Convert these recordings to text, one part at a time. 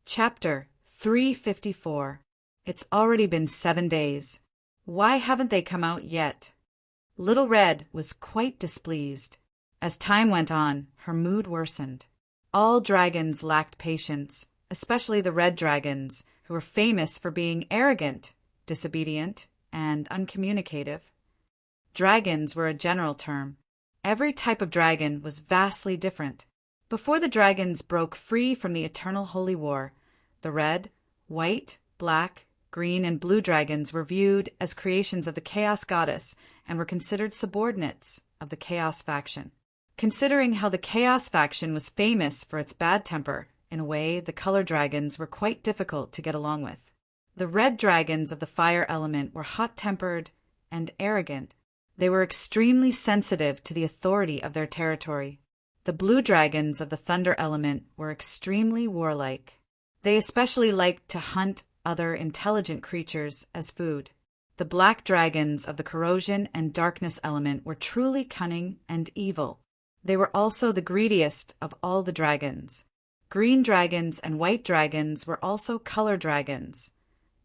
Chapter 354. It's already been 7 days. Why haven't they come out yet? Little Red was quite displeased. As time went on, her mood worsened. All dragons lacked patience, especially the red dragons, who were famous for being arrogant, disobedient, and uncommunicative. Dragons were a general term. Every type of dragon was vastly different. Before the dragons broke free from the eternal holy war, the red, white, black, green, and blue dragons were viewed as creations of the Chaos Goddess and were considered subordinates of the Chaos faction. Considering how the Chaos faction was famous for its bad temper, in a way the color dragons were quite difficult to get along with. The red dragons of the fire element were hot-tempered and arrogant. They were extremely sensitive to the authority of their territory. The blue dragons of the thunder element were extremely warlike. They especially liked to hunt other intelligent creatures as food. The black dragons of the corrosion and darkness element were truly cunning and evil. They were also the greediest of all the dragons. Green dragons and white dragons were also color dragons,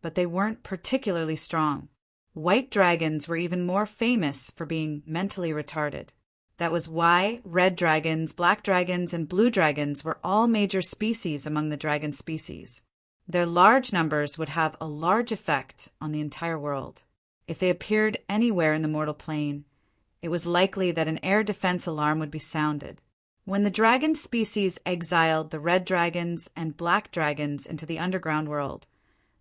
but they weren't particularly strong. White dragons were even more famous for being mentally retarded. That was why red dragons, black dragons, and blue dragons were all major species among the dragon species. Their large numbers would have a large effect on the entire world. If they appeared anywhere in the mortal plane, it was likely that an air defense alarm would be sounded. When the dragon species exiled the red dragons and black dragons into the underground world,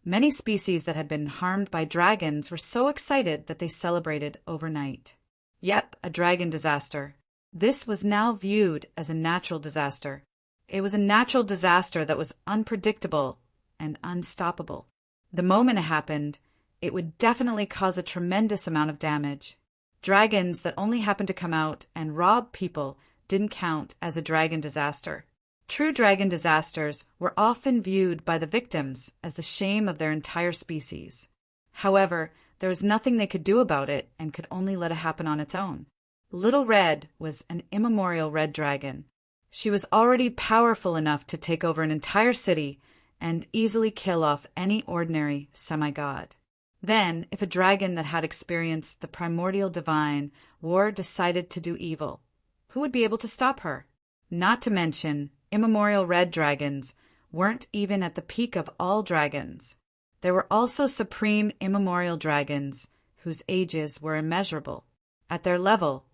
many species that had been harmed by dragons were so excited that they celebrated overnight. Yep, a dragon disaster. This was now viewed as a natural disaster. It was a natural disaster that was unpredictable and unstoppable. The moment it happened, it would definitely cause a tremendous amount of damage. Dragons that only happened to come out and rob people didn't count as a dragon disaster. True dragon disasters were often viewed by the victims as the shame of their entire species. However, there was nothing they could do about it and could only let it happen on its own. Little Red was an immemorial red dragon. She was already powerful enough to take over an entire city and easily kill off any ordinary semi-god. Then, if a dragon that had experienced the primordial divine war decided to do evil, who would be able to stop her? Not to mention, immemorial red dragons weren't even at the peak of all dragons. There were also supreme immemorial dragons whose ages were immeasurable. At their level,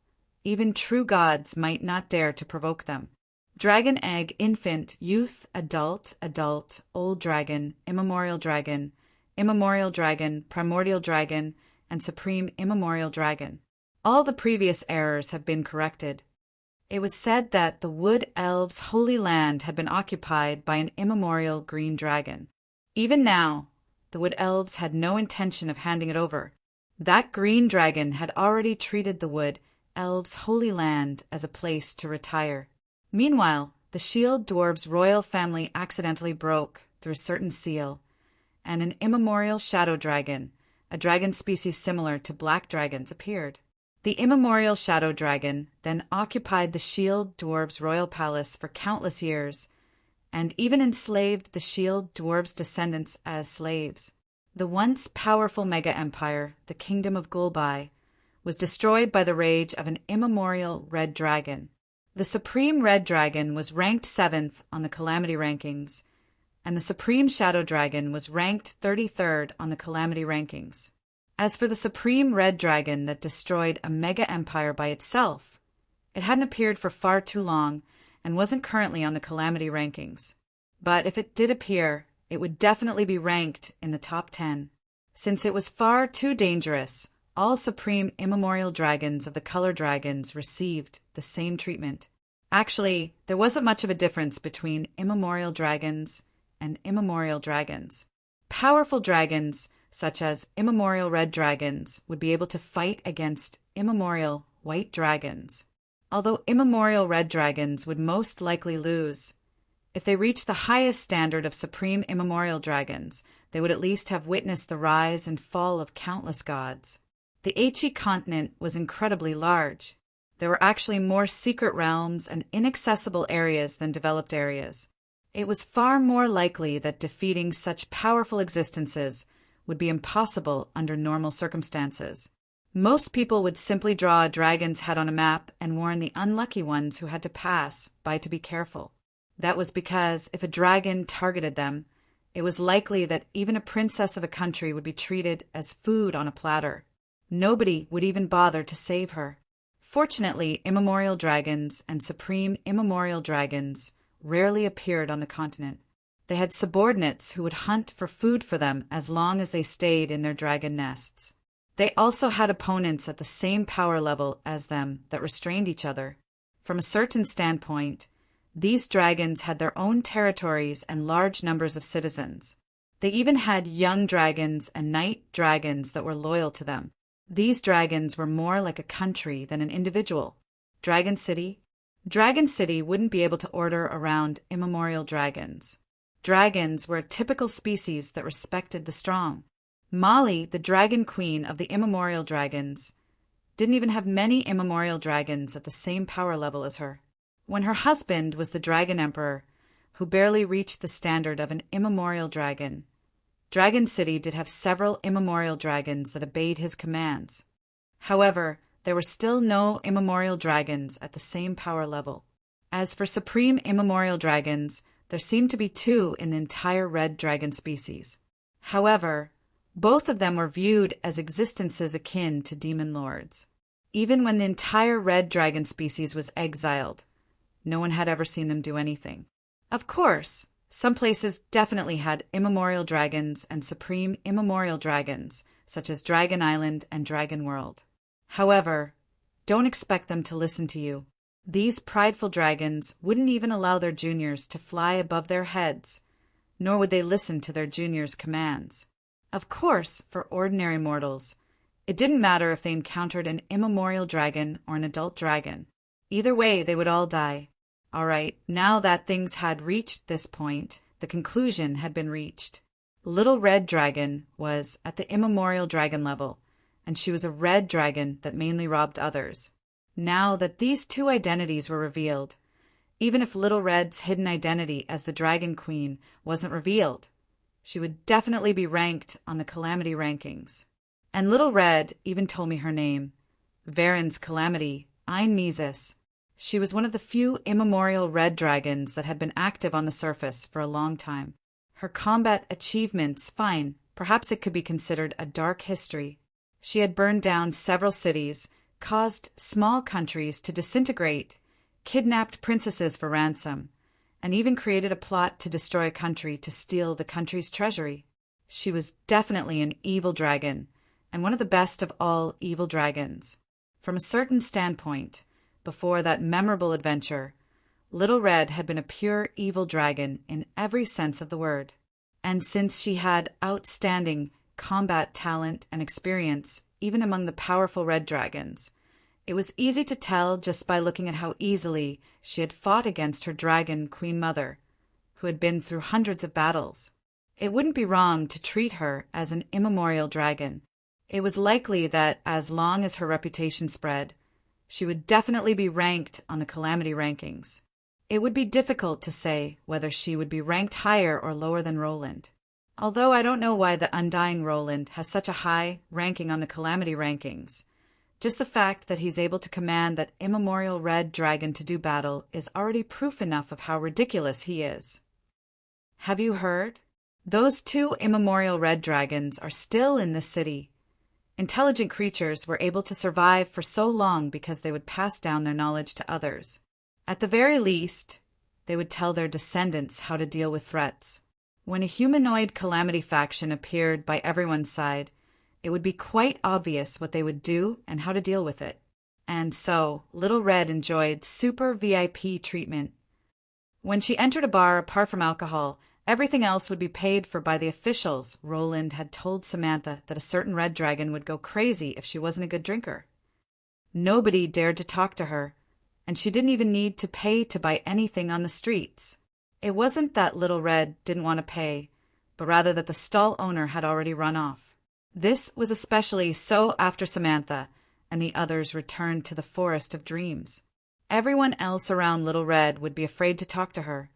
even true gods might not dare to provoke them. Dragon egg, infant, youth, adult, old dragon, immemorial dragon, primordial dragon, and supreme immemorial dragon. All the previous errors have been corrected. It was said that the Wood Elves' holy land had been occupied by an immemorial green dragon. Even now, the Wood Elves had no intention of handing it over. That green dragon had already treated the Wood Elves' holy land as a place to retire. Meanwhile, the Shield Dwarves' royal family accidentally broke through a certain seal, and an immemorial shadow dragon, a dragon species similar to black dragons, appeared. The immemorial shadow dragon then occupied the Shield Dwarves' royal palace for countless years, and even enslaved the Shield Dwarves' descendants as slaves. The once powerful mega-empire, the Kingdom of Gulbai, was destroyed by the rage of an immemorial red dragon. The Supreme Red Dragon was ranked 7th on the Calamity rankings, and the Supreme Shadow Dragon was ranked 33rd on the Calamity rankings. As for the Supreme Red Dragon that destroyed a mega-empire by itself, it hadn't appeared for far too long and wasn't currently on the Calamity rankings. But if it did appear, it would definitely be ranked in the top 10. Since it was far too dangerous, all supreme immemorial dragons of the color dragons received the same treatment. Actually, there wasn't much of a difference between immemorial dragons and immemorial dragons. Powerful dragons, such as immemorial red dragons, would be able to fight against immemorial white dragons. Although immemorial red dragons would most likely lose, if they reached the highest standard of supreme immemorial dragons, they would at least have witnessed the rise and fall of countless gods. The Aichi continent was incredibly large. There were actually more secret realms and inaccessible areas than developed areas. It was far more likely that defeating such powerful existences would be impossible under normal circumstances. Most people would simply draw a dragon's head on a map and warn the unlucky ones who had to pass by to be careful. That was because if a dragon targeted them, it was likely that even a princess of a country would be treated as food on a platter. Nobody would even bother to save her. Fortunately, immemorial dragons and supreme immemorial dragons rarely appeared on the continent. They had subordinates who would hunt for food for them as long as they stayed in their dragon nests. They also had opponents at the same power level as them that restrained each other. From a certain standpoint, these dragons had their own territories and large numbers of citizens. They even had young dragons and night dragons that were loyal to them. These dragons were more like a country than an individual. Dragon City wouldn't be able to order around immemorial dragons. Dragons were a typical species that respected the strong. Molly, the dragon queen of the immemorial dragons, didn't even have many immemorial dragons at the same power level as her. When her husband was the dragon emperor, who barely reached the standard of an immemorial dragon, Dragon City did have several immemorial dragons that obeyed his commands. However, there were still no immemorial dragons at the same power level. As for supreme immemorial dragons, there seemed to be 2 in the entire red dragon species. However, both of them were viewed as existences akin to demon lords. Even when the entire red dragon species was exiled, no one had ever seen them do anything. Of course, some places definitely had immemorial dragons and supreme immemorial dragons, such as Dragon Island and Dragon World. However, don't expect them to listen to you. These prideful dragons wouldn't even allow their juniors to fly above their heads, nor would they listen to their juniors' commands. Of course, for ordinary mortals, it didn't matter if they encountered an immemorial dragon or an adult dragon. Either way, they would all die. All right, now that things had reached this point, the conclusion had been reached. Little Red Dragon was at the immemorial dragon level, and she was a red dragon that mainly robbed others. Now that these 2 identities were revealed, even if Little Red's hidden identity as the Dragon Queen wasn't revealed, she would definitely be ranked on the Calamity rankings. And Little Red even told me her name, Varen's Calamity, Ein Mises. She was one of the few immemorial red dragons that had been active on the surface for a long time. Her combat achievements, fine, perhaps it could be considered a dark history. She had burned down several cities, caused small countries to disintegrate, kidnapped princesses for ransom, and even created a plot to destroy a country to steal the country's treasury. She was definitely an evil dragon, and one of the best of all evil dragons. From a certain standpoint, before that memorable adventure, Little Red had been a pure evil dragon in every sense of the word. And since she had outstanding combat talent and experience, even among the powerful red dragons, it was easy to tell just by looking at how easily she had fought against her dragon queen mother, who had been through hundreds of battles. It wouldn't be wrong to treat her as an immemorial dragon. It was likely that as long as her reputation spread, she would definitely be ranked on the Calamity rankings. It would be difficult to say whether she would be ranked higher or lower than Roland. Although I don't know why the Undying Roland has such a high ranking on the Calamity rankings. Just the fact that he's able to command that immemorial red dragon to do battle is already proof enough of how ridiculous he is. Have you heard? Those 2 immemorial red dragons are still in this city. Intelligent creatures were able to survive for so long because they would pass down their knowledge to others. At the very least, they would tell their descendants how to deal with threats. When a humanoid Calamity faction appeared by everyone's side, it would be quite obvious what they would do and how to deal with it. And so, Little Red enjoyed super VIP treatment. When she entered a bar apart from alcohol, everything else would be paid for by the officials. Roland had told Samantha that a certain red dragon would go crazy if she wasn't a good drinker. Nobody dared to talk to her, and she didn't even need to pay to buy anything on the streets. It wasn't that Little Red didn't want to pay, but rather that the stall owner had already run off. This was especially so after Samantha and the others returned to the Forest of Dreams. Everyone else around Little Red would be afraid to talk to her.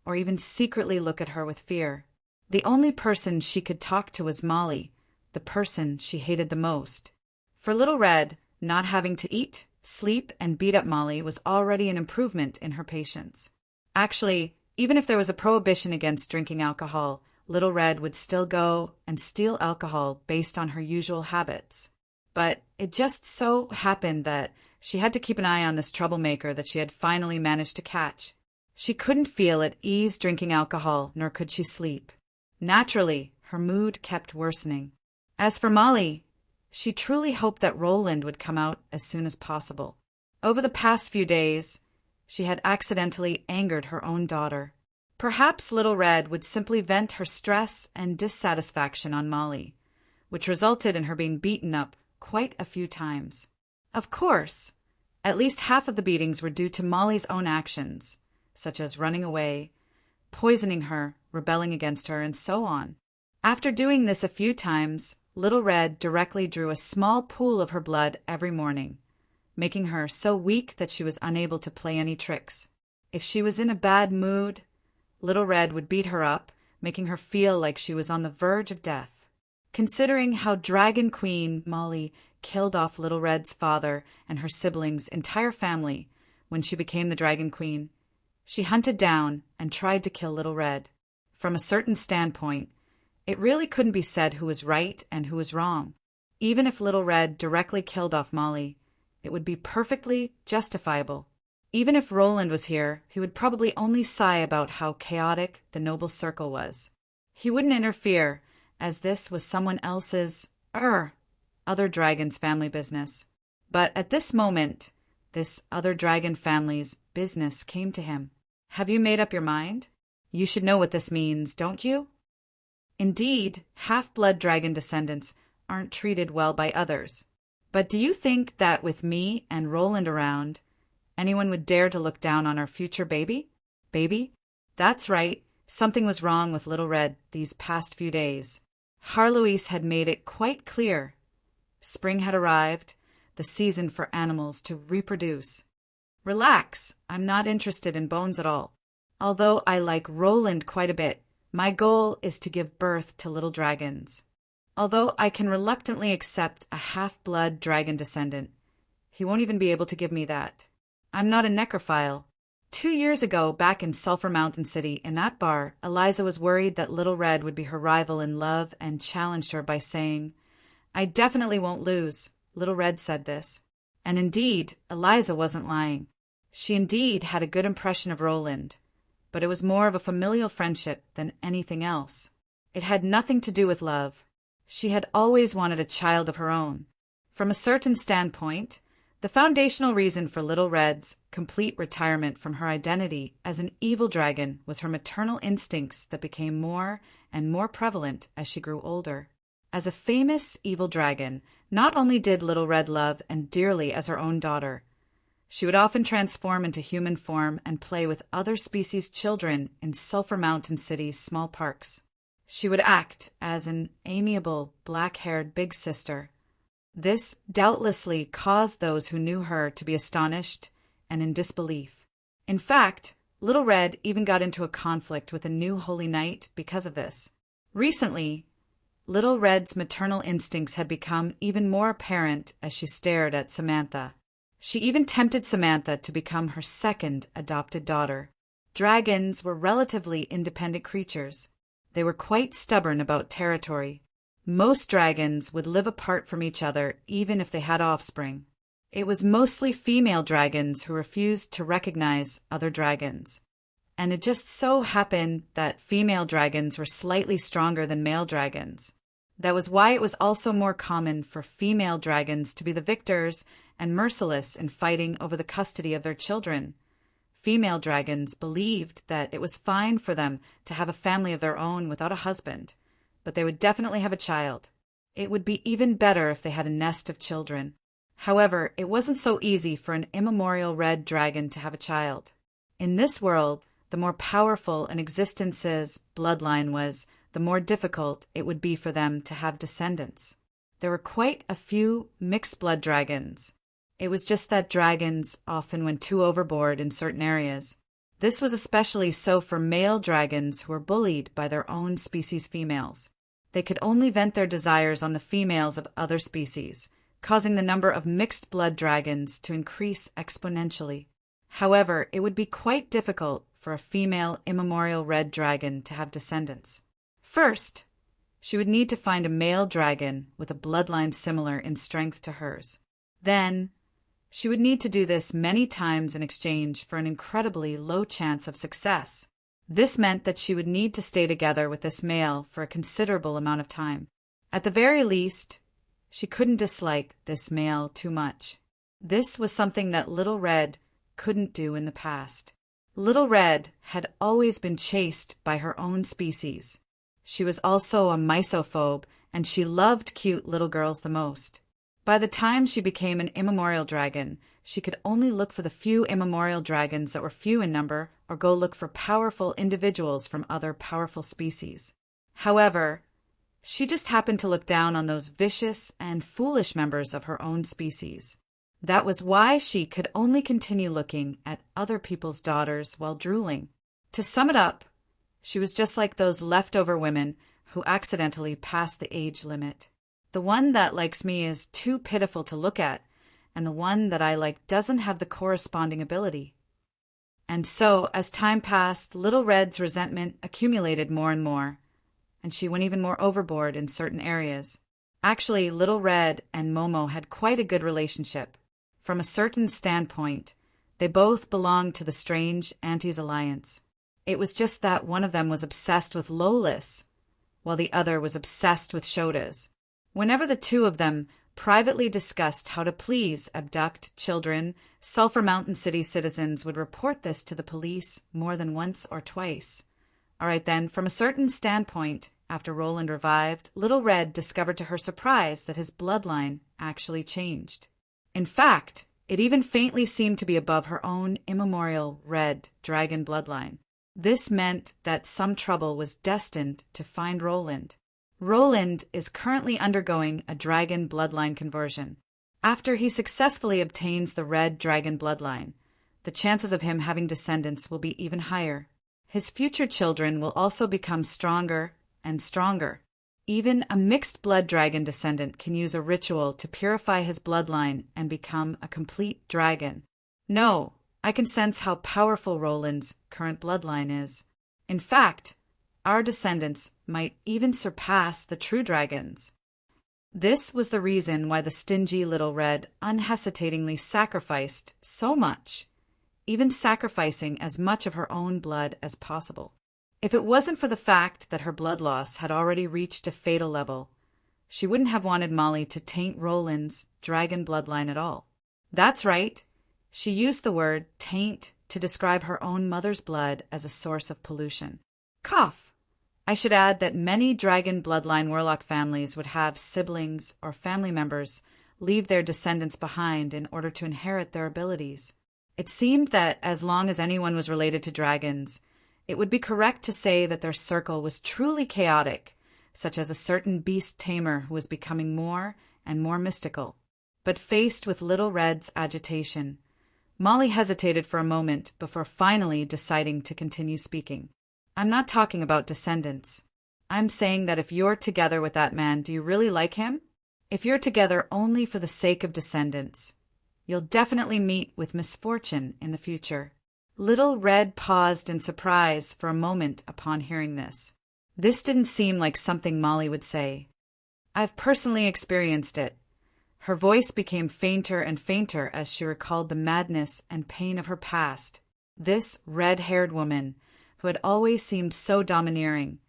or even secretly look at her with fear. The only person she could talk to was Molly, the person she hated the most. For Little Red, not having to eat, sleep, and beat up Molly was already an improvement in her patience. Actually, even if there was a prohibition against drinking alcohol, Little Red would still go and steal alcohol based on her usual habits. But it just so happened that she had to keep an eye on this troublemaker that she had finally managed to catch. She couldn't feel at ease drinking alcohol, nor could she sleep. Naturally, her mood kept worsening. As for Molly, she truly hoped that Roland would come out as soon as possible. Over the past few days, she had accidentally angered her own daughter. Perhaps Little Red would simply vent her stress and dissatisfaction on Molly, which resulted in her being beaten up quite a few times. Of course, at least half of the beatings were due to Molly's own actions, such as running away, poisoning her, rebelling against her, and so on. After doing this a few times, Little Red directly drew a small pool of her blood every morning, making her so weak that she was unable to play any tricks. If she was in a bad mood, Little Red would beat her up, making her feel like she was on the verge of death. Considering how Dragon Queen Molly killed off Little Red's father and her siblings' entire family when she became the Dragon Queen, she hunted down and tried to kill Little Red. From a certain standpoint, it really couldn't be said who was right and who was wrong. Even if Little Red directly killed off Molly, it would be perfectly justifiable. Even if Roland was here, he would probably only sigh about how chaotic the noble circle was. He wouldn't interfere, as this was someone else's, other dragon's family business. But at this moment, this other dragon family's business came to him. Have you made up your mind? You should know what this means, don't you? Indeed, half-blood dragon descendants aren't treated well by others. But do you think that with me and Roland around, anyone would dare to look down on our future baby? Baby? That's right, something was wrong with Little Red these past few days. Harloise had made it quite clear. Spring had arrived, the season for animals to reproduce. Relax, I'm not interested in bones at all. Although I like Roland quite a bit, my goal is to give birth to little dragons. Although I can reluctantly accept a half-blood dragon descendant, he won't even be able to give me that. I'm not a necrophile. 2 years ago, back in Sulphur Mountain City, in that bar, Eliza was worried that Little Red would be her rival in love and challenged her by saying, "I definitely won't lose." Little Red said this. And indeed, Eliza wasn't lying. She indeed had a good impression of Roland, but it was more of a familial friendship than anything else. It had nothing to do with love. She had always wanted a child of her own. From a certain standpoint, the foundational reason for Little Red's complete retirement from her identity as an evil dragon was her maternal instincts that became more and more prevalent as she grew older. As a famous evil dragon, not only did Little Red love and dearly as her own daughter, she would often transform into human form and play with other species' children in Sulphur Mountain City's small parks. She would act as an amiable, black-haired big sister. This doubtlessly caused those who knew her to be astonished and in disbelief. In fact, Little Red even got into a conflict with a new holy knight because of this. Recently, Little Red's maternal instincts had become even more apparent as she stared at Samantha. She even tempted Samantha to become her second adopted daughter. Dragons were relatively independent creatures. They were quite stubborn about territory. Most dragons would live apart from each other even if they had offspring. It was mostly female dragons who refused to recognize other dragons. And it just so happened that female dragons were slightly stronger than male dragons. That was why it was also more common for female dragons to be the victors and merciless in fighting over the custody of their children. Female dragons believed that it was fine for them to have a family of their own without a husband, but they would definitely have a child. It would be even better if they had a nest of children. However, it wasn't so easy for an immemorial red dragon to have a child. In this world, the more powerful an existence's bloodline was, the more difficult it would be for them to have descendants. There were quite a few mixed-blood dragons. It was just that dragons often went too overboard in certain areas. This was especially so for male dragons who were bullied by their own species' females. They could only vent their desires on the females of other species, causing the number of mixed-blood dragons to increase exponentially. However, it would be quite difficult for a female immemorial red dragon to have descendants. First, she would need to find a male dragon with a bloodline similar in strength to hers. Then, she would need to do this many times in exchange for an incredibly low chance of success. This meant that she would need to stay together with this male for a considerable amount of time. At the very least, she couldn't dislike this male too much. This was something that Little Red couldn't do in the past. Little Red had always been chased by her own species. She was also a misophobe, and she loved cute little girls the most. By the time she became an immemorial dragon, she could only look for the few immemorial dragons that were few in number or go look for powerful individuals from other powerful species. However, she just happened to look down on those vicious and foolish members of her own species. That was why she could only continue looking at other people's daughters while drooling. To sum it up, she was just like those leftover women who accidentally passed the age limit. The one that likes me is too pitiful to look at, and the one that I like doesn't have the corresponding ability. And so, as time passed, Little Red's resentment accumulated more and more, and she went even more overboard in certain areas. Actually, Little Red and Momo had quite a good relationship. From a certain standpoint, they both belonged to the strange Antes Alliance. It was just that one of them was obsessed with Lolis, while the other was obsessed with Shotas. Whenever the two of them privately discussed how to please abduct children, Sulphur Mountain City citizens would report this to the police more than once or twice. All right then, from a certain standpoint, after Roland revived, Little Red discovered to her surprise that his bloodline actually changed. In fact, it even faintly seemed to be above her own immemorial red dragon bloodline. This meant that some trouble was destined to find Roland. Roland is currently undergoing a dragon bloodline conversion. After he successfully obtains the red dragon bloodline, the chances of him having descendants will be even higher. His future children will also become stronger and stronger. Even a mixed blood dragon descendant can use a ritual to purify his bloodline and become a complete dragon. No, I can sense how powerful Roland's current bloodline is. In fact, our descendants might even surpass the true dragons. This was the reason why the stingy Little Red unhesitatingly sacrificed so much, even sacrificing as much of her own blood as possible. If it wasn't for the fact that her blood loss had already reached a fatal level, she wouldn't have wanted Molly to taint Roland's dragon bloodline at all. That's right, she used the word taint to describe her own mother's blood as a source of pollution. Cough! I should add that many dragon bloodline warlock families would have siblings or family members leave their descendants behind in order to inherit their abilities. It seemed that as long as anyone was related to dragons, it would be correct to say that their circle was truly chaotic, such as a certain beast tamer who was becoming more and more mystical. But faced with Little Red's agitation, Molly hesitated for a moment before finally deciding to continue speaking. I'm not talking about descendants. I'm saying that if you're together with that man, do you really like him? If you're together only for the sake of descendants, you'll definitely meet with misfortune in the future. Little Red paused in surprise for a moment upon hearing this. This didn't seem like something Molly would say. I've personally experienced it. Her voice became fainter and fainter as she recalled the madness and pain of her past. This red-haired woman, who had always seemed so domineering,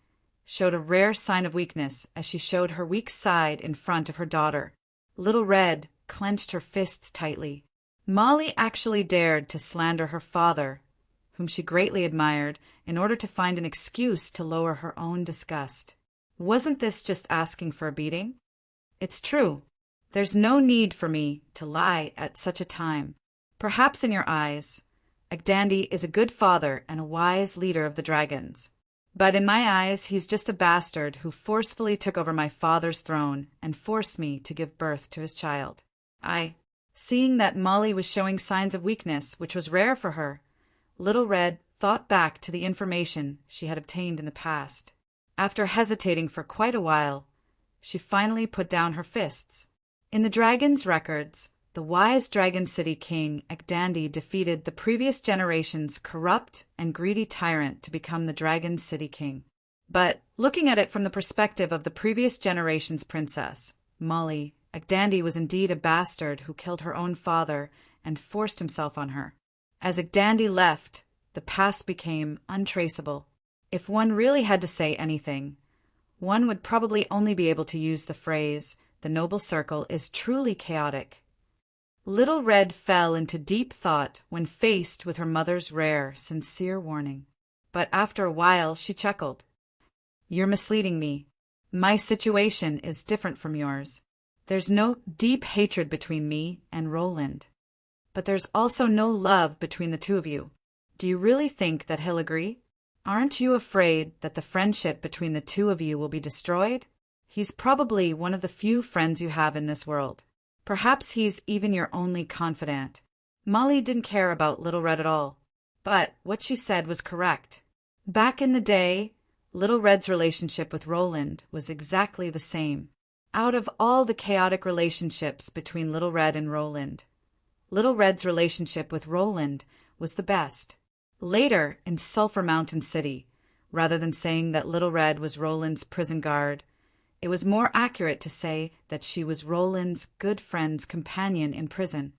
showed a rare sign of weakness as she showed her weak side in front of her daughter. Little Red clenched her fists tightly. Molly actually dared to slander her father, whom she greatly admired, in order to find an excuse to lower her own disgust. Wasn't this just asking for a beating? It's true. There's no need for me to lie at such a time. Perhaps in your eyes, Agdandi is a good father and a wise leader of the dragons. But in my eyes, he's just a bastard who forcefully took over my father's throne and forced me to give birth to his child. Seeing that Molly was showing signs of weakness, which was rare for her, Little Red thought back to the information she had obtained in the past. After hesitating for quite a while, she finally put down her fists. In the dragon's records, the wise Dragon City King Ecdandi defeated the previous generation's corrupt and greedy tyrant to become the Dragon City King. But looking at it from the perspective of the previous generation's princess, Molly, Ecdandi was indeed a bastard who killed her own father and forced himself on her. As Ecdandi left, the past became untraceable. If one really had to say anything, one would probably only be able to use the phrase, "The noble circle is truly chaotic." Little Red fell into deep thought when faced with her mother's rare, sincere warning. But after a while she chuckled. "You're misleading me. My situation is different from yours. There's no deep hatred between me and Roland. But there's also no love between the two of you. Do you really think that he'll agree? Aren't you afraid that the friendship between the two of you will be destroyed? He's probably one of the few friends you have in this world. Perhaps he's even your only confidant." Molly didn't care about Little Red at all, but what she said was correct. Back in the day, Little Red's relationship with Roland was exactly the same. Out of all the chaotic relationships between Little Red and Roland, Little Red's relationship with Roland was the best. Later, in Sulphur Mountain City, rather than saying that Little Red was Roland's prison guard, it was more accurate to say that she was Roland's good friend's companion in prison.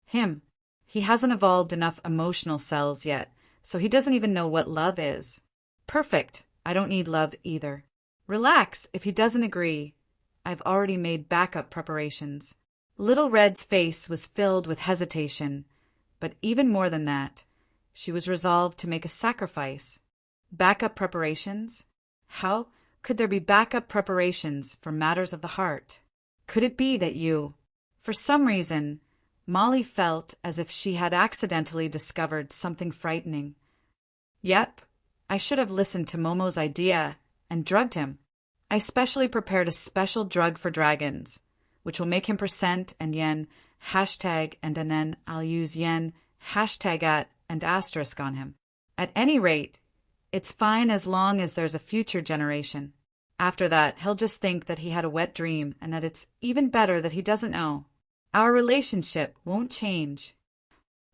He hasn't evolved enough emotional cells yet, so he doesn't even know what love is. Perfect. I don't need love either. Relax if he doesn't agree. I've already made backup preparations. Little Red's face was filled with hesitation, but even more than that, she was resolved to make a sacrifice. Backup preparations? How could there be backup preparations for matters of the heart? Could it be that you... For some reason, Molly felt as if she had accidentally discovered something frightening. Yep, I should have listened to Momo's idea and drugged him. I specially prepared a special drug for dragons, which will make him percent and yen, hashtag, and then I'll use yen, hashtag at, and asterisk on him. At any rate, it's fine as long as there's a future generation. After that, he'll just think that he had a wet dream and that it's even better that he doesn't know. Our relationship won't change.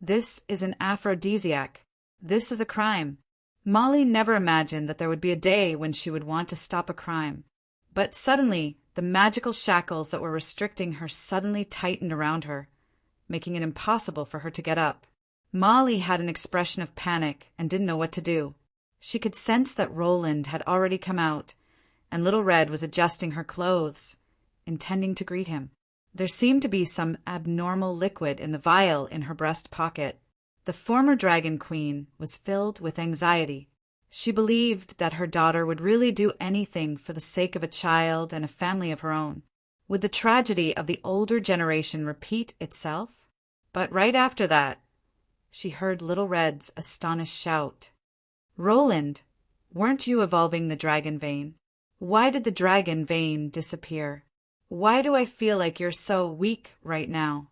This is an aphrodisiac. This is a crime. Molly never imagined that there would be a day when she would want to stop a crime. But suddenly, the magical shackles that were restricting her suddenly tightened around her, making it impossible for her to get up. Molly had an expression of panic and didn't know what to do. She could sense that Roland had already come out, and Little Red was adjusting her clothes, intending to greet him. There seemed to be some abnormal liquid in the vial in her breast pocket. The former Dragon Queen was filled with anxiety. She believed that her daughter would really do anything for the sake of a child and a family of her own. Would the tragedy of the older generation repeat itself? But right after that, she heard Little Red's astonished shout. "Roland, weren't you evolving the dragon vein? Why did the dragon vein disappear? Why do I feel like you're so weak right now?"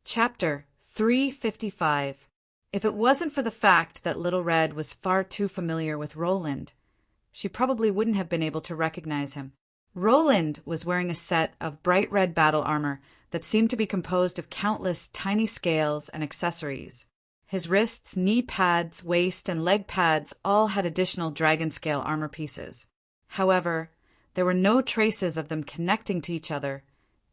Chapter 355. If it wasn't for the fact that Little Red was far too familiar with Roland, she probably wouldn't have been able to recognize him. Roland was wearing a set of bright red battle armor that seemed to be composed of countless tiny scales and accessories. His wrists, knee pads, waist, and leg pads all had additional dragon scale armor pieces. However, there were no traces of them connecting to each other,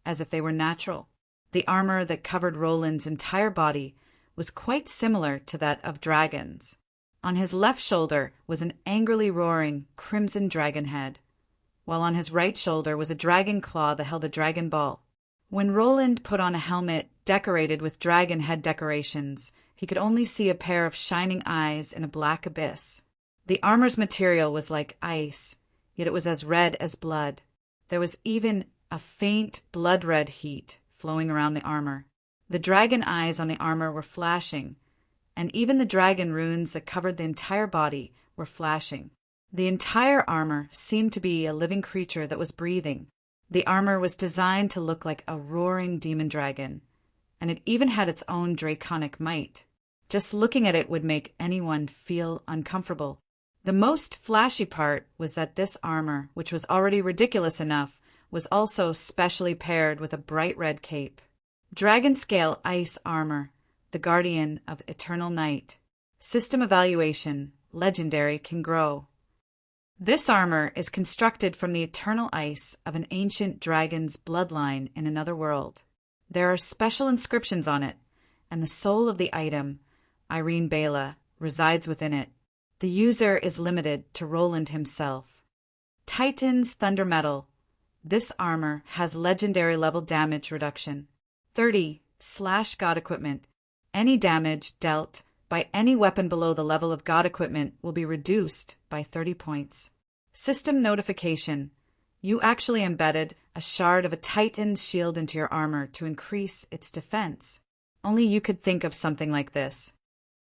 as if they were natural. The armor that covered Roland's entire body was quite similar to that of dragons. On his left shoulder was an angrily roaring crimson dragon head, while on his right shoulder was a dragon claw that held a dragon ball. When Roland put on a helmet decorated with dragon head decorations, he could only see a pair of shining eyes in a black abyss. The armor's material was like ice, yet it was as red as blood. There was even a faint blood-red heat flowing around the armor. The dragon eyes on the armor were flashing, and even the dragon runes that covered the entire body were flashing. The entire armor seemed to be a living creature that was breathing. The armor was designed to look like a roaring demon dragon, and it even had its own draconic might. Just looking at it would make anyone feel uncomfortable. The most flashy part was that this armor, which was already ridiculous enough, was also specially paired with a bright red cape. Dragon Scale Ice Armor, the Guardian of Eternal Night. System Evaluation, Legendary can grow. This armor is constructed from the eternal ice of an ancient dragon's bloodline in another world. There are special inscriptions on it, and the soul of the item, Irene Bela, resides within it. The user is limited to Roland himself. Titan's Thunder Metal. This armor has legendary level damage reduction. 30/God Equipment. Any damage dealt by any weapon below the level of God Equipment will be reduced by 30 points. System Notification. You actually embedded a shard of a Titan's shield into your armor to increase its defense. Only you could think of something like this.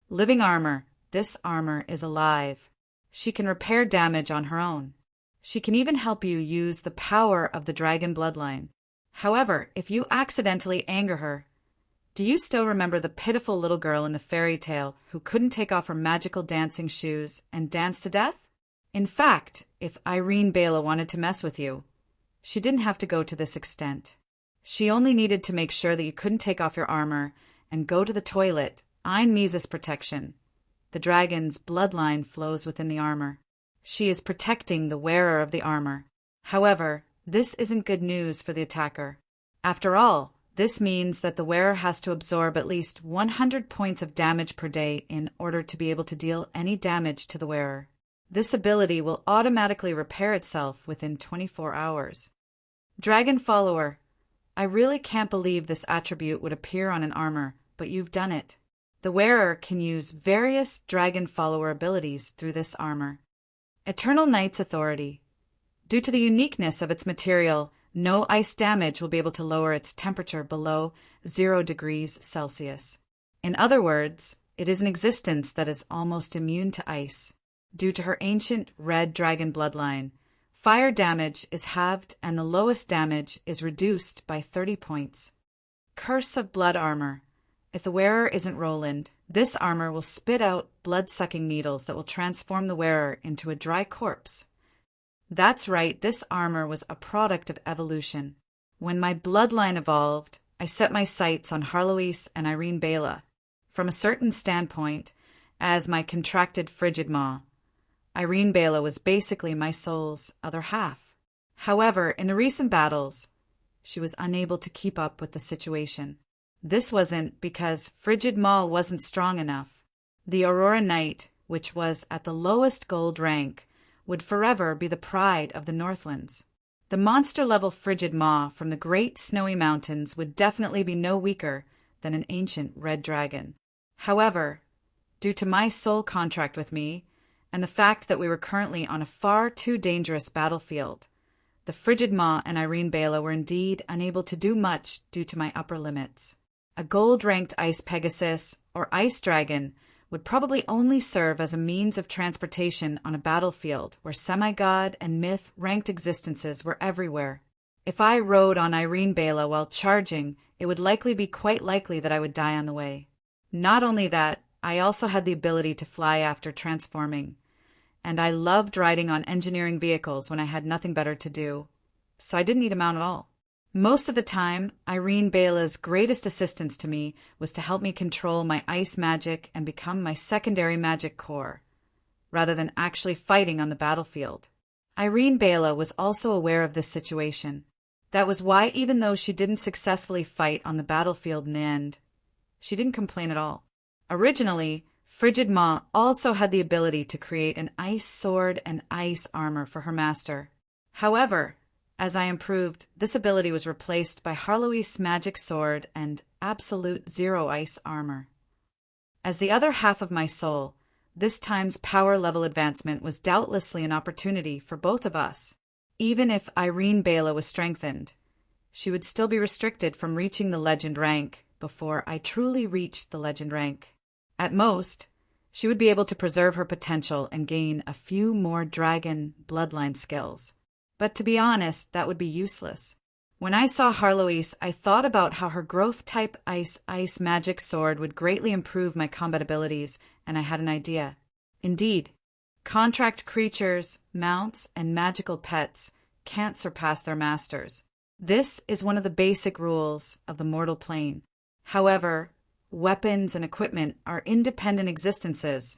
Living armor. This armor is alive. She can repair damage on her own. She can even help you use the power of the dragon bloodline. However, if you accidentally anger her, do you still remember the pitiful little girl in the fairy tale who couldn't take off her magical dancing shoes and dance to death? In fact, if Irene Bela wanted to mess with you, she didn't have to go to this extent. She only needed to make sure that you couldn't take off your armor and go to the toilet. Ein Mises protection. The dragon's bloodline flows within the armor. She is protecting the wearer of the armor. However, this isn't good news for the attacker. After all, this means that the wearer has to absorb at least 100 points of damage per day in order to be able to deal any damage to the wearer. This ability will automatically repair itself within 24 hours. Dragon Follower. I really can't believe this attribute would appear on an armor, but you've done it. The wearer can use various Dragon Follower abilities through this armor. Eternal Knight's Authority. Due to the uniqueness of its material, no ice damage will be able to lower its temperature below 0 degrees Celsius. In other words, it is an existence that is almost immune to ice. Due to her ancient red dragon bloodline, fire damage is halved and the lowest damage is reduced by 30 points. Curse of Blood Armor. If the wearer isn't Roland, this armor will spit out blood-sucking needles that will transform the wearer into a dry corpse. That's right, this armor was a product of evolution. When my bloodline evolved, I set my sights on Harloise and Irene Bela. From a certain standpoint, as my contracted frigid maw, Irene Bela was basically my soul's other half. However, in the recent battles, she was unable to keep up with the situation. This wasn't because Frigid Maw wasn't strong enough. The Aurora Knight, which was at the lowest gold rank, would forever be the pride of the Northlands. The monster-level Frigid Maw from the Great Snowy Mountains would definitely be no weaker than an ancient red dragon. However, due to my soul contract with me, and the fact that we were currently on a far too dangerous battlefield, the Frigid Maw and Irene Bela were indeed unable to do much due to my upper limits. A gold-ranked Ice Pegasus or Ice Dragon would probably only serve as a means of transportation on a battlefield where semi-god and myth-ranked existences were everywhere. If I rode on Irene Bela while charging, it would likely be quite likely that I would die on the way. Not only that, I also had the ability to fly after transforming, and I loved riding on engineering vehicles when I had nothing better to do, so I didn't need a mount at all. Most of the time, Irene Bela's greatest assistance to me was to help me control my ice magic and become my secondary magic core, rather than actually fighting on the battlefield. Irene Bela was also aware of this situation. That was why, even though she didn't successfully fight on the battlefield in the end, she didn't complain at all. Originally, Frigid Maw also had the ability to create an ice sword and ice armor for her master. However, as I improved, this ability was replaced by Harloise Magic Sword and Absolute Zero Ice Armor. As the other half of my soul, this time's power level advancement was doubtlessly an opportunity for both of us. Even if Irene Bela was strengthened, she would still be restricted from reaching the legend rank before I truly reached the legend rank. At most, she would be able to preserve her potential and gain a few more dragon bloodline skills. But to be honest, that would be useless. When I saw Harloise, I thought about how her growth-type ice magic sword would greatly improve my combat abilities, and I had an idea. Indeed, contract creatures, mounts, and magical pets can't surpass their masters. This is one of the basic rules of the mortal plane. However, weapons and equipment are independent existences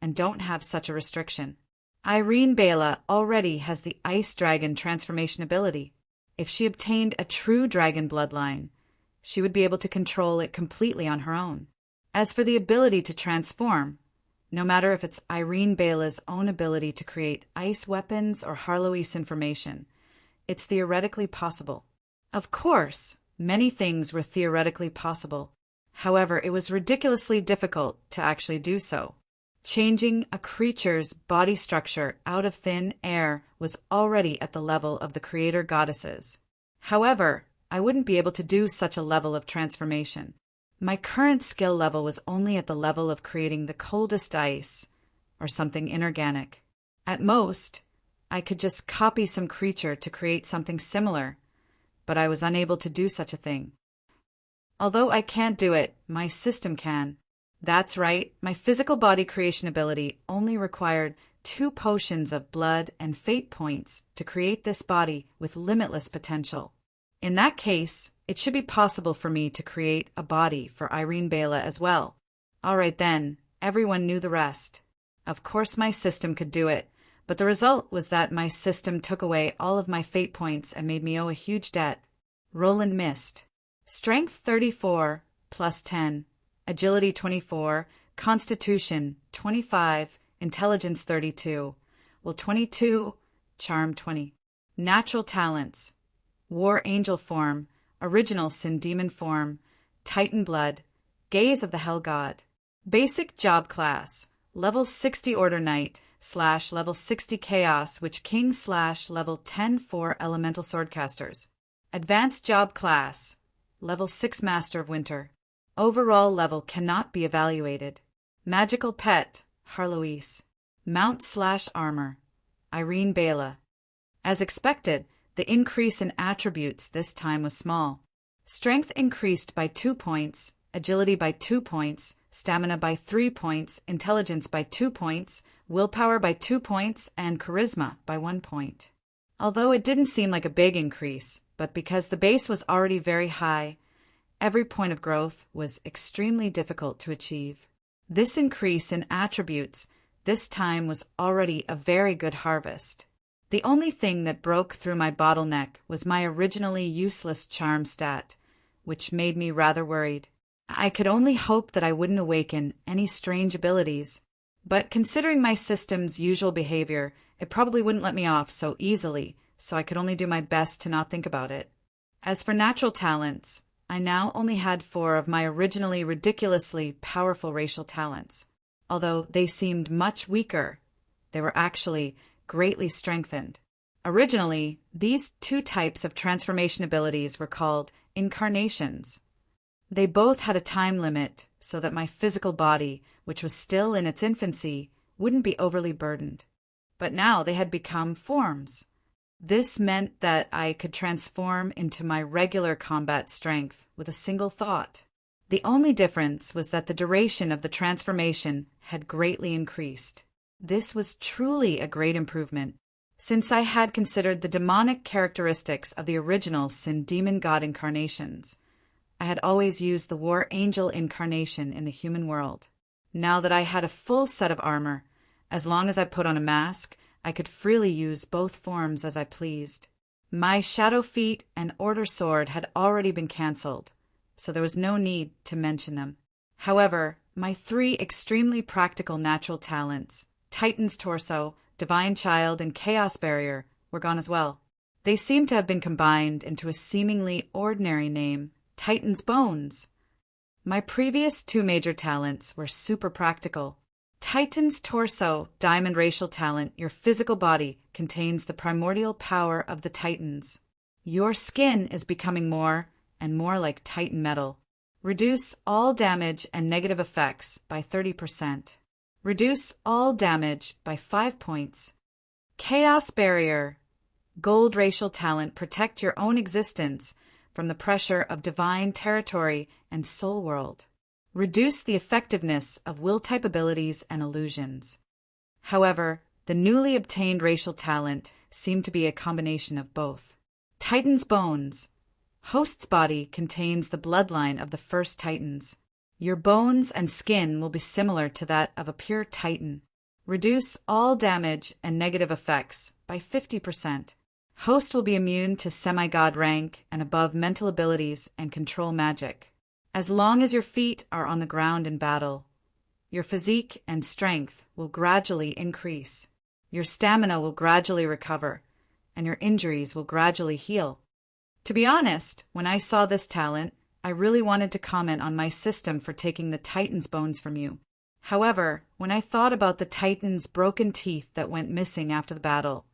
and don't have such a restriction. Irene Bela already has the Ice Dragon transformation ability. If she obtained a true dragon bloodline, she would be able to control it completely on her own. As for the ability to transform, no matter if it's Irene Bela's own ability to create ice weapons or Harloise information, it's theoretically possible. Of course, many things were theoretically possible. However, it was ridiculously difficult to actually do so. Changing a creature's body structure out of thin air was already at the level of the creator goddesses. However, I wouldn't be able to do such a level of transformation. My current skill level was only at the level of creating the coldest ice, or something inorganic. At most, I could just copy some creature to create something similar, but I was unable to do such a thing. Although I can't do it, my system can. That's right, my physical body creation ability only required 2 potions of blood and fate points to create this body with limitless potential. In that case, it should be possible for me to create a body for Irene Bela as well. Alright then, everyone knew the rest. Of course my system could do it, but the result was that my system took away all of my fate points and made me owe a huge debt. Roland missed. Strength 34 plus 10. Agility 24, Constitution 25, Intelligence 32, Will 22, Charm 20. Natural talents: War Angel form, Original Sin Demon form, Titan blood, Gaze of the Hell God. Basic job class: Level 60 Order Knight / Level 60 Chaos Witch King / Level 10 for Elemental Swordcasters. Advanced job class: Level 6 Master of Winter. Overall level cannot be evaluated. Magical pet: Harloise. Mount / armor: Irene Bela. As expected, the increase in attributes this time was small. Strength increased by 2 points, agility by 2 points, stamina by 3 points, intelligence by 2 points, willpower by 2 points, and charisma by 1 point. Although it didn't seem like a big increase, but because the base was already very high, every point of growth was extremely difficult to achieve. This increase in attributes this time was already a very good harvest. The only thing that broke through my bottleneck was my originally useless charm stat, which made me rather worried. I could only hope that I wouldn't awaken any strange abilities, but considering my system's usual behavior, it probably wouldn't let me off so easily, so I could only do my best to not think about it. As for natural talents, I now only had 4 of my originally ridiculously powerful racial talents. Although they seemed much weaker, they were actually greatly strengthened. Originally, these 2 types of transformation abilities were called incarnations. They both had a time limit so that my physical body, which was still in its infancy, wouldn't be overly burdened. But now they had become forms. This meant that I could transform into my regular combat strength with a single thought. The only difference was that the duration of the transformation had greatly increased. This was truly a great improvement, since I had considered the demonic characteristics of the original Sin Demon God incarnations. I had always used the War Angel incarnation in the human world. Now that I had a full set of armor, as long as I put on a mask, I could freely use both forms as I pleased. My Shadow Feet and Order Sword had already been cancelled, so there was no need to mention them. However, my 3 extremely practical natural talents, Titan's Torso, Divine Child, and Chaos Barrier, were gone as well. They seemed to have been combined into a seemingly ordinary name, Titan's Bones. My previous 2 major talents were super practical. Titan's Torso, Diamond Racial Talent, your physical body contains the primordial power of the Titans. Your skin is becoming more and more like Titan metal. Reduce all damage and negative effects by 30%. Reduce all damage by 5 points. Chaos Barrier. Gold racial talent protect your own existence from the pressure of divine territory and soul world. Reduce the effectiveness of will-type abilities and illusions. However, the newly obtained racial talent seemed to be a combination of both. Titan's bones. Host's body contains the bloodline of the first Titans. Your bones and skin will be similar to that of a pure Titan. Reduce all damage and negative effects by 50%. Host will be immune to semi-god rank and above mental abilities and control magic. As long as your feet are on the ground in battle, your physique and strength will gradually increase. Your stamina will gradually recover, and your injuries will gradually heal. To be honest, when I saw this talent, I really wanted to comment on my system for taking the Titan's bones from you. However, when I thought about the Titan's broken teeth that went missing after the battle,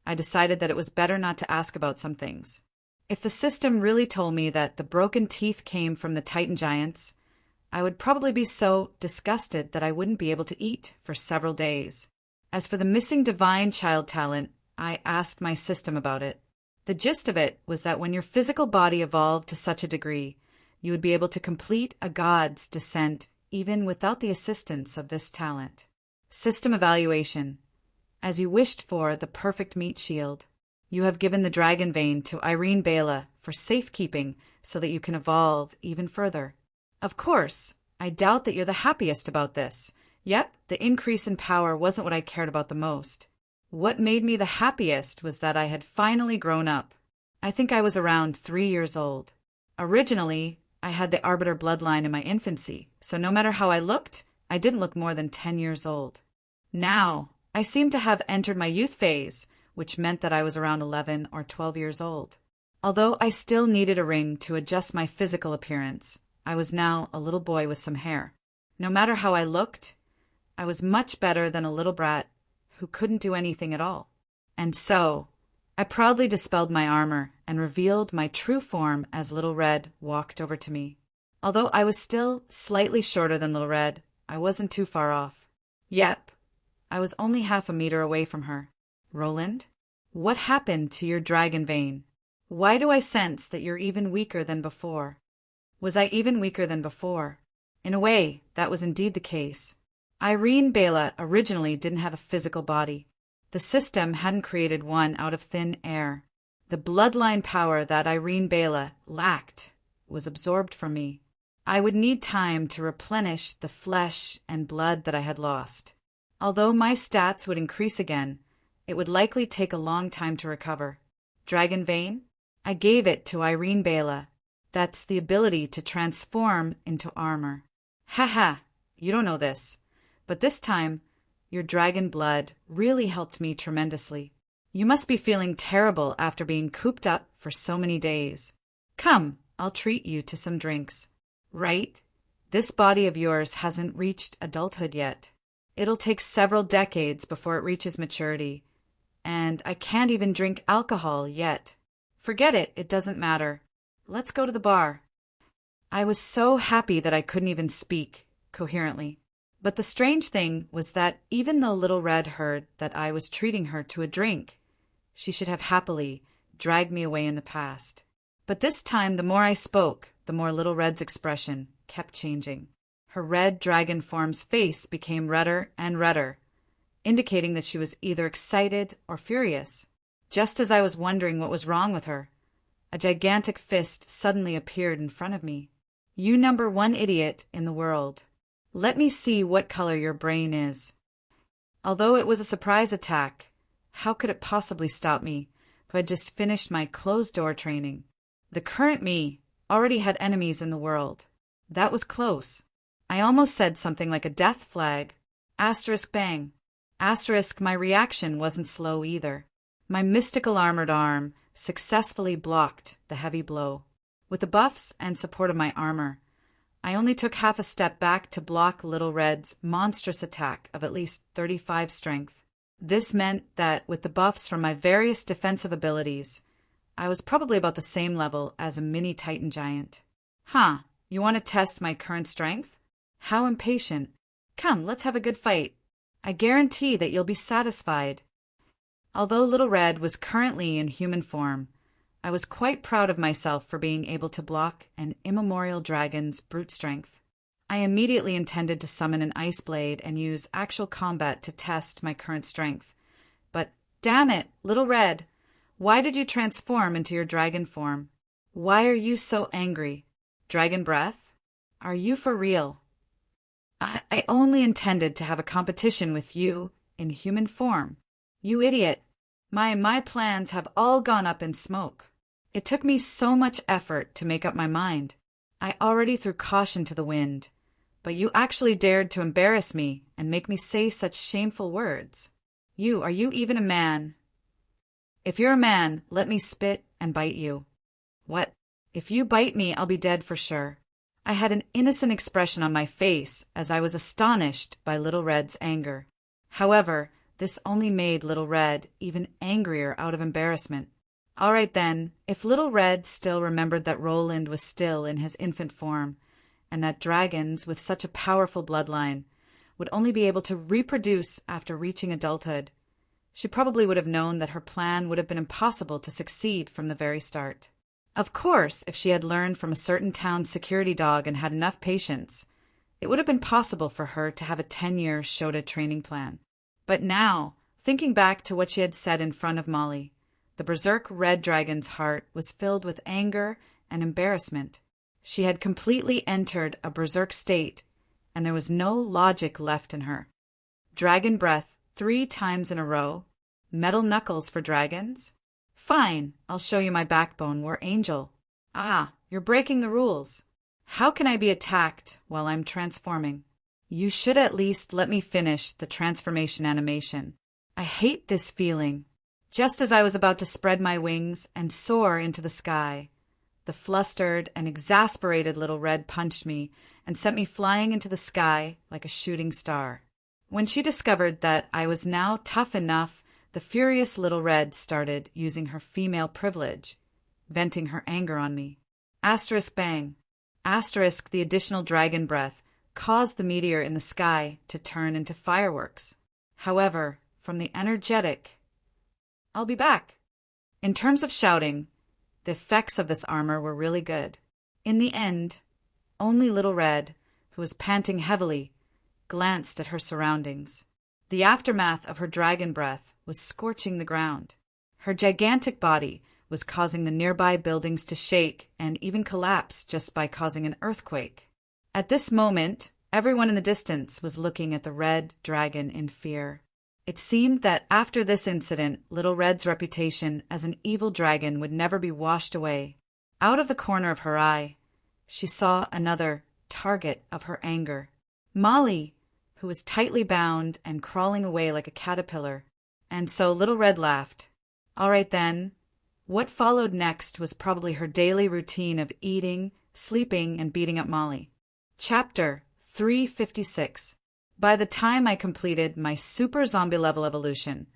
I decided that it was better not to ask about some things. If the system really told me that the broken teeth came from the Titan giants, I would probably be so disgusted that I wouldn't be able to eat for several days. As for the missing divine child talent, I asked my system about it. The gist of it was that when your physical body evolved to such a degree, you would be able to complete a god's descent even without the assistance of this talent. System evaluation. As you wished for the perfect meat shield, you have given the dragon vein to Irene Bela for safekeeping so that you can evolve even further. Of course, I doubt that you're the happiest about this. Yep, the increase in power wasn't what I cared about the most. What made me the happiest was that I had finally grown up. I think I was around 3 years old. Originally, I had the Arbiter bloodline in my infancy, so no matter how I looked, I didn't look more than 10 years old. Now, I seem to have entered my youth phase, which meant that I was around 11 or 12 years old. Although I still needed a ring to adjust my physical appearance, I was now a little boy with some hair. No matter how I looked, I was much better than a little brat who couldn't do anything at all. And so, I proudly dispelled my armor and revealed my true form as Little Red walked over to me. Although I was still slightly shorter than Little Red, I wasn't too far off. Yep, I was only half a meter away from her. Roland, what happened to your dragon vein? Why do I sense that you're even weaker than before? Was I even weaker than before? In a way, that was indeed the case. Irene Bela originally didn't have a physical body. The system hadn't created one out of thin air. The bloodline power that Irene Bela lacked was absorbed from me. I would need time to replenish the flesh and blood that I had lost. Although my stats would increase again, it would likely take a long time to recover. Dragon Vein? I gave it to Irene Bela. That's the ability to transform into armor. Haha, you don't know this. But this time, your dragon blood really helped me tremendously. You must be feeling terrible after being cooped up for so many days. Come, I'll treat you to some drinks. Right? This body of yours hasn't reached adulthood yet. It'll take several decades before it reaches maturity. And I can't even drink alcohol yet. Forget it, it doesn't matter. Let's go to the bar. I was so happy that I couldn't even speak coherently. But the strange thing was that even though Little Red heard that I was treating her to a drink, she should have happily dragged me away in the past. But this time, the more I spoke, the more Little Red's expression kept changing. Her red dragon form's face became redder and redder, indicating that she was either excited or furious. Just as I was wondering what was wrong with her, a gigantic fist suddenly appeared in front of me. You number one idiot in the world. Let me see what color your brain is. Although it was a surprise attack, how could it possibly stop me, who had just finished my closed-door training? The current me already had enemies in the world. That was close. I almost said something like a death flag. Asterisk bang. Asterisk, my reaction wasn't slow either. My mystical armored arm successfully blocked the heavy blow. With the buffs and support of my armor, I only took half a step back to block Little Red's monstrous attack of at least 35 strength. This meant that with the buffs from my various defensive abilities, I was probably about the same level as a mini Titan giant. Huh, you want to test my current strength? How impatient. Come, let's have a good fight. I guarantee that you'll be satisfied. Although Little Red was currently in human form, I was quite proud of myself for being able to block an immemorial dragon's brute strength. I immediately intended to summon an ice blade and use actual combat to test my current strength. But damn it, Little Red, why did you transform into your dragon form? Why are you so angry? Dragon breath? Are you for real? I only intended to have a competition with you in human form. You idiot. My plans have all gone up in smoke. It took me so much effort to make up my mind. I already threw caution to the wind, but you actually dared to embarrass me and make me say such shameful words. Are you even a man? If you're a man, let me spit and bite you. What? If you bite me, I'll be dead for sure. I had an innocent expression on my face as I was astonished by Little Red's anger. However, this only made Little Red even angrier out of embarrassment. All right then, if Little Red still remembered that Roland was still in his infant form, and that dragons with such a powerful bloodline would only be able to reproduce after reaching adulthood, she probably would have known that her plan would have been impossible to succeed from the very start. Of course, if she had learned from a certain town's security dog and had enough patience, it would have been possible for her to have a 10-year Shota training plan. But now, thinking back to what she had said in front of Molly, the berserk red dragon's heart was filled with anger and embarrassment. She had completely entered a berserk state, and there was no logic left in her. Dragon breath 3 times in a row? Metal knuckles for dragons? Fine, I'll show you my backbone, War Angel. Ah, you're breaking the rules. How can I be attacked while I'm transforming? You should at least let me finish the transformation animation. I hate this feeling. Just as I was about to spread my wings and soar into the sky, the flustered and exasperated Little Red punched me and sent me flying into the sky like a shooting star. When she discovered that I was now tough enough, the furious Little Red started using her female privilege, venting her anger on me. Asterisk bang. Asterisk the additional dragon breath caused the meteor in the sky to turn into fireworks. However, from the energetic... I'll be back. In terms of shouting, the effects of this armor were really good. In the end, only Little Red, who was panting heavily, glanced at her surroundings. The aftermath of her dragon breath was scorching the ground. Her gigantic body was causing the nearby buildings to shake and even collapse just by causing an earthquake. At this moment, everyone in the distance was looking at the red dragon in fear. It seemed that after this incident, Little Red's reputation as an evil dragon would never be washed away. Out of the corner of her eye, she saw another target of her anger. Molly, who was tightly bound and crawling away like a caterpillar. And so Little Red laughed. All right then. What followed next was probably her daily routine of eating, sleeping, and beating up Molly. Chapter 356. By the time I completed my super zombie level evolution,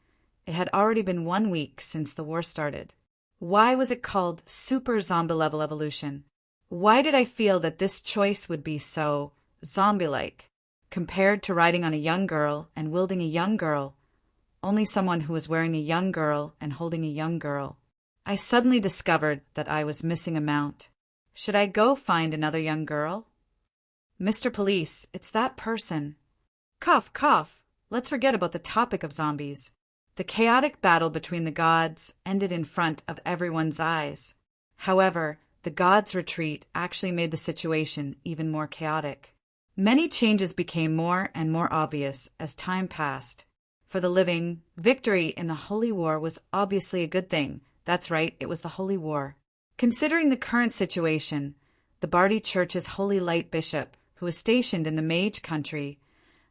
it had already been 1 week since the war started. Why was it called super zombie level evolution? Why did I feel that this choice would be so zombie-like? Compared to riding on a young girl and wielding a young girl, only someone who was wearing a young girl and holding a young girl. I suddenly discovered that I was missing a mount. Should I go find another young girl? Mr. Police, it's that person. Cough, cough. Let's forget about the topic of zombies. The chaotic battle between the gods ended in front of everyone's eyes. However, the gods' retreat actually made the situation even more chaotic. Many changes became more and more obvious as time passed. For the living, victory in the Holy War was obviously a good thing. That's right, it was the Holy War. Considering the current situation, the Bardi Church's Holy Light Bishop, who was stationed in the Mage Country,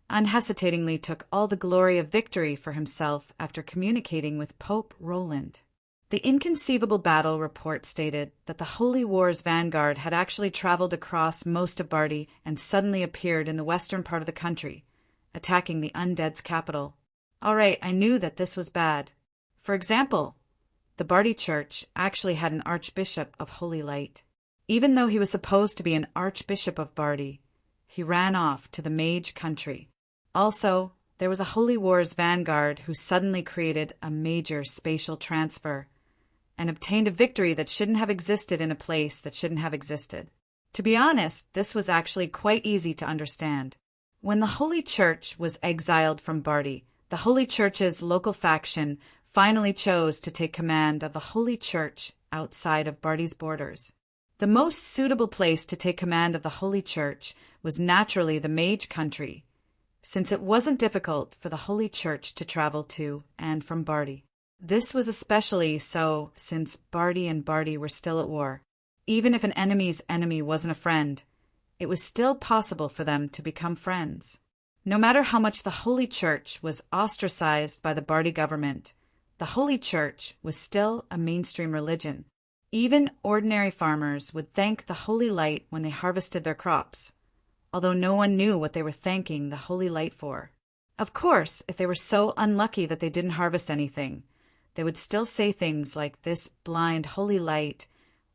unhesitatingly took all the glory of victory for himself after communicating with Pope Roland. The inconceivable battle report stated that the Holy War's vanguard had actually traveled across most of Bardi and suddenly appeared in the western part of the country, attacking the undead's capital. All right, I knew that this was bad. For example, the Bardi Church actually had an Archbishop of Holy Light. Even though he was supposed to be an Archbishop of Bardi, he ran off to the Mage Country. Also, there was a Holy War's vanguard who suddenly created a major spatial transfer and obtained a victory that shouldn't have existed in a place that shouldn't have existed. To be honest, this was actually quite easy to understand. When the Holy Church was exiled from Bardi, the Holy Church's local faction finally chose to take command of the Holy Church outside of Bardi's borders. The most suitable place to take command of the Holy Church was naturally the Mage country, since it wasn't difficult for the Holy Church to travel to and from Bardi. This was especially so since Bardi and Bardi were still at war. Even if an enemy's enemy wasn't a friend, it was still possible for them to become friends. No matter how much the Holy Church was ostracized by the Bardi government, the Holy Church was still a mainstream religion. Even ordinary farmers would thank the Holy Light when they harvested their crops, although no one knew what they were thanking the Holy Light for. Of course, if they were so unlucky that they didn't harvest anything, they would still say things like "this blind Holy Light"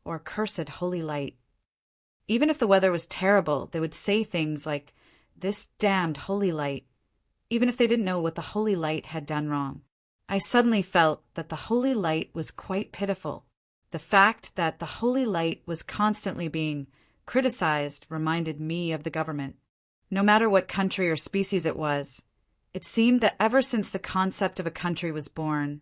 or "cursed Holy Light." Even if the weather was terrible, they would say things like "this damned Holy Light," even if they didn't know what the Holy Light had done wrong. I suddenly felt that the Holy Light was quite pitiful. The fact that the Holy Light was constantly being criticized reminded me of the government. No matter what country or species it was, it seemed that ever since the concept of a country was born,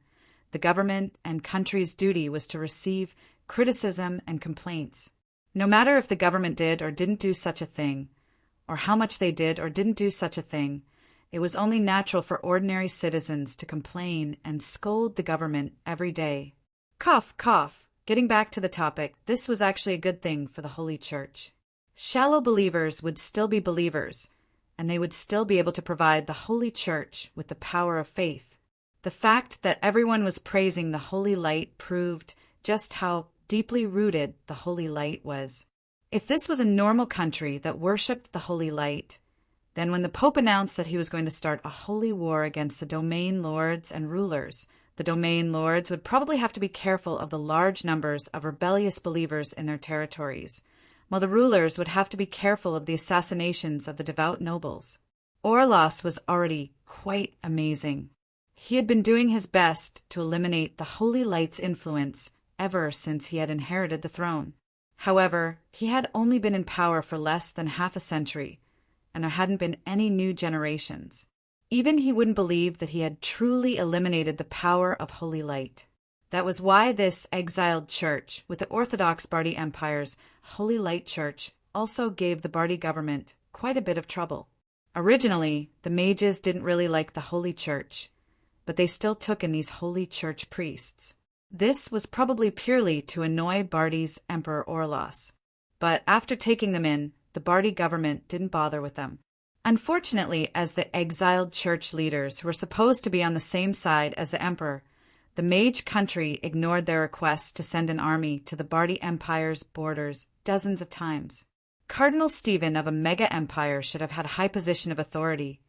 the government and country's duty was to receive criticism and complaints. No matter if the government did or didn't do such a thing, or how much they did or didn't do such a thing, it was only natural for ordinary citizens to complain and scold the government every day. Cough, cough. Getting back to the topic, this was actually a good thing for the Holy Church. Shallow believers would still be believers, and they would still be able to provide the Holy Church with the power of faith. The fact that everyone was praising the Holy Light proved just how deeply rooted the Holy Light was. If this was a normal country that worshipped the Holy Light, then when the Pope announced that he was going to start a holy war against the domain lords and rulers, the domain lords would probably have to be careful of the large numbers of rebellious believers in their territories, while the rulers would have to be careful of the assassinations of the devout nobles. Orlas was already quite amazing. He had been doing his best to eliminate the Holy Light's influence ever since he had inherited the throne. However, he had only been in power for less than half a century, and there hadn't been any new generations. Even he wouldn't believe that he had truly eliminated the power of Holy Light. That was why this exiled church, with the Orthodox Bardi Empire's Holy Light Church, also gave the Bardi government quite a bit of trouble. Originally, the mages didn't really like the Holy Church, but they still took in these Holy Church priests. This was probably purely to annoy Bardi's Emperor Orlas, but after taking them in, the Bardi government didn't bother with them. Unfortunately, as the exiled church leaders who were supposed to be on the same side as the emperor, the Mage country ignored their requests to send an army to the Bardi Empire's borders dozens of times. Cardinal Stephen of a mega-empire should have had a high position of authority,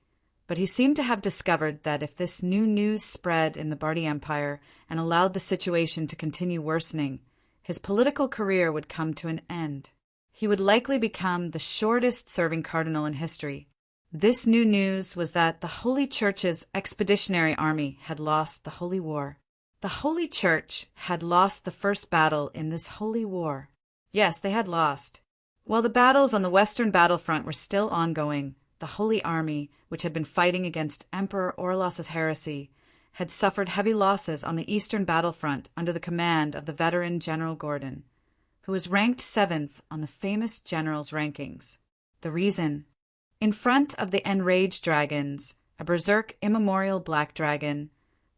but he seemed to have discovered that if this new news spread in the Bardi Empire and allowed the situation to continue worsening, his political career would come to an end. He would likely become the shortest-serving cardinal in history. This new news was that the Holy Church's expeditionary army had lost the Holy War. The Holy Church had lost the first battle in this Holy War. Yes, they had lost. While the battles on the Western battlefront were still ongoing, the Holy Army, which had been fighting against Emperor Orlas's heresy, had suffered heavy losses on the Eastern battlefront under the command of the veteran General Gordon, who was ranked 7th on the famous general's rankings. The reason? In front of the enraged dragons, a berserk immemorial black dragon,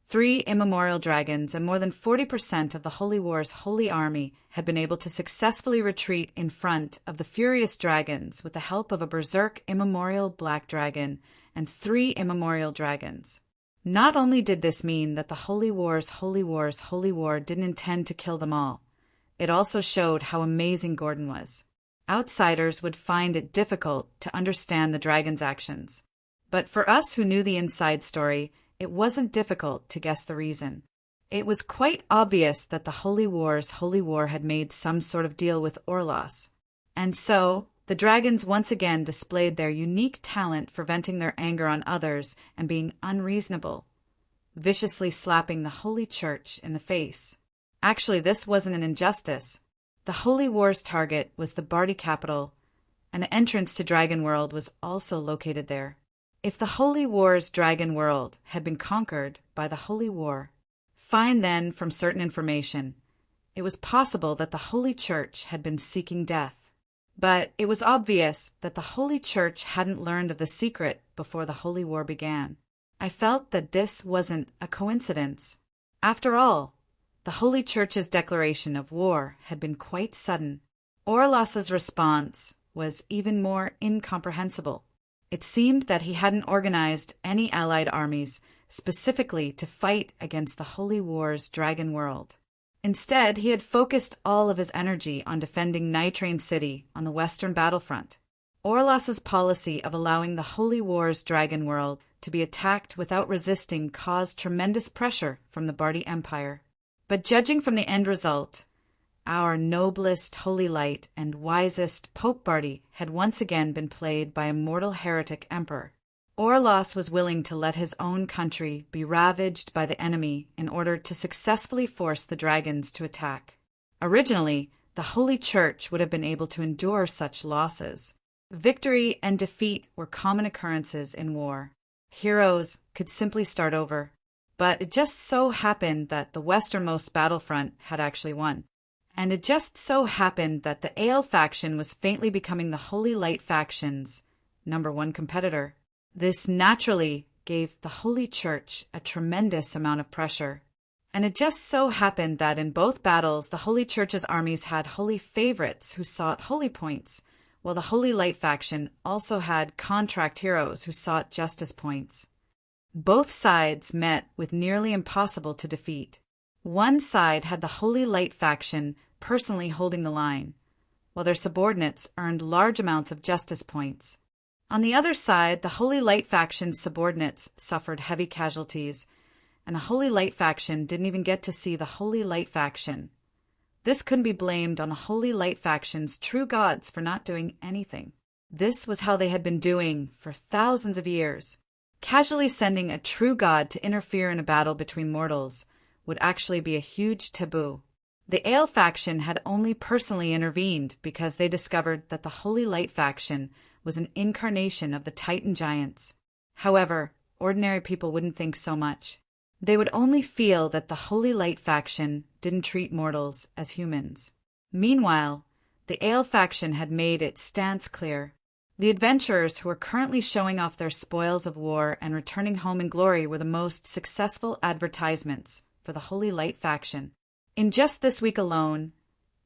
3 immemorial dragons, and more than 40% of the Holy War's Holy Army had been able to successfully retreat in front of the furious dragons with the help of a berserk immemorial black dragon and 3 immemorial dragons. Not only did this mean that the Holy War's Holy War didn't intend to kill them all, it also showed how amazing Gordon was. Outsiders would find it difficult to understand the dragon's actions. But for us who knew the inside story, it wasn't difficult to guess the reason. It was quite obvious that the Holy War's Holy War had made some sort of deal with Orlas. And so, The dragons once again displayed their unique talent for venting their anger on others and being unreasonable, viciously slapping the Holy Church in the face. Actually, this wasn't an injustice. The Holy War's target was the Bardi capital, and the entrance to Dragon World was also located there. If the Holy War's Dragon World had been conquered by the Holy War, fine then from certain information, it was possible that the Holy Church had been seeking death. But it was obvious that the Holy Church hadn't learned of the secret before the Holy War began. I felt that this wasn't a coincidence. After all, the Holy Church's declaration of war had been quite sudden. Orlas's response was even more incomprehensible. It seemed that he hadn't organized any allied armies specifically to fight against the Holy War's Dragon World. Instead, he had focused all of his energy on defending Nitrane City on the western battlefront. Orlas's policy of allowing the Holy War's Dragon World to be attacked without resisting caused tremendous pressure from the Bardi Empire. But judging from the end result, our noblest holy light and wisest Pope Bardi had once again been played by a mortal heretic emperor. Orlas was willing to let his own country be ravaged by the enemy in order to successfully force the dragons to attack. Originally, the Holy Church would have been able to endure such losses. Victory and defeat were common occurrences in war. Heroes could simply start over. But it just so happened that the westernmost battlefront had actually won. And it just so happened that the Ale faction was faintly becoming the Holy Light faction's #1 competitor. This naturally gave the Holy Church a tremendous amount of pressure. And it just so happened that in both battles, the Holy Church's armies had holy favorites who sought holy points, while the Holy Light faction also had contract heroes who sought justice points. Both sides met with nearly impossible to defeat. One side had the Holy Light faction personally holding the line, while their subordinates earned large amounts of justice points. On the other side, the Holy Light faction's subordinates suffered heavy casualties, and the Holy Light faction didn't even get to see the Holy Light faction. This couldn't be blamed on the Holy Light faction's true gods for not doing anything. This was how they had been doing for thousands of years. Casually sending a true god to interfere in a battle between mortals would actually be a huge taboo. The Ale faction had only personally intervened because they discovered that the Holy Light faction was an incarnation of the Titan giants. However, ordinary people wouldn't think so much. They would only feel that the Holy Light faction didn't treat mortals as humans. Meanwhile, the Ale faction had made its stance clear. The adventurers who were currently showing off their spoils of war and returning home in glory were the most successful advertisements for the Holy Light faction. In just this week alone,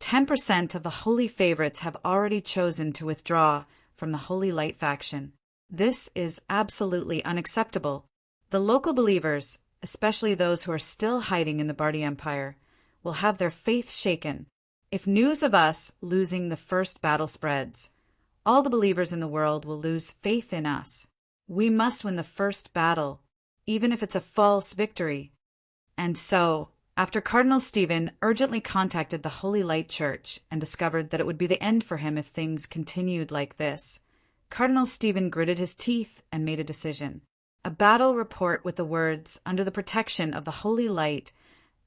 10% of the holy favorites have already chosen to withdraw from the Holy Light faction. This is absolutely unacceptable. The local believers, especially those who are still hiding in the Bardi Empire, will have their faith shaken. If news of us losing the first battle spreads, all the believers in the world will lose faith in us. We must win the first battle, even if it's a false victory. And so, after Cardinal Stephen urgently contacted the Holy Light Church and discovered that it would be the end for him if things continued like this, Cardinal Stephen gritted his teeth and made a decision. A battle report with the words, "Under the protection of the Holy Light,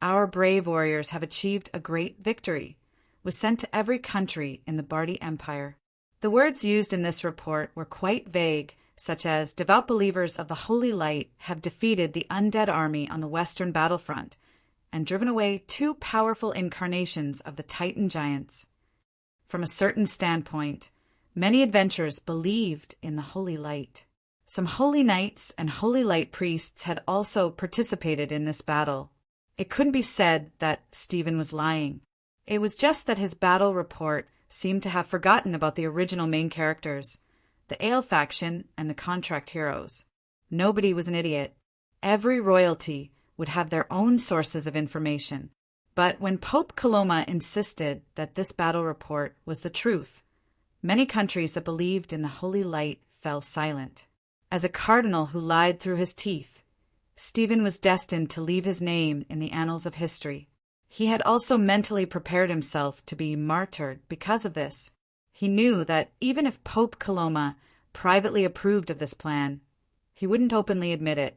our brave warriors have achieved a great victory," was sent to every country in the Bardi Empire. The words used in this report were quite vague, such as, "Devout believers of the Holy Light have defeated the undead army on the western battlefront and driven away 2 powerful incarnations of the Titan giants." From a certain standpoint, many adventurers believed in the Holy Light. Some holy knights and Holy Light priests had also participated in this battle. It couldn't be said that Stephen was lying. It was just that his battle report seemed to have forgotten about the original main characters, the Ale faction and the contract heroes. Nobody was an idiot. Every royalty would have their own sources of information. But when Pope Coloma insisted that this battle report was the truth, many countries that believed in the Holy Light fell silent. As a cardinal who lied through his teeth, Stephen was destined to leave his name in the annals of history. He had also mentally prepared himself to be martyred because of this. He knew that even if Pope Coloma privately approved of this plan, he wouldn't openly admit it.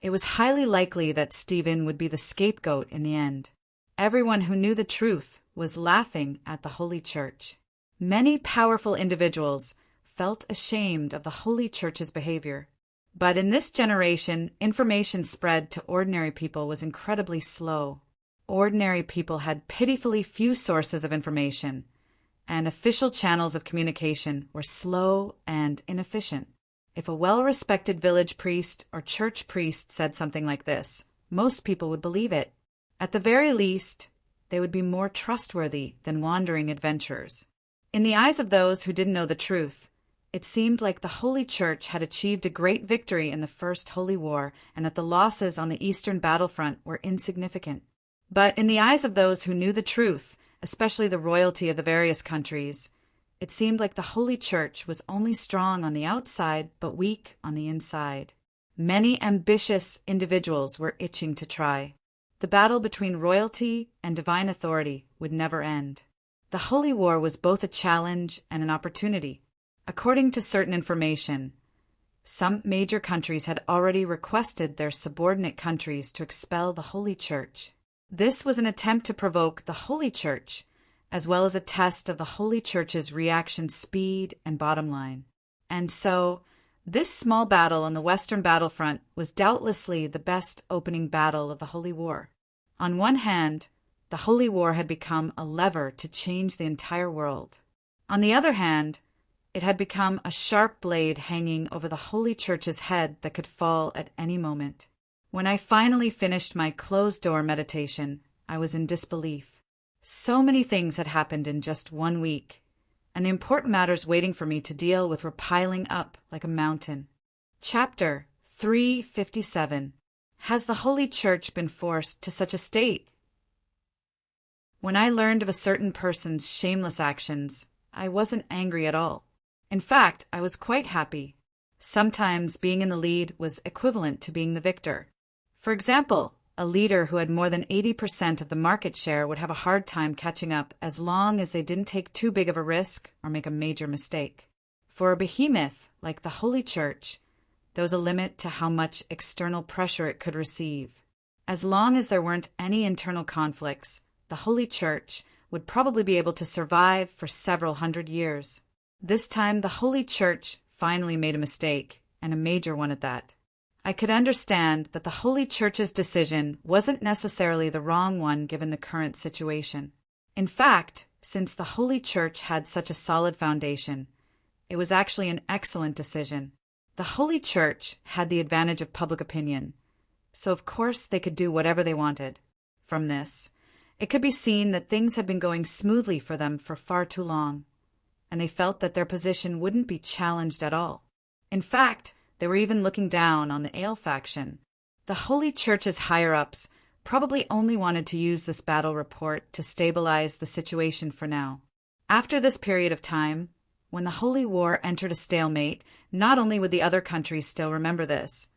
It was highly likely that Stephen would be the scapegoat in the end. Everyone who knew the truth was laughing at the Holy Church. Many powerful individuals felt ashamed of the Holy Church's behavior. But in this generation, information spread to ordinary people was incredibly slow. Ordinary people had pitifully few sources of information, and official channels of communication were slow and inefficient. If a well-respected village priest or church priest said something like this, most people would believe it. At the very least, they would be more trustworthy than wandering adventurers. In the eyes of those who didn't know the truth, it seemed like the Holy Church had achieved a great victory in the First Holy War and that the losses on the Eastern battlefront were insignificant. But in the eyes of those who knew the truth, especially the royalty of the various countries, it seemed like the Holy Church was only strong on the outside but weak on the inside. Many ambitious individuals were itching to try. The battle between royalty and divine authority would never end. The Holy War was both a challenge and an opportunity. According to certain information, some major countries had already requested their subordinate countries to expel the Holy Church. This was an attempt to provoke the Holy Church, as well as a test of the Holy Church's reaction speed and bottom line. And so, this small battle on the Western battlefront was doubtlessly the best opening battle of the Holy War. On one hand, the Holy War had become a lever to change the entire world. On the other hand, it had become a sharp blade hanging over the Holy Church's head that could fall at any moment. When I finally finished my closed-door meditation, I was in disbelief. So many things had happened in just 1 week, and the important matters waiting for me to deal with were piling up like a mountain. Chapter 357. Has the Holy Church been forced to such a state? When I learned of a certain person's shameless actions, I wasn't angry at all. In fact, I was quite happy. Sometimes being in the lead was equivalent to being the victor. For example, a leader who had more than 80% of the market share would have a hard time catching up as long as they didn't take too big of a risk or make a major mistake. For a behemoth like the Holy Church, there was a limit to how much external pressure it could receive. As long as there weren't any internal conflicts, the Holy Church would probably be able to survive for several hundred years. This time, the Holy Church finally made a mistake, and a major one at that. I could understand that the Holy Church's decision wasn't necessarily the wrong one given the current situation. In fact, since the Holy Church had such a solid foundation, it was actually an excellent decision. The Holy Church had the advantage of public opinion, so of course they could do whatever they wanted. From this, it could be seen that things had been going smoothly for them for far too long, and they felt that their position wouldn't be challenged at all. In fact, they were even looking down on the Ale faction. The Holy Church's higher-ups probably only wanted to use this battle report to stabilize the situation for now. After this period of time, when the Holy War entered a stalemate, not only would the other countries still remember this,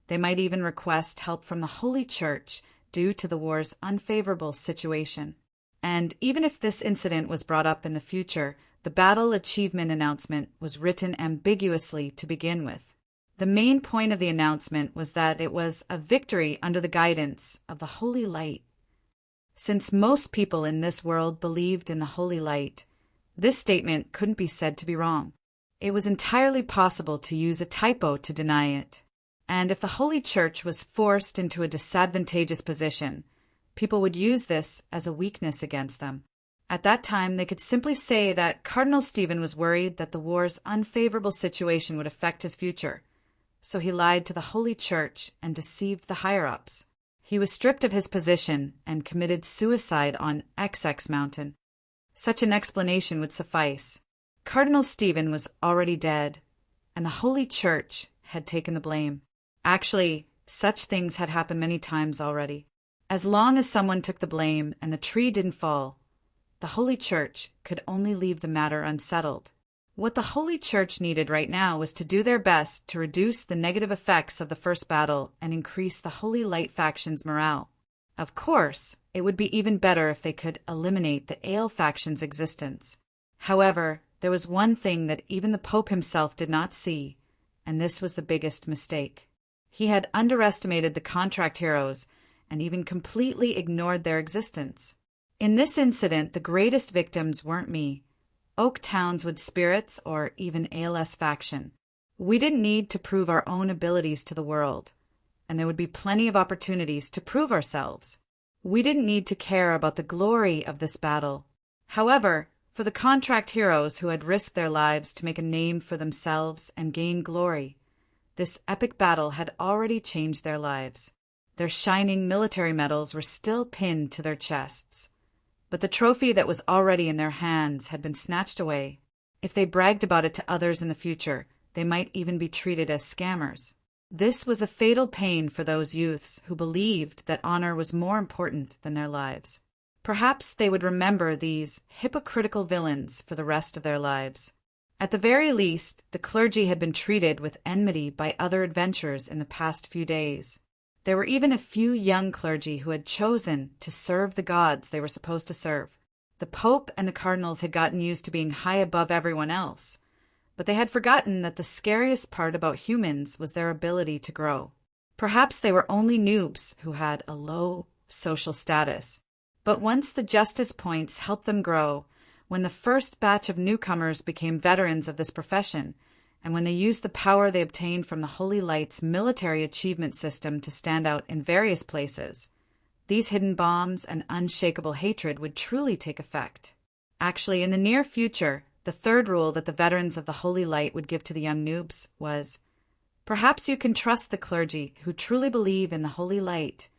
they might even request help from the Holy Church due to the war's unfavorable situation. And even if this incident was brought up in the future, the battle achievement announcement was written ambiguously to begin with. The main point of the announcement was that it was a victory under the guidance of the Holy Light. Since most people in this world believed in the Holy Light, this statement couldn't be said to be wrong. It was entirely possible to use a typo to deny it. And if the Holy Church was forced into a disadvantageous position, people would use this as a weakness against them. At that time, they could simply say that Cardinal Stephen was worried that the war's unfavorable situation would affect his future, so he lied to the Holy Church and deceived the higher-ups. He was stripped of his position and committed suicide on XX Mountain. Such an explanation would suffice. Cardinal Stephen was already dead, and the Holy Church had taken the blame. Actually, such things had happened many times already. As long as someone took the blame and the tree didn't fall, the Holy Church could only leave the matter unsettled. What the Holy Church needed right now was to do their best to reduce the negative effects of the first battle and increase the Holy Light faction's morale. Of course, it would be even better if they could eliminate the Ale faction's existence. However, there was one thing that even the Pope himself did not see, and this was the biggest mistake. He had underestimated the contract heroes and even completely ignored their existence. In this incident, the greatest victims weren't me, Oak Townswood spirits, or even ALS faction. We didn't need to prove our own abilities to the world, and there would be plenty of opportunities to prove ourselves. We didn't need to care about the glory of this battle. However, for the contract heroes who had risked their lives to make a name for themselves and gain glory, this epic battle had already changed their lives. Their shining military medals were still pinned to their chests, but the trophy that was already in their hands had been snatched away. If they bragged about it to others in the future, they might even be treated as scammers. This was a fatal pain for those youths who believed that honor was more important than their lives. Perhaps they would remember these hypocritical villains for the rest of their lives. At the very least, the clergy had been treated with enmity by other adventurers in the past few days. There were even a few young clergy who had chosen to serve the gods they were supposed to serve. The Pope and the cardinals had gotten used to being high above everyone else, but they had forgotten that the scariest part about humans was their ability to grow. Perhaps they were only noobs who had a low social status. But once the justice points helped them grow, when the first batch of newcomers became veterans of this profession, and when they used the power they obtained from the Holy Light's military achievement system to stand out in various places, these hidden bombs and unshakable hatred would truly take effect. Actually, in the near future, the third rule that the veterans of the Holy Light would give to the young noobs was, perhaps you can trust the clergy who truly believe in the Holy Light,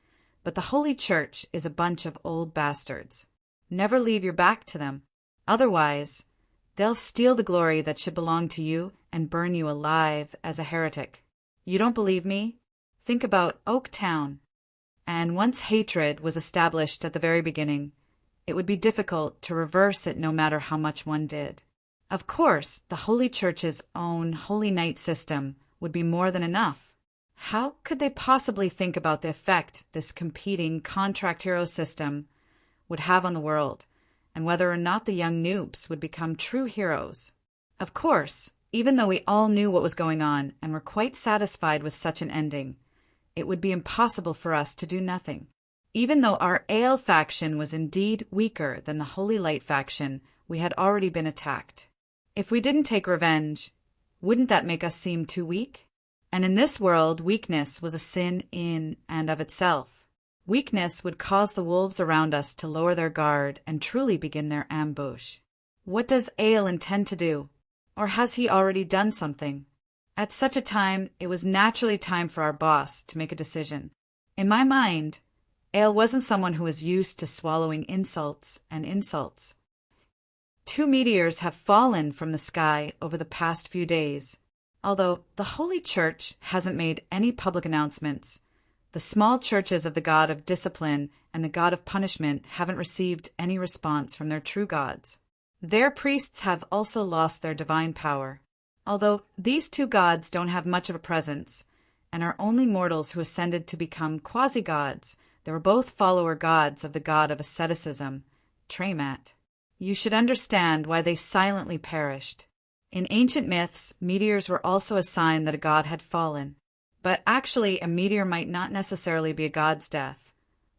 but the Holy Church is a bunch of old bastards. Never leave your back to them. Otherwise, they'll steal the glory that should belong to you and burn you alive as a heretic. You don't believe me? Think about Oak Town. And once hatred was established at the very beginning, it would be difficult to reverse it no matter how much one did. Of course, the Holy Church's own Holy Night system would be more than enough. How could they possibly think about the effect this competing contract hero system would have on the world, and whether or not the young noobs would become true heroes? Of course, even though we all knew what was going on and were quite satisfied with such an ending, it would be impossible for us to do nothing. Even though our Ale faction was indeed weaker than the Holy Light faction, we had already been attacked. If we didn't take revenge, wouldn't that make us seem too weak? And in this world, weakness was a sin in and of itself. Weakness would cause the wolves around us to lower their guard and truly begin their ambush. What does Ale intend to do? Or has he already done something? At such a time, it was naturally time for our boss to make a decision. In my mind, Ale wasn't someone who was used to swallowing insults and insults. 2 meteors have fallen from the sky over the past few days. Although the Holy Church hasn't made any public announcements, the small churches of the God of Discipline and the God of Punishment haven't received any response from their true gods. Their priests have also lost their divine power. Although these 2 gods don't have much of a presence and are only mortals who ascended to become quasi-gods, they were both follower gods of the god of asceticism, Tiamat. You should understand why they silently perished. In ancient myths, meteors were also a sign that a god had fallen. But actually, a meteor might not necessarily be a god's death.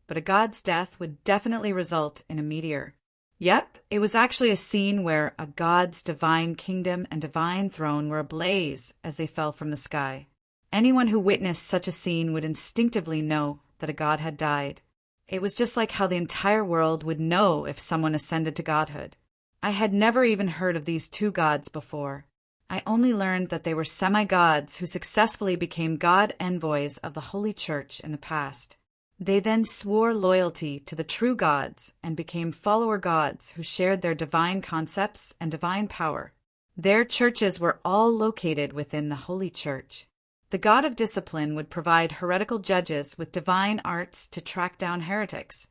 But a god's death would definitely result in a meteor. Yep, it was actually a scene where a god's divine kingdom and divine throne were ablaze as they fell from the sky. Anyone who witnessed such a scene would instinctively know that a god had died. It was just like how the entire world would know if someone ascended to godhood. I had never even heard of these 2 gods before. I only learned that they were semi-gods who successfully became god envoys of the Holy Church in the past. They then swore loyalty to the true gods and became follower gods who shared their divine concepts and divine power. Their churches were all located within the Holy Church. The God of Discipline would provide heretical judges with divine arts to track down heretics,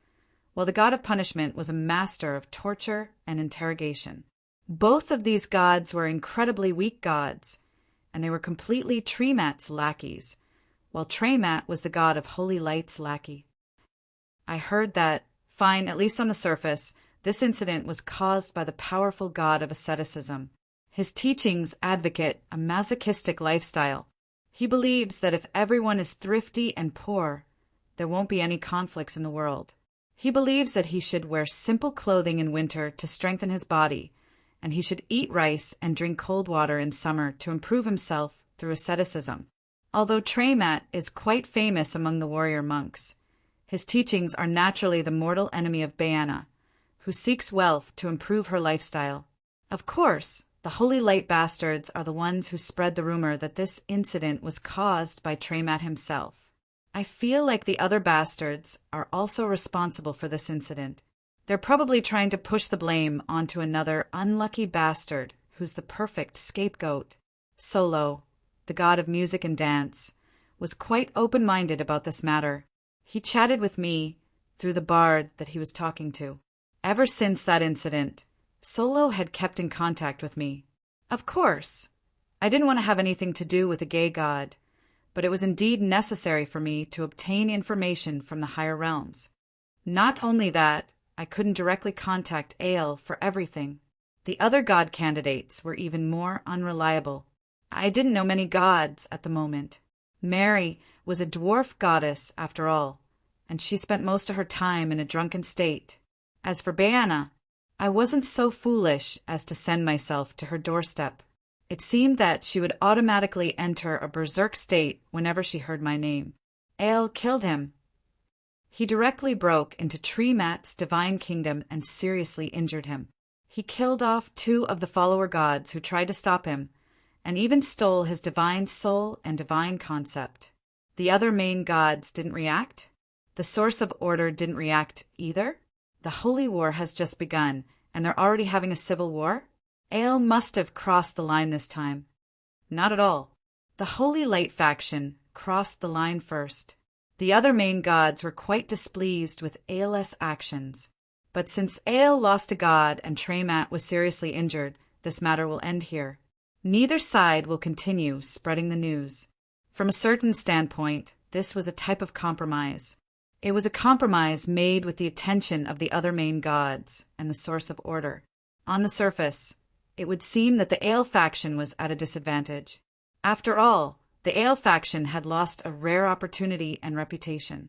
while the God of Punishment was a master of torture and interrogation. Both of these gods were incredibly weak gods, and they were completely Tiamat's lackeys, while Tiamat was the god of Holy Light's lackey. I heard that, fine, at least on the surface, this incident was caused by the powerful god of asceticism, His teachings advocate a masochistic lifestyle. He believes that if everyone is thrifty and poor, there won't be any conflicts in the world. He believes that he should wear simple clothing in winter to strengthen his body, and he should eat rice and drink cold water in summer to improve himself through asceticism. Although Traymat is quite famous among the warrior monks, his teachings are naturally the mortal enemy of Baena, who seeks wealth to improve her lifestyle. Of course, the Holy Light bastards are the ones who spread the rumor that this incident was caused by Traymat himself. I feel like the other bastards are also responsible for this incident. They're probably trying to push the blame onto another unlucky bastard who's the perfect scapegoat. Solo, the god of music and dance, was quite open-minded about this matter. He chatted with me through the bard that he was talking to. Ever since that incident, Solo had kept in contact with me. Of course, I didn't want to have anything to do with a gay god, but it was indeed necessary for me to obtain information from the higher realms. Not only that, I couldn't directly contact Ael for everything. The other god candidates were even more unreliable. I didn't know many gods at the moment. Mary was a dwarf goddess after all, and she spent most of her time in a drunken state. As for Baena, I wasn't so foolish as to send myself to her doorstep. It seemed that she would automatically enter a berserk state whenever she heard my name. Ael killed him. He directly broke into Traymat's divine kingdom and seriously injured him. He killed off 2 of the follower gods who tried to stop him, and even stole his divine soul and divine concept. The other main gods didn't react. The source of order didn't react either. The Holy War has just begun, and they're already having a civil war? Ael must have crossed the line this time. Not at all. The Holy Light faction crossed the line first. The other main gods were quite displeased with Ael's actions. But since Ael lost a god and Traymat was seriously injured, this matter will end here. Neither side will continue spreading the news. From a certain standpoint, this was a type of compromise. It was a compromise made with the attention of the other main gods and the source of order. On the surface, it would seem that the Ael faction was at a disadvantage. After all, the Ael faction had lost a rare opportunity and reputation.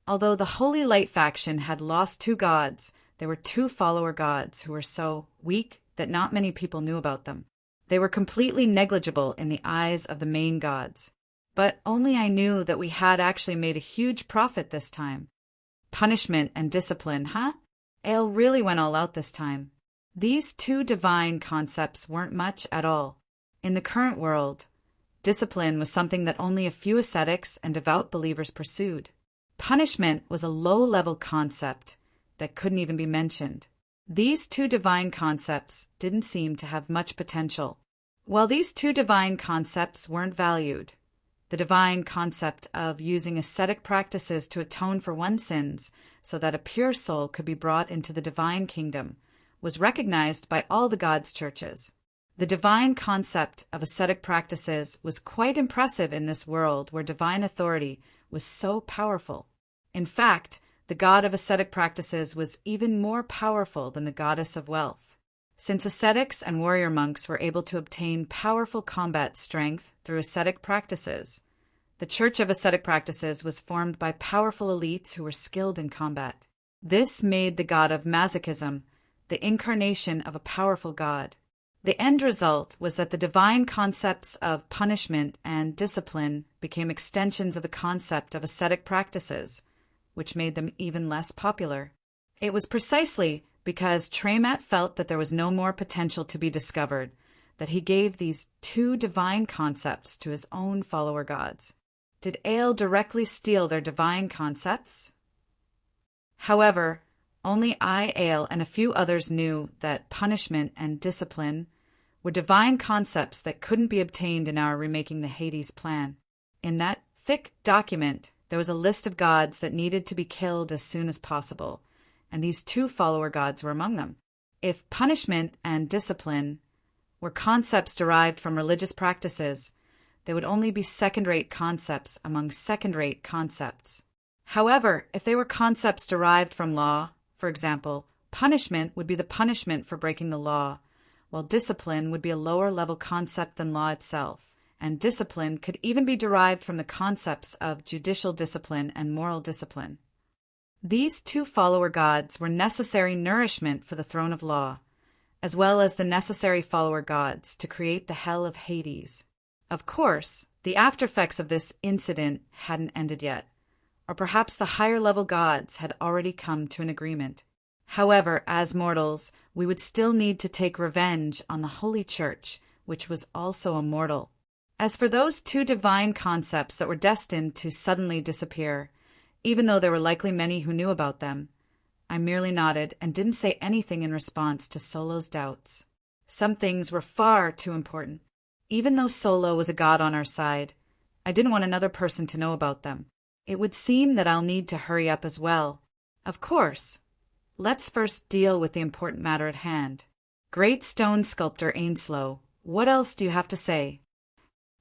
Although the Holy Light faction had lost 2 gods, there were 2 follower gods who were so weak that not many people knew about them. They were completely negligible in the eyes of the main gods. But only I knew that we had actually made a huge profit this time. Punishment and discipline, huh? Ael really went all out this time. These 2 divine concepts weren't much at all. In the current world, discipline was something that only a few ascetics and devout believers pursued. Punishment was a low-level concept that couldn't even be mentioned. These 2 divine concepts didn't seem to have much potential. While these 2 divine concepts weren't valued, the divine concept of using ascetic practices to atone for one's sins so that a pure soul could be brought into the divine kingdom was recognized by all the gods' churches. The divine concept of ascetic practices was quite impressive in this world where divine authority was so powerful. In fact, the god of ascetic practices was even more powerful than the goddess of wealth. Since ascetics and warrior monks were able to obtain powerful combat strength through ascetic practices, the Church of Ascetic Practices was formed by powerful elites who were skilled in combat. This made the god of masochism the incarnation of a powerful god. The end result was that the divine concepts of punishment and discipline became extensions of the concept of ascetic practices, which made them even less popular. It was precisely because Traymat felt that there was no more potential to be discovered that he gave these 2 divine concepts to his own follower gods. Did Ael directly steal their divine concepts? However, only I, Ael, and a few others knew that punishment and discipline were divine concepts that couldn't be obtained in our remaking the Hades plan. In that thick document, there was a list of gods that needed to be killed as soon as possible, and these 2 follower gods were among them. If punishment and discipline were concepts derived from religious practices, they would only be second-rate concepts among second-rate concepts. However, if they were concepts derived from law, for example, punishment would be the punishment for breaking the law, while discipline would be a lower-level concept than law itself, and discipline could even be derived from the concepts of judicial discipline and moral discipline. These two follower gods were necessary nourishment for the throne of law, as well as the necessary follower gods to create the hell of Hades. Of course, the aftereffects of this incident hadn't ended yet, or perhaps the higher-level gods had already come to an agreement. However, as mortals, we would still need to take revenge on the Holy Church, which was also immortal. As for those two divine concepts that were destined to suddenly disappear, even though there were likely many who knew about them, I merely nodded and didn't say anything in response to Solo's doubts. Some things were far too important. Even though Solo was a god on our side, I didn't want another person to know about them. It would seem that I'll need to hurry up as well. Of course. Let's first deal with the important matter at hand. Great stone sculptor Ainslow, what else do you have to say?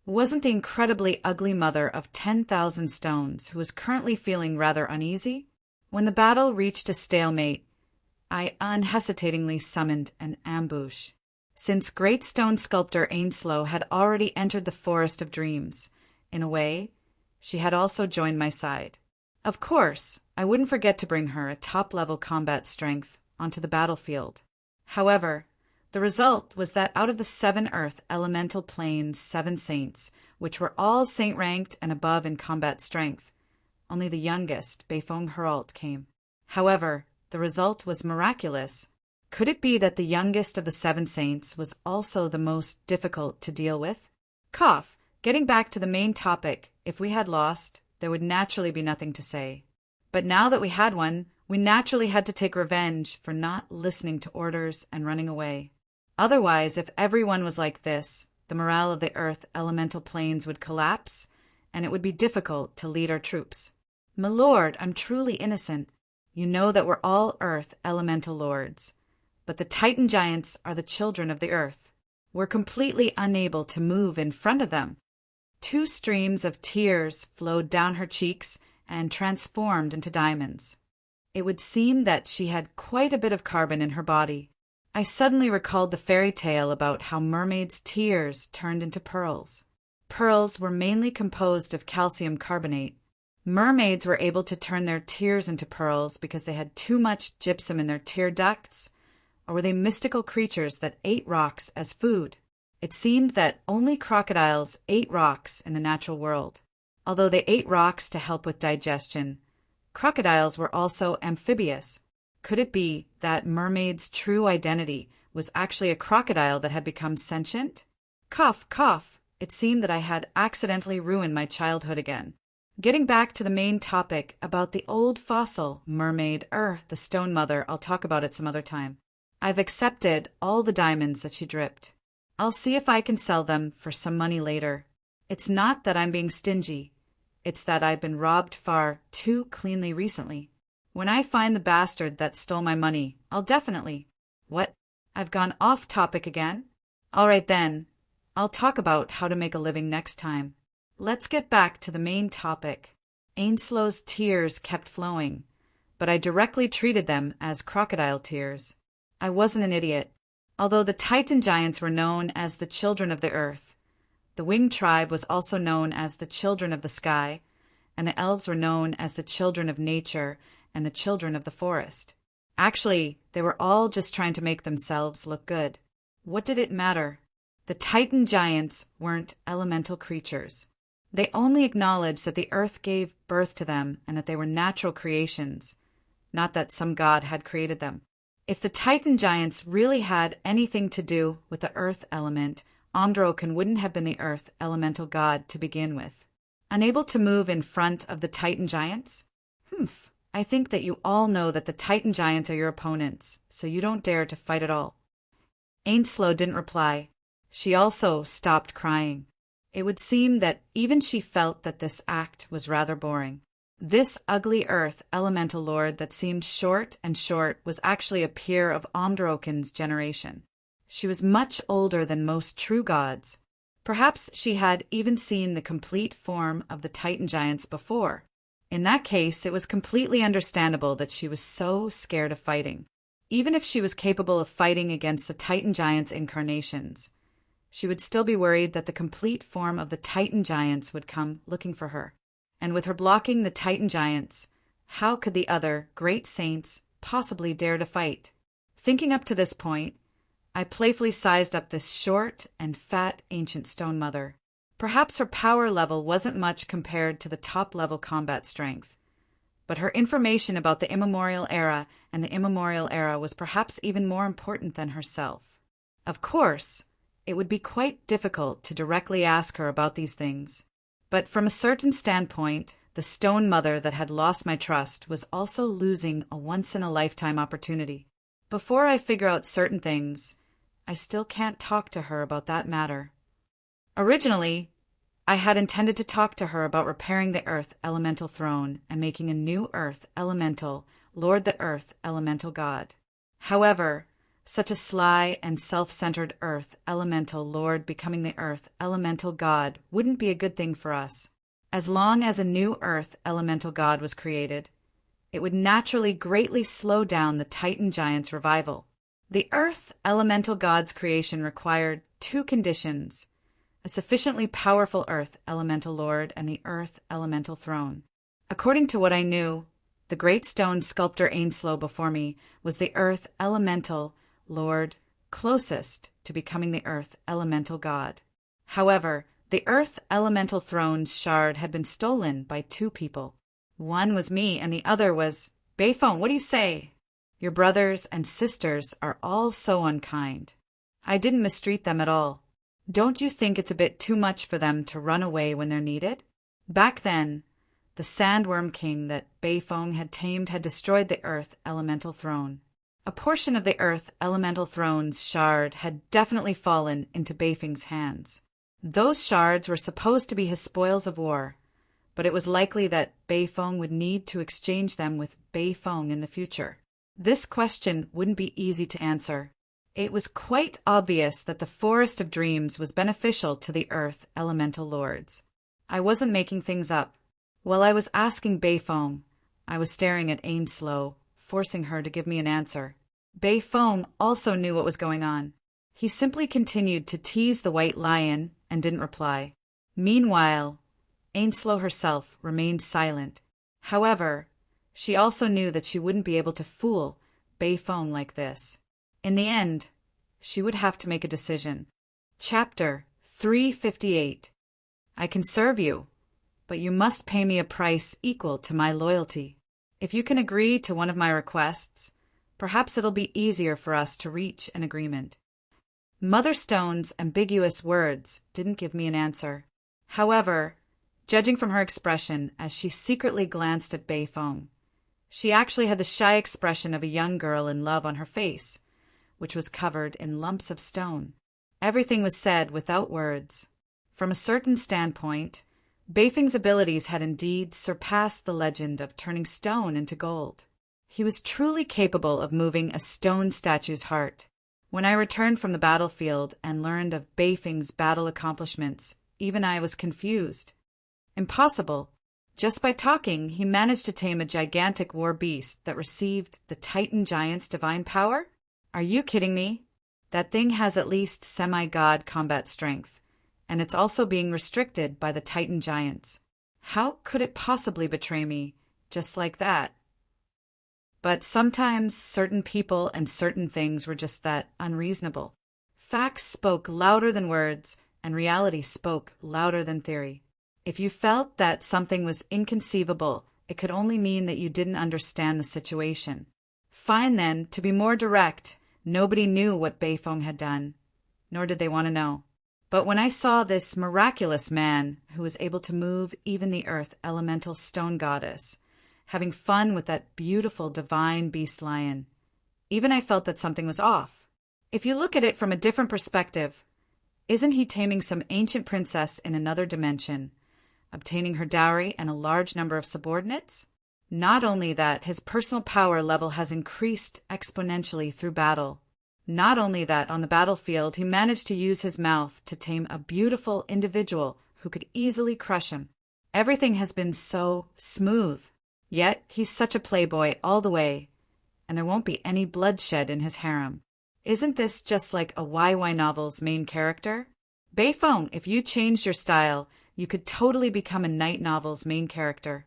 Wasn't the incredibly ugly mother of 10,000 stones, who was currently feeling rather uneasy? When the battle reached a stalemate, I unhesitatingly summoned an ambush. Since great stone sculptor Ainslow had already entered the Forest of Dreams, in a way, she had also joined my side. Of course, I wouldn't forget to bring her a top-level combat strength onto the battlefield. However, the result was that out of the 7 Earth Elemental Planes 7 Saints, which were all Saint-ranked and above in combat strength, only the youngest, Beifong Herald, came. However, the result was miraculous. Could it be that the youngest of the 7 Saints was also the most difficult to deal with? Getting back to the main topic, if we had lost, there would naturally be nothing to say. But now that we had won, we naturally had to take revenge for not listening to orders and running away. Otherwise, if everyone was like this, the morale of the Earth Elemental Planes would collapse, and it would be difficult to lead our troops. My lord, I'm truly innocent. You know that we're all Earth Elemental Lords, but the Titan Giants are the children of the Earth. We're completely unable to move in front of them. 2 streams of tears flowed down her cheeks and transformed into diamonds. It would seem that she had quite a bit of carbon in her body. I suddenly recalled the fairy tale about how mermaids' tears turned into pearls. Pearls were mainly composed of calcium carbonate. Mermaids were able to turn their tears into pearls because they had too much gypsum in their tear ducts, or were they mystical creatures that ate rocks as food? It seemed that only crocodiles ate rocks in the natural world. Although they ate rocks to help with digestion, crocodiles were also amphibious. Could it be that mermaid's true identity was actually a crocodile that had become sentient? Cough. It seemed that I had accidentally ruined my childhood again. Getting back to the main topic about the old fossil, mermaid the stone mother, I'll talk about it some other time. I've accepted all the diamonds that she dripped. I'll see if I can sell them for some money later. It's not that I'm being stingy. It's that I've been robbed far too cleanly recently. When I find the bastard that stole my money, I'll definitely— What? I've gone off topic again? All right then. I'll talk about how to make a living next time. Let's get back to the main topic. Ainslow's tears kept flowing, but I directly treated them as crocodile tears. I wasn't an idiot. Although the Titan Giants were known as the children of the earth, the Winged Tribe was also known as the children of the sky, and the elves were known as the children of nature and the children of the forest. Actually, they were all just trying to make themselves look good. What did it matter? The Titan Giants weren't elemental creatures. They only acknowledged that the earth gave birth to them and that they were natural creations, not that some god had created them. If the Titan Giants really had anything to do with the earth element, Omdroken wouldn't have been the earth elemental god to begin with. Unable to move in front of the Titan Giants? I think that you all know that the Titan Giants are your opponents, so you don't dare to fight at all. Ainslow didn't reply. She also stopped crying. It would seem that even she felt that this act was rather boring. This ugly earth elemental lord that seemed short was actually a peer of Omdroken's generation. She was much older than most true gods. Perhaps she had even seen the complete form of the Titan Giants before. In that case, it was completely understandable that she was so scared of fighting. even if she was capable of fighting against the Titan Giants' incarnations, she would still be worried that the complete form of the Titan Giants would come looking for her. And with her blocking the Titan Giants, how could the other great saints possibly dare to fight? Thinking up to this point, I playfully sized up this short and fat ancient stone mother. Perhaps her power level wasn't much compared to the top-level combat strength, but her information about the immemorial era and the immemorial era was perhaps even more important than herself. Of course, it would be quite difficult to directly ask her about these things, but from a certain standpoint, the stone mother that had lost my trust was also losing a once-in-a-lifetime opportunity. Before I figure out certain things, I still can't talk to her about that matter. Originally, I had intended to talk to her about repairing the Earth Elemental Throne and making a new Earth Elemental, Lord the Earth Elemental God. However, such a sly and self-centered Earth Elemental Lord becoming the Earth Elemental God wouldn't be a good thing for us. As long as a new Earth Elemental God was created, it would naturally greatly slow down the Titan Giants' revival. The Earth Elemental God's creation required two conditions: a sufficiently powerful Earth Elemental Lord and the Earth Elemental Throne. According to what I knew, the great stone sculptor Ainslow before me was the Earth Elemental Lord closest to becoming the Earth Elemental God. However, the Earth Elemental Throne's shard had been stolen by two people. One was me and the other was... Bayphone, what do you say? Your brothers and sisters are all so unkind. I didn't mistreat them at all. Don't you think it's a bit too much for them to run away when they're needed? Back then, the Sandworm King that Bayphone had tamed had destroyed the Earth Elemental Throne. A portion of the Earth Elemental Throne's shard had definitely fallen into Bayphong's hands. Those shards were supposed to be his spoils of war, but it was likely that Bayphone would need to exchange them with Bayphone in the future. This question wouldn't be easy to answer. It was quite obvious that the Forest of Dreams was beneficial to the Earth Elemental Lords. I wasn't making things up. While I was asking Bayphone, I was staring at Ainslow, forcing her to give me an answer. Bayphone also knew what was going on. He simply continued to tease the White Lion and didn't reply. Meanwhile, Ainslow herself remained silent. However, she also knew that she wouldn't be able to fool Bayphone like this. In the end, she would have to make a decision. Chapter 358. I can serve you, but you must pay me a price equal to my loyalty. If you can agree to one of my requests, perhaps it'll be easier for us to reach an agreement. Mother Stone's ambiguous words didn't give me an answer. However, judging from her expression as she secretly glanced at Bayphone, she actually had the shy expression of a young girl in love on her face, which was covered in lumps of stone. Everything was said without words. From a certain standpoint, Bayphong's abilities had indeed surpassed the legend of turning stone into gold. He was truly capable of moving a stone statue's heart. When I returned from the battlefield and learned of Bayphong's battle accomplishments, even I was confused. Impossible. Just by talking, he managed to tame a gigantic war beast that received the Titan Giant's divine power? Are you kidding me? That thing has at least semi-god combat strength, and it's also being restricted by the Titan Giants. How could it possibly betray me just like that? But sometimes certain people and certain things were just that unreasonable. Facts spoke louder than words, and reality spoke louder than theory. If you felt that something was inconceivable, it could only mean that you didn't understand the situation. Fine then, to be more direct, nobody knew what Bayphone had done, nor did they want to know. But when I saw this miraculous man who was able to move even the Earth Elemental Stone Goddess, having fun with that beautiful divine beast lion, even I felt that something was off. If you look at it from a different perspective, isn't he taming some ancient princess in another dimension, obtaining her dowry and a large number of subordinates? Not only that, his personal power level has increased exponentially through battle. Not only that, on the battlefield, he managed to use his mouth to tame a beautiful individual who could easily crush him. Everything has been so smooth. Yet, he's such a playboy all the way, and there won't be any bloodshed in his harem. Isn't this just like a YY novel's main character? Beifong, if you changed your style, you could totally become a Night novel's main character.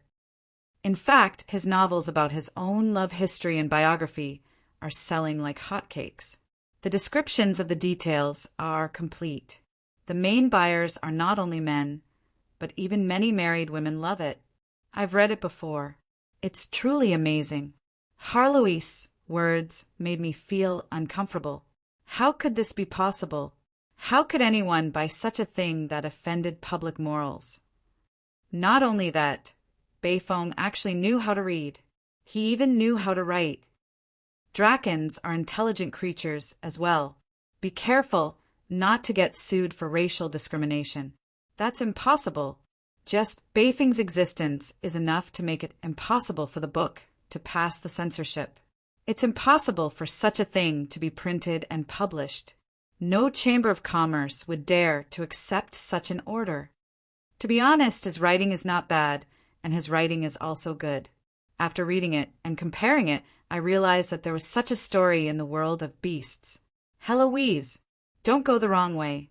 In fact, his novels about his own love history and biography are selling like hotcakes. The descriptions of the details are complete. The main buyers are not only men, but even many married women love it. I've read it before. It's truly amazing. Harloise words made me feel uncomfortable. How could this be possible? How could anyone buy such a thing that offended public morals? Not only that, Beifong actually knew how to read. He even knew how to write. Drakens are intelligent creatures as well. Be careful not to get sued for racial discrimination. That's impossible. Just Beifong's existence is enough to make it impossible for the book to pass the censorship. It's impossible for such a thing to be printed and published. No chamber of commerce would dare to accept such an order. To be honest, his writing is not bad, and his writing is also good. After reading it and comparing it, I realized that there was such a story in the world of beasts. Heloise, don't go the wrong way.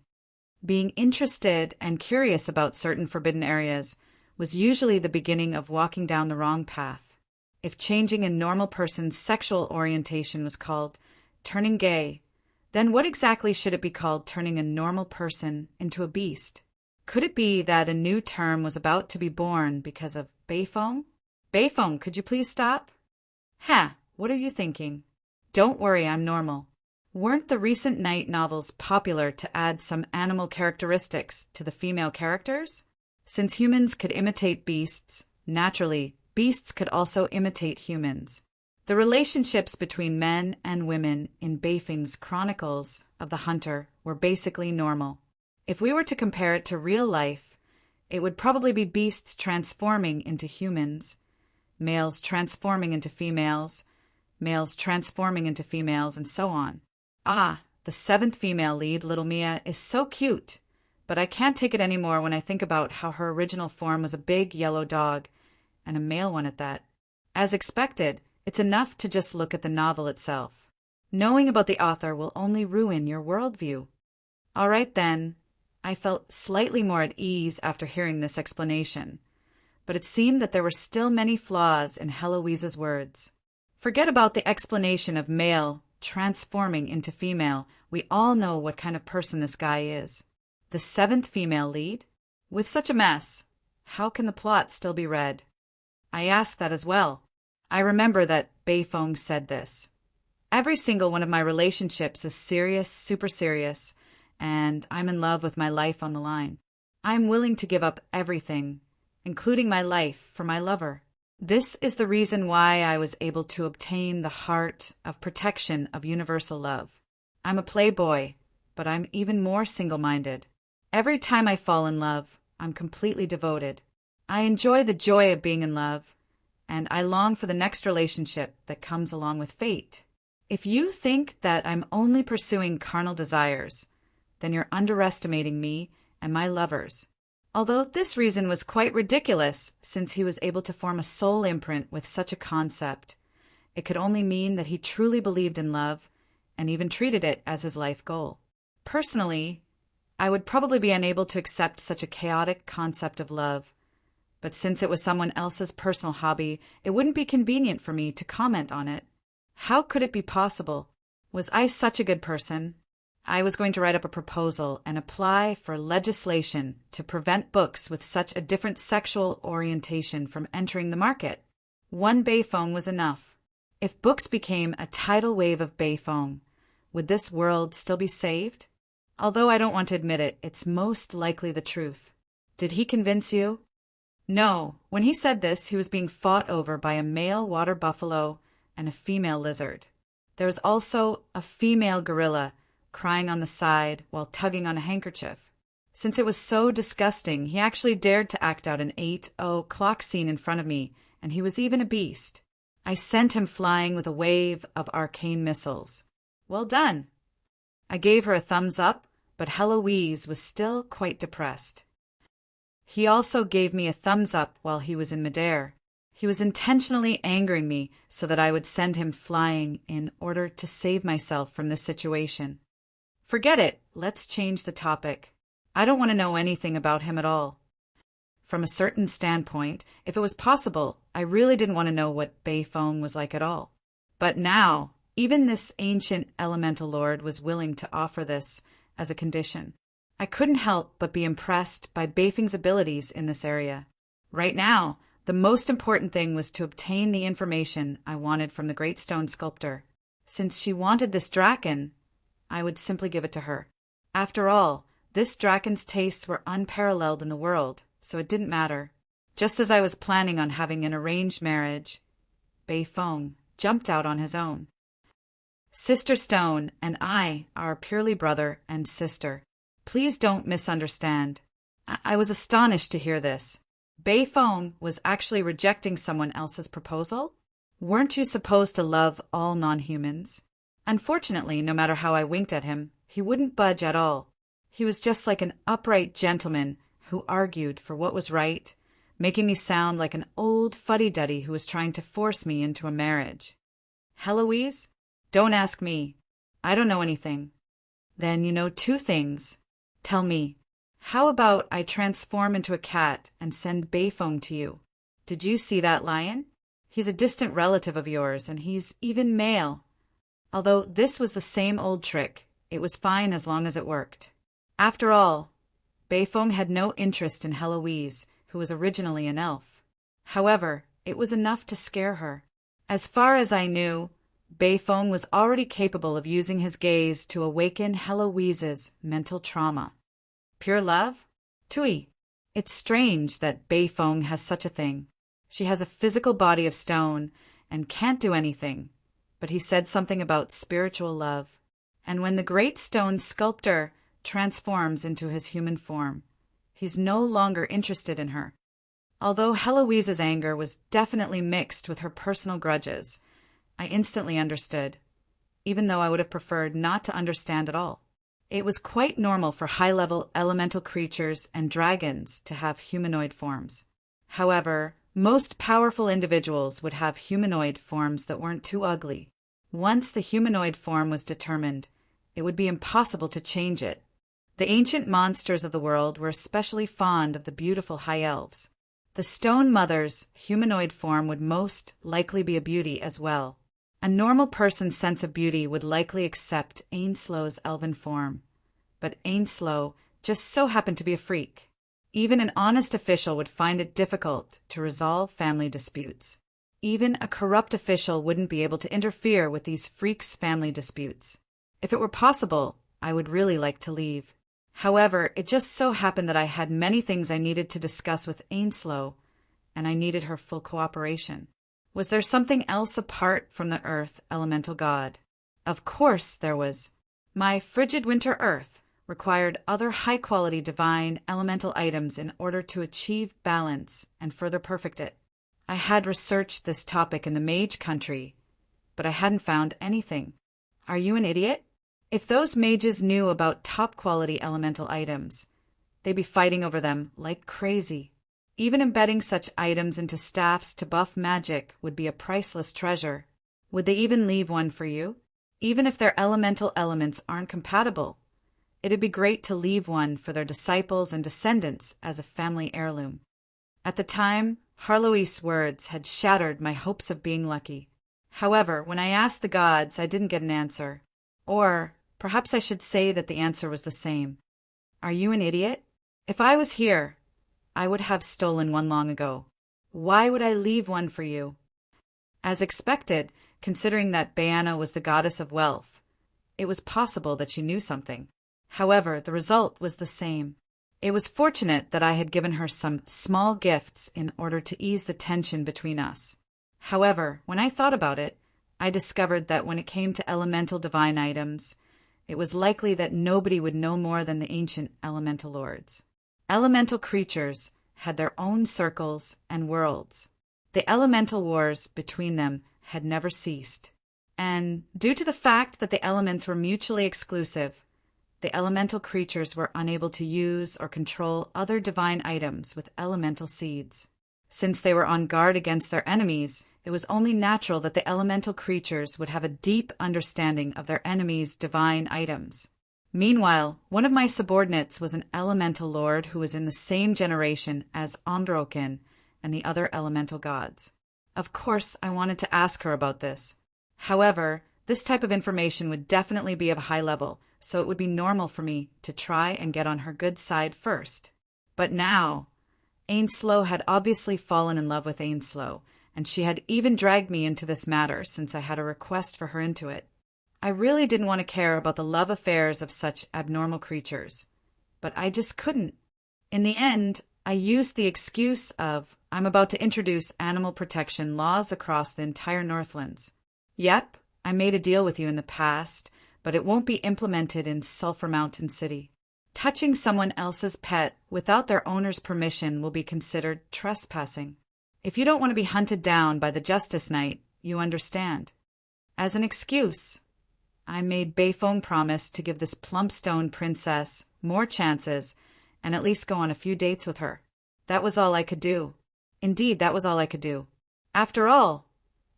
Being interested and curious about certain forbidden areas was usually the beginning of walking down the wrong path. If changing a normal person's sexual orientation was called turning gay, then what exactly should it be called turning a normal person into a beast? Could it be that a new term was about to be born because of Beifong? Beifong, could you please stop? What are you thinking? Don't worry, I'm normal. Weren't the recent Night novels popular to add some animal characteristics to the female characters? Since humans could imitate beasts, naturally, beasts could also imitate humans. The relationships between men and women in Beifong's Chronicles of the Hunter were basically normal. If we were to compare it to real life, it would probably be beasts transforming into humans, males transforming into females, males transforming into females, and so on. The 7th female lead, Little Mia, is so cute, but I can't take it anymore when I think about how her original form was a big yellow dog, and a male one at that. As expected, it's enough to just look at the novel itself. Knowing about the author will only ruin your worldview. All right then, I felt slightly more at ease after hearing this explanation, but it seemed that there were still many flaws in Heloise's words. Forget about the explanation of male transforming into female. We all know what kind of person this guy is. The 7th female lead? With such a mess, how can the plot still be read? I asked that as well. I remember that Beifong said this. Every single one of my relationships is serious, super serious, and I'm in love with my life on the line. I'm willing to give up everything, including my life, for my lover. This is the reason why I was able to obtain the heart of protection of universal love. I'm a playboy, but I'm even more single-minded. Every time I fall in love, I'm completely devoted. I enjoy the joy of being in love, and I long for the next relationship that comes along with fate. If you think that I'm only pursuing carnal desires, then you're underestimating me and my lovers. Although this reason was quite ridiculous, since he was able to form a soul imprint with such a concept, it could only mean that he truly believed in love and even treated it as his life goal. Personally, I would probably be unable to accept such a chaotic concept of love, but since it was someone else's personal hobby, it wouldn't be convenient for me to comment on it. How could it be possible? Was I such a good person? I was going to write up a proposal and apply for legislation to prevent books with such a different sexual orientation from entering the market. One Beifong was enough. If books became a tidal wave of Beifong, would this world still be saved? Although I don't want to admit it, it's most likely the truth. Did he convince you? No. When he said this, he was being fought over by a male water buffalo and a female lizard. There was also a female gorilla crying on the side while tugging on a handkerchief. Since it was so disgusting, he actually dared to act out an 8:00 clock scene in front of me, and he was even a beast. I sent him flying with a wave of arcane missiles. Well done. I gave her a thumbs up, but Heloise was still quite depressed. He also gave me a thumbs up while he was in midair. He was intentionally angering me so that I would send him flying in order to save myself from this situation. Forget it. Let's change the topic. I don't want to know anything about him at all. From a certain standpoint, if it was possible, I really didn't want to know what Bei Feng was like at all. But now, even this ancient elemental lord was willing to offer this as a condition. I couldn't help but be impressed by Bei Feng's abilities in this area. Right now, the most important thing was to obtain the information I wanted from the great stone sculptor. Since she wanted this draken, I would simply give it to her. After all, this draken's tastes were unparalleled in the world, so it didn't matter. Just as I was planning on having an arranged marriage, Bei Feng jumped out on his own. Sister Stone and I are purely brother and sister. Please don't misunderstand. I was astonished to hear this. Bei Feng was actually rejecting someone else's proposal? Weren't you supposed to love all non-humans? Unfortunately, no matter how I winked at him, he wouldn't budge at all. He was just like an upright gentleman who argued for what was right, making me sound like an old fuddy-duddy who was trying to force me into a marriage. Heloise? Don't ask me. I don't know anything. Then you know two things. Tell me, how about I transform into a cat and send Bei Feng to you? Did you see that lion? He's a distant relative of yours, and he's even male. Although this was the same old trick, it was fine as long as it worked. After all, Bei Feng had no interest in Heloise, who was originally an elf. However, it was enough to scare her. As far as I knew, Bei Feng was already capable of using his gaze to awaken Heloise's mental trauma. Pure love? Tui. It's strange that Bei Feng has such a thing. She has a physical body of stone and can't do anything, but he said something about spiritual love. And when the great stone sculptor transforms into his human form, he's no longer interested in her. Although Heloise's anger was definitely mixed with her personal grudges, I instantly understood, even though I would have preferred not to understand at all. It was quite normal for high-level elemental creatures and dragons to have humanoid forms. However, most powerful individuals would have humanoid forms that weren't too ugly. Once the humanoid form was determined, it would be impossible to change it. The ancient monsters of the world were especially fond of the beautiful high elves. The Stone Mother's humanoid form would most likely be a beauty as well. A normal person's sense of beauty would likely accept Ainslow's elven form, but Ainslow just so happened to be a freak. Even an honest official would find it difficult to resolve family disputes. Even a corrupt official wouldn't be able to interfere with these freaks' family disputes. If it were possible, I would really like to leave. However, it just so happened that I had many things I needed to discuss with Ainslow, and I needed her full cooperation. Was there something else apart from the earth elemental god? Of course there was. My frigid winter earth required other high-quality divine elemental items in order to achieve balance and further perfect it. I had researched this topic in the mage country, but I hadn't found anything. Are you an idiot? If those mages knew about top-quality elemental items, they'd be fighting over them like crazy. Even embedding such items into staffs to buff magic would be a priceless treasure. Would they even leave one for you? Even if their elemental elements aren't compatible, it'd be great to leave one for their disciples and descendants as a family heirloom. At the time, Harloise's words had shattered my hopes of being lucky. However, when I asked the gods, I didn't get an answer. Or perhaps I should say that the answer was the same. Are you an idiot? If I was here, I would have stolen one long ago. Why would I leave one for you? As expected, considering that Baiana was the goddess of wealth, it was possible that she knew something. However, the result was the same. It was fortunate that I had given her some small gifts in order to ease the tension between us. However, when I thought about it, I discovered that when it came to elemental divine items, it was likely that nobody would know more than the ancient elemental lords. Elemental creatures had their own circles and worlds. The elemental wars between them had never ceased. And due to the fact that the elements were mutually exclusive, the elemental creatures were unable to use or control other divine items with elemental seeds. Since they were on guard against their enemies, it was only natural that the elemental creatures would have a deep understanding of their enemies' divine items. Meanwhile, one of my subordinates was an elemental lord who was in the same generation as Androkin and the other elemental gods. Of course, I wanted to ask her about this. However, this type of information would definitely be of a high level, so it would be normal for me to try and get on her good side first. But now, Ainslow had obviously fallen in love with Ainslow, and she had even dragged me into this matter since I had a request for her into it. I really didn't want to care about the love affairs of such abnormal creatures, but I just couldn't. In the end, I used the excuse of, I'm about to introduce animal protection laws across the entire Northlands. Yep, I made a deal with you in the past, but it won't be implemented in Sulphur Mountain City. Touching someone else's pet without their owner's permission will be considered trespassing. If you don't want to be hunted down by the Justice Knight, you understand. As an excuse, I made Bayfong promise to give this Plumpstone princess more chances and at least go on a few dates with her. That was all I could do. Indeed, that was all I could do. After all,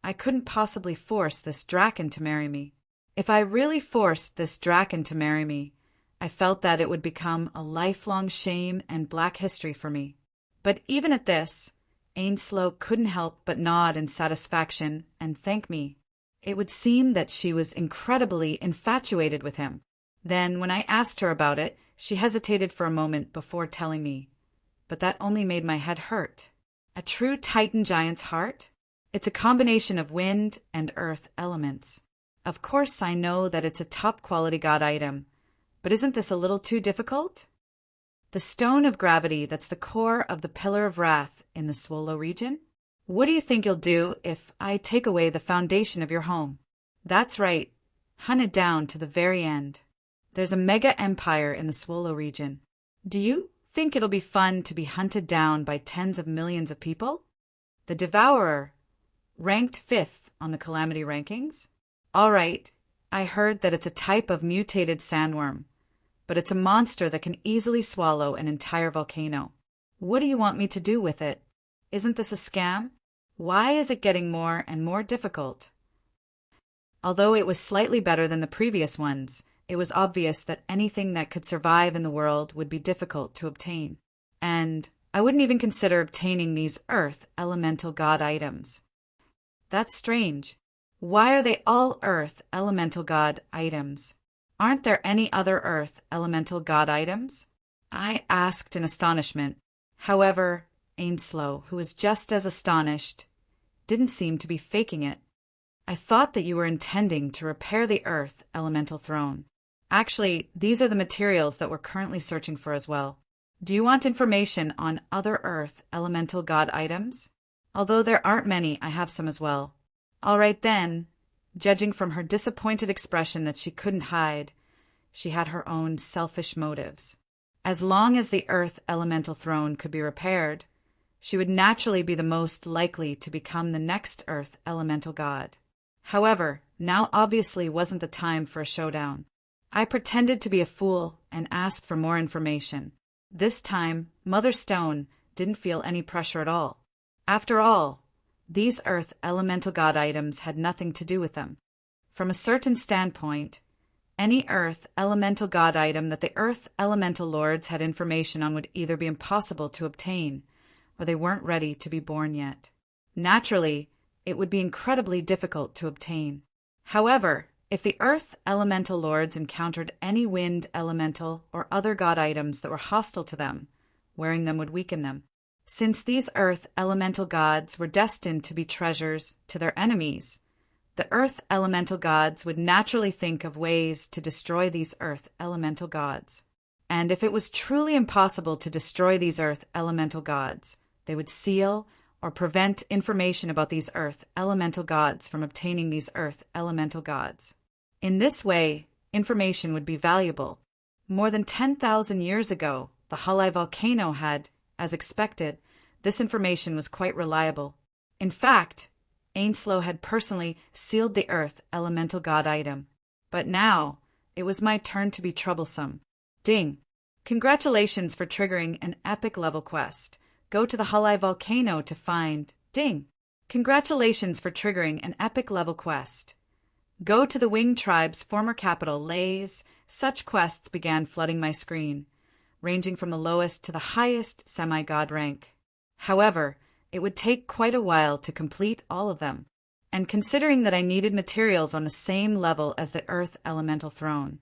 I couldn't possibly force this Draken to marry me. If I really forced this Draken to marry me, I felt that it would become a lifelong shame and black history for me. But even at this, Ainslow couldn't help but nod in satisfaction and thank me. It would seem that she was incredibly infatuated with him. Then, when I asked her about it, she hesitated for a moment before telling me. But that only made my head hurt. A true Titan giant's heart? It's a combination of wind and earth elements. Of course, I know that it's a top-quality god item, but isn't this a little too difficult? The stone of gravity that's the core of the Pillar of Wrath in the Swallow region? What do you think you'll do if I take away the foundation of your home? That's right, hunt it down to the very end. There's a mega empire in the Swallow region. Do you think it'll be fun to be hunted down by tens of millions of people? The Devourer, ranked 5th on the Calamity rankings? All right, I heard that it's a type of mutated sandworm, but it's a monster that can easily swallow an entire volcano. What do you want me to do with it? Isn't this a scam? Why is it getting more and more difficult? Although it was slightly better than the previous ones, it was obvious that anything that could survive in the world would be difficult to obtain. And I wouldn't even consider obtaining these Earth Elemental God items. That's strange. Why are they all Earth Elemental God items? Aren't there any other Earth Elemental God items? I asked in astonishment. However, Ainslow, who was just as astonished, didn't seem to be faking it. I thought that you were intending to repair the Earth Elemental Throne. Actually, these are the materials that we're currently searching for as well. Do you want information on other Earth Elemental God items? Although there aren't many, I have some as well. All right then. Judging from her disappointed expression that she couldn't hide, she had her own selfish motives. As long as the Earth Elemental Throne could be repaired, she would naturally be the most likely to become the next Earth Elemental God. However, now obviously wasn't the time for a showdown. I pretended to be a fool and asked for more information. This time, Mother Stone didn't feel any pressure at all. After all, these Earth Elemental God items had nothing to do with them. From a certain standpoint, any Earth Elemental God item that the Earth Elemental Lords had information on would either be impossible to obtain, or they weren't ready to be born yet. Naturally, it would be incredibly difficult to obtain. However, if the Earth Elemental Lords encountered any Wind Elemental or other God items that were hostile to them, wearing them would weaken them. Since these Earth Elemental Gods were destined to be treasures to their enemies, the Earth Elemental Gods would naturally think of ways to destroy these Earth Elemental Gods. And if it was truly impossible to destroy these Earth Elemental Gods, they would seal or prevent information about these Earth Elemental Gods from obtaining these Earth Elemental Gods. In this way, information would be valuable. More than 10,000 years ago, the Halai volcano had, as expected, this information was quite reliable. In fact, Ainslow had personally sealed the Earth Elemental God item. But now, it was my turn to be troublesome. Ding! Congratulations for triggering an epic level quest. Go to the Hulai volcano to find, ding, congratulations for triggering an epic level quest. Go to the Wing tribe's former capital, Lays. Such quests began flooding my screen, ranging from the lowest to the highest semi-god rank. However, it would take quite a while to complete all of them, and considering that I needed materials on the same level as the Earth Elemental Throne,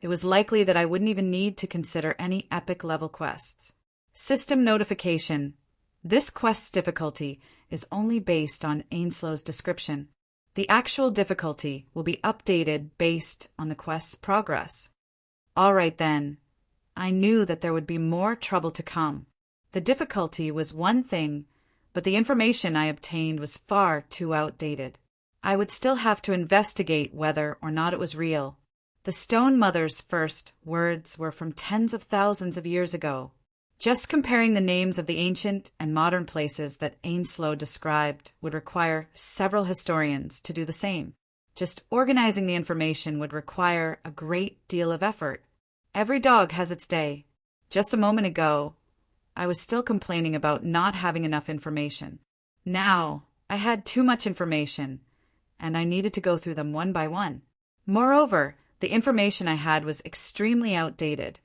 it was likely that I wouldn't even need to consider any epic level quests. System notification. This quest's difficulty is only based on Ainslow's description. The actual difficulty will be updated based on the quest's progress. All right then. I knew that there would be more trouble to come. The difficulty was one thing, but the information I obtained was far too outdated. I would still have to investigate whether or not it was real. The Stone Mother's first words were from tens of thousands of years ago. Just comparing the names of the ancient and modern places that Ainslow described would require several historians to do the same. Just organizing the information would require a great deal of effort. Every dog has its day. Just a moment ago, I was still complaining about not having enough information. Now, I had too much information, and I needed to go through them one by one. Moreover, the information I had was extremely outdated,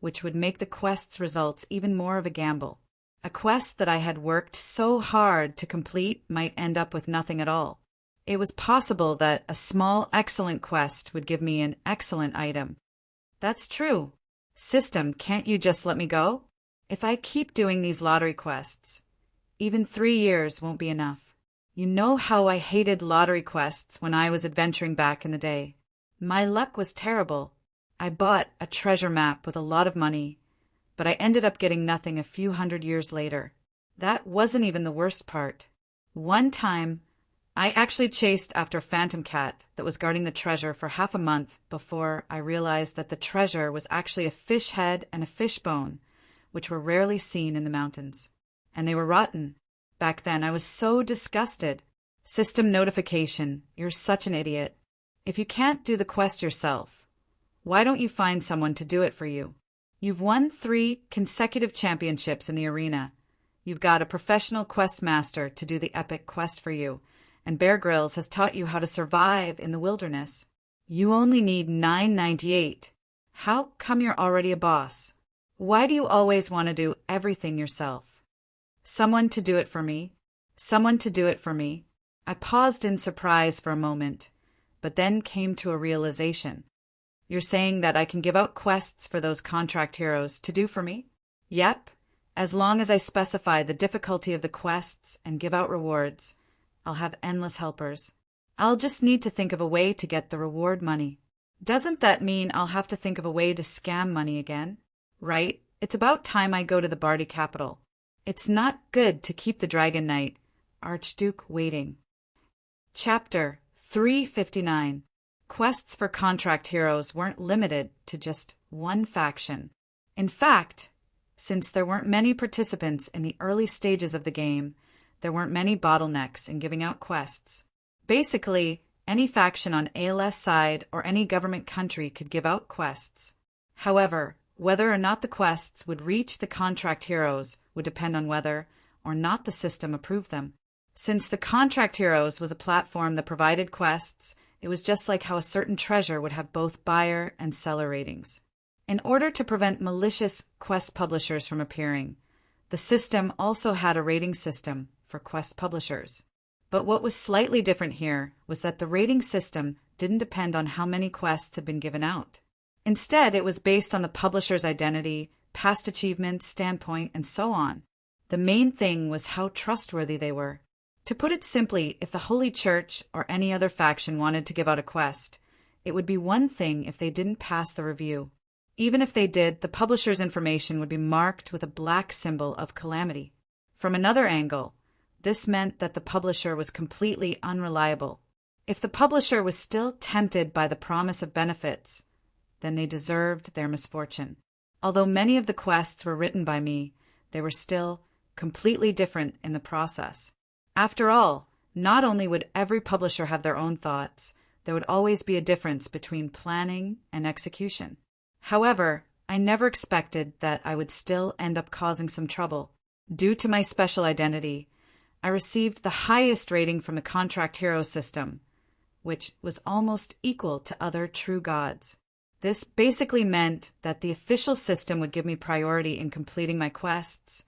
which would make the quest's results even more of a gamble. A quest that I had worked so hard to complete might end up with nothing at all. It was possible that a small, excellent quest would give me an excellent item. That's true. System, can't you just let me go? If I keep doing these lottery quests, even 3 years won't be enough. You know how I hated lottery quests when I was adventuring back in the day. My luck was terrible. I bought a treasure map with a lot of money, but I ended up getting nothing a few hundred years later. That wasn't even the worst part. One time, I actually chased after a phantom cat that was guarding the treasure for half a month before I realized that the treasure was actually a fish head and a fish bone, which were rarely seen in the mountains. And they were rotten. Back then, I was so disgusted. System notification. You're such an idiot. If you can't do the quest yourself, why don't you find someone to do it for you? You've won 3 consecutive championships in the arena. You've got a professional quest master to do the epic quest for you, and Bear Grylls has taught you how to survive in the wilderness. You only need 998. How come you're already a boss? Why do you always want to do everything yourself? Someone to do it for me. Someone to do it for me. I paused in surprise for a moment, but then came to a realization. You're saying that I can give out quests for those contract heroes to do for me? Yep, as long as I specify the difficulty of the quests and give out rewards, I'll have endless helpers. I'll just need to think of a way to get the reward money. Doesn't that mean I'll have to think of a way to scam money again? Right, it's about time I go to the Bardi capital. It's not good to keep the Dragon Knight, Archduke, waiting. Chapter 359. Quests for contract heroes weren't limited to just one faction. In fact, since there weren't many participants in the early stages of the game, there weren't many bottlenecks in giving out quests. Basically, any faction on ALS side or any government country could give out quests. However, whether or not the quests would reach the contract heroes would depend on whether or not the system approved them. Since the contract heroes was a platform that provided quests, it was just like how a certain treasure would have both buyer and seller ratings. In order to prevent malicious quest publishers from appearing, the system also had a rating system for quest publishers. But what was slightly different here was that the rating system didn't depend on how many quests had been given out. Instead, it was based on the publisher's identity, past achievements, standpoint, and so on. The main thing was how trustworthy they were. To put it simply, if the Holy Church or any other faction wanted to give out a quest, it would be one thing if they didn't pass the review. Even if they did, the publisher's information would be marked with a black symbol of calamity. From another angle, this meant that the publisher was completely unreliable. If the publisher was still tempted by the promise of benefits, then they deserved their misfortune. Although many of the quests were written by me, they were still completely different in the process. After all, not only would every publisher have their own thoughts, there would always be a difference between planning and execution. However, I never expected that I would still end up causing some trouble. Due to my special identity, I received the highest rating from the contract hero system, which was almost equal to other true gods. This basically meant that the official system would give me priority in completing my quests,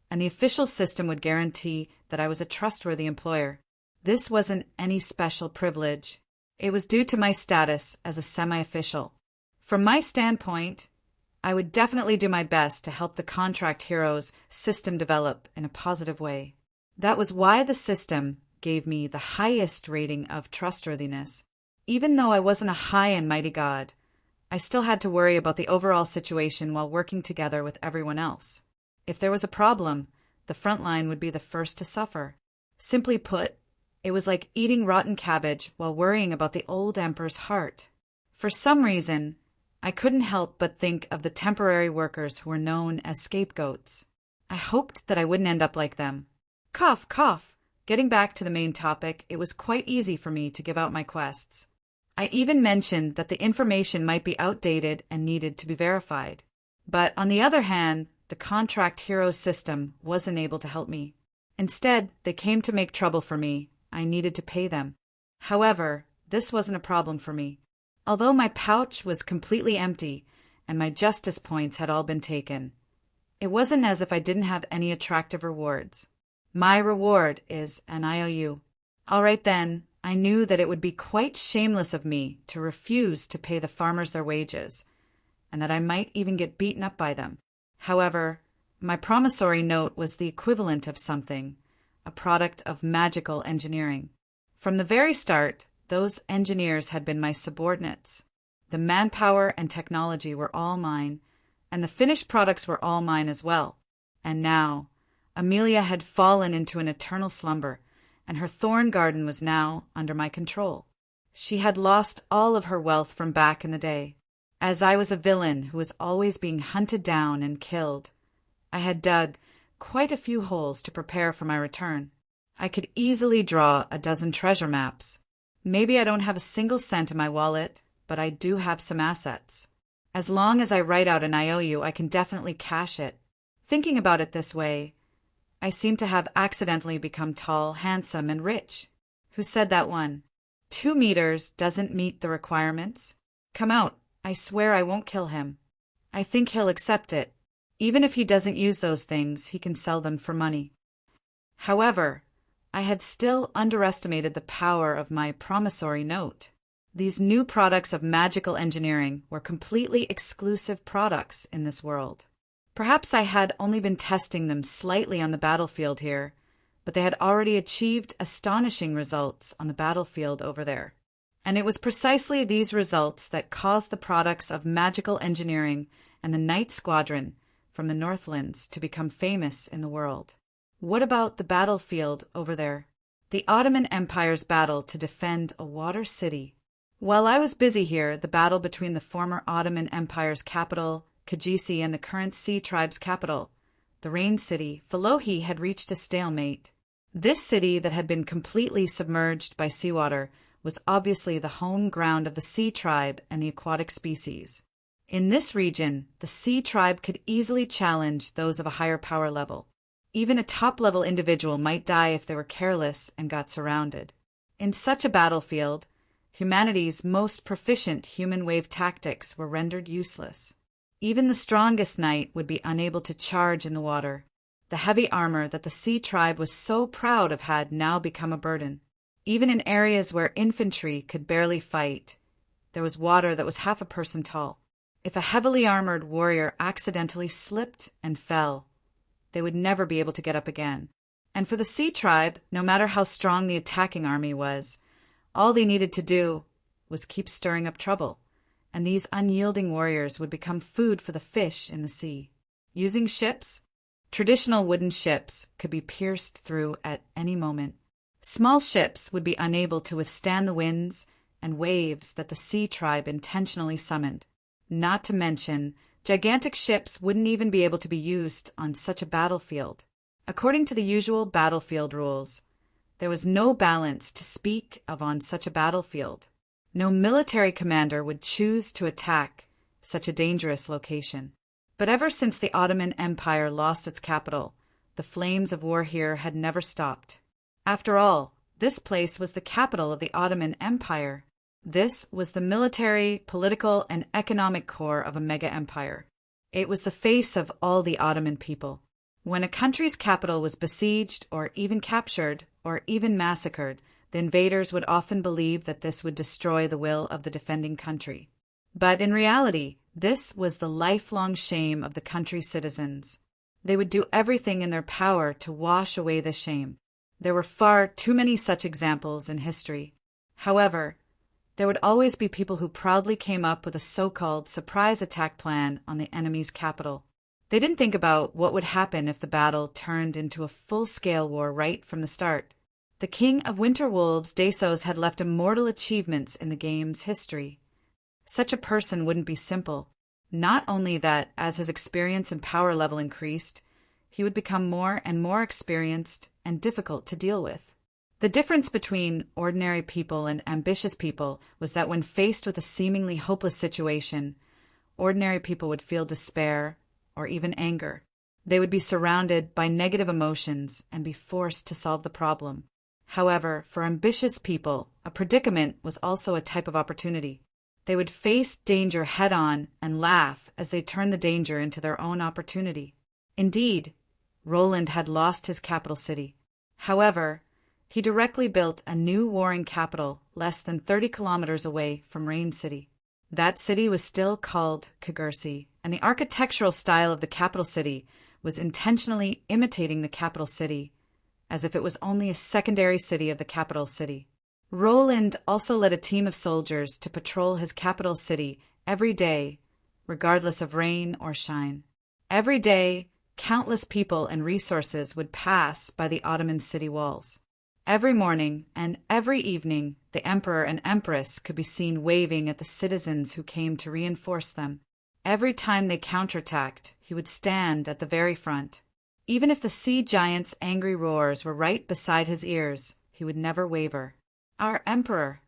and the official system would guarantee that I was a trustworthy employer. This wasn't any special privilege. It was due to my status as a semi-official. From my standpoint, I would definitely do my best to help the contract heroes system develop in a positive way. That was why the system gave me the highest rating of trustworthiness. Even though I wasn't a high and mighty god, I still had to worry about the overall situation while working together with everyone else. If there was a problem, the front line would be the first to suffer. Simply put, it was like eating rotten cabbage while worrying about the old emperor's heart. For some reason, I couldn't help but think of the temporary workers who were known as scapegoats. I hoped that I wouldn't end up like them. Cough, cough. Getting back to the main topic, it was quite easy for me to give out my quests. I even mentioned that the information might be outdated and needed to be verified. But on the other hand, the contract hero system wasn't able to help me. Instead, they came to make trouble for me. I needed to pay them. However, this wasn't a problem for me. Although my pouch was completely empty and my justice points had all been taken, it wasn't as if I didn't have any attractive rewards. My reward is an IOU. All right then, I knew that it would be quite shameless of me to refuse to pay the farmers their wages, and that I might even get beaten up by them. However, my promissory note was the equivalent of something, a product of magical engineering. From the very start, those engineers had been my subordinates. The manpower and technology were all mine, and the finished products were all mine as well. And now, Amelia had fallen into an eternal slumber, and her thorn garden was now under my control. She had lost all of her wealth from back in the day. As I was a villain who was always being hunted down and killed, I had dug quite a few holes to prepare for my return. I could easily draw a dozen treasure maps. Maybe I don't have a single cent in my wallet, but I do have some assets. As long as I write out an IOU, I can definitely cash it. Thinking about it this way, I seem to have accidentally become tall, handsome, and rich. Who said that one? 2 meters doesn't meet the requirements? Come out. I swear I won't kill him. I think he'll accept it. Even if he doesn't use those things, he can sell them for money. However, I had still underestimated the power of my promissory note. These new products of magical engineering were completely exclusive products in this world. Perhaps I had only been testing them slightly on the battlefield here, but they had already achieved astonishing results on the battlefield over there. And it was precisely these results that caused the products of magical engineering and the Night Squadron from the Northlands to become famous in the world. What about the battlefield over there? The Ottoman Empire's battle to defend a water city. While I was busy here, the battle between the former Ottoman Empire's capital, Kajisi, and the current Sea Tribe's capital, the Rain City, Falohi, had reached a stalemate. This city that had been completely submerged by seawater was obviously the home ground of the Sea Tribe and the aquatic species. In this region, the Sea Tribe could easily challenge those of a higher power level. Even a top-level individual might die if they were careless and got surrounded. In such a battlefield, humanity's most proficient human wave tactics were rendered useless. Even the strongest knight would be unable to charge in the water. The heavy armor that the Sea Tribe was so proud of had now become a burden. Even in areas where infantry could barely fight, there was water that was half a person tall. If a heavily armored warrior accidentally slipped and fell, they would never be able to get up again. And for the Sea Tribe, no matter how strong the attacking army was, all they needed to do was keep stirring up trouble, and these unyielding warriors would become food for the fish in the sea. Using ships, traditional wooden ships could be pierced through at any moment. Small ships would be unable to withstand the winds and waves that the Sea Tribe intentionally summoned. Not to mention, gigantic ships wouldn't even be able to be used on such a battlefield. According to the usual battlefield rules, there was no balance to speak of on such a battlefield. No military commander would choose to attack such a dangerous location. But ever since the Ottoman Empire lost its capital, The flames of war here had never stopped. After all, this place was the capital of the Ottoman Empire. This was the military, political, and economic core of a mega-empire. It was the face of all the Ottoman people. When a country's capital was besieged, or even captured, or even massacred, the invaders would often believe that this would destroy the will of the defending country. But in reality, this was the lifelong shame of the country's citizens. They would do everything in their power to wash away this shame. There were far too many such examples in history. However, there would always be people who proudly came up with a so-called surprise attack plan on the enemy's capital. They didn't think about what would happen if the battle turned into a full-scale war right from the start. The King of Winter Wolves, Dasos, had left immortal achievements in the game's history. Such a person wouldn't be simple. Not only that, as his experience and power level increased, he would become more and more experienced and difficult to deal with. The difference between ordinary people and ambitious people was that when faced with a seemingly hopeless situation, ordinary people would feel despair or even anger. They would be surrounded by negative emotions and be forced to solve the problem. However, for ambitious people, a predicament was also a type of opportunity. They would face danger head-on and laugh as they turned the danger into their own opportunity. Indeed, Roland had lost his capital city. However, he directly built a new warring capital less than 30 kilometers away from Rain City. That city was still called Kagursi, and the architectural style of the capital city was intentionally imitating the capital city, as if it was only a secondary city of the capital city. Roland also led a team of soldiers to patrol his capital city every day, regardless of rain or shine. Every day, countless people and resources would pass by the Ottoman city walls. Every morning and every evening, the emperor and empress could be seen waving at the citizens who came to reinforce them. Every time they counterattacked, he would stand at the very front. Even if the sea giant's angry roars were right beside his ears, he would never waver. Our emperor.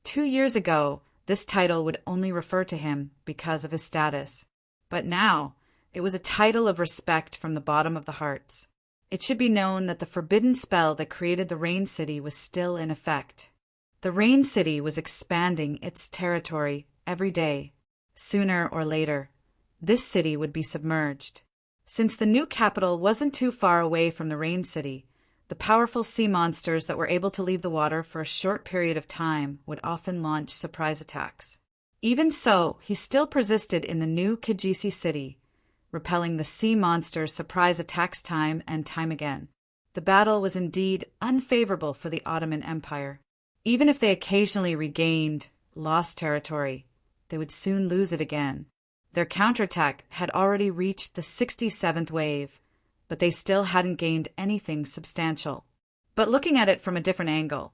2 years ago, this title would only refer to him because of his status. But now, it was a title of respect from the bottom of the hearts. It should be known that the forbidden spell that created the Rain City was still in effect. The Rain City was expanding its territory every day. Sooner or later, this city would be submerged. Since the new capital wasn't too far away from the Rain City, the powerful sea monsters that were able to leave the water for a short period of time would often launch surprise attacks. Even so, he still persisted in the new Kagursi city, repelling the sea monsters' surprise attacks time and time again. The battle was indeed unfavorable for the Ottoman Empire. Even if they occasionally regained lost territory, they would soon lose it again. Their counterattack had already reached the 67th wave, but they still hadn't gained anything substantial. But looking at it from a different angle,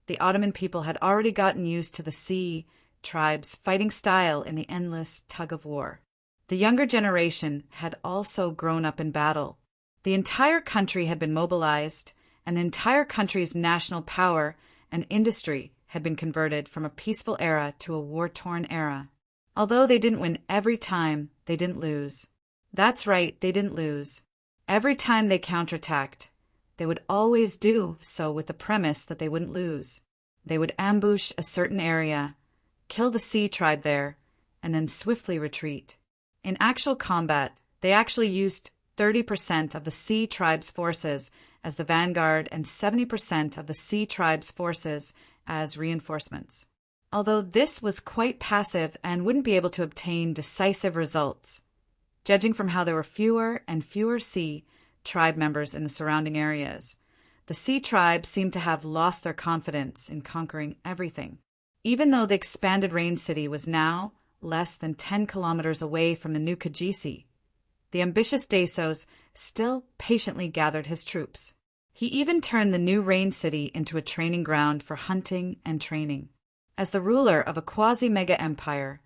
the Ottoman people had already gotten used to the sea tribes' fighting style in the endless tug-of-war. The younger generation had also grown up in battle. The entire country had been mobilized, and the entire country's national power and industry had been converted from a peaceful era to a war-torn era. Although they didn't win every time, they didn't lose. That's right, they didn't lose. Every time they counterattacked, they would always do so with the premise that they wouldn't lose. They would ambush a certain area, kill the sea tribe there, and then swiftly retreat. In actual combat, they actually used 30% of the sea tribe's forces as the vanguard and 70% of the sea tribe's forces as reinforcements. Although this was quite passive and wouldn't be able to obtain decisive results, judging from how there were fewer and fewer sea tribe members in the surrounding areas, the sea tribe seemed to have lost their confidence in conquering everything. Even though the expanded Rain City was now less than 10 kilometers away from the new Kagursi, the ambitious Dasos still patiently gathered his troops. He even turned the new Rain City into a training ground for hunting and training. As the ruler of a quasi-mega empire,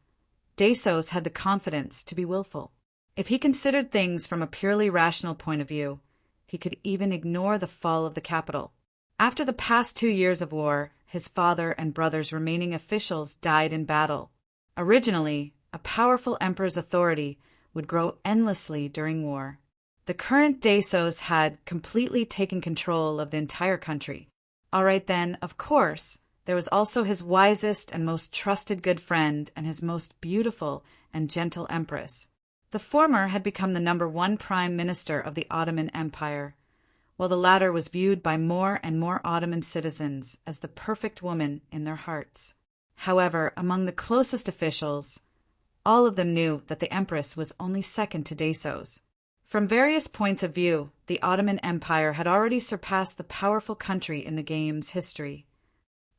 Dasos had the confidence to be willful. If he considered things from a purely rational point of view, he could even ignore the fall of the capital. After the past 2 years of war, his father and brother's remaining officials died in battle. Originally, a powerful emperor's authority would grow endlessly during war. The current Dasos had completely taken control of the entire country. All right then, of course, there was also his wisest and most trusted good friend and his most beautiful and gentle empress. The former had become the #1 prime minister of the Ottoman Empire, while the latter was viewed by more and more Ottoman citizens as the perfect woman in their hearts. However, among the closest officials, all of them knew that the empress was only second to Dasos. From various points of view, the Ottoman Empire had already surpassed the powerful country in the game's history.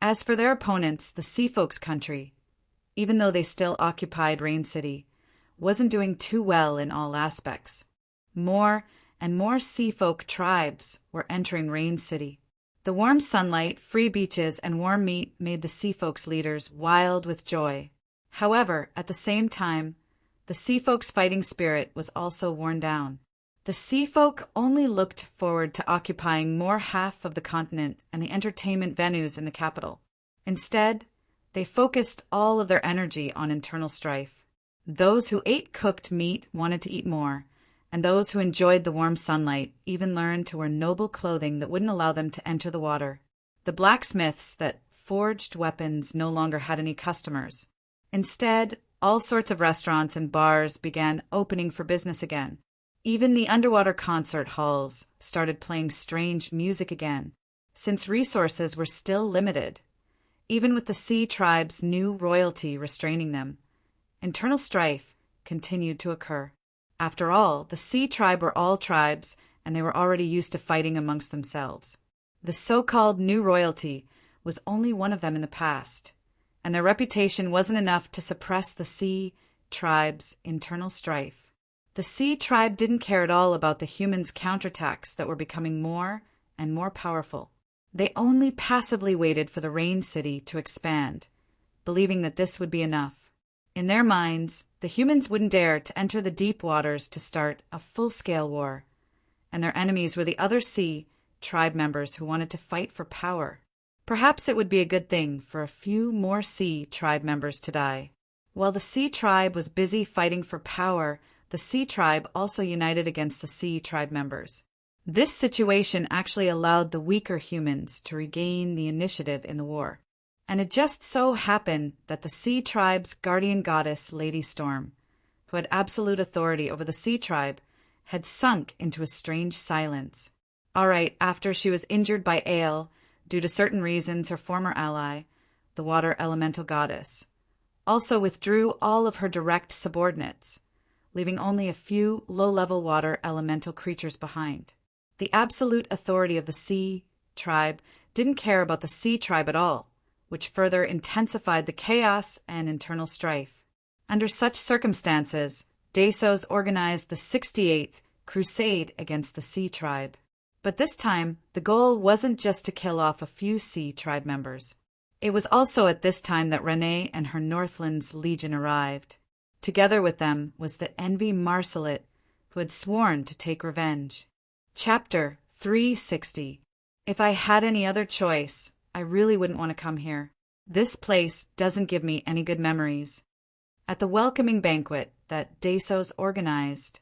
As for their opponents, the Sea Folks country, even though they still occupied Rain City, wasn't doing too well in all aspects. More and more Sea Folk tribes were entering Rain City. The warm sunlight, free beaches, and warm meat made the Sea Folks leaders wild with joy. However, at the same time, the Sea Folks' fighting spirit was also worn down. The Sea Folk only looked forward to occupying more half of the continent and the entertainment venues in the capital. Instead, they focused all of their energy on internal strife. Those who ate cooked meat wanted to eat more, and those who enjoyed the warm sunlight even learned to wear noble clothing that wouldn't allow them to enter the water. The blacksmiths that forged weapons no longer had any customers. Instead, all sorts of restaurants and bars began opening for business again. Even the underwater concert halls started playing strange music again, since resources were still limited. Even with the Sea Tribe's new royalty restraining them, internal strife continued to occur. After all, the Sea Tribe were all tribes, and they were already used to fighting amongst themselves. The so-called new royalty was only one of them in the past, and their reputation wasn't enough to suppress the Sea Tribe's internal strife. The Sea Tribe didn't care at all about the humans' counterattacks that were becoming more and more powerful. They only passively waited for the Rain City to expand, believing that this would be enough. In their minds, the humans wouldn't dare to enter the deep waters to start a full-scale war, and their enemies were the other Sea Tribe members who wanted to fight for power. Perhaps it would be a good thing for a few more Sea Tribe members to die. While the Sea Tribe was busy fighting for power, the Sea Tribe also united against the Sea Tribe members. This situation actually allowed the weaker humans to regain the initiative in the war. And it just so happened that the Sea Tribe's guardian goddess, Lady Storm, who had absolute authority over the Sea Tribe, had sunk into a strange silence. All right, after she was injured by Ale, due to certain reasons, her former ally, the water elemental goddess, also withdrew all of her direct subordinates, leaving only a few low-level water elemental creatures behind. The absolute authority of the Sea Tribe didn't care about the Sea Tribe at all, which further intensified the chaos and internal strife. Under such circumstances, Dasos organized the 68th Crusade against the Sea Tribe. But this time, the goal wasn't just to kill off a few Sea Tribe members. It was also at this time that Renee and her Northlands Legion arrived. Together with them was the Envy Marsalit, who had sworn to take revenge. Chapter 360. If I had any other choice, I really wouldn't want to come here. This place doesn't give me any good memories. At the welcoming banquet that Dasos organized,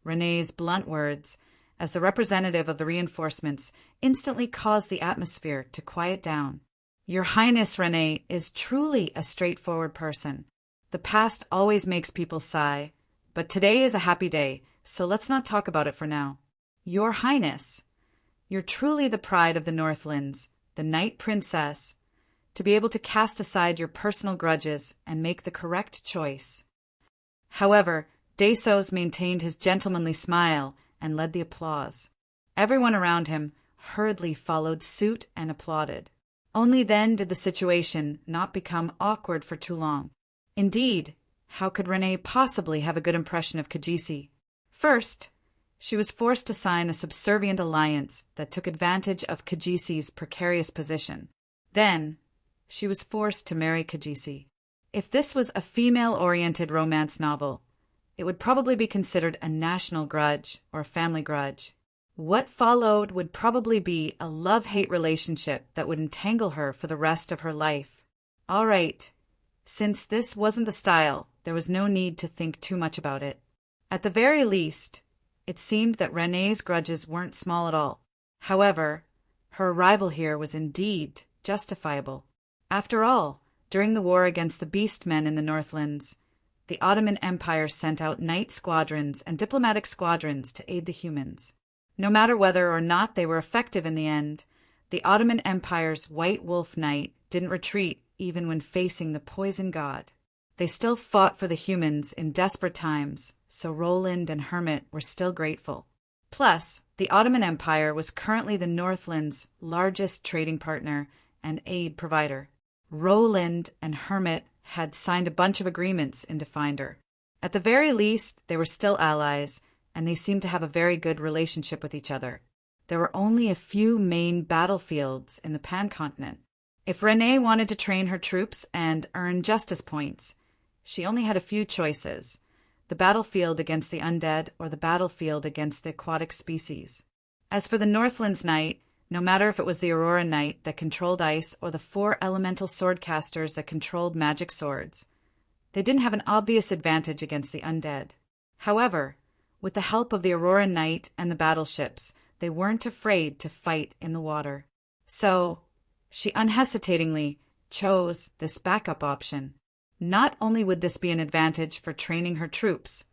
Renee's blunt words, as the representative of the reinforcements, instantly caused the atmosphere to quiet down. Your Highness, Renee, is truly a straightforward person. The past always makes people sigh, but today is a happy day, so let's not talk about it for now. Your Highness, you're truly the pride of the Northlands, the Night Princess, to be able to cast aside your personal grudges and make the correct choice. However, Dasos maintained his gentlemanly smile and led the applause. Everyone around him hurriedly followed suit and applauded. Only then did the situation not become awkward for too long. Indeed, how could Renee possibly have a good impression of Kajisi? First, she was forced to sign a subservient alliance that took advantage of Kajisi's precarious position. Then, she was forced to marry Kajisi. If this was a female-oriented romance novel, it would probably be considered a national grudge or a family grudge. What followed would probably be a love-hate relationship that would entangle her for the rest of her life. All right. Since this wasn't the style, there was no need to think too much about it. At the very least, It seemed that Renee's grudges weren't small at all. However, her arrival here was indeed justifiable. After all, during the war against the Beastmen in the Northlands, the Ottoman Empire sent out knight squadrons and diplomatic squadrons to aid the humans. No matter whether or not they were effective in the end, the Ottoman Empire's White Wolf Knight didn't retreat even when facing the poison god. They still fought for the humans in desperate times, so Roland and Hermit were still grateful. Plus, the Ottoman Empire was currently the Northlands' largest trading partner and aid provider. Roland and Hermit had signed a bunch of agreements in Definder. At the very least, they were still allies, and they seemed to have a very good relationship with each other. There were only a few main battlefields in the Pan-continent. If Renee wanted to train her troops and earn justice points, she only had a few choices: the battlefield against the undead or the battlefield against the aquatic species. As for the Northlands Knight, no matter if it was the Aurora Knight that controlled ice or the 4 elemental swordcasters that controlled magic swords, they didn't have an obvious advantage against the undead. However, with the help of the Aurora Knight and the battleships, they weren't afraid to fight in the water. So, she unhesitatingly chose this backup option. Not only would this be an advantage for training her troops,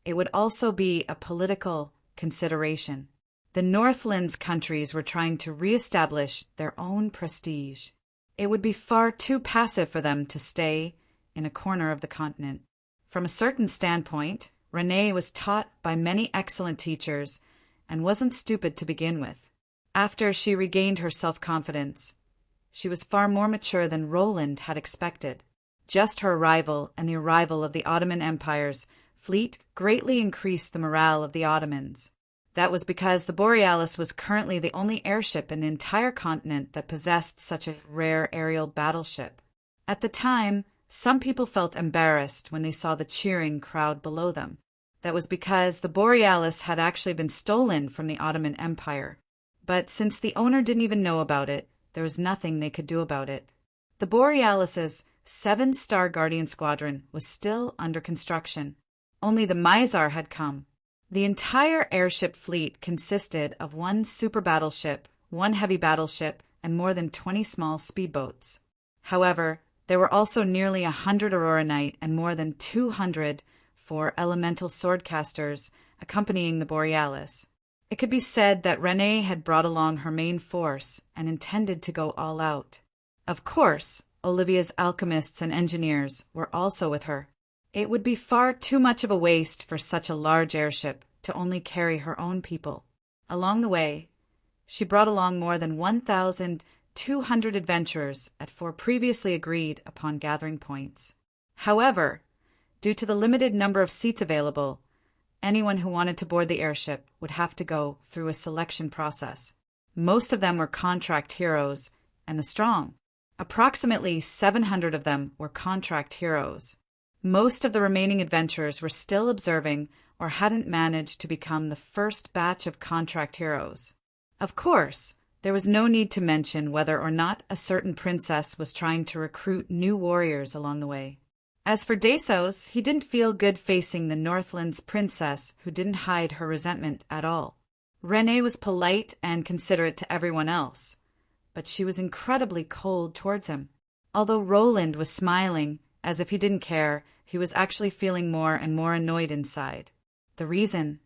it would also be a political consideration. The Northlands countries were trying to re-establish their own prestige. It would be far too passive for them to stay in a corner of the continent. From a certain standpoint, Renee was taught by many excellent teachers and wasn't stupid to begin with. After she regained her self-confidence, she was far more mature than Roland had expected. Just her arrival and the arrival of the Ottoman Empire's fleet greatly increased the morale of the Ottomans. That was because the Borealis was currently the only airship in the entire continent that possessed such a rare aerial battleship. At the time, some people felt embarrassed when they saw the cheering crowd below them. That was because the Borealis had actually been stolen from the Ottoman Empire. But since the owner didn't even know about it, there was nothing they could do about it. The Borealis's 7-star Guardian Squadron was still under construction. Only the Mizar had come. The entire airship fleet consisted of 1 super battleship, 1 heavy battleship, and more than 20 small speedboats. However, there were also nearly 100 Aurora Knight and more than 200 for elemental swordcasters accompanying the Borealis. It could be said that Renee had brought along her main force and intended to go all out. Of course, Olivia's alchemists and engineers were also with her. It would be far too much of a waste for such a large airship to only carry her own people. Along the way, she brought along more than 1,200 adventurers at 4 previously agreed upon gathering points. However, due to the limited number of seats available, anyone who wanted to board the airship would have to go through a selection process. Most of them were contract heroes and the strong. Approximately 700 of them were contract heroes. Most of the remaining adventurers were still observing or hadn't managed to become the first batch of contract heroes. Of course, there was no need to mention whether or not a certain princess was trying to recruit new warriors along the way. As for Desos, he didn't feel good facing the Northlands princess who didn't hide her resentment at all. Renee was polite and considerate to everyone else, but she was incredibly cold towards him. Although Roland was smiling as if he didn't care, he was actually feeling more and more annoyed inside. The reason?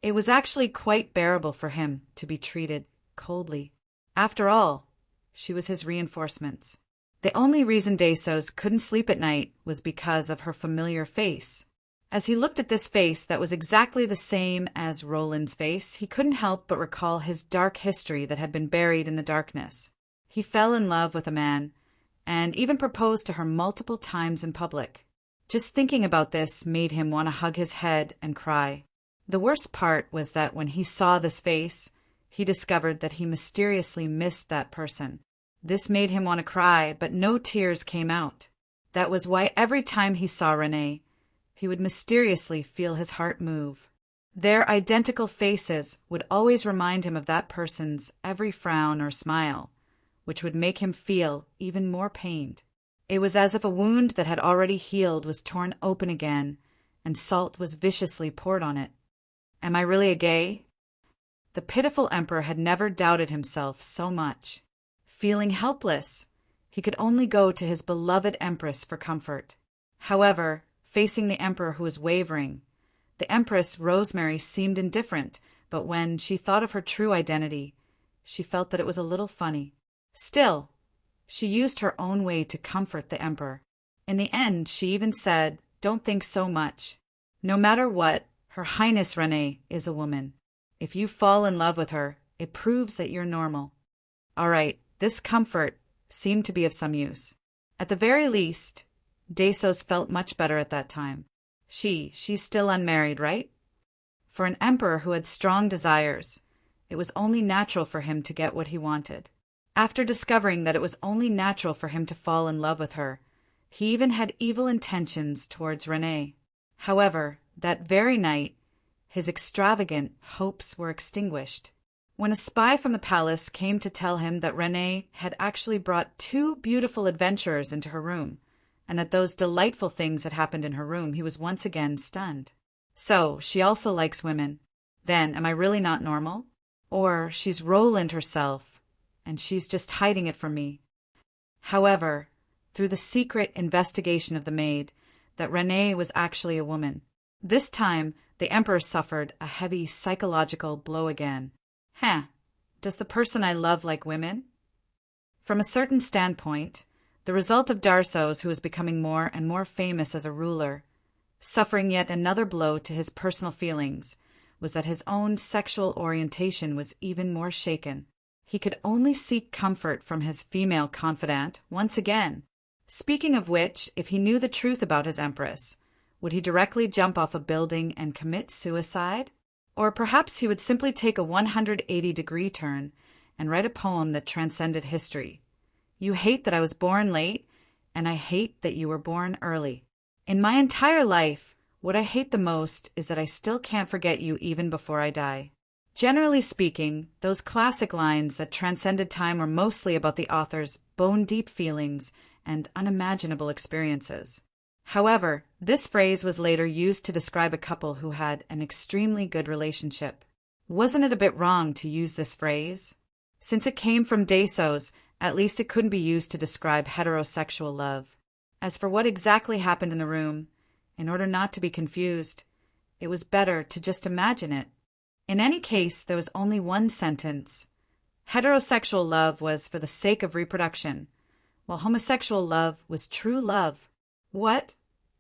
It was actually quite bearable for him to be treated coldly. After all, she was his reinforcements. The only reason Desos couldn't sleep at night was because of her familiar face. As he looked at this face that was exactly the same as Roland's face, he couldn't help but recall his dark history that had been buried in the darkness. He fell in love with a man, and even proposed to her multiple times in public. Just thinking about this made him want to hug his head and cry. The worst part was that when he saw this face, he discovered that he mysteriously missed that person. This made him want to cry, but no tears came out. That was why every time he saw Renee, he would mysteriously feel his heart move. Their identical faces would always remind him of that person's every frown or smile, which would make him feel even more pained. It was as if a wound that had already healed was torn open again, and salt was viciously poured on it. Am I really a gay? The pitiful emperor had never doubted himself so much. Feeling helpless, he could only go to his beloved empress for comfort. However, facing the emperor who was wavering, the empress Rosemary seemed indifferent, but when she thought of her true identity, she felt that it was a little funny. Still, she used her own way to comfort the emperor. In the end, she even said, "Don't think so much. No matter what, Her Highness Renee is a woman. If you fall in love with her, it proves that you're normal." All right, this comfort seemed to be of some use. At the very least, Dasos felt much better at that time. She's still unmarried, right? For an emperor who had strong desires, it was only natural for him to get what he wanted. After discovering that it was only natural for him to fall in love with her, he even had evil intentions towards Renee. However, that very night, his extravagant hopes were extinguished. When a spy from the palace came to tell him that Renee had actually brought 2 beautiful adventurers into her room, and that those delightful things had happened in her room, he was once again stunned. So, she also likes women. Then, am I really not normal? Or she's Roland herself, and she's just hiding it from me. However, through the secret investigation of the maid, that Renee was actually a woman. This time, the emperor suffered a heavy psychological blow again. Does the person I love like women? From a certain standpoint, the result of Dasos, who was becoming more and more famous as a ruler, suffering yet another blow to his personal feelings, was that his own sexual orientation was even more shaken. He could only seek comfort from his female confidant once again. Speaking of which, if he knew the truth about his empress, would he directly jump off a building and commit suicide? Or perhaps he would simply take a 180-degree turn and write a poem that transcended history. You hate that I was born late, and I hate that you were born early. In my entire life, what I hate the most is that I still can't forget you even before I die. Generally speaking, those classic lines that transcended time were mostly about the author's bone-deep feelings and unimaginable experiences. However, this phrase was later used to describe a couple who had an extremely good relationship. Wasn't it a bit wrong to use this phrase? Since it came from Dasos, at least it couldn't be used to describe heterosexual love. As for what exactly happened in the room, in order not to be confused, it was better to just imagine it. In any case, there was only one sentence. Heterosexual love was for the sake of reproduction, while homosexual love was true love. What?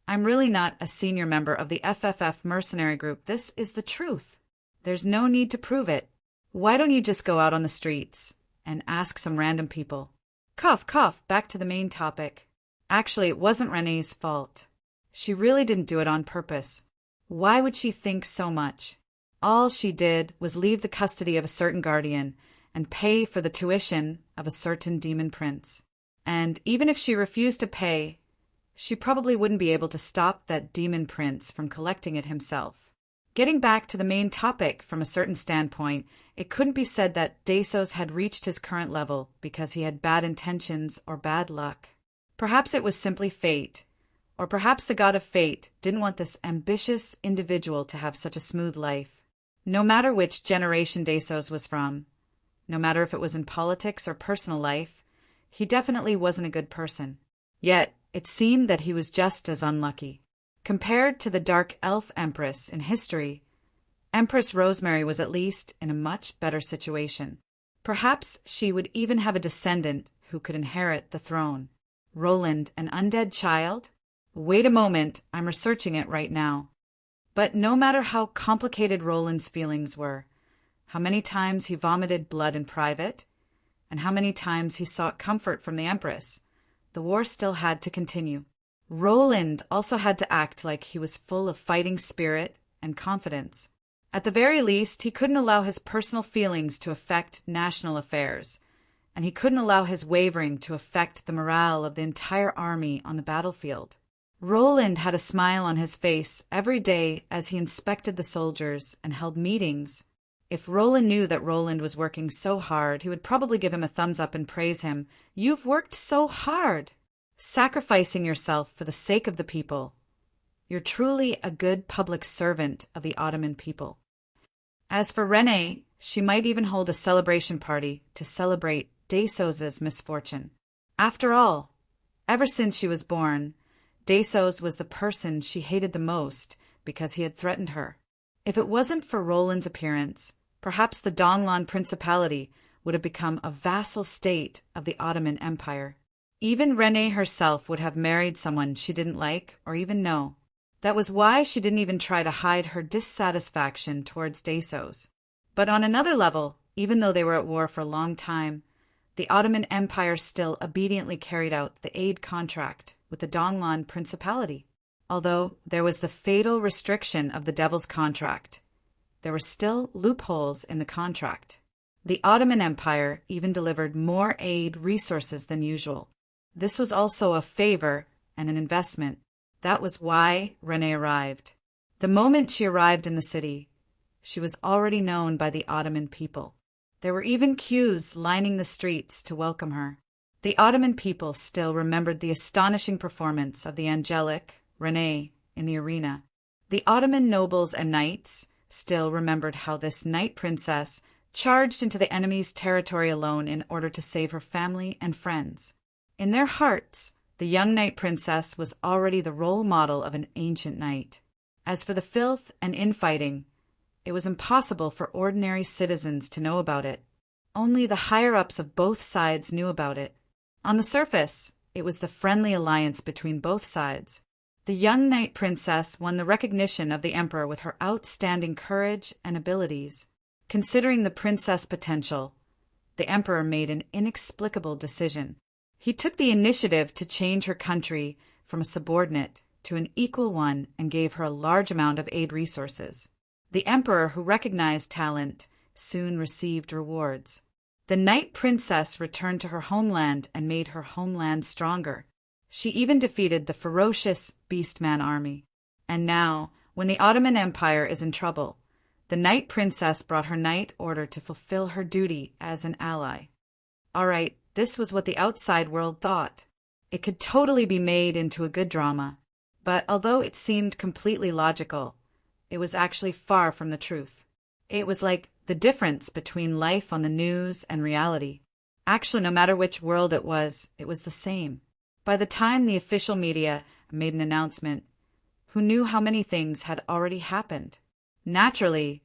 I'm really not a senior member of the FFF mercenary group. This is the truth. There's no need to prove it. Why don't you just go out on the streets and ask some random people? Cough, cough, back to the main topic. Actually, it wasn't Renee's fault. She really didn't do it on purpose. Why would she think so much? All she did was leave the custody of a certain guardian and pay for the tuition of a certain demon prince. And even if she refused to pay, she probably wouldn't be able to stop that demon prince from collecting it himself. Getting back to the main topic from a certain standpoint, it couldn't be said that Dasos had reached his current level because he had bad intentions or bad luck. Perhaps it was simply fate, or perhaps the god of fate didn't want this ambitious individual to have such a smooth life. No matter which generation Dasos was from, no matter if it was in politics or personal life, he definitely wasn't a good person. Yet, it seemed that he was just as unlucky. Compared to the Dark Elf Empress in history, Empress Rosemary was at least in a much better situation. Perhaps she would even have a descendant who could inherit the throne. Roland, an undead child? Wait a moment, I'm researching it right now. But no matter how complicated Roland's feelings were, how many times he vomited blood in private, and how many times he sought comfort from the Empress, the war still had to continue. Roland also had to act like he was full of fighting spirit and confidence. At the very least, he couldn't allow his personal feelings to affect national affairs, and he couldn't allow his wavering to affect the morale of the entire army on the battlefield. Roland had a smile on his face every day as he inspected the soldiers and held meetings. If Roland knew that Roland was working so hard, he would probably give him a thumbs up and praise him. You've worked so hard, sacrificing yourself for the sake of the people. You're truly a good public servant of the Ottoman people. As for Renee, she might even hold a celebration party to celebrate Desos' misfortune. After all, ever since she was born, Desos was the person she hated the most because he had threatened her. If it wasn't for Roland's appearance, perhaps the Donglan Principality would have become a vassal state of the Ottoman Empire. Even Renee herself would have married someone she didn't like or even know. That was why she didn't even try to hide her dissatisfaction towards Desos. But on another level, even though they were at war for a long time, the Ottoman Empire still obediently carried out the aid contract with the Donglan Principality. Although there was the fatal restriction of the Devil's Contract, there were still loopholes in the contract. The Ottoman Empire even delivered more aid resources than usual. This was also a favor and an investment. That was why Renee arrived. The moment she arrived in the city, she was already known by the Ottoman people. There were even queues lining the streets to welcome her. The Ottoman people still remembered the astonishing performance of the angelic Renee in the arena. The Ottoman nobles and knights still remembered how this knight princess charged into the enemy's territory alone in order to save her family and friends. In their hearts, the young knight princess was already the role model of an ancient knight. As for the filth and infighting, it was impossible for ordinary citizens to know about it. Only the higher-ups of both sides knew about it. On the surface, it was the friendly alliance between both sides. The young knight princess won the recognition of the emperor with her outstanding courage and abilities. Considering the princess' potential, the emperor made an inexplicable decision. He took the initiative to change her country from a subordinate to an equal one and gave her a large amount of aid resources. The emperor, who recognized talent, soon received rewards. The knight princess returned to her homeland and made her homeland stronger. She even defeated the ferocious Beastman army. And now, when the Ottoman Empire is in trouble, the knight princess brought her knight order to fulfill her duty as an ally. All right, this was what the outside world thought. It could totally be made into a good drama. But although it seemed completely logical, it was actually far from the truth. It was like the difference between life on the news and reality. Actually, no matter which world it was the same. By the time the official media made an announcement, who knew how many things had already happened? Naturally,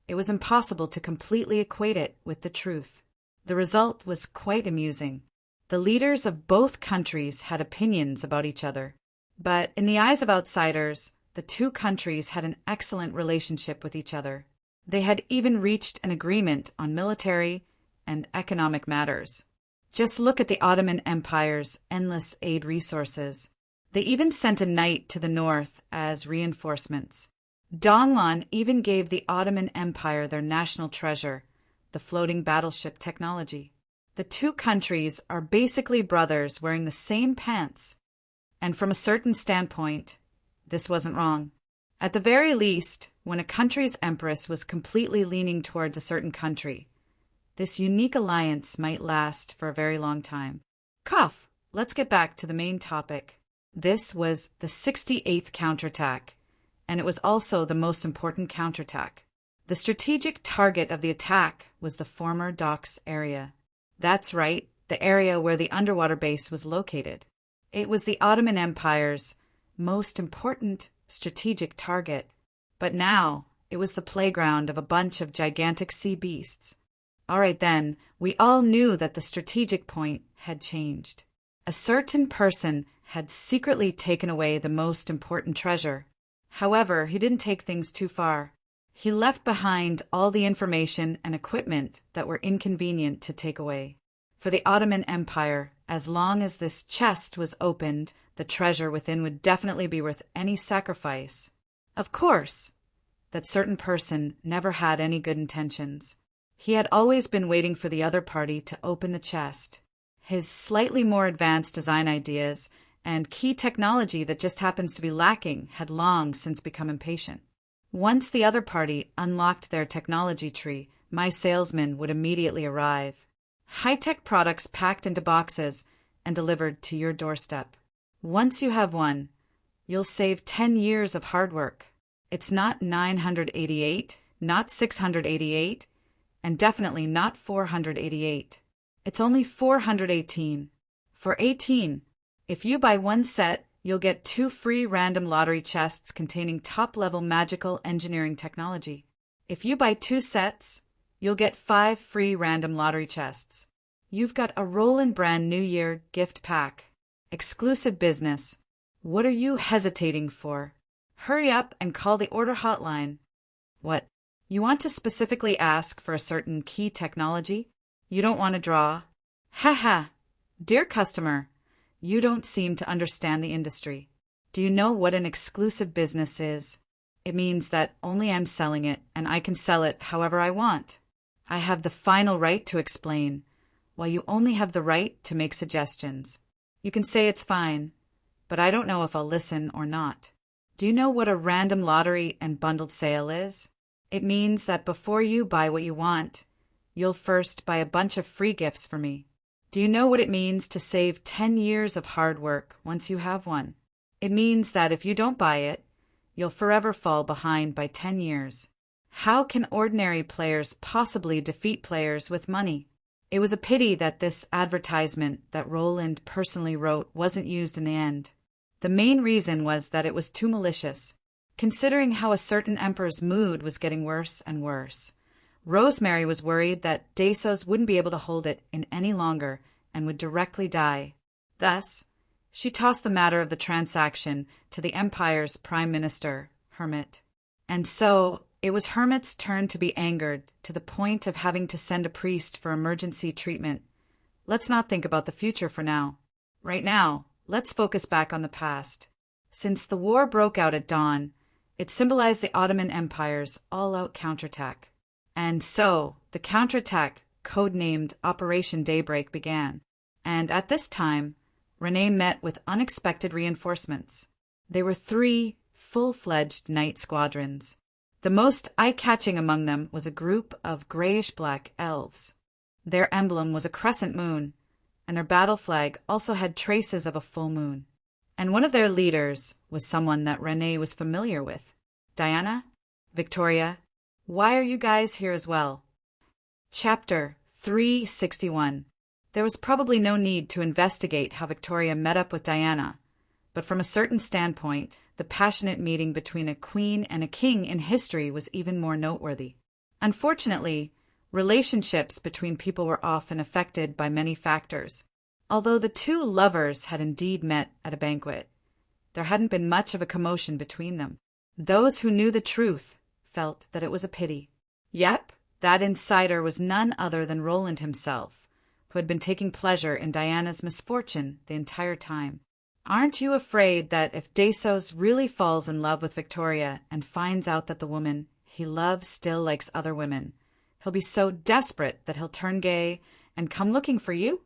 it was impossible to completely equate it with the truth. The result was quite amusing. The leaders of both countries had opinions about each other. But in the eyes of outsiders, the two countries had an excellent relationship with each other. They had even reached an agreement on military and economic matters. Just look at the Ottoman Empire's endless aid resources. They even sent a knight to the north as reinforcements. Donglan even gave the Ottoman Empire their national treasure, the floating battleship technology. The two countries are basically brothers wearing the same pants. And from a certain standpoint, this wasn't wrong. At the very least, when a country's empress was completely leaning towards a certain country, this unique alliance might last for a very long time. Cough! Let's get back to the main topic. This was the 68th counterattack, and it was also the most important counterattack. The strategic target of the attack was the former docks area. That's right, the area where the underwater base was located. It was the Ottoman Empire's most important strategic target, but now it was the playground of a bunch of gigantic sea beasts. All right then, we all knew that the strategic point had changed. A certain person had secretly taken away the most important treasure. However, he didn't take things too far. He left behind all the information and equipment that were inconvenient to take away. For the Ottoman Empire, as long as this chest was opened, the treasure within would definitely be worth any sacrifice. Of course, that certain person never had any good intentions. He had always been waiting for the other party to open the chest. His slightly more advanced design ideas and key technology that just happens to be lacking had long since become impatient. Once the other party unlocked their technology tree, my salesman would immediately arrive. High-tech products packed into boxes and delivered to your doorstep. Once you have one, you'll save 10 years of hard work. It's not 988, not 688, and definitely not 488. It's only 418. For 18, if you buy one set, you'll get 2 free random lottery chests containing top-level magical engineering technology. If you buy 2 sets, you'll get 5 free random lottery chests. You've got a Roland brand New Year gift pack. Exclusive business. What are you hesitating for? Hurry up and call the order hotline. What? You want to specifically ask for a certain key technology? You don't want to draw? Haha. Dear customer, you don't seem to understand the industry. Do you know what an exclusive business is? It means that only I'm selling it, and I can sell it however I want. I have the final right to explain, while you only have the right to make suggestions. You can say it's fine, but I don't know if I'll listen or not. Do you know what a random lottery and bundled sale is? It means that before you buy what you want, you'll first buy a bunch of free gifts for me. Do you know what it means to save 10 years of hard work once you have one? It means that if you don't buy it, you'll forever fall behind by 10 years. How can ordinary players possibly defeat players with money? It was a pity that this advertisement that Roland personally wrote wasn't used in the end. The main reason was that it was too malicious, considering how a certain emperor's mood was getting worse and worse. Rosemary was worried that Desos wouldn't be able to hold it in any longer and would directly die. Thus, she tossed the matter of the transaction to the Empire's Prime Minister, Hermit. And so, it was Hermit's turn to be angered to the point of having to send a priest for emergency treatment. Let's not think about the future for now. Right now, let's focus back on the past. Since the war broke out at dawn, it symbolized the Ottoman Empire's all-out counterattack. And so, the counterattack, codenamed Operation Daybreak, began. And at this time, Renee met with unexpected reinforcements. There were 3 full-fledged night squadrons. The most eye-catching among them was a group of grayish-black elves. Their emblem was a crescent moon, and their battle flag also had traces of a full moon. And one of their leaders was someone that Renee was familiar with. Diana? Victoria? Why are you guys here as well? Chapter 361. There was probably no need to investigate how Victoria met up with Diana, but from a certain standpoint, the passionate meeting between a queen and a king in history was even more noteworthy. Unfortunately, relationships between people were often affected by many factors. Although the 2 lovers had indeed met at a banquet, there hadn't been much of a commotion between them. Those who knew the truth felt that it was a pity. Yep, that insider was none other than Roland himself, who had been taking pleasure in Diana's misfortune the entire time. Aren't you afraid that if Desos really falls in love with Victoria and finds out that the woman he loves still likes other women, he'll be so desperate that he'll turn gay and come looking for you?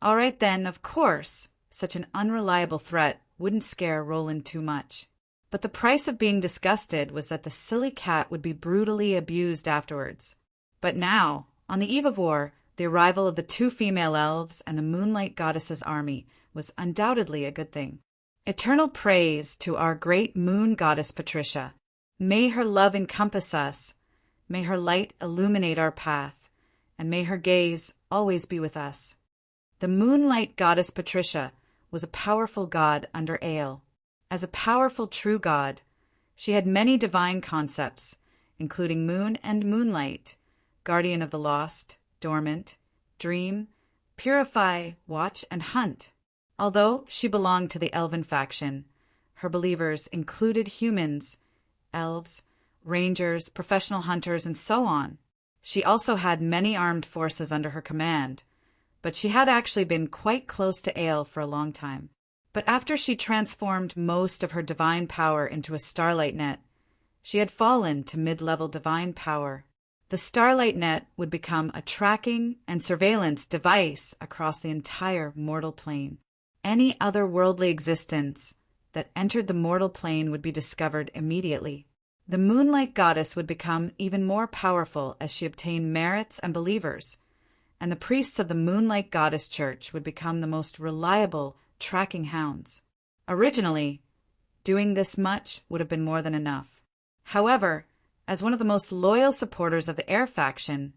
All right then, of course, such an unreliable threat wouldn't scare Roland too much. But the price of being disgusted was that the silly cat would be brutally abused afterwards. But now, on the eve of war, the arrival of the 2 female elves and the Moonlight Goddess's army was undoubtedly a good thing. Eternal praise to our great moon goddess Patricia. May her love encompass us, may her light illuminate our path, and may her gaze always be with us. The Moonlight Goddess Patricia was a powerful god under Ale. As a powerful true god, she had many divine concepts, including moon and moonlight, guardian of the lost, dormant, dream, purify, watch, and hunt. Although she belonged to the elven faction, her believers included humans, elves, rangers, professional hunters, and so on. She also had many armed forces under her command, but she had actually been quite close to Ale for a long time. But after she transformed most of her divine power into a starlight net, she had fallen to mid-level divine power. The starlight net would become a tracking and surveillance device across the entire mortal plane. Any other worldly existence that entered the mortal plane would be discovered immediately. The Moonlight Goddess would become even more powerful as she obtained merits and believers, and the priests of the Moonlight Goddess Church would become the most reliable tracking hounds. Originally, doing this much would have been more than enough. However, As one of the most loyal supporters of the Air faction,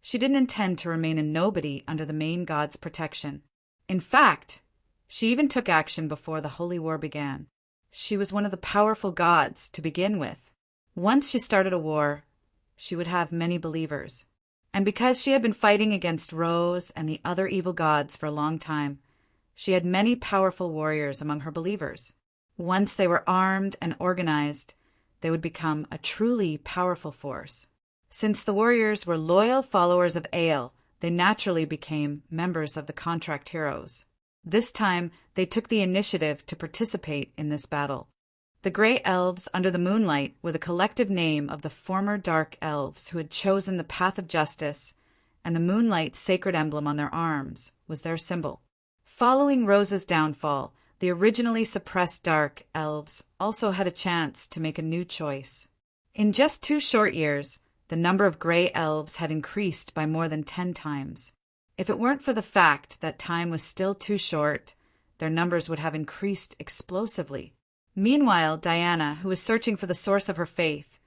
she didn't intend to remain a nobody under the main god's protection. In fact, she even took action before the Holy War began. She was one of the powerful gods to begin with. Once she started a war, she would have many believers. And because she had been fighting against Rose and the other evil gods for a long time, she had many powerful warriors among her believers. Once they were armed and organized, they would become a truly powerful force. Since the warriors were loyal followers of Ael, they naturally became members of the contract heroes. This time, they took the initiative to participate in this battle. The Grey Elves under the moonlight were the collective name of the former Dark Elves who had chosen the path of justice, and the moonlight's sacred emblem on their arms was their symbol. Following Rose's downfall, the originally suppressed Dark Elves also had a chance to make a new choice. In just 2 short years, the number of Grey Elves had increased by more than 10 times. If it weren't for the fact that time was still too short, their numbers would have increased explosively. Meanwhile, Diana, who was searching for the source of her faith,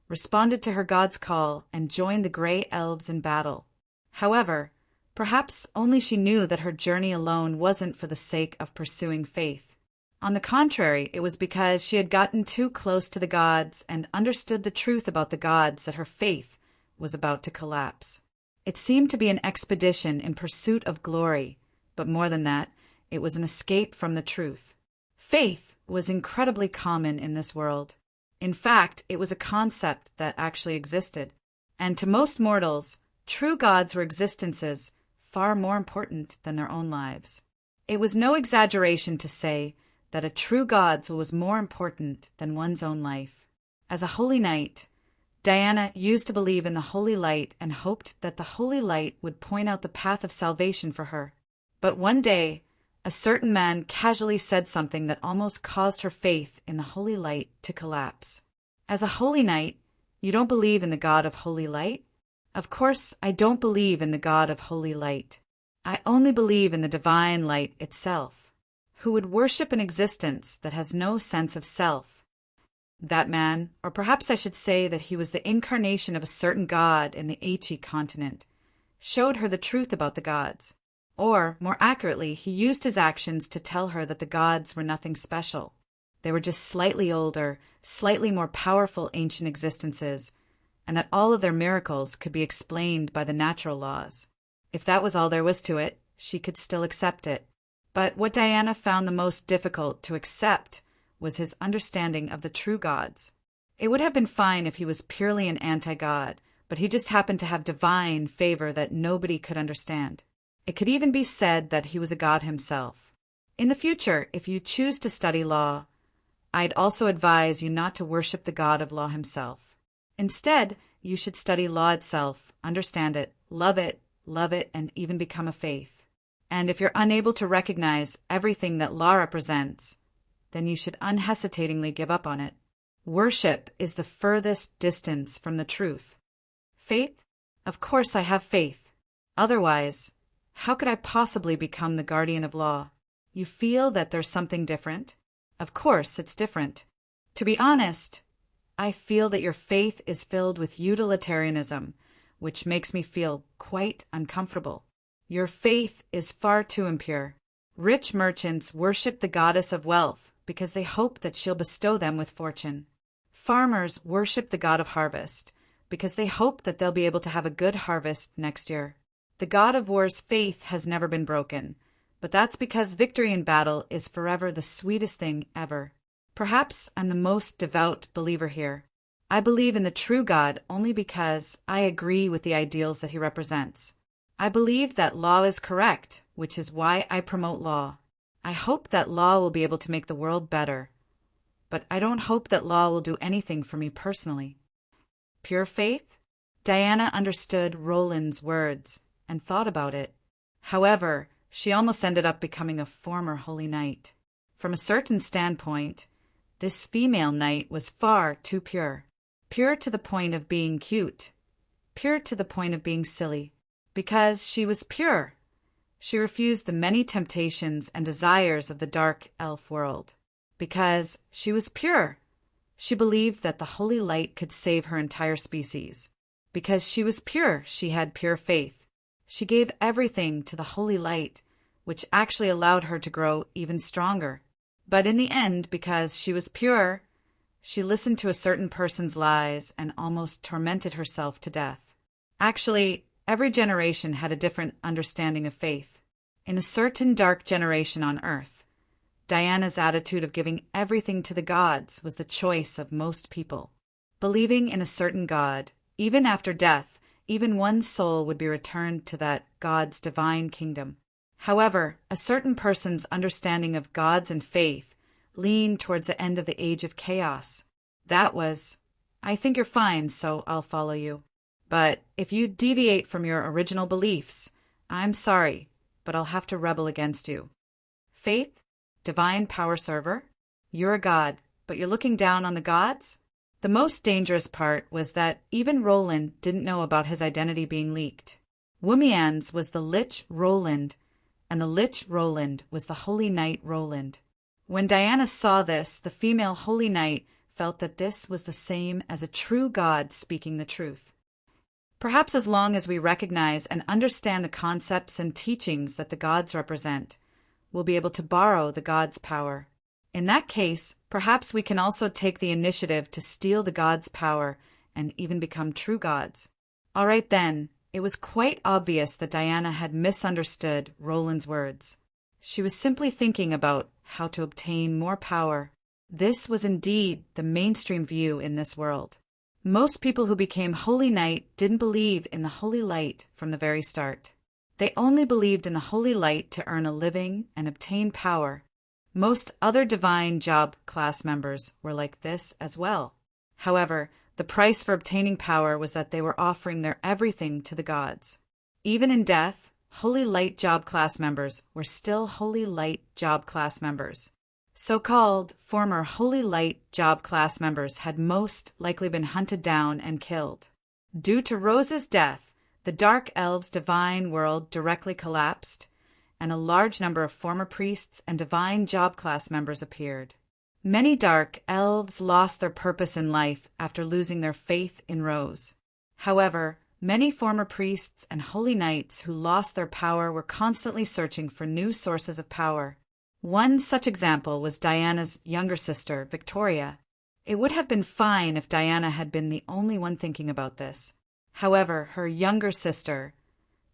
responded to her god's call and joined the Grey Elves in battle. However, perhaps only she knew that her journey alone wasn't for the sake of pursuing faith. On the contrary, it was because she had gotten too close to the gods and understood the truth about the gods that her faith was about to collapse. It seemed to be an expedition in pursuit of glory, but more than that, it was an escape from the truth. Faith was incredibly common in this world. In fact, it was a concept that actually existed, and to most mortals, true gods were existences far more important than their own lives. It was no exaggeration to say that a true god was more important than one's own life. As a holy knight, Diana used to believe in the holy light and hoped that the holy light would point out the path of salvation for her. But one day, a certain man casually said something that almost caused her faith in the holy light to collapse. As a holy knight, you don't believe in the God of holy light? Of course, I don't believe in the God of holy light. I only believe in the divine light itself. Who would worship an existence that has no sense of self? That man, or perhaps I should say that he was the incarnation of a certain god in the Achi continent, showed her the truth about the gods. Or, more accurately, he used his actions to tell her that the gods were nothing special. They were just slightly older, slightly more powerful ancient existences, and that all of their miracles could be explained by the natural laws. If that was all there was to it, she could still accept it. But what Diana found the most difficult to accept was his understanding of the true gods. It would have been fine if he was purely an anti-god, but he just happened to have divine favor that nobody could understand. It could even be said that he was a god himself. In the future, if you choose to study law, I'd also advise you not to worship the god of law himself. Instead, you should study law itself, understand it, love it, and even become a faith. And if you're unable to recognize everything that law represents, then you should unhesitatingly give up on it. Worship is the furthest distance from the truth. Faith? Of course I have faith. Otherwise, how could I possibly become the guardian of law? You feel that there's something different? Of course it's different. To be honest, I feel that your faith is filled with utilitarianism, which makes me feel quite uncomfortable. Your faith is far too impure. Rich merchants worship the goddess of wealth because they hope that she'll bestow them with fortune. Farmers worship the god of harvest because they hope that they'll be able to have a good harvest next year. The god of war's faith has never been broken, but that's because victory in battle is forever the sweetest thing ever. Perhaps I'm the most devout believer here. I believe in the true God only because I agree with the ideals that he represents. I believe that law is correct, which is why I promote law. I hope that law will be able to make the world better, but I don't hope that law will do anything for me personally. Pure faith? Diana understood Roland's words and thought about it. However, she almost ended up becoming a former holy knight. From a certain standpoint, this female knight was far too pure. Pure to the point of being cute. Pure to the point of being silly. Because she was pure, she refused the many temptations and desires of the dark elf world. Because she was pure, She believed that the holy light could save her entire species. Because she was pure, she had pure faith. She gave everything to the holy light, which actually allowed her to grow even stronger. But in the end, because she was pure, she listened to a certain person's lies and almost tormented herself to death. Actually, every generation had a different understanding of faith. In a certain dark generation on Earth, Diana's attitude of giving everything to the gods was the choice of most people. Believing in a certain god, even after death, even one soul would be returned to that god's divine kingdom. However, a certain person's understanding of gods and faith leaned towards the end of the age of chaos. That was, I think you're fine, so I'll follow you. But if you deviate from your original beliefs, I'm sorry, but I'll have to rebel against you. Faith? Divine power server? You're a god, but you're looking down on the gods? The most dangerous part was that even Roland didn't know about his identity being leaked. Wumian's was the Lich Roland, and the Lich Roland was the Holy Knight Roland. When Diana saw this, the female Holy Knight felt that this was the same as a true god speaking the truth. Perhaps as long as we recognize and understand the concepts and teachings that the gods represent, we'll be able to borrow the gods' power. In that case, perhaps we can also take the initiative to steal the gods' power and even become true gods. All right then, it was quite obvious that Diana had misunderstood Roland's words. She was simply thinking about how to obtain more power. This was indeed the mainstream view in this world. Most people who became Holy Knight didn't believe in the Holy Light from the very start. They only believed in the Holy Light to earn a living and obtain power. Most other divine job class members were like this as well. However, the price for obtaining power was that they were offering their everything to the gods. Even in death, Holy Light job class members were still Holy Light job class members. So-called former Holy Light job class members had most likely been hunted down and killed. Due to Rose's death, the Dark Elves' divine world directly collapsed, and a large number of former priests and divine job class members appeared. Many Dark Elves lost their purpose in life after losing their faith in Rose. However, many former priests and holy knights who lost their power were constantly searching for new sources of power. One such example was Diana's younger sister, Victoria. It would have been fine if Diana had been the only one thinking about this. However, her younger sister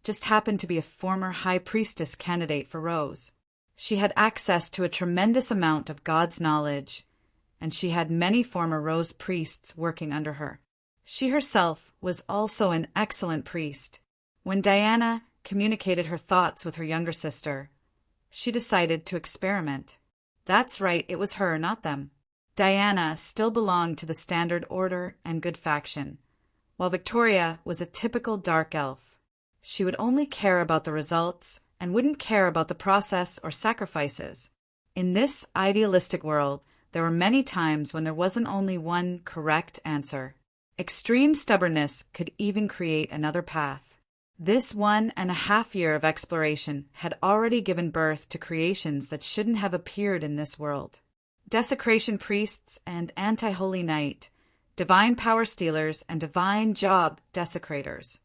just happened to be a former high priestess candidate for Rose. She had access to a tremendous amount of God's knowledge, and she had many former Rose priests working under her. She herself was also an excellent priest. When Diana communicated her thoughts with her younger sister, she decided to experiment. That's right, it was her, not them. Diana still belonged to the Standard Order and Good Faction, while Victoria was a typical dark elf. She would only care about the results and wouldn't care about the process or sacrifices. In this idealistic world, there were many times when there wasn't only one correct answer. Extreme stubbornness could even create another path. This 1.5 years of exploration had already given birth to creations that shouldn't have appeared in this world. Desecration priests and anti-holy knight, divine power stealers and divine job desecrators.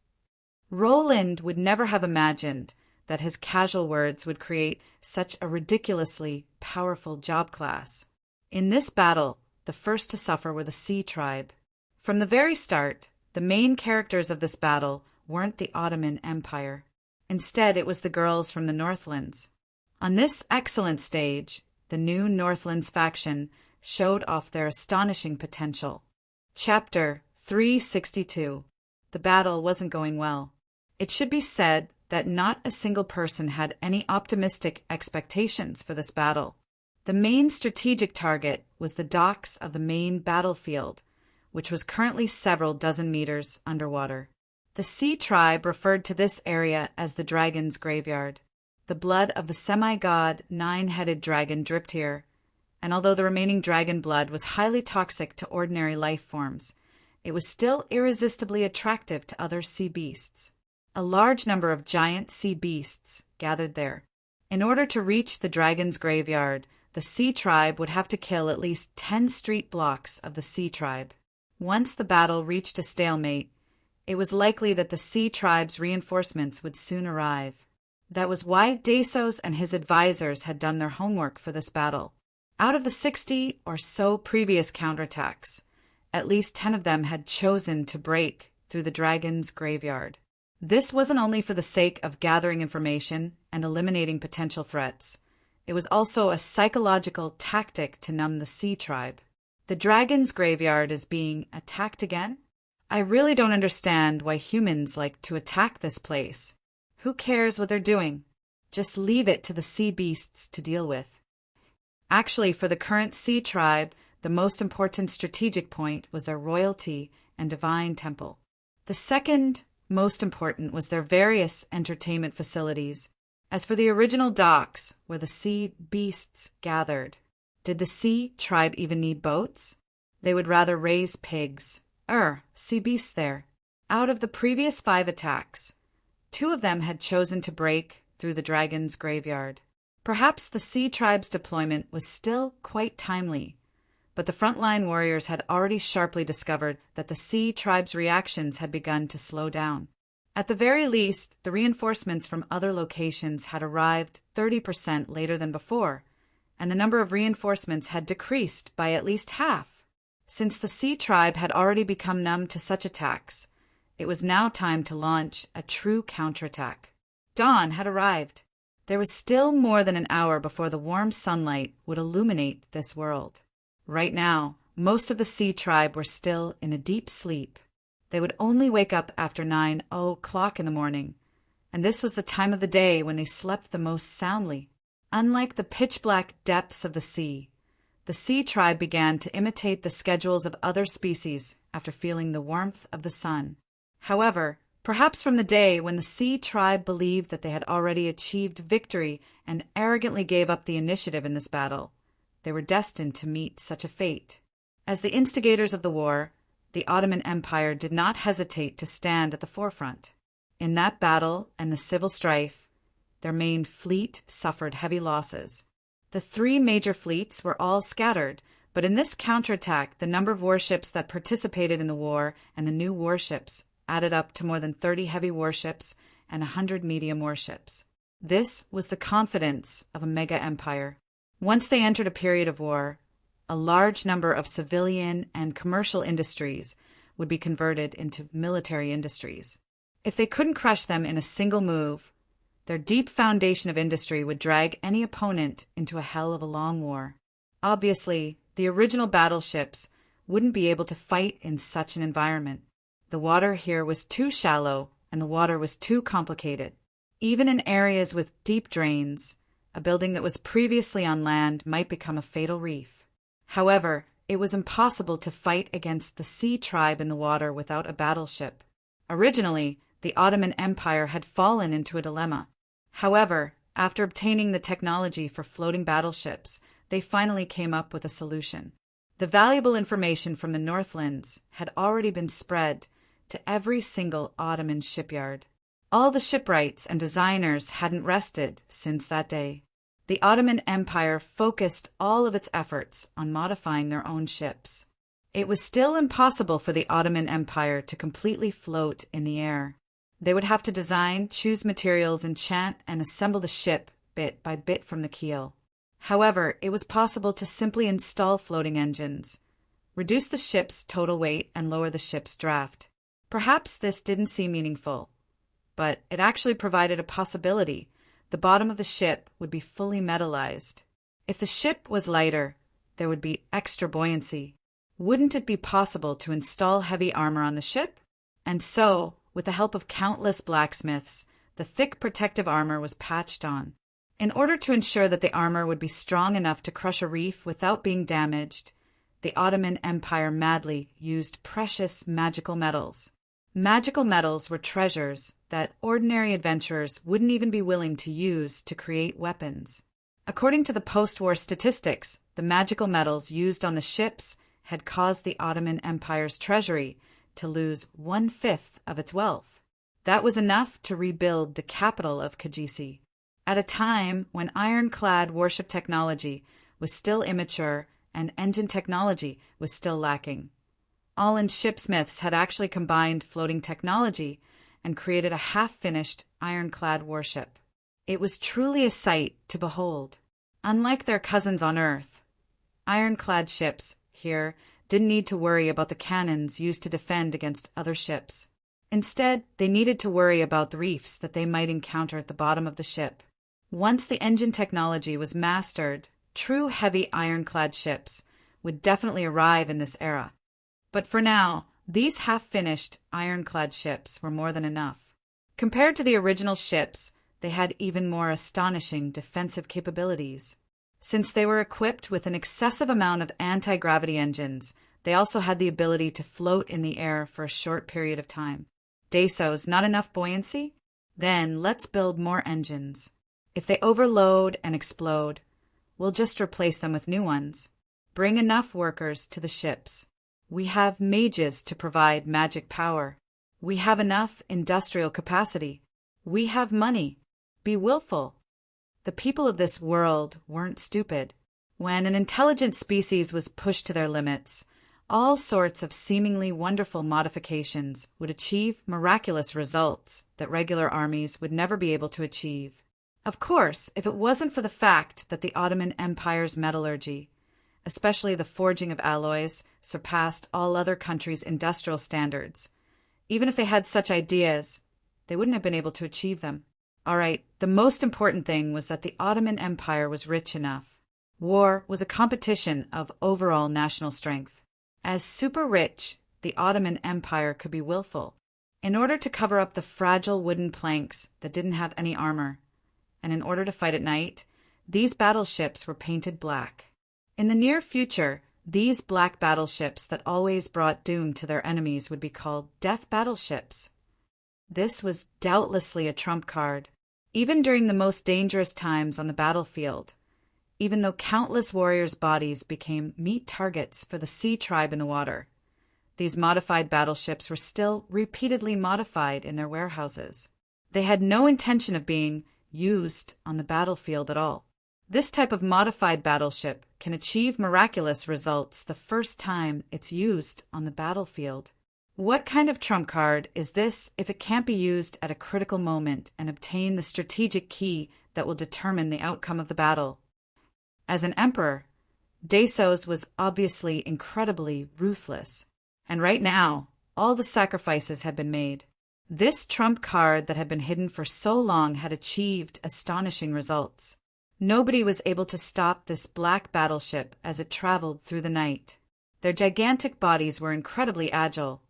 Roland would never have imagined that his casual words would create such a ridiculously powerful job class. In this battle, the first to suffer were the Sea Tribe. From the very start, the main characters of this battle weren't the Ottoman Empire. Instead, it was the girls from the Northlands. On this excellent stage, the new Northlands faction showed off their astonishing potential. Chapter 362. The battle wasn't going well. It should be said that not a single person had any optimistic expectations for this battle. The main strategic target was the docks of the main battlefield, which was currently several dozen meters underwater. The Sea Tribe referred to this area as the Dragon's Graveyard. The blood of the semi-god nine-headed dragon dripped here, and although the remaining dragon blood was highly toxic to ordinary life forms, it was still irresistibly attractive to other sea beasts. A large number of giant sea beasts gathered there. In order to reach the Dragon's Graveyard, The Sea Tribe would have to kill at least 10 street blocks of the Sea Tribe. Once the battle reached a stalemate, it was likely that the Sea Tribe's reinforcements would soon arrive. That was why Desos and his advisors had done their homework for this battle. Out of the 60 or so previous counterattacks, at least 10 of them had chosen to break through the dragon's graveyard. This wasn't only for the sake of gathering information and eliminating potential threats. It was also a psychological tactic to numb the Sea Tribe. The dragon's graveyard is being attacked again? I really don't understand why humans like to attack this place. Who cares what they're doing? Just leave it to the sea beasts to deal with. Actually, for the current Sea Tribe, the most important strategic point was their royalty and divine temple. The second most important was their various entertainment facilities. As for the original docks, where the sea beasts gathered, did the Sea Tribe even need boats? They would rather raise pigs. Sea beasts there. Out of the previous 5 attacks, 2 of them had chosen to break through the dragon's graveyard. Perhaps the Sea Tribe's deployment was still quite timely, but the frontline warriors had already sharply discovered that the Sea Tribe's reactions had begun to slow down. At the very least, the reinforcements from other locations had arrived 30% later than before, and the number of reinforcements had decreased by at least half. Since the Sea Tribe had already become numb to such attacks, it was now time to launch a true counterattack. Dawn had arrived. There was still more than an hour before the warm sunlight would illuminate this world. Right now, most of the Sea Tribe were still in a deep sleep. They would only wake up after 9 o'clock in the morning, and this was the time of the day when they slept the most soundly. Unlike the pitch-black depths of the sea, the Sea Tribe began to imitate the schedules of other species after feeling the warmth of the sun. However, perhaps from the day when the Sea Tribe believed that they had already achieved victory and arrogantly gave up the initiative in this battle, they were destined to meet such a fate. As the instigators of the war, the Ottoman Empire did not hesitate to stand at the forefront. In that battle and the civil strife, their main fleet suffered heavy losses. The 3 major fleets were all scattered, but in this counterattack, the number of warships that participated in the war and the new warships added up to more than 30 heavy warships and 100 medium warships. This was the confidence of a mega-empire. Once they entered a period of war, a large number of civilian and commercial industries would be converted into military industries. If they couldn't crush them in a single move, their deep foundation of industry would drag any opponent into a hell of a long war. Obviously, the original battleships wouldn't be able to fight in such an environment. The water here was too shallow, and the water was too complicated. Even in areas with deep drains, a building that was previously on land might become a fatal reef. However, it was impossible to fight against the Sea Tribe in the water without a battleship. Originally, the Ottoman Empire had fallen into a dilemma. However, after obtaining the technology for floating battleships, they finally came up with a solution. The valuable information from the Northlands had already been spread to every single Ottoman shipyard. All the shipwrights and designers hadn't rested since that day. The Ottoman Empire focused all of its efforts on modifying their own ships. It was still impossible for the Ottoman Empire to completely float in the air. They would have to design, choose materials, enchant, and assemble the ship bit by bit from the keel. However, it was possible to simply install floating engines, reduce the ship's total weight, and lower the ship's draft. Perhaps this didn't seem meaningful, but it actually provided a possibility. The bottom of the ship would be fully metallized. If the ship was lighter, there would be extra buoyancy. Wouldn't it be possible to install heavy armor on the ship? And so, with the help of countless blacksmiths, the thick protective armor was patched on. In order to ensure that the armor would be strong enough to crush a reef without being damaged, the Ottoman Empire madly used precious magical metals. Magical metals were treasures that ordinary adventurers wouldn't even be willing to use to create weapons. According to the post-war statistics, the magical metals used on the ships had caused the Ottoman Empire's treasury to lose 1/5 of its wealth. That was enough to rebuild the capital of Kajisi. At a time when ironclad warship technology was still immature and engine technology was still lacking. All-in shipsmiths had actually combined floating technology and created a half-finished ironclad warship. It was truly a sight to behold. Unlike their cousins on Earth, ironclad ships here didn't need to worry about the cannons used to defend against other ships. Instead, they needed to worry about the reefs that they might encounter at the bottom of the ship. Once the engine technology was mastered, true heavy ironclad ships would definitely arrive in this era. But for now, these half-finished ironclad ships were more than enough. Compared to the original ships, they had even more astonishing defensive capabilities. Since they were equipped with an excessive amount of anti-gravity engines, they also had the ability to float in the air for a short period of time. Desos, not enough buoyancy? Then let's build more engines. If they overload and explode, we'll just replace them with new ones. Bring enough workers to the ships. We have mages to provide magic power. We have enough industrial capacity. We have money. Be willful. The people of this world weren't stupid. When an intelligent species was pushed to their limits, all sorts of seemingly wonderful modifications would achieve miraculous results that regular armies would never be able to achieve. Of course, if it wasn't for the fact that the Ottoman Empire's metallurgy, especially the forging of alloys, surpassed all other countries' industrial standards. Even if they had such ideas, they wouldn't have been able to achieve them. All right, the most important thing was that the Ottoman Empire was rich enough. War was a competition of overall national strength. As super rich, the Ottoman Empire could be willful. In order to cover up the fragile wooden planks that didn't have any armor, and in order to fight at night, these battleships were painted black. In the near future, these black battleships that always brought doom to their enemies would be called death battleships. This was doubtlessly a trump card. Even during the most dangerous times on the battlefield, even though countless warriors' bodies became meat targets for the sea tribe in the water, these modified battleships were still repeatedly modified in their warehouses. They had no intention of being used on the battlefield at all. This type of modified battleship can achieve miraculous results the first time it's used on the battlefield. What kind of trump card is this if it can't be used at a critical moment and obtain the strategic key that will determine the outcome of the battle? As an emperor, Desos was obviously incredibly ruthless. And right now, all the sacrifices had been made. This trump card that had been hidden for so long had achieved astonishing results. Nobody was able to stop this black battleship as it traveled through the night. Their gigantic bodies were incredibly agile,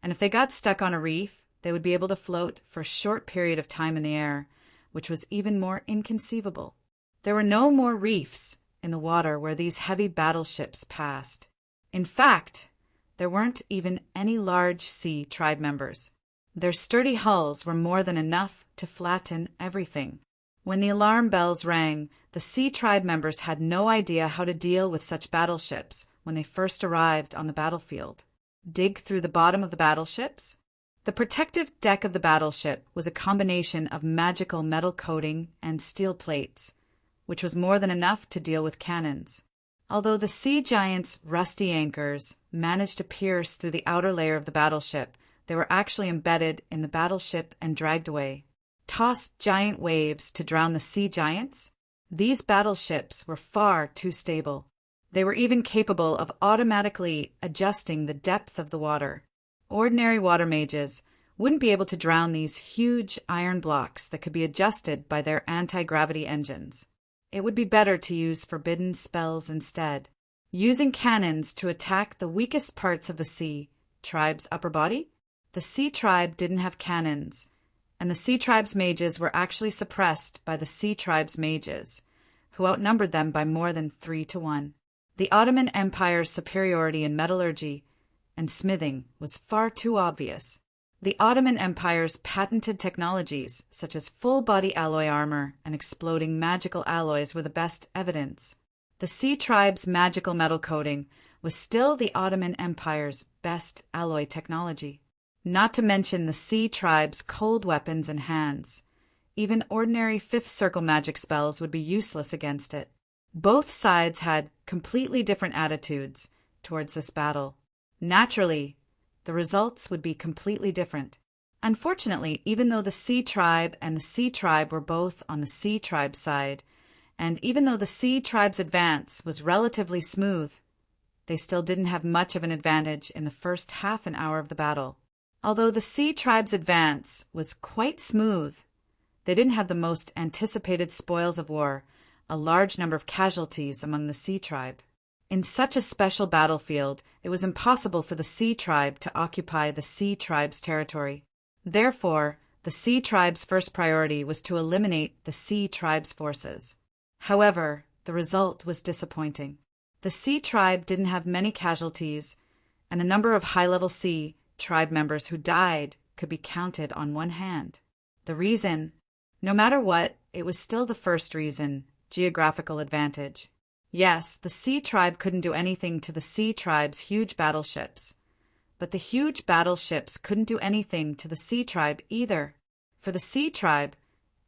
and if they got stuck on a reef, they would be able to float for a short period of time in the air, which was even more inconceivable. There were no more reefs in the water where these heavy battleships passed. In fact, there weren't even any large sea tribe members. Their sturdy hulls were more than enough to flatten everything. When the alarm bells rang, the sea tribe members had no idea how to deal with such battleships when they first arrived on the battlefield. Dig through the bottom of the battleships? The protective deck of the battleship was a combination of magical metal coating and steel plates, which was more than enough to deal with cannons. Although the sea giants' rusty anchors managed to pierce through the outer layer of the battleship, they were actually embedded in the battleship and dragged away. Toss giant waves to drown the sea giants? These battleships were far too stable. They were even capable of automatically adjusting the depth of the water. Ordinary water mages wouldn't be able to drown these huge iron blocks that could be adjusted by their anti-gravity engines. It would be better to use forbidden spells instead, using cannons to attack the weakest parts of the sea tribe's upper body. The sea tribe didn't have cannons, and the sea tribe's mages were actually suppressed by the sea tribe's mages, who outnumbered them by more than 3-1. The Ottoman Empire's superiority in metallurgy and smithing was far too obvious. The Ottoman Empire's patented technologies, such as full-body alloy armor and exploding magical alloys, were the best evidence. The sea tribe's magical metal coating was still the Ottoman Empire's best alloy technology. Not to mention the sea tribe's cold weapons and hands. Even ordinary fifth circle magic spells would be useless against it. Both sides had completely different attitudes towards this battle. Naturally, the results would be completely different. Unfortunately, even though the Sea Tribe and the Sea Tribe were both on the Sea Tribe side, and even though the Sea Tribe's advance was relatively smooth, they still didn't have much of an advantage in the first half an hour of the battle. Although the Sea Tribe's advance was quite smooth, they didn't have the most anticipated spoils of war, a large number of casualties among the Sea Tribe. In such a special battlefield, it was impossible for the Sea Tribe to occupy the Sea Tribe's territory. Therefore, the Sea Tribe's first priority was to eliminate the Sea Tribe's forces. However, the result was disappointing. The Sea Tribe didn't have many casualties, and the number of high-level Sea Tribe members who died could be counted on one hand. The reason? No matter what, it was still the first reason: geographical advantage. Yes, the Sea Tribe couldn't do anything to the Sea Tribe's huge battleships, but the huge battleships couldn't do anything to the Sea Tribe either. For the Sea Tribe,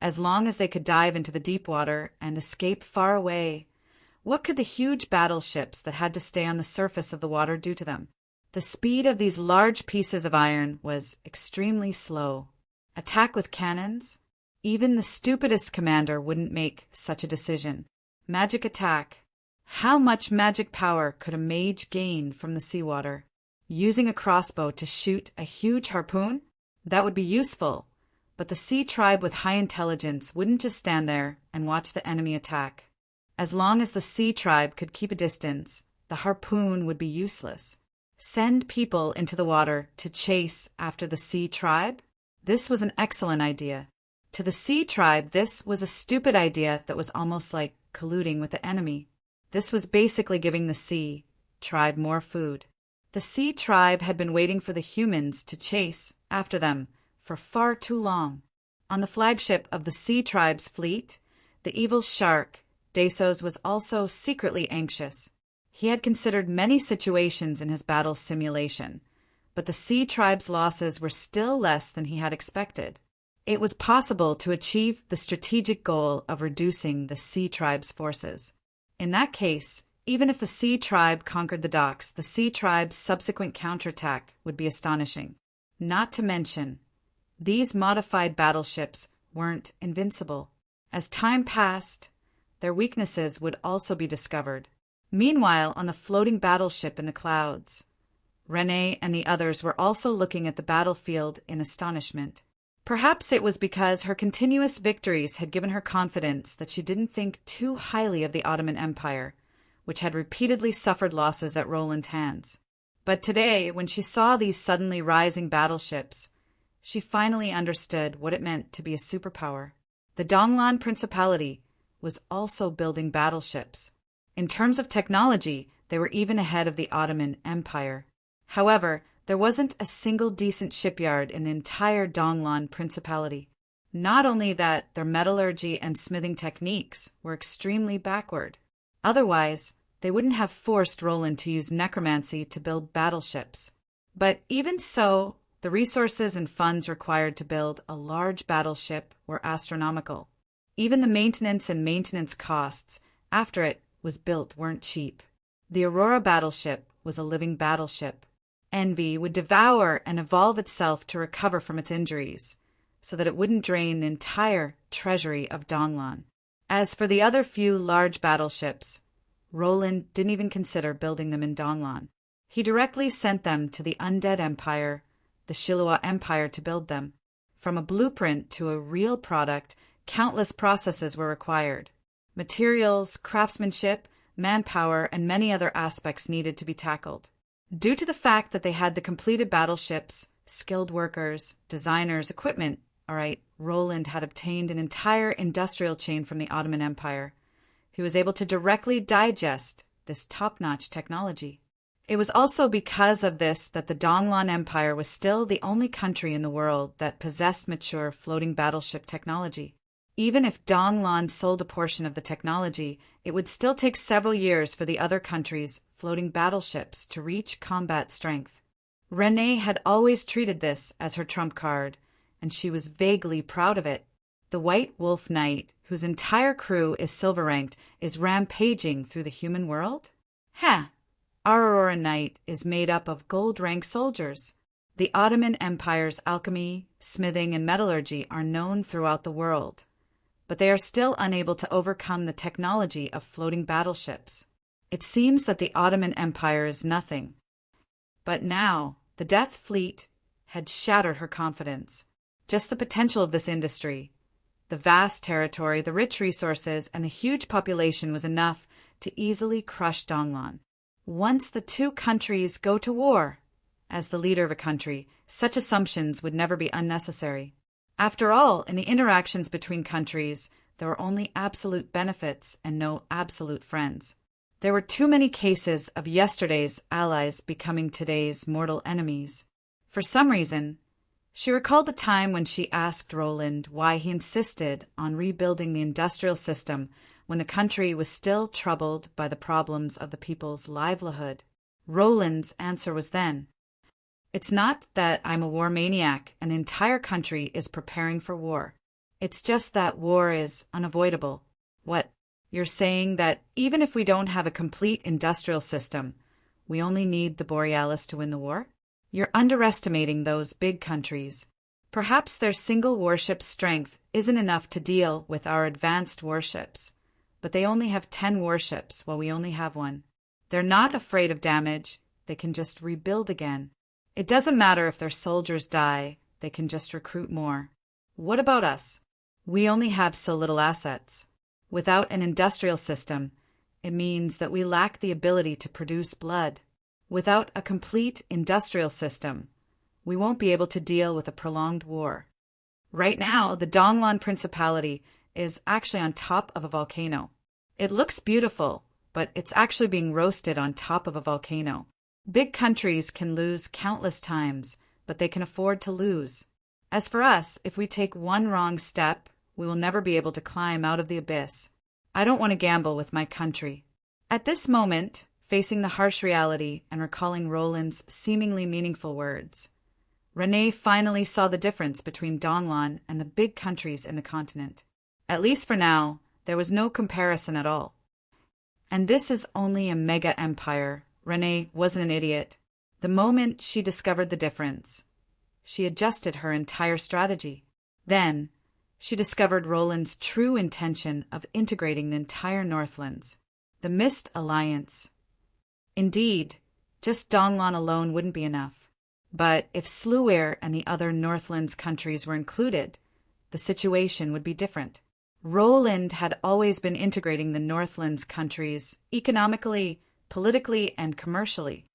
as long as they could dive into the deep water and escape far away, what could the huge battleships that had to stay on the surface of the water do to them? The speed of these large pieces of iron was extremely slow. Attack with cannons? Even the stupidest commander wouldn't make such a decision. Magic attack. How much magic power could a mage gain from the seawater? Using a crossbow to shoot a huge harpoon? That would be useful, but the Sea Tribe with high intelligence wouldn't just stand there and watch the enemy attack. As long as the Sea Tribe could keep a distance, the harpoon would be useless. Send people into the water to chase after the Sea Tribe? This was an excellent idea. To the Sea Tribe, this was a stupid idea that was almost like colluding with the enemy. This was basically giving the Sea Tribe more food. The Sea Tribe had been waiting for the humans to chase after them for far too long. On the flagship of the Sea Tribe's fleet, the evil shark, Dasos, was also secretly anxious. He had considered many situations in his battle simulation, but the Sea Tribe's losses were still less than he had expected. It was possible to achieve the strategic goal of reducing the Sea Tribe's forces. In that case, even if the Sea Tribe conquered the docks, the Sea Tribe's subsequent counterattack would be astonishing. Not to mention, these modified battleships weren't invincible. As time passed, their weaknesses would also be discovered. Meanwhile, on the floating battleship in the clouds, Renee and the others were also looking at the battlefield in astonishment. Perhaps it was because her continuous victories had given her confidence that she didn't think too highly of the Ottoman Empire, which had repeatedly suffered losses at Roland's hands. But today, when she saw these suddenly rising battleships, she finally understood what it meant to be a superpower. The Donglan Principality was also building battleships. In terms of technology, they were even ahead of the Ottoman Empire. However, there wasn't a single decent shipyard in the entire Donglan Principality. Not only that, their metallurgy and smithing techniques were extremely backward. Otherwise, they wouldn't have forced Roland to use necromancy to build battleships. But even so, the resources and funds required to build a large battleship were astronomical. Even the maintenance costs after it was built weren't cheap. The Aurora battleship was a living battleship. Envy would devour and evolve itself to recover from its injuries, so that it wouldn't drain the entire treasury of Donglan. As for the other few large battleships, Roland didn't even consider building them in Donglan. He directly sent them to the Undead Empire, the Shilua Empire, to build them. From a blueprint to a real product, countless processes were required. Materials, craftsmanship, manpower, and many other aspects needed to be tackled. Due to the fact that they had the completed battleships, skilled workers, designers, equipment, Roland had obtained an entire industrial chain from the Ottoman Empire. He was able to directly digest this top-notch technology. It was also because of this that the Donglan Empire was still the only country in the world that possessed mature floating battleship technology. Even if Donglan sold a portion of the technology, it would still take several years for the other countries' floating battleships to reach combat strength. Renee had always treated this as her trump card, and she was vaguely proud of it. The White Wolf Knight, whose entire crew is silver-ranked, is rampaging through the human world? Heh! Our Aurora Knight is made up of gold-ranked soldiers. The Ottoman Empire's alchemy, smithing, and metallurgy are known throughout the world, but they are still unable to overcome the technology of floating battleships. It seems that the Ottoman Empire is nothing. But now, the Death Fleet had shattered her confidence. Just the potential of this industry, the vast territory, the rich resources, and the huge population was enough to easily crush Donglan. Once the two countries go to war, as the leader of a country, such assumptions would never be unnecessary. After all, in the interactions between countries, there were only absolute benefits and no absolute friends. There were too many cases of yesterday's allies becoming today's mortal enemies. For some reason, she recalled the time when she asked Roland why he insisted on rebuilding the industrial system when the country was still troubled by the problems of the people's livelihood. Roland's answer was then, "It's not that I'm a war maniac and the entire country is preparing for war. It's just that war is unavoidable." What? You're saying that even if we don't have a complete industrial system, we only need the Borealis to win the war? You're underestimating those big countries. Perhaps their single warship strength isn't enough to deal with our advanced warships, but they only have 10 warships while we only have one. They're not afraid of damage, they can just rebuild again. It doesn't matter if their soldiers die, they can just recruit more. What about us? We only have so little assets. Without an industrial system, it means that we lack the ability to produce blood. Without a complete industrial system, we won't be able to deal with a prolonged war. Right now, the Donglan Principality is actually on top of a volcano. It looks beautiful, but it's actually being roasted on top of a volcano. Big countries can lose countless times, but they can afford to lose. As for us, if we take one wrong step, we will never be able to climb out of the abyss. I don't want to gamble with my country. At this moment, facing the harsh reality and recalling Roland's seemingly meaningful words, Renee finally saw the difference between Donglan and the big countries in the continent. At least for now, there was no comparison at all. And this is only a mega empire. Renee wasn't an idiot. The moment she discovered the difference, she adjusted her entire strategy. Then, she discovered Roland's true intention of integrating the entire Northlands, the Mist Alliance. Indeed, just Donglan alone wouldn't be enough. But if Sluir and the other Northlands countries were included, the situation would be different. Roland had always been integrating the Northlands countries economically, politically, and commercially.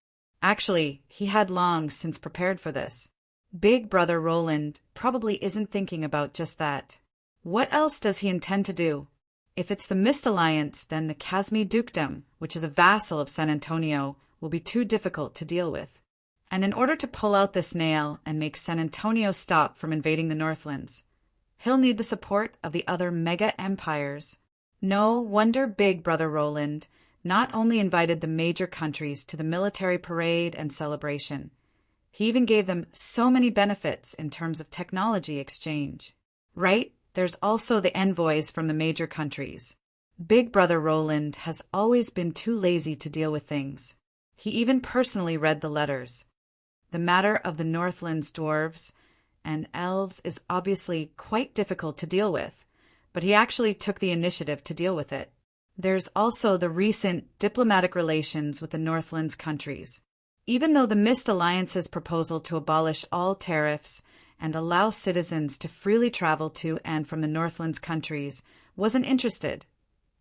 Actually, he had long since prepared for this. Big Brother Roland probably isn't thinking about just that. What else does he intend to do? If it's the Mist Alliance, then the Casmi Dukedom, which is a vassal of San Antonio, will be too difficult to deal with. And in order to pull out this nail and make San Antonio stop from invading the Northlands, he'll need the support of the other mega empires. No wonder Big Brother Roland not only invited the major countries to the military parade and celebration, he even gave them so many benefits in terms of technology exchange. Right? There's also the envoys from the major countries. Big Brother Roland has always been too lazy to deal with things. He even personally read the letters. The matter of the Northlands dwarves and elves is obviously quite difficult to deal with, but he actually took the initiative to deal with it. There's also the recent diplomatic relations with the Northlands countries. Even though the Mist Alliance's proposal to abolish all tariffs and allow citizens to freely travel to and from the Northlands countries wasn't interested,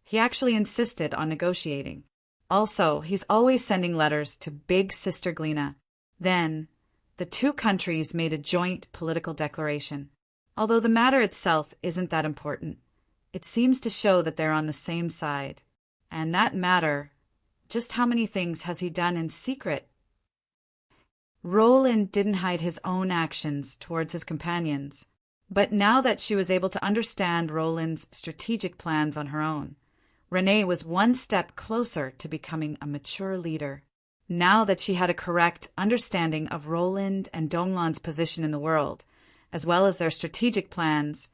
he actually insisted on negotiating. Also, he's always sending letters to Big Sister Glena. Then, the two countries made a joint political declaration. Although the matter itself isn't that important, it seems to show that they're on the same side. And that matter, just how many things has he done in secret? Roland didn't hide his own actions towards his companions, but now that she was able to understand Roland's strategic plans on her own, Renee was one step closer to becoming a mature leader. Now that she had a correct understanding of Roland and Donglan's position in the world, as well as their strategic plans,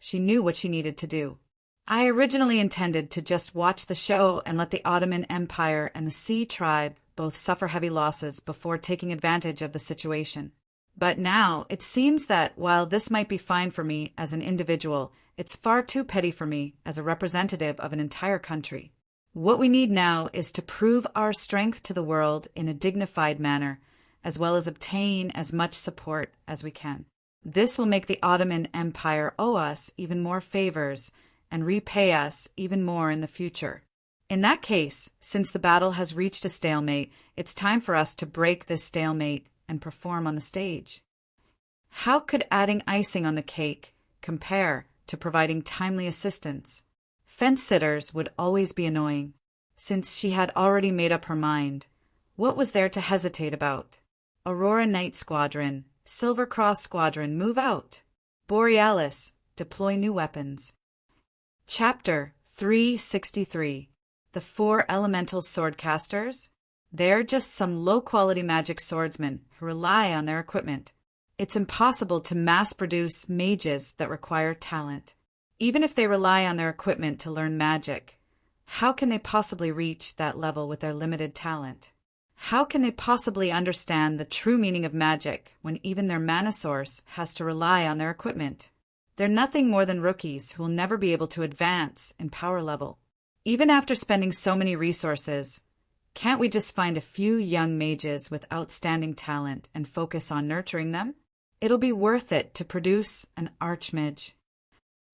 She knew what she needed to do. I originally intended to just watch the show and let the Ottoman Empire and the Sea Tribe both suffer heavy losses before taking advantage of the situation. But now it seems that while this might be fine for me as an individual, it's far too petty for me as a representative of an entire country. What we need now is to prove our strength to the world in a dignified manner, as well as obtain as much support as we can. This will make the Ottoman Empire owe us even more favors and repay us even more in the future. In that case, since the battle has reached a stalemate, it's time for us to break this stalemate and perform on the stage. How could adding icing on the cake compare to providing timely assistance? Fence-sitters would always be annoying. Since she had already made up her mind, what was there to hesitate about? Aurora Night Squadron, Silver Cross Squadron, move out. Borealis, deploy new weapons. Chapter 363. The Four Elemental Swordcasters? They're just some low-quality magic swordsmen who rely on their equipment. It's impossible to mass-produce mages that require talent. Even if they rely on their equipment to learn magic, how can they possibly reach that level with their limited talent? How can they possibly understand the true meaning of magic when even their mana source has to rely on their equipment? They're nothing more than rookies who will never be able to advance in power level. Even after spending so many resources, can't we just find a few young mages with outstanding talent and focus on nurturing them? It'll be worth it to produce an archmage.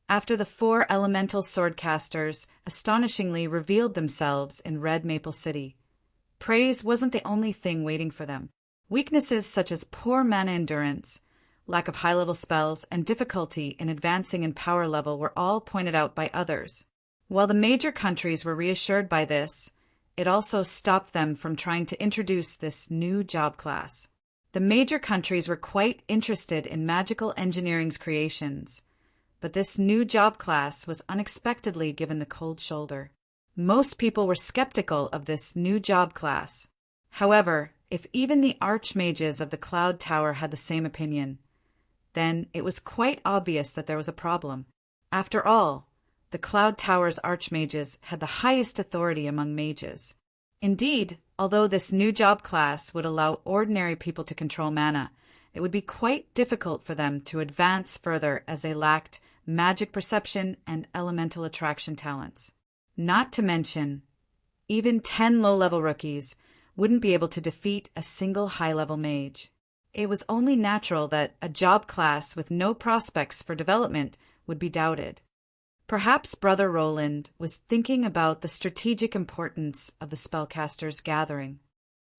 After the four elemental swordcasters astonishingly revealed themselves in Red Maple City, praise wasn't the only thing waiting for them. Weaknesses such as poor mana endurance, lack of high-level spells, and difficulty in advancing in power level were all pointed out by others. While the major countries were reassured by this, it also stopped them from trying to introduce this new job class. The major countries were quite interested in magical engineering's creations, but this new job class was unexpectedly given the cold shoulder. Most people were skeptical of this new job class. However, if even the archmages of the Cloud Tower had the same opinion, then it was quite obvious that there was a problem. After all, the Cloud Tower's archmages had the highest authority among mages. Indeed, although this new job class would allow ordinary people to control mana, it would be quite difficult for them to advance further as they lacked magic perception and elemental attraction talents. Not to mention, even 10 low-level rookies wouldn't be able to defeat a single high-level mage. It was only natural that a job class with no prospects for development would be doubted. Perhaps Brother Roland was thinking about the strategic importance of the spellcasters' gathering.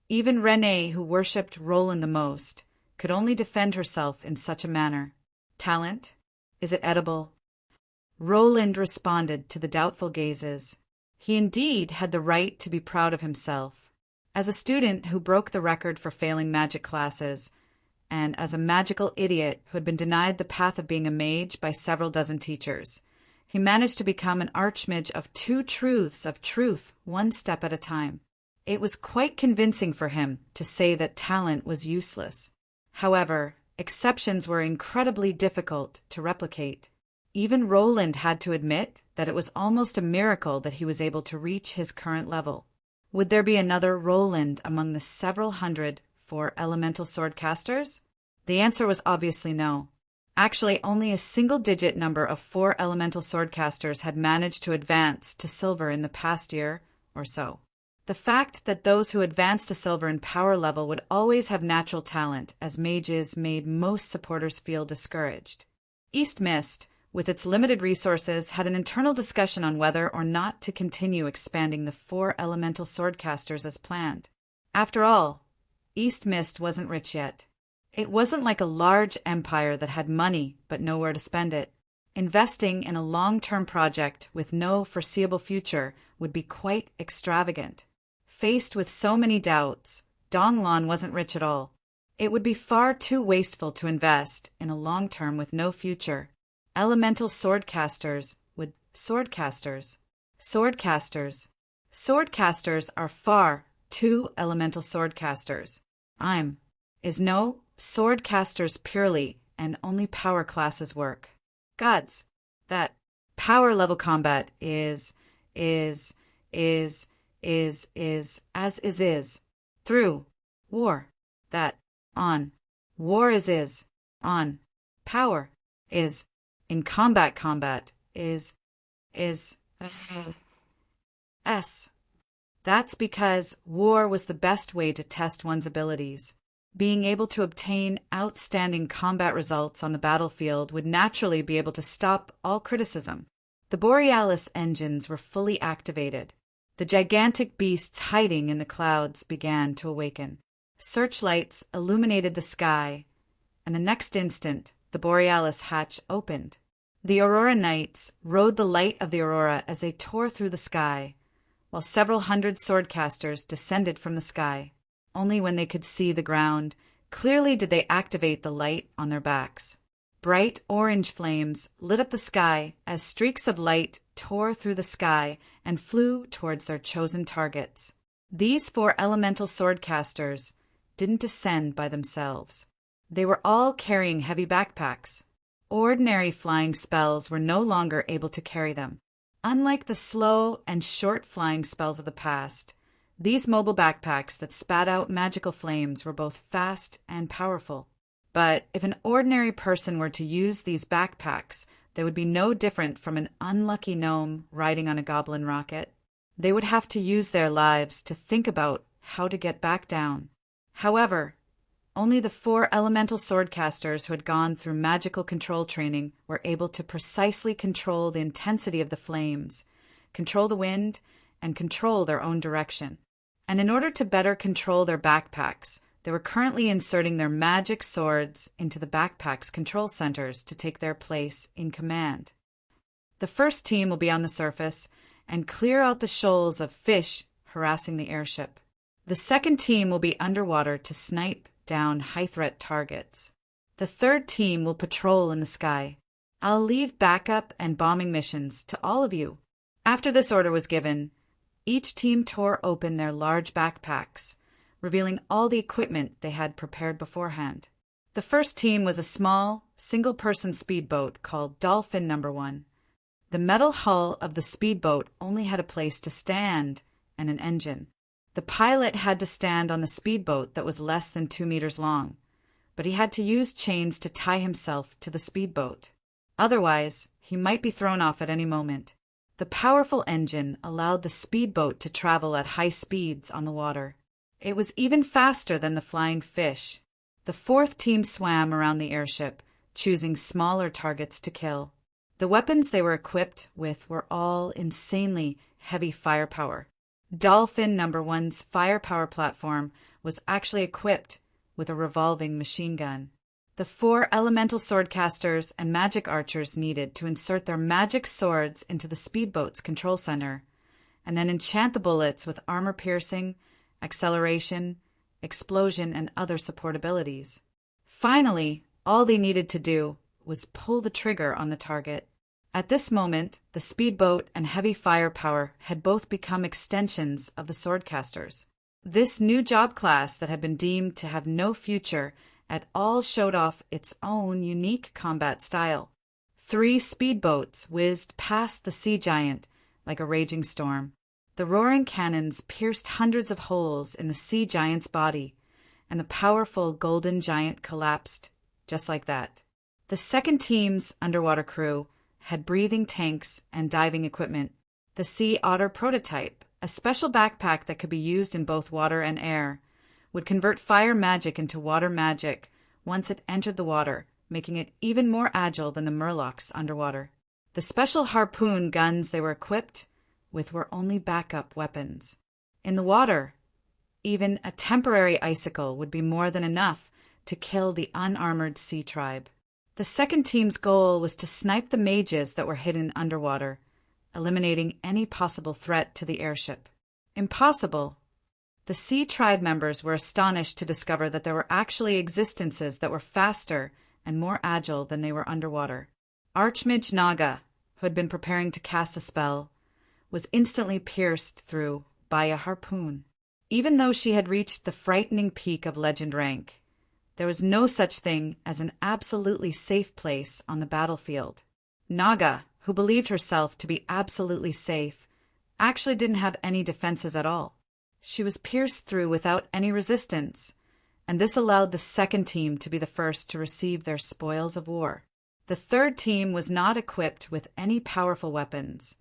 Even Renée, who worshipped Roland the most, could only defend herself in such a manner. Talent? Is it edible? Roland responded to the doubtful gazes. He indeed had the right to be proud of himself. As a student who broke the record for failing magic classes, and as a magical idiot who had been denied the path of being a mage by several dozen teachers, he managed to become an archmage of 2 truths of truth, one step at a time. It was quite convincing for him to say that talent was useless. However, exceptions were incredibly difficult to replicate. Even Roland had to admit that it was almost a miracle that he was able to reach his current level. Would there be another Roland among the several hundred four elemental swordcasters? The answer was obviously no. Actually, only a single-digit number of 4 elemental swordcasters had managed to advance to silver in the past year or so. The fact that those who advanced to silver in power level would always have natural talent as mages made most supporters feel discouraged. East Mist, with its limited resources, had an internal discussion on whether or not to continue expanding the 4 elemental swordcasters as planned. After all, East Mist wasn't rich yet. It wasn't like a large empire that had money but nowhere to spend it. Investing in a long-term project with no foreseeable future would be quite extravagant. Faced with so many doubts, Donglan wasn't rich at all. It would be far too wasteful to invest in a long-term with no future. Elemental swordcasters with swordcasters. Swordcasters are far too elemental swordcasters. Is no swordcasters purely and only power classes work. Gods, that power level combat is, as is, through, war, that, on, war is, on, power, is, in combat, is, s. That's because war was the best way to test one's abilities. Being able to obtain outstanding combat results on the battlefield would naturally be able to stop all criticism. The Borealis engines were fully activated. The gigantic beasts hiding in the clouds began to awaken. Searchlights illuminated the sky, and the next instant, the Borealis hatch opened. The Aurora Knights rode the light of the aurora as they tore through the sky, while several hundred swordcasters descended from the sky. Only when they could see the ground, clearly did they activate the light on their backs. Bright orange flames lit up the sky as streaks of light tore through the sky and flew towards their chosen targets. These 4 elemental swordcasters didn't descend by themselves. They were all carrying heavy backpacks. Ordinary flying spells were no longer able to carry them. Unlike the slow and short flying spells of the past, these mobile backpacks that spat out magical flames were both fast and powerful. But if an ordinary person were to use these backpacks, they would be no different from an unlucky gnome riding on a goblin rocket. They would have to use their lives to think about how to get back down. However, only the 4 elemental swordcasters who had gone through magical control training were able to precisely control the intensity of the flames, control the wind, and control their own direction. And in order to better control their backpacks, they were currently inserting their magic swords into the backpack's control centers to take their place in command. The first team will be on the surface and clear out the shoals of fish harassing the airship. The second team will be underwater to snipe down high-threat targets. The third team will patrol in the sky. I'll leave backup and bombing missions to all of you. After this order was given, each team tore open their large backpacks, revealing all the equipment they had prepared beforehand. The first team was a small, single-person speedboat called Dolphin No. 1. The metal hull of the speedboat only had a place to stand and an engine. The pilot had to stand on the speedboat that was less than 2 meters long, but he had to use chains to tie himself to the speedboat. Otherwise, he might be thrown off at any moment. The powerful engine allowed the speedboat to travel at high speeds on the water. It was even faster than the flying fish. The fourth team swam around the airship, choosing smaller targets to kill. The weapons they were equipped with were all insanely heavy firepower. Dolphin No. 1's firepower platform was actually equipped with a revolving machine gun. The 4 elemental swordcasters and magic archers needed to insert their magic swords into the speedboat's control center, and then enchant the bullets with armor-piercing, acceleration, explosion, and other support abilities. Finally, all they needed to do was pull the trigger on the target. At this moment, the speedboat and heavy firepower had both become extensions of the swordcasters. This new job class that had been deemed to have no future at all showed off its own unique combat style. 3 speedboats whizzed past the sea giant like a raging storm. The roaring cannons pierced hundreds of holes in the sea giant's body, and the powerful golden giant collapsed just like that. The second team's underwater crew had breathing tanks and diving equipment. The Sea Otter prototype, a special backpack that could be used in both water and air, would convert fire magic into water magic once it entered the water, making it even more agile than the Murlocs underwater. The special harpoon guns they were equipped with were only backup weapons. In the water, even a temporary icicle would be more than enough to kill the unarmored sea tribe. The second team's goal was to snipe the mages that were hidden underwater, eliminating any possible threat to the airship. Impossible. The sea tribe members were astonished to discover that there were actually existences that were faster and more agile than they were underwater. Archmage Naga, who had been preparing to cast a spell, was instantly pierced through by a harpoon. Even though she had reached the frightening peak of legend rank, there was no such thing as an absolutely safe place on the battlefield. Naga, who believed herself to be absolutely safe, actually didn't have any defenses at all. She was pierced through without any resistance, and this allowed the second team to be the first to receive their spoils of war. The third team was not equipped with any powerful weapons,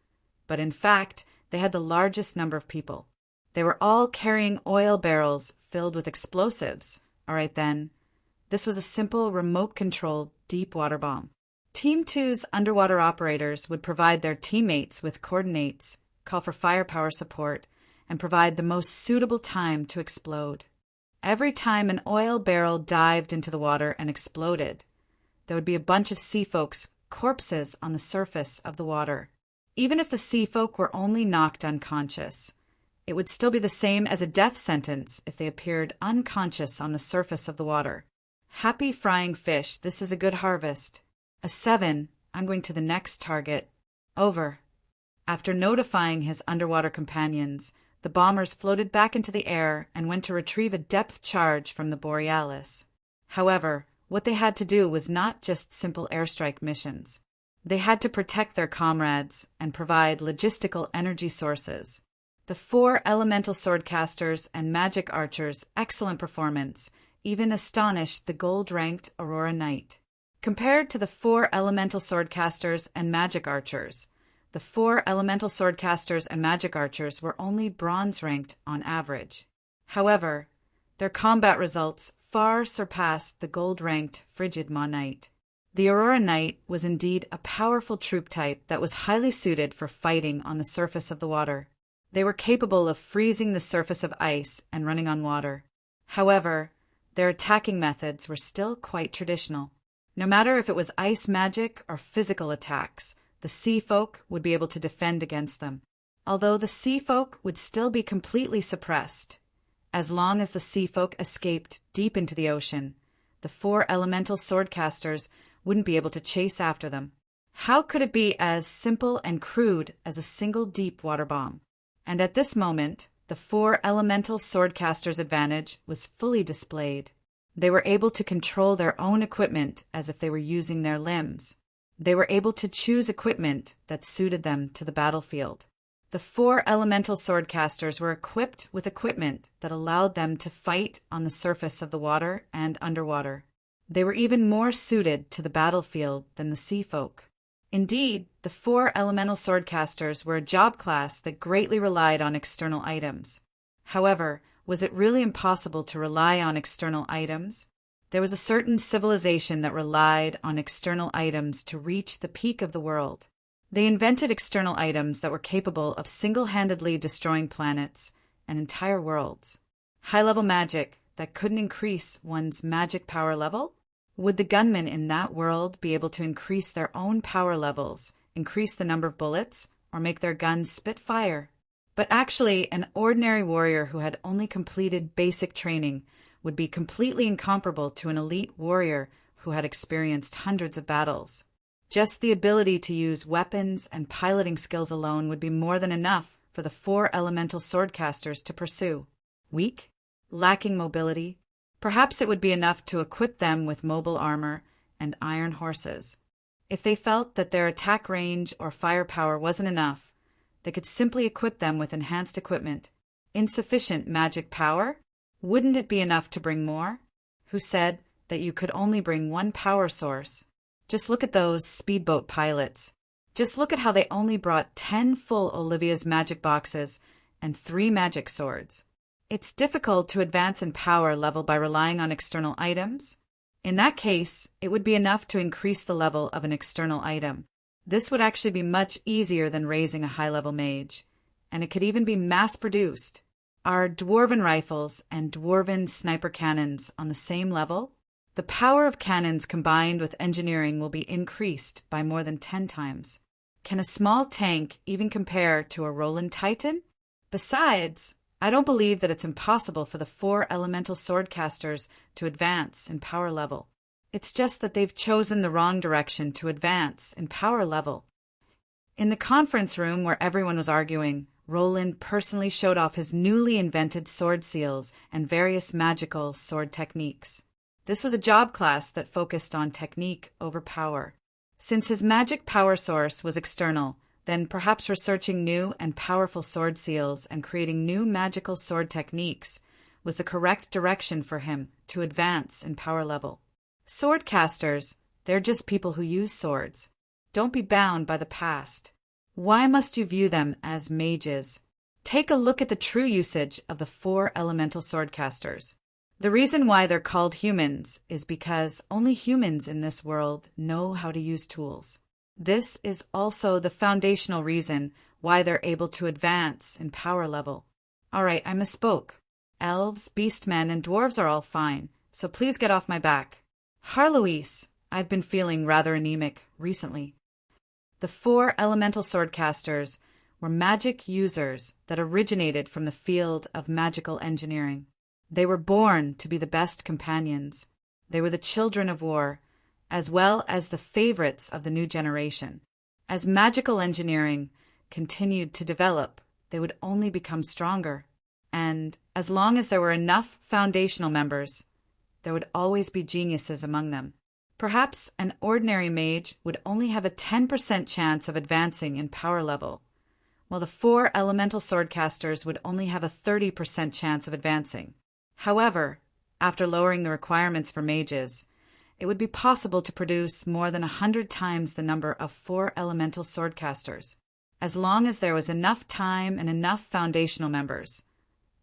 but in fact, they had the largest number of people. They were all carrying oil barrels filled with explosives. All right then, this was a simple remote-controlled deep water bomb. Team 2's underwater operators would provide their teammates with coordinates, call for firepower support, and provide the most suitable time to explode. Every time an oil barrel dived into the water and exploded, there would be a bunch of sea folks' corpses on the surface of the water. Even if the sea folk were only knocked unconscious, it would still be the same as a death sentence if they appeared unconscious on the surface of the water. Happy frying fish, this is a good harvest. A 7, I'm going to the next target. Over. After notifying his underwater companions, the bombers floated back into the air and went to retrieve a depth charge from the Borealis. However, what they had to do was not just simple airstrike missions. They had to protect their comrades and provide logistical energy sources. The 4 elemental swordcasters and magic archers' excellent performance even astonished the gold-ranked Aurora Knight. Compared to the 4 elemental swordcasters and magic archers, the 4 elemental swordcasters and magic archers were only bronze-ranked on average. However, their combat results far surpassed the gold-ranked Frigid Maw Knight. The Aurora Knight was indeed a powerful troop type that was highly suited for fighting on the surface of the water. They were capable of freezing the surface of ice and running on water. However, their attacking methods were still quite traditional. No matter if it was ice magic or physical attacks, the sea folk would be able to defend against them. Although the sea folk would still be completely suppressed, as long as the sea folk escaped deep into the ocean, the 4 elemental swordcasters wouldn't be able to chase after them. How could it be as simple and crude as a single deep water bomb? And at this moment, the 4 elemental swordcasters' advantage was fully displayed. They were able to control their own equipment as if they were using their limbs. They were able to choose equipment that suited them to the battlefield. The 4 elemental swordcasters were equipped with equipment that allowed them to fight on the surface of the water and underwater. They were even more suited to the battlefield than the sea folk. Indeed, the 4 elemental swordcasters were a job class that greatly relied on external items. However, was it really impossible to rely on external items? There was a certain civilization that relied on external items to reach the peak of the world. They invented external items that were capable of single-handedly destroying planets and entire worlds. High-level magic that couldn't increase one's magic power level? Would the gunmen in that world be able to increase their own power levels, increase the number of bullets, or make their guns spit fire? But actually, an ordinary warrior who had only completed basic training would be completely incomparable to an elite warrior who had experienced hundreds of battles. Just the ability to use weapons and piloting skills alone would be more than enough for the 4 elemental swordcasters to pursue. Weak? Lacking mobility? Perhaps it would be enough to equip them with mobile armor and iron horses. If they felt that their attack range or firepower wasn't enough, they could simply equip them with enhanced equipment. Insufficient magic power? Wouldn't it be enough to bring more? Who said that you could only bring one power source? Just look at those speedboat pilots. Just look at how they only brought 10 full Olivia's magic boxes and 3 magic swords. It's difficult to advance in power level by relying on external items. In that case, it would be enough to increase the level of an external item. This would actually be much easier than raising a high-level mage, and it could even be mass-produced. Are dwarven rifles and dwarven sniper cannons on the same level? The power of cannons combined with engineering will be increased by more than 10 times. Can a small tank even compare to a Roland Titan? Besides, I don't believe that it's impossible for the 4 elemental swordcasters to advance in power level. It's just that they've chosen the wrong direction to advance in power level. In the conference room where everyone was arguing, Roland personally showed off his newly invented sword seals and various magical sword techniques. This was a job class that focused on technique over power. Since his magic power source was external, then perhaps researching new and powerful sword seals and creating new magical sword techniques was the correct direction for him to advance in power level. Swordcasters, they're just people who use swords. Don't be bound by the past. Why must you view them as mages? Take a look at the true usage of the 4 elemental swordcasters. The reason why they're called humans is because only humans in this world know how to use tools. This is also the foundational reason why they're able to advance in power level. Alright, I misspoke. Elves, beastmen, and dwarves are all fine, so please get off my back. Harloise, I've been feeling rather anemic recently. The 4 elemental swordcasters were magic users that originated from the field of magical engineering. They were born to be the best companions. They were the children of war, as well as the favorites of the new generation. As magical engineering continued to develop, they would only become stronger. And as long as there were enough foundational members, there would always be geniuses among them. Perhaps an ordinary mage would only have a 10% chance of advancing in power level, while the 4 elemental swordcasters would only have a 30% chance of advancing. However, after lowering the requirements for mages, it would be possible to produce more than 100 times the number of 4 elemental swordcasters. As long as there was enough time and enough foundational members,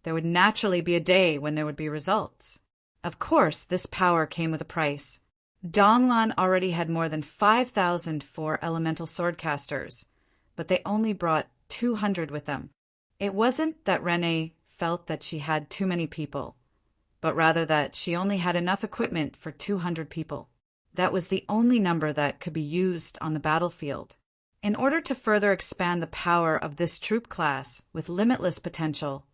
there would naturally be a day when there would be results. Of course, this power came with a price. Donglan already had more than 5,000 4 elemental swordcasters, but they only brought 200 with them. It wasn't that Renee felt that she had too many people, but rather that she only had enough equipment for 200 people. That was the only number that could be used on the battlefield. In order to further expand the power of this troop class with limitless potential,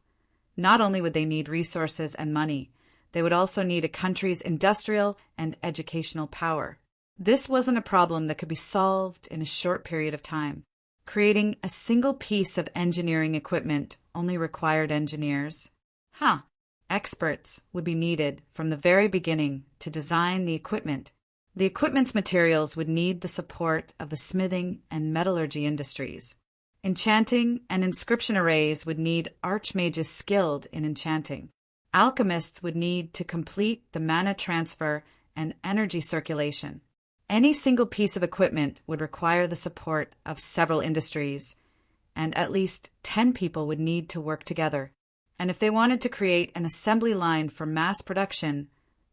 not only would they need resources and money, they would also need a country's industrial and educational power. This wasn't a problem that could be solved in a short period of time. Creating a single piece of engineering equipment only required engineers. Experts would be needed from the very beginning to design the equipment. The equipment's materials would need the support of the smithing and metallurgy industries. Enchanting and inscription arrays would need archmages skilled in enchanting. Alchemists would need to complete the mana transfer and energy circulation. Any single piece of equipment would require the support of several industries, and at least 10 people would need to work together. And if they wanted to create an assembly line for mass production,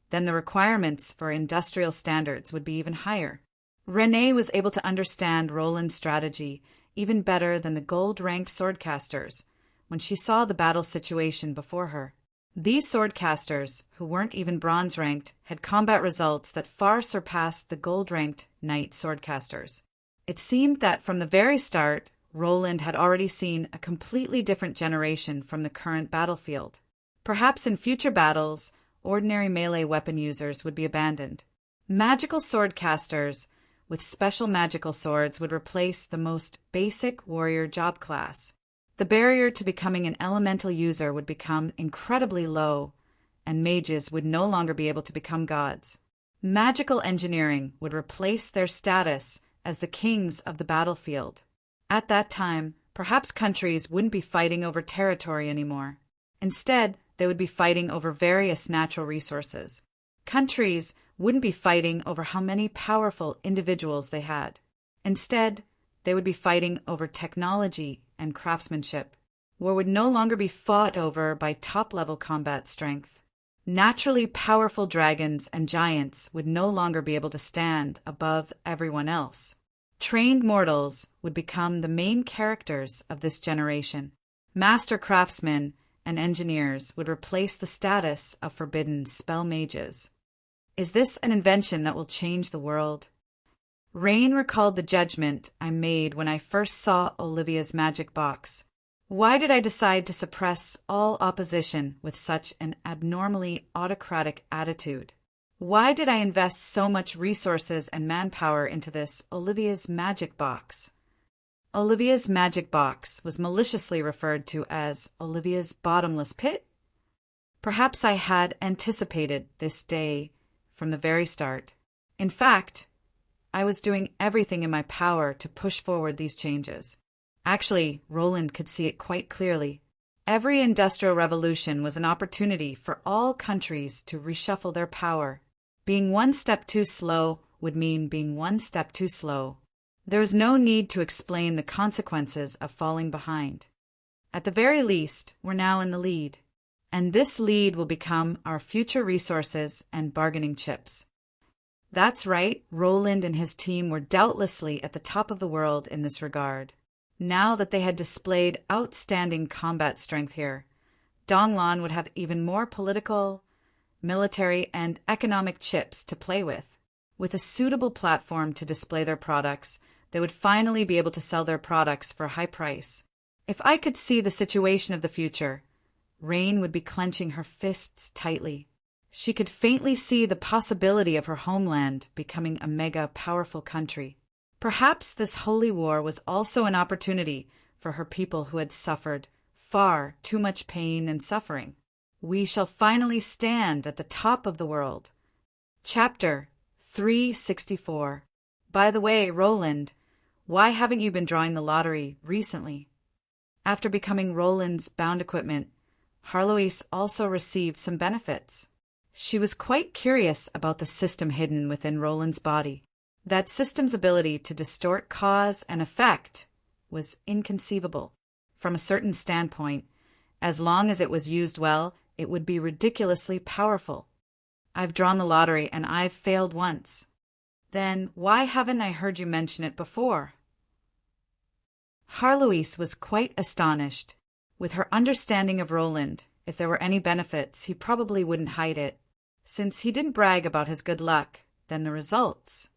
then the requirements for industrial standards would be even higher. Renee was able to understand Roland's strategy even better than the gold-ranked swordcasters when she saw the battle situation before her. These swordcasters, who weren't even bronze-ranked, had combat results that far surpassed the gold-ranked knight swordcasters. It seemed that from the very start, Roland had already seen a completely different generation from the current battlefield. Perhaps in future battles, ordinary melee weapon users would be abandoned. Magical swordcasters with special magical swords would replace the most basic warrior job class. The barrier to becoming an elemental user would become incredibly low, and mages would no longer be able to become gods. Magical engineering would replace their status as the kings of the battlefield. At that time, perhaps countries wouldn't be fighting over territory anymore. Instead, they would be fighting over various natural resources. Countries wouldn't be fighting over how many powerful individuals they had. Instead, they would be fighting over technology and craftsmanship. War would no longer be fought over by top-level combat strength. Naturally powerful dragons and giants would no longer be able to stand above everyone else. Trained mortals would become the main characters of this generation. Master craftsmen and engineers would replace the status of forbidden spell mages. Is this an invention that will change the world? Rain recalled the judgment I made when I first saw Olivia's magic box. Why did I decide to suppress all opposition with such an abnormally autocratic attitude? Why did I invest so much resources and manpower into this Olivia's magic box? Olivia's magic box was maliciously referred to as Olivia's bottomless pit. Perhaps I had anticipated this day from the very start. In fact, I was doing everything in my power to push forward these changes. Actually, Roland could see it quite clearly. Every industrial revolution was an opportunity for all countries to reshuffle their power. Being one step too slow would mean being one step too slow. There is no need to explain the consequences of falling behind. At the very least, we're now in the lead. And this lead will become our future resources and bargaining chips. That's right, Roland and his team were doubtlessly at the top of the world in this regard. Now that they had displayed outstanding combat strength here, Donglan would have even more political, military, and economic chips to play with. With a suitable platform to display their products, they would finally be able to sell their products for a high price. If I could see the situation of the future, Rain would be clenching her fists tightly. She could faintly see the possibility of her homeland becoming a mega-powerful country. Perhaps this holy war was also an opportunity for her people who had suffered far too much pain and suffering. We shall finally stand at the top of the world. Chapter 364. By the way, Roland, why haven't you been drawing the lottery recently? After becoming Roland's bound equipment, Harloise also received some benefits. She was quite curious about the system hidden within Roland's body. That system's ability to distort cause and effect was inconceivable. From a certain standpoint, as long as it was used well, it would be ridiculously powerful. I've drawn the lottery and I've failed once. Then why haven't I heard you mention it before? Harloise was quite astonished. With her understanding of Roland, if there were any benefits, he probably wouldn't hide it. Since he didn't brag about his good luck, then the results.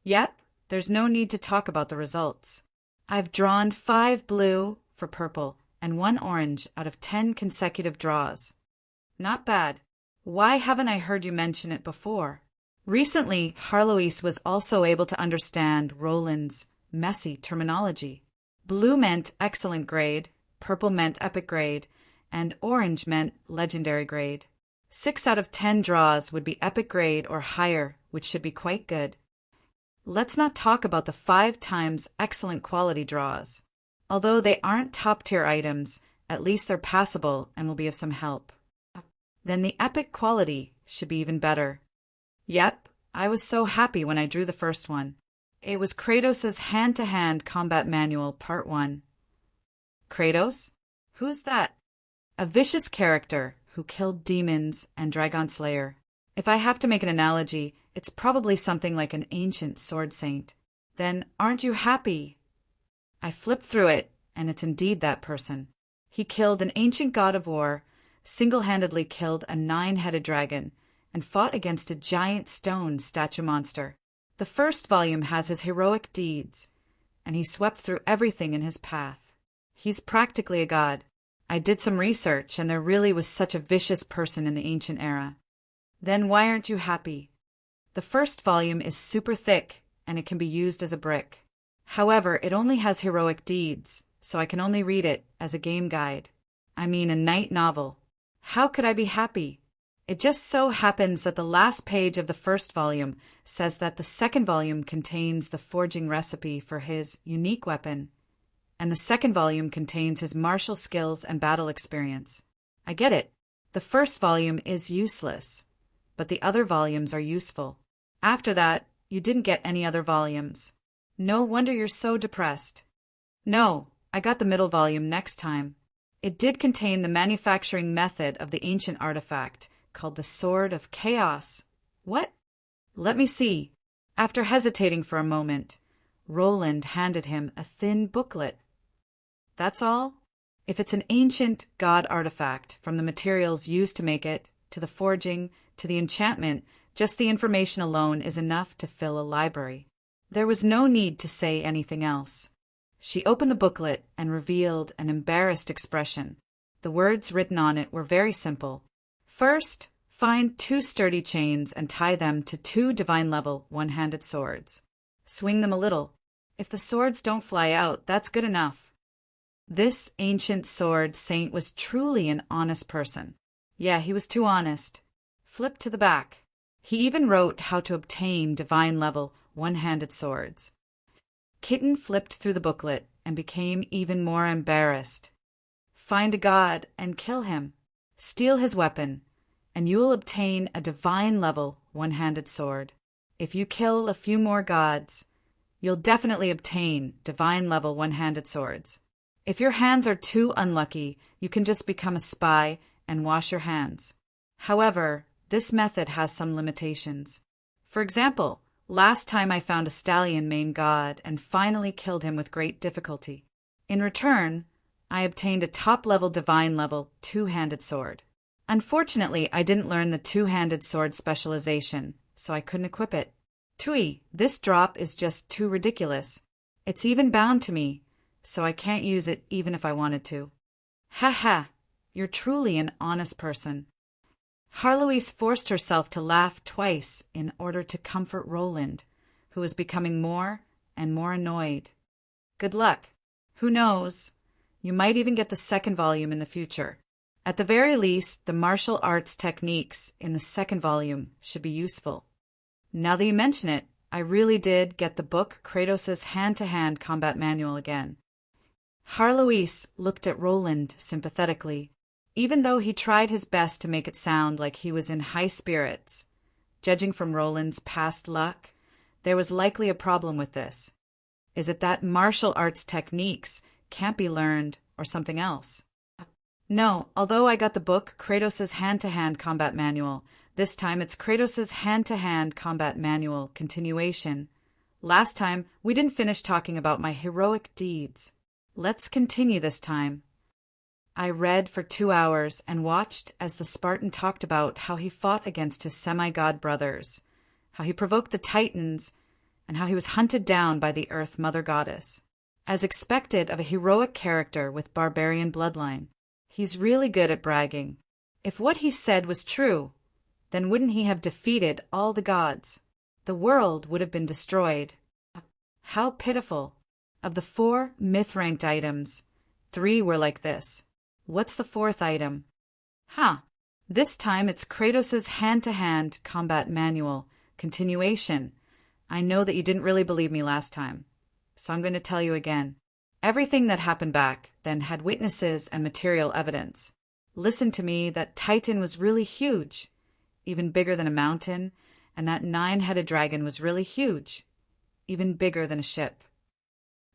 Yep, there's no need to talk about the results. I've drawn 5 blue for purple and 1 orange out of 10 consecutive draws. Not bad. Why haven't I heard you mention it before? Recently, Harloise was also able to understand Roland's messy terminology. Blue meant excellent grade, purple meant epic grade, and orange meant legendary grade. 6 out of 10 draws would be epic grade or higher, which should be quite good. Let's not talk about the 5 times excellent quality draws. Although they aren't top-tier items, at least they're passable and will be of some help. Then the epic quality should be even better. Yep, I was so happy when I drew the first one. It was Kratos' hand-to-hand combat manual, part 1. Kratos? Who's that? A vicious character who killed demons and Dragon Slayer. If I have to make an analogy, it's probably something like an ancient sword saint. Then aren't you happy? I flipped through it, and it's indeed that person. He killed an ancient god of war, single-handedly killed a 9-headed dragon, and fought against a giant stone statue monster. The first volume has his heroic deeds, and he swept through everything in his path. He's practically a god. I did some research, and there really was such a vicious person in the ancient era. Then why aren't you happy? The first volume is super thick, and it can be used as a brick. However, it only has heroic deeds, so I can only read it as a game guide. I mean a night novel. How could I be happy? It just so happens that the last page of the first volume says that the second volume contains the forging recipe for his unique weapon, and the second volume contains his martial skills and battle experience. I get it. The first volume is useless, but the other volumes are useful. After that, you didn't get any other volumes. No wonder you're so depressed. No, I got the middle volume next time. It did contain the manufacturing method of the ancient artifact, called the Sword of Chaos. What? Let me see. After hesitating for a moment, Roland handed him a thin booklet. That's all? If it's an ancient god artifact, from the materials used to make it, to the forging, to the enchantment, just the information alone is enough to fill a library. There was no need to say anything else. She opened the booklet and revealed an embarrassed expression. The words written on it were very simple. First, find 2 sturdy chains and tie them to 2 divine-level one-handed swords. Swing them a little. If the swords don't fly out, that's good enough. This ancient sword saint was truly an honest person. Yeah, he was too honest. Flip to the back. He even wrote how to obtain divine-level one-handed swords. Kitten flipped through the booklet and became even more embarrassed. Find a god and kill him. Steal his weapon, and you will obtain a divine-level one-handed sword. If you kill a few more gods, you'll definitely obtain divine-level one-handed swords. If your hands are too unlucky, you can just become a spy and wash your hands. However, this method has some limitations. For example, last time I found a stallion main god and finally killed him with great difficulty. In return, I obtained a top-level divine-level two-handed sword. Unfortunately, I didn't learn the two-handed sword specialization, so I couldn't equip it. Tui, this drop is just too ridiculous. It's even bound to me, so I can't use it even if I wanted to. Ha ha, you're truly an honest person. Harloise forced herself to laugh twice in order to comfort Roland, who was becoming more and more annoyed. Good luck. Who knows? You might even get the second volume in the future. At the very least, the martial arts techniques in the second volume should be useful. Now that you mention it, I really did get the book Kratos' hand-to-hand combat manual again. Harloise looked at Roland sympathetically, even though he tried his best to make it sound like he was in high spirits. Judging from Roland's past luck, there was likely a problem with this. Is it that martial arts techniques can't be learned or something else? No, although I got the book Kratos' hand-to-hand combat manual, this time it's Kratos' hand-to-hand combat manual continuation. Last time, we didn't finish talking about my heroic deeds. Let's continue this time. I read for 2 hours and watched as the Spartan talked about how he fought against his semi-god brothers, how he provoked the Titans, and how he was hunted down by the Earth Mother Goddess. As expected of a heroic character with barbarian bloodline, he's really good at bragging. If what he said was true, then wouldn't he have defeated all the gods? The world would have been destroyed. How pitiful. Of the 4 myth-ranked items, 3 were like this. What's the 4th item? This time it's Kratos' hand-to-hand combat manual, continuation. I know that you didn't really believe me last time, so I'm going to tell you again. Everything that happened back then had witnesses and material evidence. Listen to me, that Titan was really huge, even bigger than a mountain, and that 9-headed dragon was really huge, even bigger than a ship.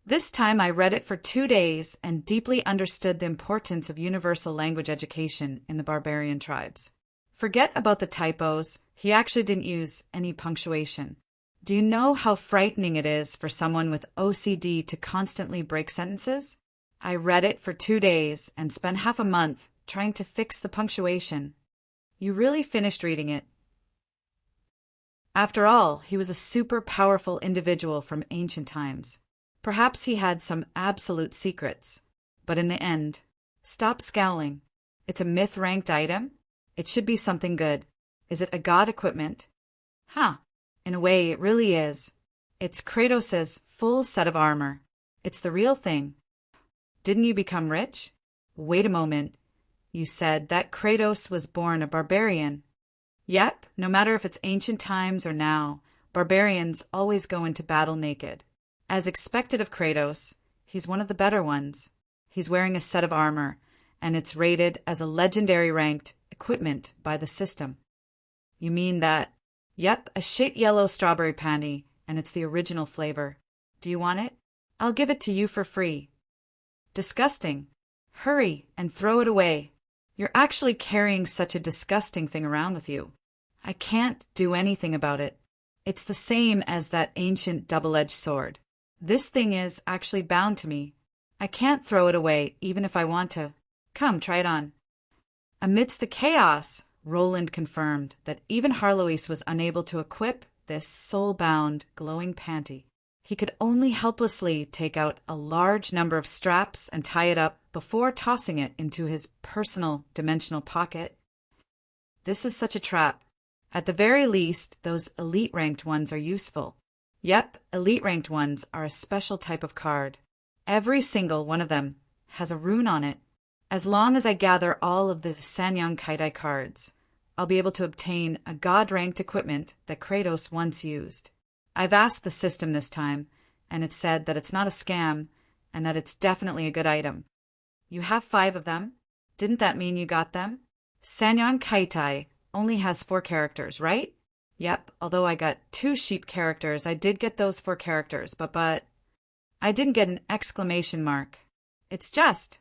This time I read it for 2 days and deeply understood the importance of universal language education in the barbarian tribes. Forget about the typos, he actually didn't use any punctuation. Do you know how frightening it is for someone with OCD to constantly break sentences? I read it for 2 days and spent half a month trying to fix the punctuation. You really finished reading it. After all, he was a super powerful individual from ancient times. Perhaps he had some absolute secrets. But in the end, stop scowling. It's a myth-ranked item. It should be something good. Is it a god equipment? In a way, it really is. It's Kratos' full set of armor. It's the real thing. Didn't you become rich? Wait a moment. You said that Kratos was born a barbarian. Yep, no matter if it's ancient times or now, barbarians always go into battle naked. As expected of Kratos, he's one of the better ones. He's wearing a set of armor, and it's rated as a legendary ranked equipment by the system. You mean that? Yep, a shit yellow strawberry panty, and it's the original flavor. Do you want it? I'll give it to you for free. Disgusting. Hurry and throw it away. You're actually carrying such a disgusting thing around with you. I can't do anything about it. It's the same as that ancient double-edged sword. This thing is actually bound to me. I can't throw it away even if I want to. Come, try it on. Amidst the chaos, Roland confirmed that even Harloise was unable to equip this soul-bound, glowing panty. He could only helplessly take out a large number of straps and tie it up before tossing it into his personal dimensional pocket. This is such a trap. At the very least, those elite-ranked ones are useful. Yep, elite-ranked ones are a special type of card. Every single one of them has a rune on it. As long as I gather all of the Sanyang Kaidai cards, I'll be able to obtain a god-ranked equipment that Kratos once used. I've asked the system this time, and it said that it's not a scam and that it's definitely a good item. You have 5 of them. Didn't that mean you got them? Sanyang Kaitai only has 4 characters, right? Yep, although I got 2 sheep characters, I did get those 4 characters, but I didn't get an exclamation mark. It's just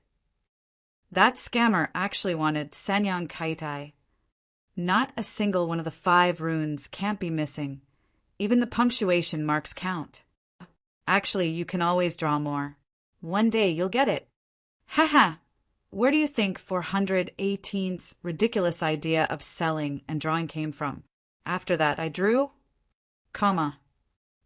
that scammer actually wanted Sanyang Kaitai. Not a single one of the 5 runes can't be missing. Even the punctuation marks count. Actually, you can always draw more. One day you'll get it. Haha! Where do you think 418's ridiculous idea of selling and drawing came from? After that, I drew comma,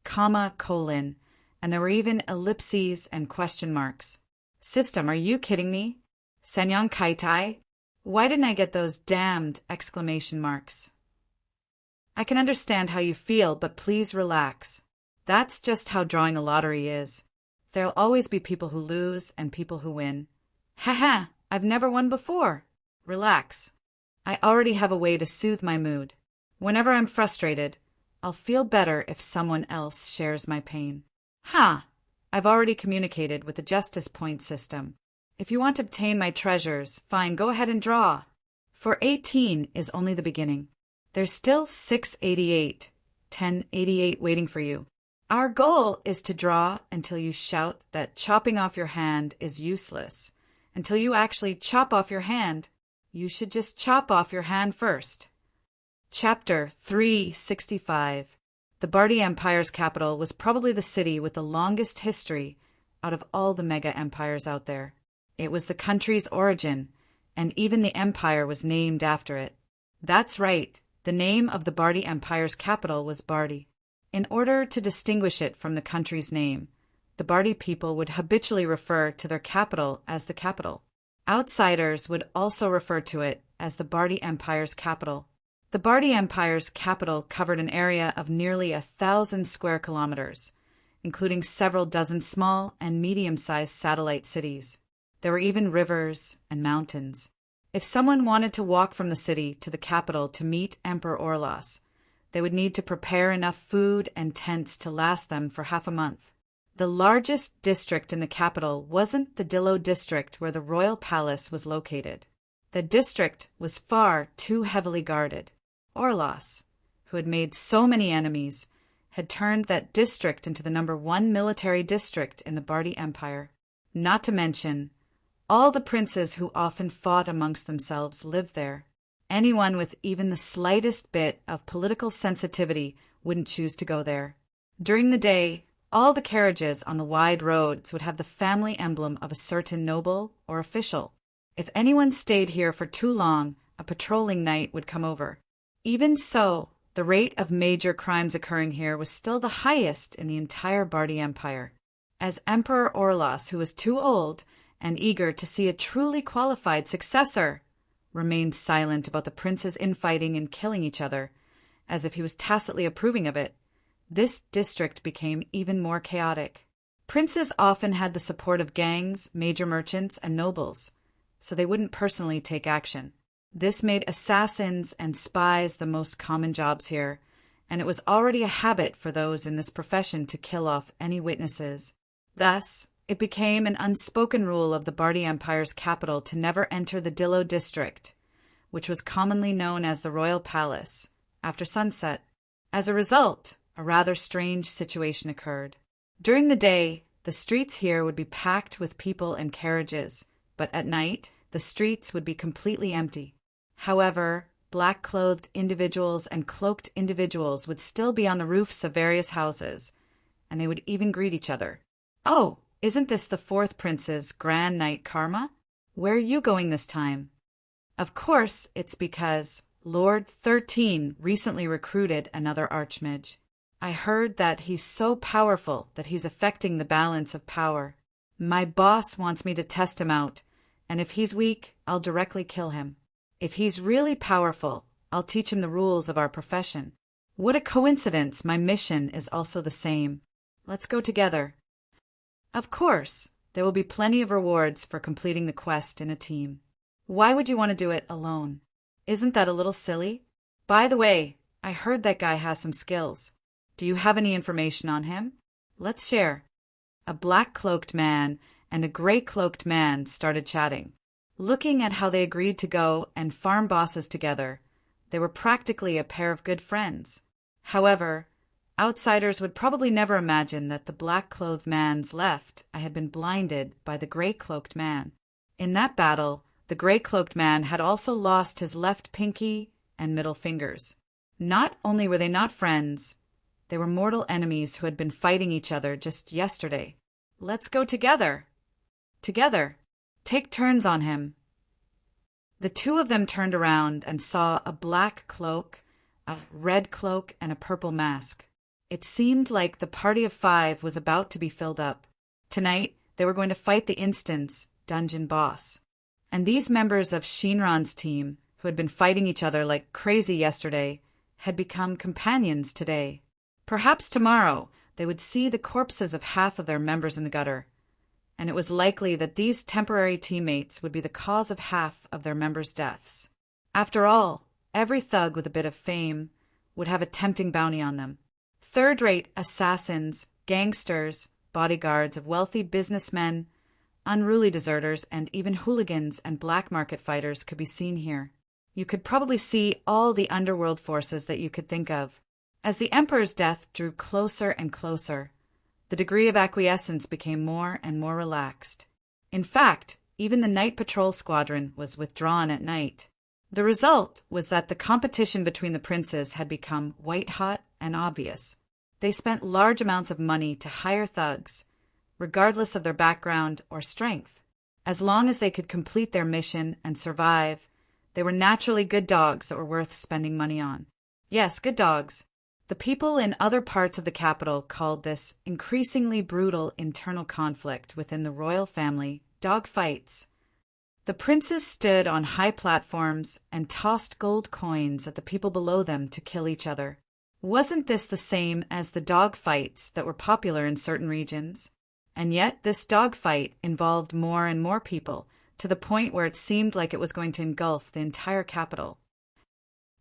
colon, and there were even ellipses and question marks. System, are you kidding me? Sanyang Kaitai? Why didn't I get those damned exclamation marks? I can understand how you feel, but please relax. That's just how drawing a lottery is. There'll always be people who lose and people who win. Haha, I've never won before. Relax. I already have a way to soothe my mood. Whenever I'm frustrated, I'll feel better if someone else shares my pain. Ha! I've already communicated with the justice point system. If you want to obtain my treasures, fine, go ahead and draw. 418 is only the beginning. There's still 688, 1088 waiting for you. Our goal is to draw until you shout that chopping off your hand is useless. Until you actually chop off your hand. You should just chop off your hand first. Chapter 365. The Bardi Empire's capital was probably the city with the longest history out of all the mega empires out there. It was the country's origin, and even the empire was named after it. That's right, the name of the Bardi Empire's capital was Bardi. In order to distinguish it from the country's name, the Bardi people would habitually refer to their capital as the capital. Outsiders would also refer to it as the Bardi Empire's capital. The Bardi Empire's capital covered an area of nearly 1,000 square kilometers, including several dozen small and medium-sized satellite cities. There were even rivers and mountains. If someone wanted to walk from the city to the capital to meet Emperor Orlos, they would need to prepare enough food and tents to last them for half a month. The largest district in the capital wasn't the Dillo district where the royal palace was located. The district was far too heavily guarded. Orlos, who had made so many enemies, had turned that district into the number 1 military district in the Bardi Empire. Not to mention, all the princes who often fought amongst themselves lived there. Anyone with even the slightest bit of political sensitivity wouldn't choose to go there. During the day, all the carriages on the wide roads would have the family emblem of a certain noble or official. If anyone stayed here for too long, a patrolling knight would come over. Even so, the rate of major crimes occurring here was still the highest in the entire Bardi Empire. As Emperor Orlos, who was too old and eager to see a truly qualified successor, remained silent about the princes infighting and killing each other, as if he was tacitly approving of it, this district became even more chaotic. Princes often had the support of gangs, major merchants, and nobles, so they wouldn't personally take action. This made assassins and spies the most common jobs here, and it was already a habit for those in this profession to kill off any witnesses. Thus, it became an unspoken rule of the Bardi Empire's capital to never enter the Dillo district, which was commonly known as the Royal Palace, after sunset. As a result, a rather strange situation occurred. During the day, the streets here would be packed with people and carriages, but at night, the streets would be completely empty. However, black-clothed individuals and cloaked individuals would still be on the roofs of various houses, and they would even greet each other. "Oh, isn't this the 4th Prince's Grand Knight Karma? Where are you going this time?" Of course, it's because Lord 13 recently recruited another Archmage. I heard that he's so powerful that he's affecting the balance of power. My boss wants me to test him out, and if he's weak, I'll directly kill him. If he's really powerful, I'll teach him the rules of our profession. What a coincidence, my mission is also the same. Let's go together. Of course, there will be plenty of rewards for completing the quest in a team. Why would you want to do it alone? Isn't that a little silly? By the way, I heard that guy has some skills. Do you have any information on him? Let's share. A black-cloaked man and a gray-cloaked man started chatting. Looking at how they agreed to go and farm bosses together, they were practically a pair of good friends. However, outsiders would probably never imagine that the black-clothed man's left eye had been blinded by the gray-cloaked man. In that battle, the gray-cloaked man had also lost his left pinky and middle fingers. Not only were they not friends, they were mortal enemies who had been fighting each other just yesterday. Let's go together. Together. Take turns on him. The two of them turned around and saw a black cloak, a red cloak, and a purple mask. It seemed like the party of 5 was about to be filled up. Tonight, they were going to fight the Instance dungeon boss. And these members of Shinran's team, who had been fighting each other like crazy yesterday, had become companions today. Perhaps tomorrow they would see the corpses of half of their members in the gutter, and it was likely that these temporary teammates would be the cause of half of their members' deaths. After all, every thug with a bit of fame would have a tempting bounty on them. Third-rate assassins, gangsters, bodyguards of wealthy businessmen, unruly deserters, and even hooligans and black market fighters could be seen here. You could probably see all the underworld forces that you could think of. As the Emperor's death drew closer and closer, the degree of acquiescence became more and more relaxed. In fact, even the night patrol squadron was withdrawn at night. The result was that the competition between the princes had become white-hot and obvious. They spent large amounts of money to hire thugs, regardless of their background or strength. As long as they could complete their mission and survive, they were naturally good dogs that were worth spending money on. Yes, good dogs. The people in other parts of the capital called this increasingly brutal internal conflict within the royal family dog fights. The princes stood on high platforms and tossed gold coins at the people below them to kill each other. Wasn't this the same as the dog fights that were popular in certain regions? And yet this dog fight involved more and more people, to the point where it seemed like it was going to engulf the entire capital.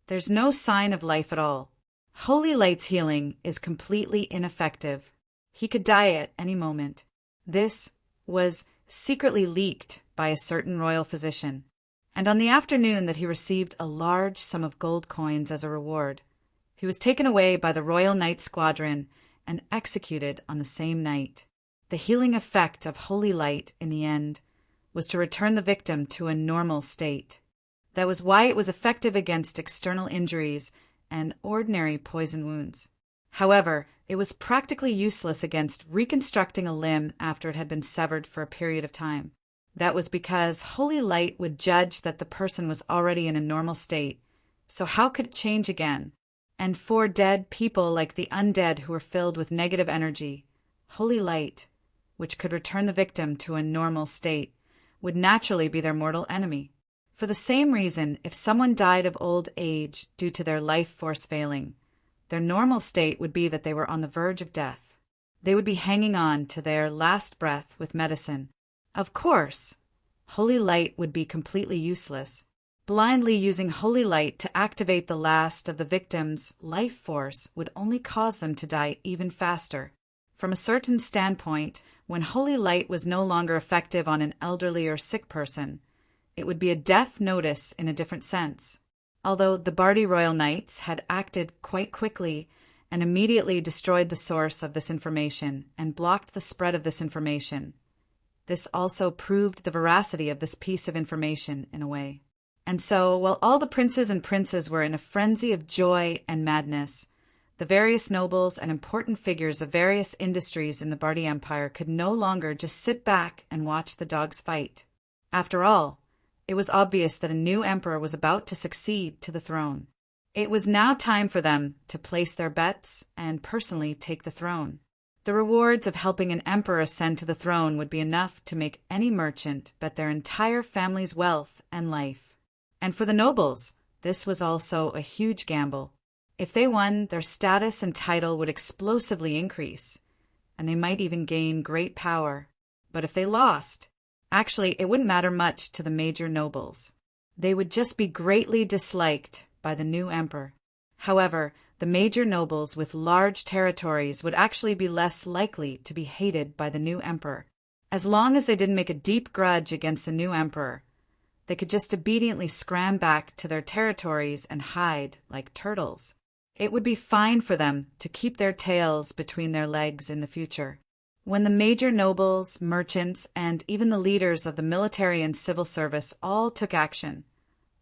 There's no sign of life at all. Holy Light's healing is completely ineffective. He could die at any moment. This was secretly leaked by a certain royal physician, and on the afternoon that he received a large sum of gold coins as a reward, he was taken away by the Royal Knight Squadron and executed on the same night. The healing effect of Holy Light, in the end, was to return the victim to a normal state. That was why it was effective against external injuries and ordinary poison wounds. However, it was practically useless against reconstructing a limb after it had been severed for a period of time. That was because Holy Light would judge that the person was already in a normal state, so how could it change again? And for dead people like the undead who were filled with negative energy, Holy Light, which could return the victim to a normal state, would naturally be their mortal enemy. For the same reason, if someone died of old age due to their life force failing, their normal state would be that they were on the verge of death. They would be hanging on to their last breath with medicine. Of course, Holy Light would be completely useless. Blindly using Holy Light to activate the last of the victim's life force would only cause them to die even faster. From a certain standpoint, when Holy Light was no longer effective on an elderly or sick person, it would be a death notice in a different sense. Although the Bardi Royal Knights had acted quite quickly and immediately destroyed the source of this information and blocked the spread of this information, this also proved the veracity of this piece of information in a way. And so, while all the princes and princes were in a frenzy of joy and madness, the various nobles and important figures of various industries in the Bardi Empire could no longer just sit back and watch the dogs fight. After all, it was obvious that a new emperor was about to succeed to the throne. It was now time for them to place their bets and personally take the throne. The rewards of helping an emperor ascend to the throne would be enough to make any merchant bet their entire family's wealth and life. And for the nobles, this was also a huge gamble. If they won, their status and title would explosively increase, and they might even gain great power. But if they lost, actually, it wouldn't matter much to the major nobles. They would just be greatly disliked by the new emperor. However, the major nobles with large territories would actually be less likely to be hated by the new emperor. As long as they didn't make a deep grudge against the new emperor, they could just obediently scram back to their territories and hide like turtles. It would be fine for them to keep their tails between their legs in the future. When the major nobles, merchants, and even the leaders of the military and civil service all took action,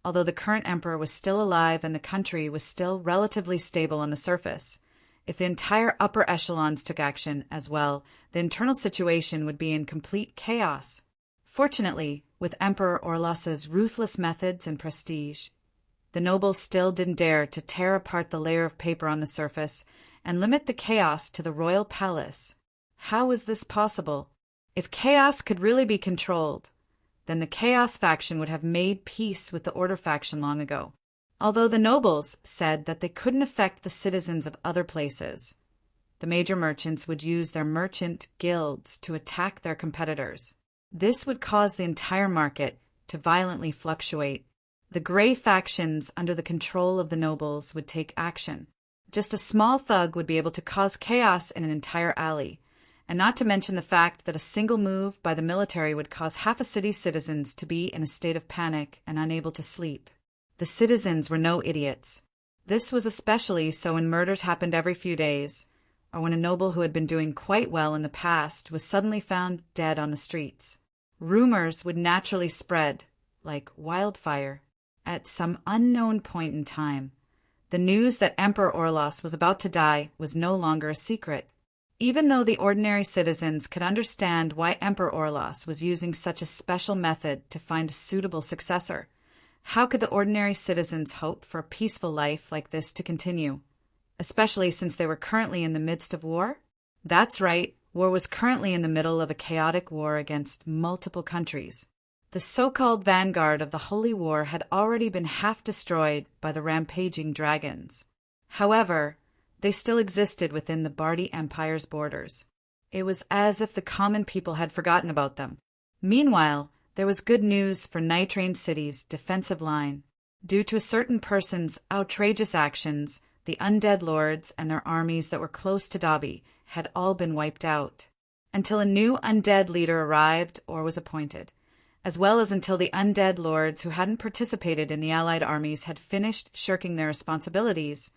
although the current emperor was still alive and the country was still relatively stable on the surface, if the entire upper echelons took action as well, the internal situation would be in complete chaos. Fortunately, with Emperor Orlos's ruthless methods and prestige, the nobles still didn't dare to tear apart the layer of paper on the surface and limit the chaos to the royal palace. How was this possible? If chaos could really be controlled, then the Chaos faction would have made peace with the Order faction long ago. Although the nobles said that they couldn't affect the citizens of other places, the major merchants would use their merchant guilds to attack their competitors. This would cause the entire market to violently fluctuate. The gray factions under the control of the nobles would take action. Just a small thug would be able to cause chaos in an entire alley, and not to mention the fact that a single move by the military would cause half a city's citizens to be in a state of panic and unable to sleep. The citizens were no idiots. This was especially so when murders happened every few days, or when a noble who had been doing quite well in the past was suddenly found dead on the streets. Rumors would naturally spread like wildfire. At some unknown point in time, the news that Emperor Orlos was about to die was no longer a secret. Even though the ordinary citizens could understand why Emperor Orlos was using such a special method to find a suitable successor, how could the ordinary citizens hope for a peaceful life like this to continue, especially since they were currently in the midst of war? That's right, war was currently in the middle of a chaotic war against multiple countries. The so-called vanguard of the Holy War had already been half destroyed by the rampaging dragons. However, they still existed within the Bardi Empire's borders. It was as if the common people had forgotten about them. Meanwhile, there was good news for Nitrain City's defensive line. Due to a certain person's outrageous actions, the undead lords and their armies that were close to Dobby had all been wiped out, until a new undead leader arrived or was appointed, as well as until the undead lords who hadn't participated in the allied armies had finished shirking their responsibilities.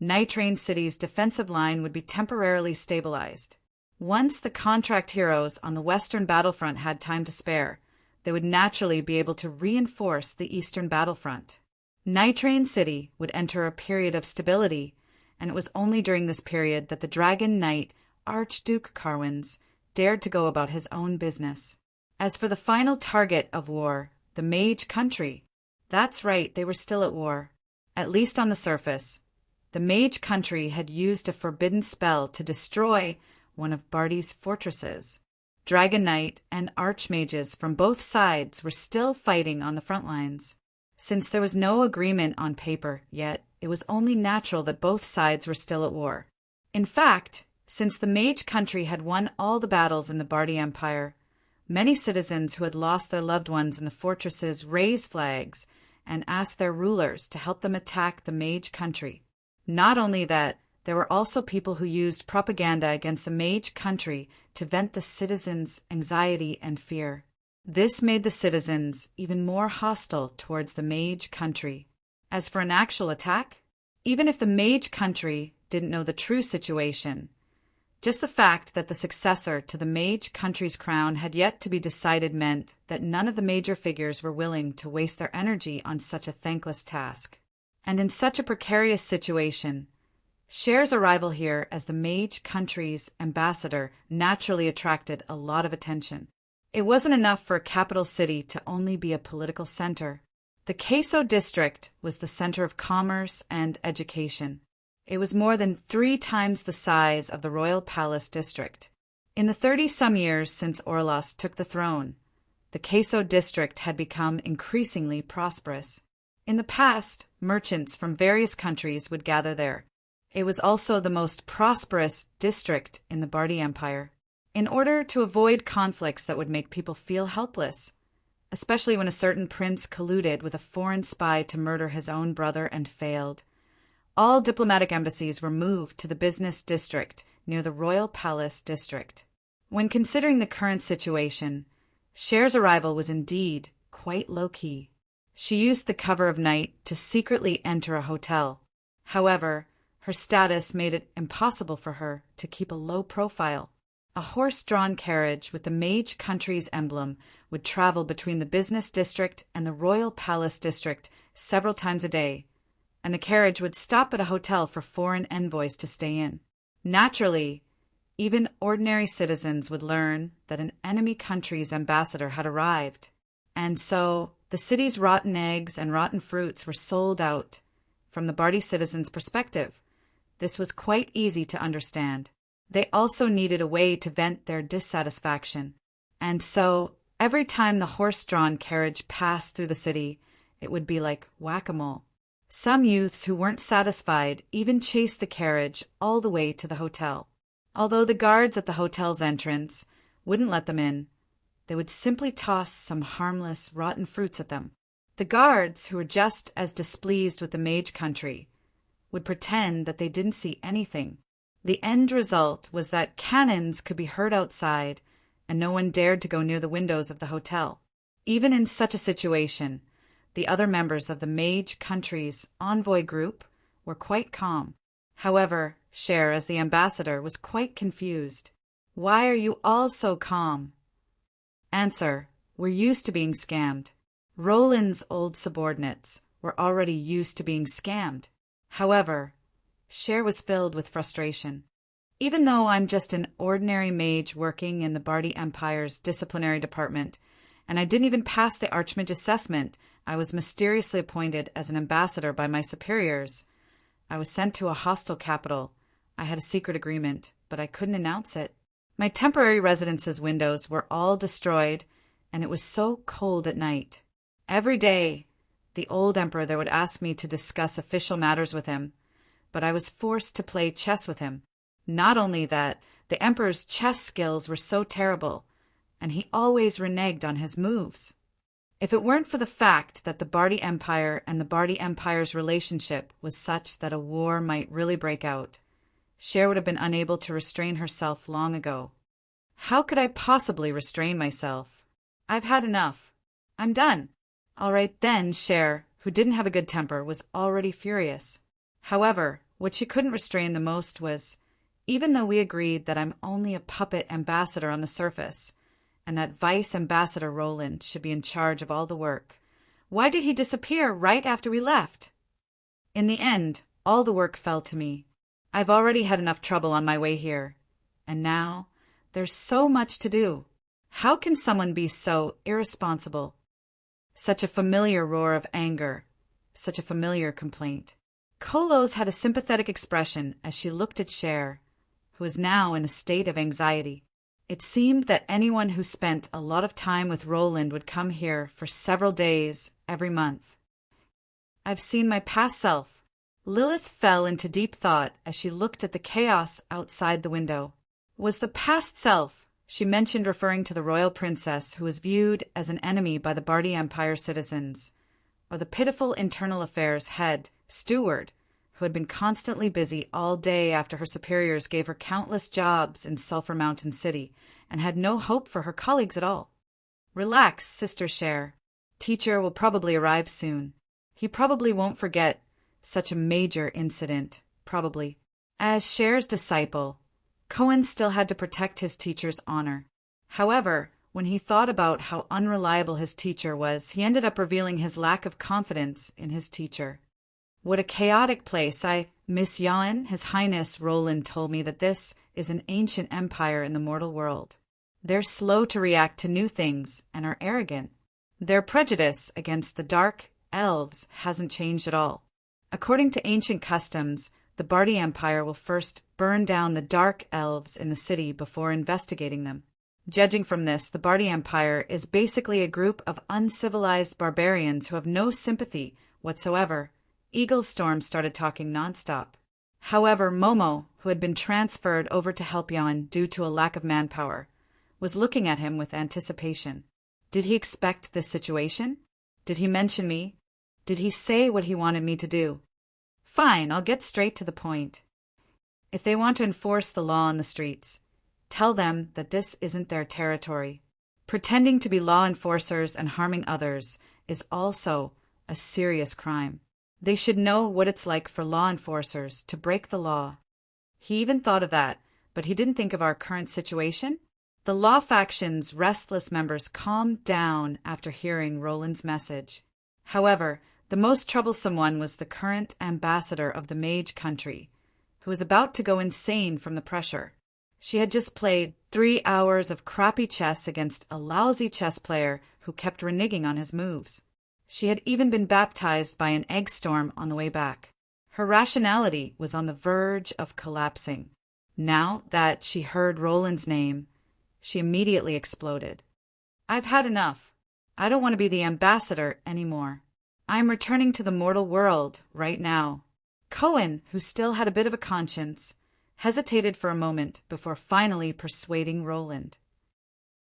Nitrain City's defensive line would be temporarily stabilized. Once the contract heroes on the western battlefront had time to spare, they would naturally be able to reinforce the eastern battlefront. Nitrain City would enter a period of stability, and it was only during this period that the Dragon Knight, Archduke Carwins, dared to go about his own business. As for the final target of war, the Mage Country, that's right, they were still at war, at least on the surface. The Mage Country had used a forbidden spell to destroy one of Bardi's fortresses. Dragon Knight and Archmages from both sides were still fighting on the front lines. Since there was no agreement on paper yet, it was only natural that both sides were still at war. In fact, since the Mage Country had won all the battles in the Bardi Empire, many citizens who had lost their loved ones in the fortresses raised flags and asked their rulers to help them attack the Mage Country. Not only that, there were also people who used propaganda against the Mage Country to vent the citizens' anxiety and fear. This made the citizens even more hostile towards the Mage Country. As for an actual attack, even if the Mage Country didn't know the true situation, just the fact that the successor to the Mage Country's crown had yet to be decided meant that none of the major figures were willing to waste their energy on such a thankless task. And in such a precarious situation, Cher's arrival here as the Mage Country's ambassador naturally attracted a lot of attention. It wasn't enough for a capital city to only be a political center. The Queso district was the center of commerce and education. It was more than 3 times the size of the Royal Palace district. In the 30-some years since Orlos took the throne, the Queso district had become increasingly prosperous. In the past, merchants from various countries would gather there. It was also the most prosperous district in the Bardi Empire. In order to avoid conflicts that would make people feel helpless, especially when a certain prince colluded with a foreign spy to murder his own brother and failed, All diplomatic embassies were moved to the business district near the royal palace district. When considering the current situation, Cher's arrival was indeed quite low-key. She used the cover of night to secretly enter a hotel. However, her status made it impossible for her to keep a low profile. A horse-drawn carriage with the Mage Country's emblem would travel between the business district and the royal palace district several times a day, and the carriage would stop at a hotel for foreign envoys to stay in. Naturally, even ordinary citizens would learn that an enemy country's ambassador had arrived, and so the city's rotten eggs and rotten fruits were sold out. From the Barty citizens' perspective, this was quite easy to understand. They also needed a way to vent their dissatisfaction, and so every time the horse-drawn carriage passed through the city, it would be like whack-a-mole. Some youths who weren't satisfied even chased the carriage all the way to the hotel. Although the guards at the hotel's entrance wouldn't let them in, they would simply toss some harmless, rotten fruits at them. The guards, who were just as displeased with the Mage Country, would pretend that they didn't see anything. The end result was that cannons could be heard outside, and no one dared to go near the windows of the hotel. Even in such a situation, the other members of the Mage Country's envoy group were quite calm. However, Cher, as the ambassador, was quite confused. Why are you all so calm? Answer: we're used to being scammed. Roland's old subordinates were already used to being scammed. However, Cher was filled with frustration. Even though I'm just an ordinary mage working in the Barty Empire's disciplinary department, and I didn't even pass the Archmage assessment, I was mysteriously appointed as an ambassador by my superiors. I was sent to a hostile capital. I had a secret agreement, but I couldn't announce it. My temporary residence's windows were all destroyed, and it was so cold at night. Every day, the old emperor there would ask me to discuss official matters with him, but I was forced to play chess with him. Not only that, the emperor's chess skills were so terrible, and he always reneged on his moves. If it weren't for the fact that the Barty Empire and the Barty Empire's relationship was such that a war might really break out, Cher would have been unable to restrain herself long ago. How could I possibly restrain myself? I've had enough. I'm done. All right then, Cher, who didn't have a good temper, was already furious. However, what she couldn't restrain the most was, even though we agreed that I'm only a puppet ambassador on the surface, and that Vice Ambassador Roland should be in charge of all the work, why did he disappear right after we left? In the end, all the work fell to me. I've already had enough trouble on my way here, and now there's so much to do. How can someone be so irresponsible? Such a familiar roar of anger, such a familiar complaint. Kolos had a sympathetic expression as she looked at Cher, who was now in a state of anxiety. It seemed that anyone who spent a lot of time with Roland would come here for several days every month. I've seen my past self. Lilith fell into deep thought as she looked at the chaos outside the window. Was the past self, she mentioned, referring to the royal princess who was viewed as an enemy by the Barty Empire citizens, or the pitiful internal affairs head, steward, who had been constantly busy all day after her superiors gave her countless jobs in Sulphur Mountain City and had no hope for her colleagues at all? Relax, Sister Cher. Teacher will probably arrive soon. He probably won't forget such a major incident, probably. As Cher's disciple, Cohen still had to protect his teacher's honor. However, when he thought about how unreliable his teacher was, he ended up revealing his lack of confidence in his teacher. What a chaotic place. Miss Yawen, His Highness Roland told me that this is an ancient empire in the mortal world. They're slow to react to new things and are arrogant. Their prejudice against the dark elves hasn't changed at all. According to ancient customs, the Barty Empire will first burn down the dark elves in the city before investigating them. Judging from this, the Barty Empire is basically a group of uncivilized barbarians who have no sympathy whatsoever. Eaglestorm started talking nonstop. However, Momo, who had been transferred over to help Jan due to a lack of manpower, was looking at him with anticipation. Did he expect this situation? Did he mention me? Did he say what he wanted me to do? Fine, I'll get straight to the point. If they want to enforce the law on the streets, tell them that this isn't their territory. Pretending to be law enforcers and harming others is also a serious crime. They should know what it's like for law enforcers to break the law. He even thought of that, but he didn't think of our current situation. The law faction's restless members calmed down after hearing Roland's message. However, the most troublesome one was the current ambassador of the mage country, who was about to go insane from the pressure. She had just played 3 hours of crappy chess against a lousy chess player who kept reneging on his moves. She had even been baptized by an egg storm on the way back. Her rationality was on the verge of collapsing. Now that she heard Roland's name, she immediately exploded. I've had enough. I don't want to be the ambassador anymore. I'm returning to the mortal world right now. Cohen, who still had a bit of a conscience, hesitated for a moment before finally persuading Roland.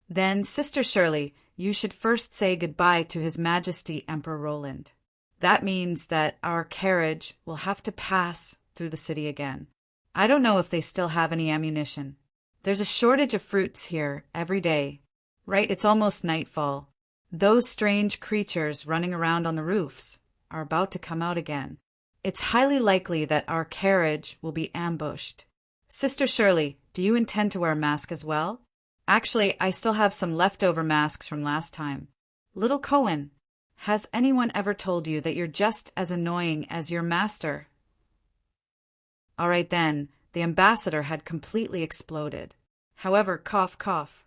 Then, Sister Shirley, you should first say goodbye to His Majesty Emperor Roland. That means that our carriage will have to pass through the city again. I don't know if they still have any ammunition. There's a shortage of fruits here every day. Right, it's almost nightfall. Those strange creatures running around on the roofs are about to come out again. It's highly likely that our carriage will be ambushed. Sister Shirley, do you intend to wear a mask as well? Actually, I still have some leftover masks from last time. Little Cohen, has anyone ever told you that you're just as annoying as your master? All right then, the ambassador had completely exploded. However, cough, cough.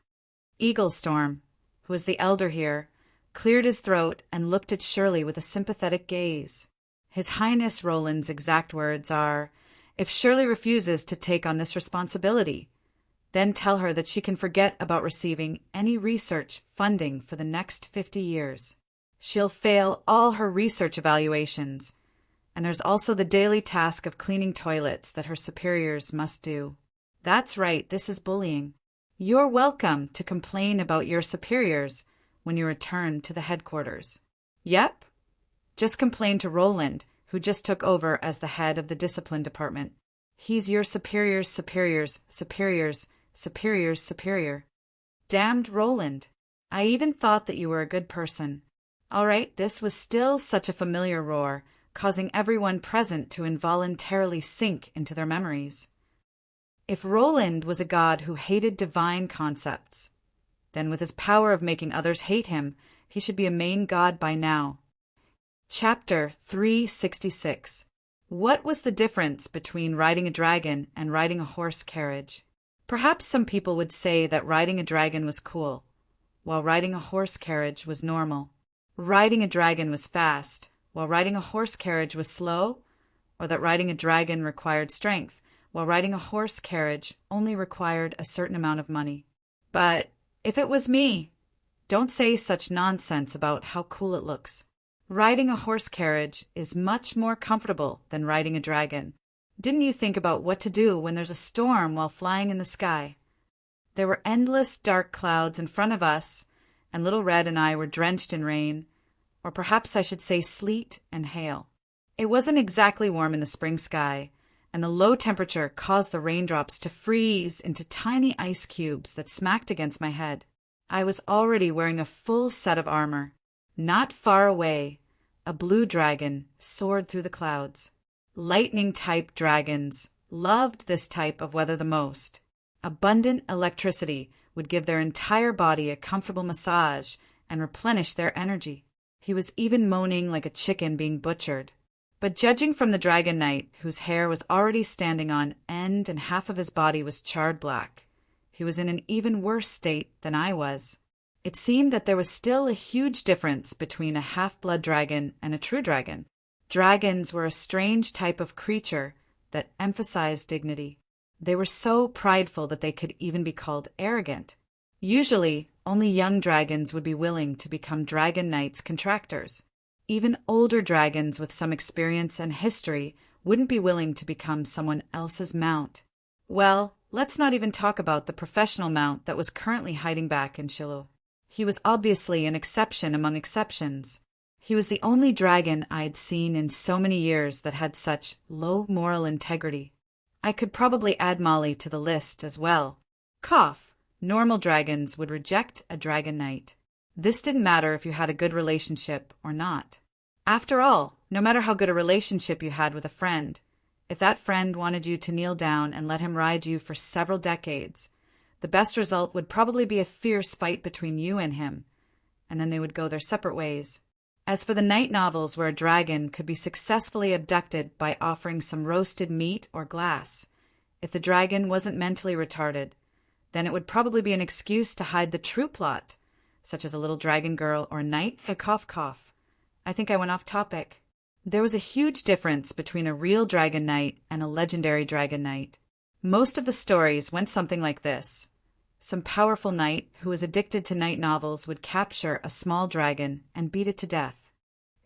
Eaglestorm, who was the elder here, cleared his throat and looked at Shirley with a sympathetic gaze. His Highness Roland's exact words are, if Shirley refuses to take on this responsibility, then tell her that she can forget about receiving any research funding for the next 50 years. She'll fail all her research evaluations, and there's also the daily task of cleaning toilets that her superiors must do. That's right, this is bullying. You're welcome to complain about your superiors when you return to the headquarters. Yep, just complain to Roland, who just took over as the head of the discipline department. He's your superior's superior's superior's superior's superior. Damned Roland. I even thought that you were a good person. All right, this was still such a familiar roar, causing everyone present to involuntarily sink into their memories. If Roland was a god who hated divine concepts, then with his power of making others hate him, he should be a main god by now. Chapter 366. What was the difference between riding a dragon and riding a horse carriage? Perhaps some people would say that riding a dragon was cool, while riding a horse carriage was normal. Riding a dragon was fast, while riding a horse carriage was slow, or that riding a dragon required strength, while riding a horse carriage only required a certain amount of money. But if it was me, don't say such nonsense about how cool it looks. Riding a horse carriage is much more comfortable than riding a dragon. Didn't you think about what to do when there's a storm while flying in the sky? There were endless dark clouds in front of us, and Little Red and I were drenched in rain, or perhaps I should say sleet and hail. It wasn't exactly warm in the spring sky, and the low temperature caused the raindrops to freeze into tiny ice cubes that smacked against my head. I was already wearing a full set of armor. Not far away, a blue dragon soared through the clouds. Lightning-type dragons loved this type of weather the most. Abundant electricity would give their entire body a comfortable massage and replenish their energy. He was even moaning like a chicken being butchered. But judging from the Dragon Knight, whose hair was already standing on end and half of his body was charred black, he was in an even worse state than I was. It seemed that there was still a huge difference between a half-blood dragon and a true dragon. Dragons were a strange type of creature that emphasized dignity. They were so prideful that they could even be called arrogant. Usually, only young dragons would be willing to become Dragon Knight's contractors. Even older dragons with some experience and history wouldn't be willing to become someone else's mount. Well, let's not even talk about the professional mount that was currently hiding back in Shiloh. He was obviously an exception among exceptions. He was the only dragon I'd seen in so many years that had such low moral integrity. I could probably add Molly to the list as well. Cough. Normal dragons would reject a dragon knight. This didn't matter if you had a good relationship or not. After all, no matter how good a relationship you had with a friend, if that friend wanted you to kneel down and let him ride you for several decades, the best result would probably be a fierce fight between you and him, and then they would go their separate ways. As for the night novels where a dragon could be successfully abducted by offering some roasted meat or glass, if the dragon wasn't mentally retarded, then it would probably be an excuse to hide the true plot, such as a little dragon girl or knight. Cough, cough. I think I went off topic. There was a huge difference between a real dragon knight and a legendary dragon knight. Most of the stories went something like this. Some powerful knight who was addicted to night novels would capture a small dragon and beat it to death.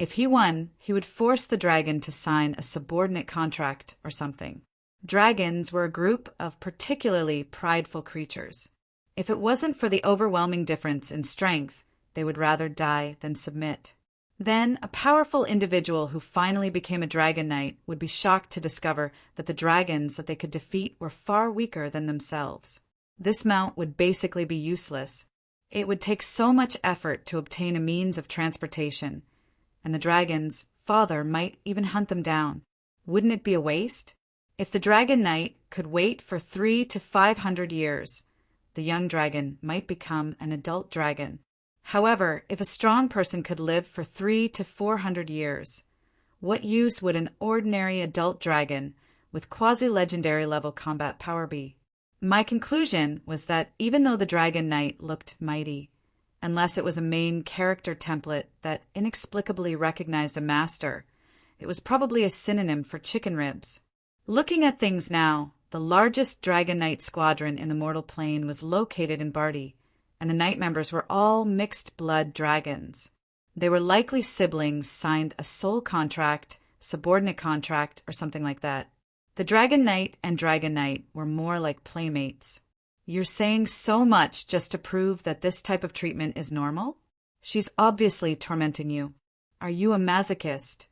If he won, he would force the dragon to sign a subordinate contract or something. Dragons were a group of particularly prideful creatures. If it wasn't for the overwhelming difference in strength, they would rather die than submit. Then, a powerful individual who finally became a dragon knight would be shocked to discover that the dragons that they could defeat were far weaker than themselves. This mount would basically be useless. It would take so much effort to obtain a means of transportation, and the dragon's father might even hunt them down. Wouldn't it be a waste? If the dragon knight could wait for 300 to 500 years, the young dragon might become an adult dragon. However, if a strong person could live for 300 to 400 years, what use would an ordinary adult dragon with quasi-legendary level combat power be? My conclusion was that even though the dragon knight looked mighty, unless it was a main character template that inexplicably recognized a master, it was probably a synonym for chicken ribs. Looking at things now, the largest dragon knight squadron in the mortal plane was located in Barty, and the knight members were all mixed-blood dragons. They were likely siblings signed a soul contract, subordinate contract, or something like that. The dragon knight and dragon knight were more like playmates. You're saying so much just to prove that this type of treatment is normal? She's obviously tormenting you. Are you a masochist?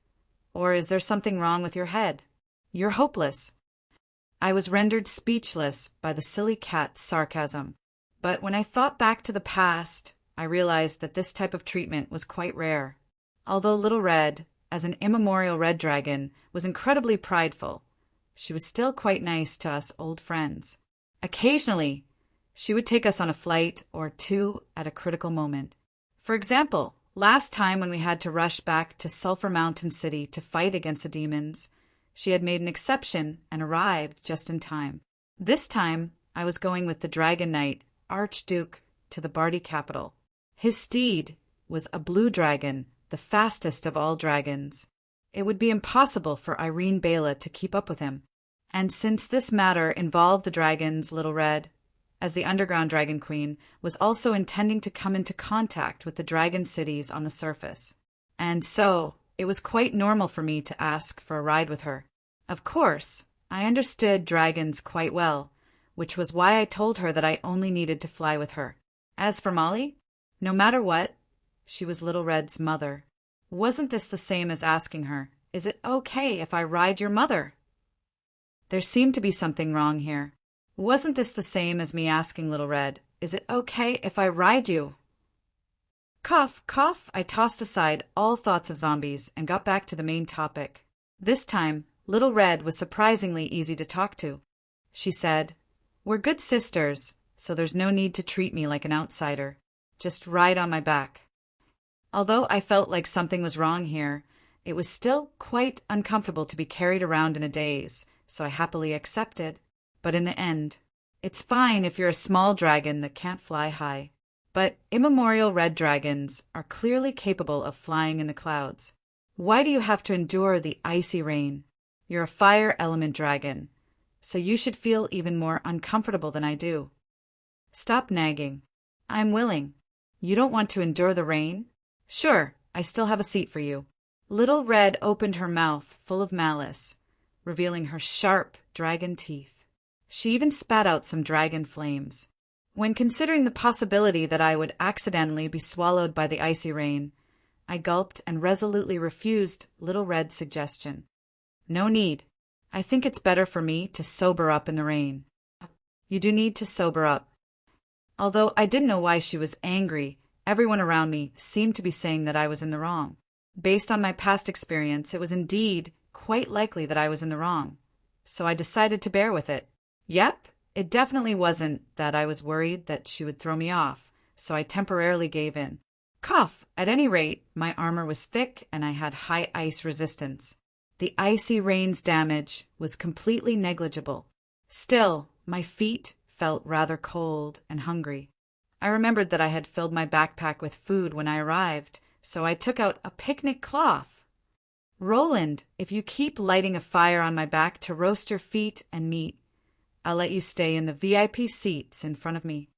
Or is there something wrong with your head? You're hopeless. I was rendered speechless by the silly cat's sarcasm. But when I thought back to the past, I realized that this type of treatment was quite rare. Although Little Red, as an immemorial red dragon, was incredibly prideful, she was still quite nice to us old friends. Occasionally, she would take us on a flight or two at a critical moment. For example, last time when we had to rush back to Sulphur Mountain City to fight against the demons, she had made an exception and arrived just in time. This time, I was going with the Dragon Knight, Archduke, to the Barty capital. His steed was a blue dragon, the fastest of all dragons. It would be impossible for Irene Bela to keep up with him. And since this matter involved the dragons, Little Red, as the underground dragon queen, was also intending to come into contact with the dragon cities on the surface. And so, it was quite normal for me to ask for a ride with her. Of course, I understood dragons quite well, which was why I told her that I only needed to fly with her. As for Molly, no matter what, she was Little Red's mother. Wasn't this the same as asking her, "Is it okay if I ride your mother?" There seemed to be something wrong here. Wasn't this the same as me asking Little Red, "Is it okay if I ride you?" Cough, cough, I tossed aside all thoughts of zombies and got back to the main topic. This time, Little Red was surprisingly easy to talk to. She said, "We're good sisters, so there's no need to treat me like an outsider. Just ride on my back." Although I felt like something was wrong here, it was still quite uncomfortable to be carried around in a daze, so I happily accepted. But in the end, it's fine if you're a small dragon that can't fly high. But immemorial red dragons are clearly capable of flying in the clouds. Why do you have to endure the icy rain? You're a fire element dragon, so you should feel even more uncomfortable than I do. Stop nagging. I'm willing. You don't want to endure the rain? Sure, I still have a seat for you. Little Red opened her mouth full of malice, revealing her sharp dragon teeth. She even spat out some dragon flames. When considering the possibility that I would accidentally be swallowed by the icy rain, I gulped and resolutely refused Little Red's suggestion. No need. I think it's better for me to sober up in the rain. You do need to sober up. Although I didn't know why she was angry, everyone around me seemed to be saying that I was in the wrong. Based on my past experience, it was indeed quite likely that I was in the wrong. So I decided to bear with it. Yep, it definitely wasn't that I was worried that she would throw me off, so I temporarily gave in. Cough! At any rate, my armor was thick and I had high ice resistance. The icy rain's damage was completely negligible. Still, my feet felt rather cold and hungry. I remembered that I had filled my backpack with food when I arrived, so I took out a picnic cloth. Roland, if you keep lighting a fire on my back to roast your feet and meat, I'll let you stay in the VIP seats in front of me.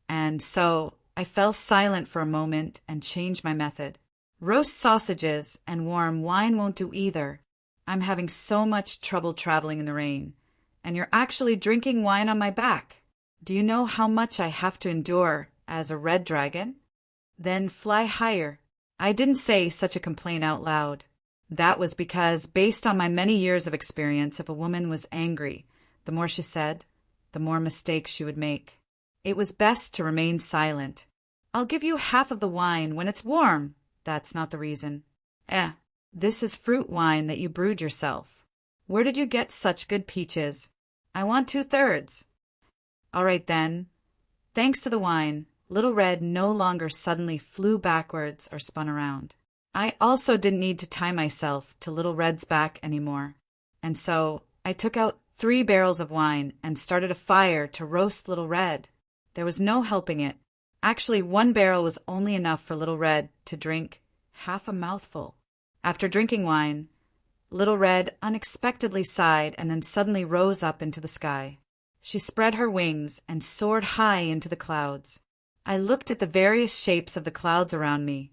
And so I fell silent for a moment and changed my method. Roast sausages and warm wine won't do either. I'm having so much trouble traveling in the rain, and you're actually drinking wine on my back. Do you know how much I have to endure as a red dragon? Then fly higher. I didn't say such a complaint out loud. That was because, based on my many years of experience, if a woman was angry, the more she said, the more mistakes she would make. It was best to remain silent. I'll give you half of the wine when it's warm. That's not the reason. This is fruit wine that you brewed yourself. Where did you get such good peaches? I want 2/3. All right then. Thanks to the wine, Little Red no longer suddenly flew backwards or spun around. I also didn't need to tie myself to Little Red's back anymore, and so I took out 3 barrels of wine and started a fire to roast Little Red. There was no helping it. Actually, 1 barrel was only enough for Little Red to drink half a mouthful. After drinking wine, Little Red unexpectedly sighed and then suddenly rose up into the sky. She spread her wings and soared high into the clouds. I looked at the various shapes of the clouds around me,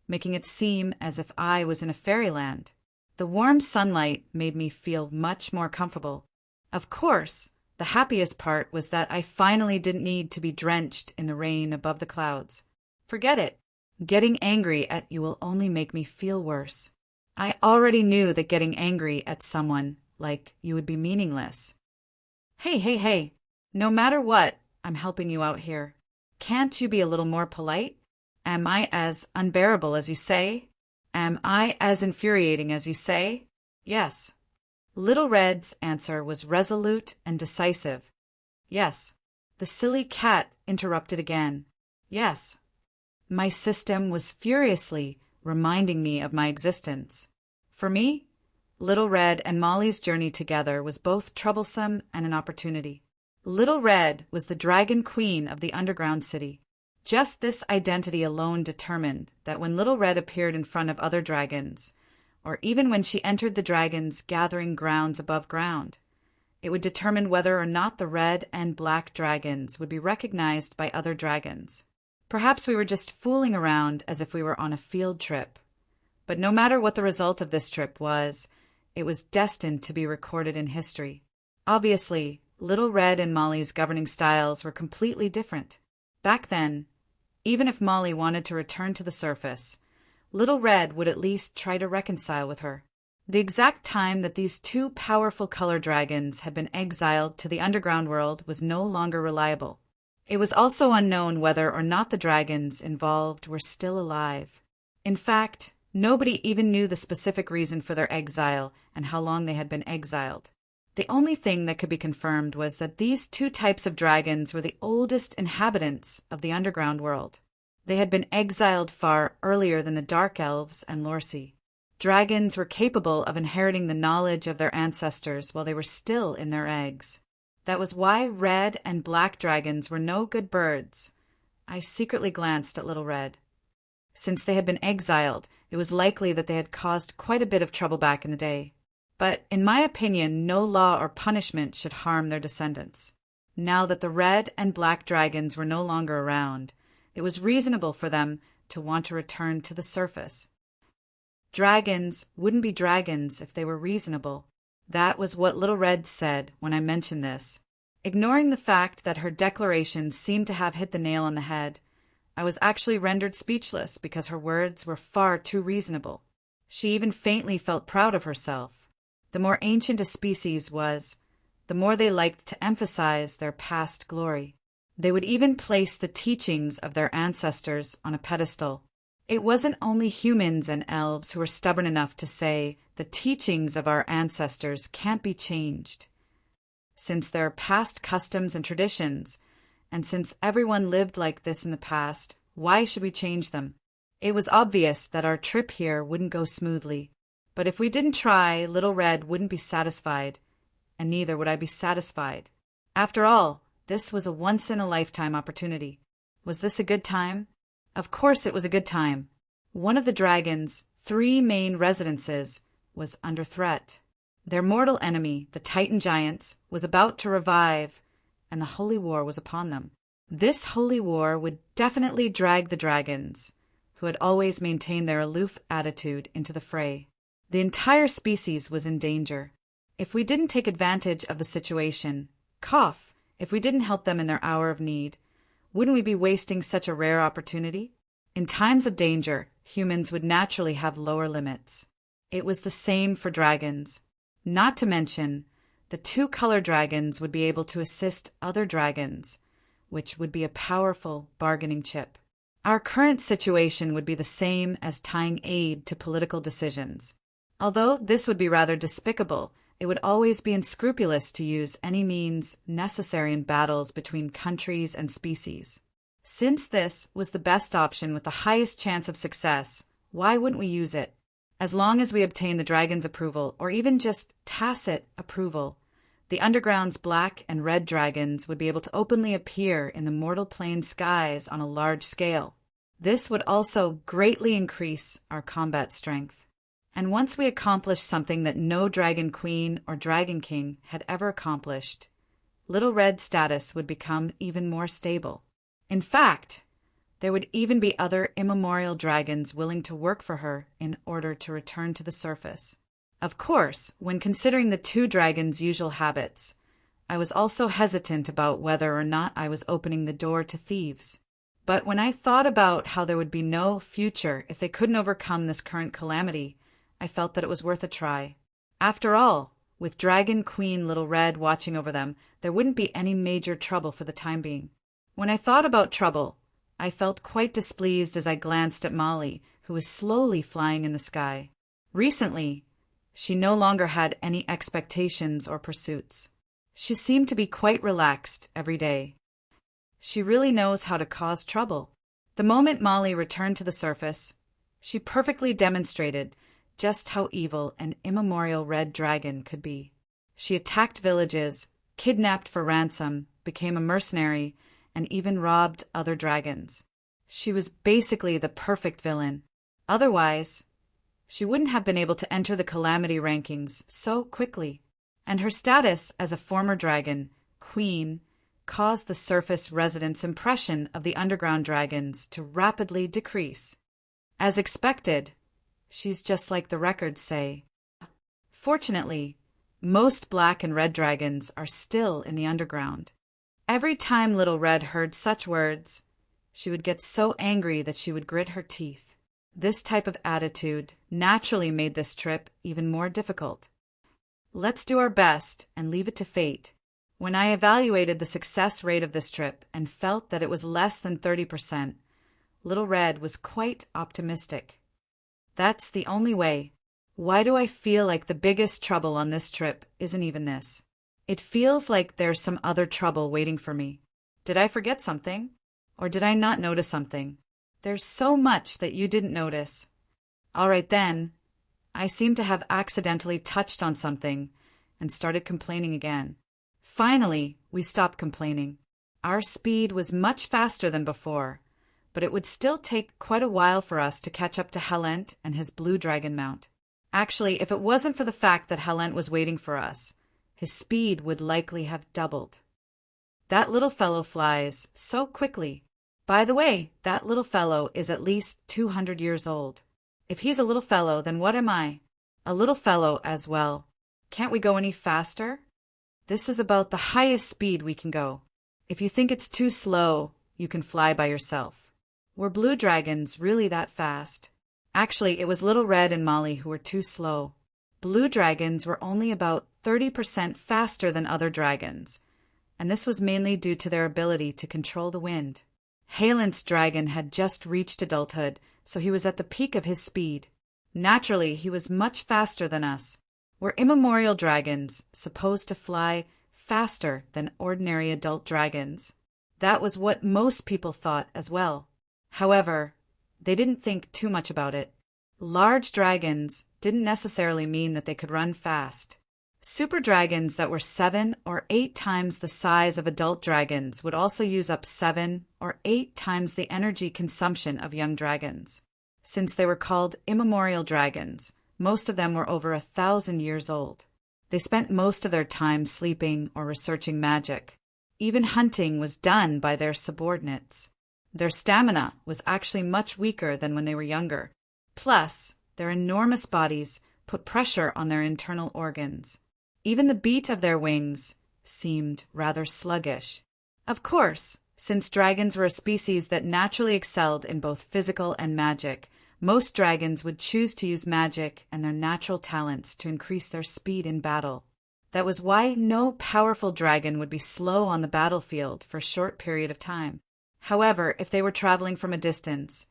making it seem as if I was in a fairyland. The warm sunlight made me feel much more comfortable. Of course, the happiest part was that I finally didn't need to be drenched in the rain above the clouds. Forget it. Getting angry at you will only make me feel worse. I already knew that getting angry at someone like you would be meaningless. Hey. No matter what, I'm helping you out here. Can't you be a little more polite? Am I as unbearable as you say? Am I as infuriating as you say? Yes. Little Red's answer was resolute and decisive. Yes. The silly cat interrupted again. Yes. My system was furiously reminding me of my existence. For me, Little Red and Molly's journey together was both troublesome and an opportunity. Little Red was the dragon queen of the underground city. Just this identity alone determined that when Little Red appeared in front of other dragons, or even when she entered the dragons' gathering grounds above ground, it would determine whether or not the red and black dragons would be recognized by other dragons. Perhaps we were just fooling around as if we were on a field trip. But no matter what the result of this trip was, it was destined to be recorded in history. Obviously, Little Red and Molly's governing styles were completely different. Back then, even if Molly wanted to return to the surface, Little Red would at least try to reconcile with her. The exact time that these 2 powerful color dragons had been exiled to the underground world was no longer reliable. It was also unknown whether or not the dragons involved were still alive. In fact, nobody even knew the specific reason for their exile and how long they had been exiled. The only thing that could be confirmed was that these 2 types of dragons were the oldest inhabitants of the underground world. They had been exiled far earlier than the Dark Elves and Lorcy. Dragons were capable of inheriting the knowledge of their ancestors while they were still in their eggs. That was why red and black dragons were no good birds. I secretly glanced at Little Red. Since they had been exiled, it was likely that they had caused quite a bit of trouble back in the day. But in my opinion, no law or punishment should harm their descendants. Now that the red and black dragons were no longer around, it was reasonable for them to want to return to the surface. Dragons wouldn't be dragons if they were reasonable. That was what Little Red said when I mentioned this. Ignoring the fact that her declaration seemed to have hit the nail on the head, I was actually rendered speechless because her words were far too reasonable. She even faintly felt proud of herself. The more ancient a species was, the more they liked to emphasize their past glory. They would even place the teachings of their ancestors on a pedestal. It wasn't only humans and elves who were stubborn enough to say the teachings of our ancestors can't be changed. Since there are past customs and traditions, and since everyone lived like this in the past, why should we change them? It was obvious that our trip here wouldn't go smoothly. But if we didn't try, Little Red wouldn't be satisfied, and neither would I be satisfied. After all, this was a once-in-a-lifetime opportunity. Was this a good time? Of course it was a good time. One of the dragon's 3 main residences was under threat. Their mortal enemy, the Titan giants, was about to revive, and the holy war was upon them. This holy war would definitely drag the dragons, who had always maintained their aloof attitude, into the fray. The entire species was in danger. If we didn't take advantage of the situation, if we didn't help them in their hour of need, wouldn't we be wasting such a rare opportunity? In times of danger, humans would naturally have lower limits. It was the same for dragons. Not to mention, the 2 color dragons would be able to assist other dragons, which would be a powerful bargaining chip. Our current situation would be the same as tying aid to political decisions. Although this would be rather despicable, it would always be unscrupulous to use any means necessary in battles between countries and species. Since this was the best option with the highest chance of success, why wouldn't we use it? As long as we obtain the dragon's approval, or even just tacit approval, the underground's black and red dragons would be able to openly appear in the mortal plane skies on a large scale. This would also greatly increase our combat strength. And once we accomplished something that no dragon queen or dragon king had ever accomplished, Little Red's status would become even more stable. In fact, there would even be other immemorial dragons willing to work for her in order to return to the surface. Of course, when considering the 2 dragons' usual habits, I was also hesitant about whether or not I was opening the door to thieves. But when I thought about how there would be no future if they couldn't overcome this current calamity, I felt that it was worth a try. After all, with Dragon Queen Little Red watching over them, there wouldn't be any major trouble for the time being. When I thought about trouble, I felt quite displeased as I glanced at Molly, who was slowly flying in the sky. Recently, she no longer had any expectations or pursuits. She seemed to be quite relaxed every day. She really knows how to cause trouble. The moment Molly returned to the surface, she perfectly demonstrated just how evil an immemorial red dragon could be. She attacked villages, kidnapped for ransom, became a mercenary, and even robbed other dragons. She was basically the perfect villain. Otherwise, she wouldn't have been able to enter the calamity rankings so quickly. And her status as a former dragon, queen, caused the surface residents' impression of the underground dragons to rapidly decrease. As expected, she's just like the records say. Fortunately, most black and red dragons are still in the underground. Every time Little Red heard such words, she would get so angry that she would grit her teeth. This type of attitude naturally made this trip even more difficult. Let's do our best and leave it to fate. When I evaluated the success rate of this trip and felt that it was less than 30%, Little Red was quite optimistic. That's the only way. Why do I feel like the biggest trouble on this trip isn't even this? It feels like there's some other trouble waiting for me. Did I forget something? Or did I not notice something? There's so much that you didn't notice. All right then, I seem to have accidentally touched on something and started complaining again. Finally, we stopped complaining. Our speed was much faster than before, but it would still take quite a while for us to catch up to Halent and his blue dragon mount. Actually, if it wasn't for the fact that Halent was waiting for us, his speed would likely have doubled. That little fellow flies so quickly. By the way, that little fellow is at least 200 years old. If he's a little fellow, then what am I? A little fellow as well. Can't we go any faster? This is about the highest speed we can go. If you think it's too slow, you can fly by yourself. Were blue dragons really that fast? Actually, it was Little Red and Molly who were too slow. Blue dragons were only about 30% faster than other dragons, and this was mainly due to their ability to control the wind. Halen's dragon had just reached adulthood, so he was at the peak of his speed. Naturally, he was much faster than us. We're immemorial dragons, supposed to fly faster than ordinary adult dragons. That was what most people thought as well. However, they didn't think too much about it. Large dragons didn't necessarily mean that they could run fast. Super dragons that were 7 or 8 times the size of adult dragons would also use up 7 or 8 times the energy consumption of young dragons. Since they were called immemorial dragons, most of them were over 1,000 years old. They spent most of their time sleeping or researching magic. Even hunting was done by their subordinates. Their stamina was actually much weaker than when they were younger. Plus, their enormous bodies put pressure on their internal organs. Even the beat of their wings seemed rather sluggish. Of course, since dragons were a species that naturally excelled in both physical and magic, most dragons would choose to use magic and their natural talents to increase their speed in battle. That was why no powerful dragon would be slow on the battlefield for a short period of time. However, if they were traveling from a distance,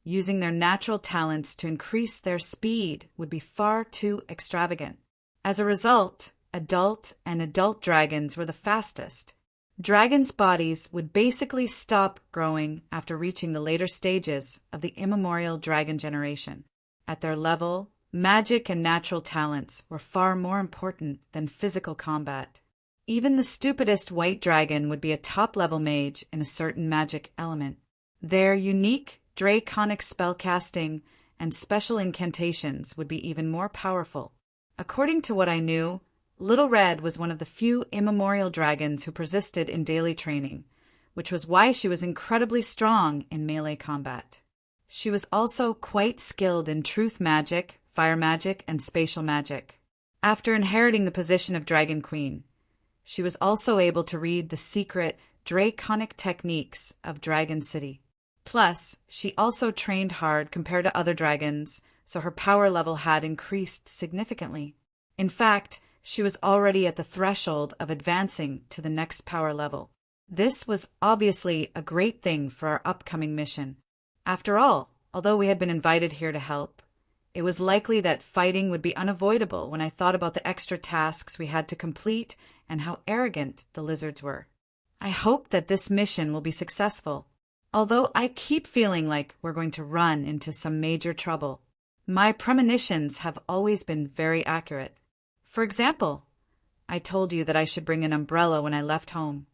using their natural talents to increase their speed would be far too extravagant. As a result, adult dragons were the fastest. Dragons' bodies would basically stop growing after reaching the later stages of the immemorial dragon generation. At their level, magic and natural talents were far more important than physical combat. Even the stupidest white dragon would be a top-level mage in a certain magic element. Their unique draconic spellcasting and special incantations would be even more powerful. According to what I knew, Little Red was one of the few immemorial dragons who persisted in daily training, which was why she was incredibly strong in melee combat. She was also quite skilled in truth magic, fire magic, and spatial magic. After inheriting the position of Dragon Queen, she was also able to read the secret draconic techniques of Dragon City. Plus, she also trained hard compared to other dragons, so her power level had increased significantly. In fact, she was already at the threshold of advancing to the next power level. This was obviously a great thing for our upcoming mission. After all, although we had been invited here to help, it was likely that fighting would be unavoidable when I thought about the extra tasks we had to complete and how arrogant the lizards were. I hope that this mission will be successful, although I keep feeling like we're going to run into some major trouble. My premonitions have always been very accurate. For example, I told you that I should bring an umbrella when I left home,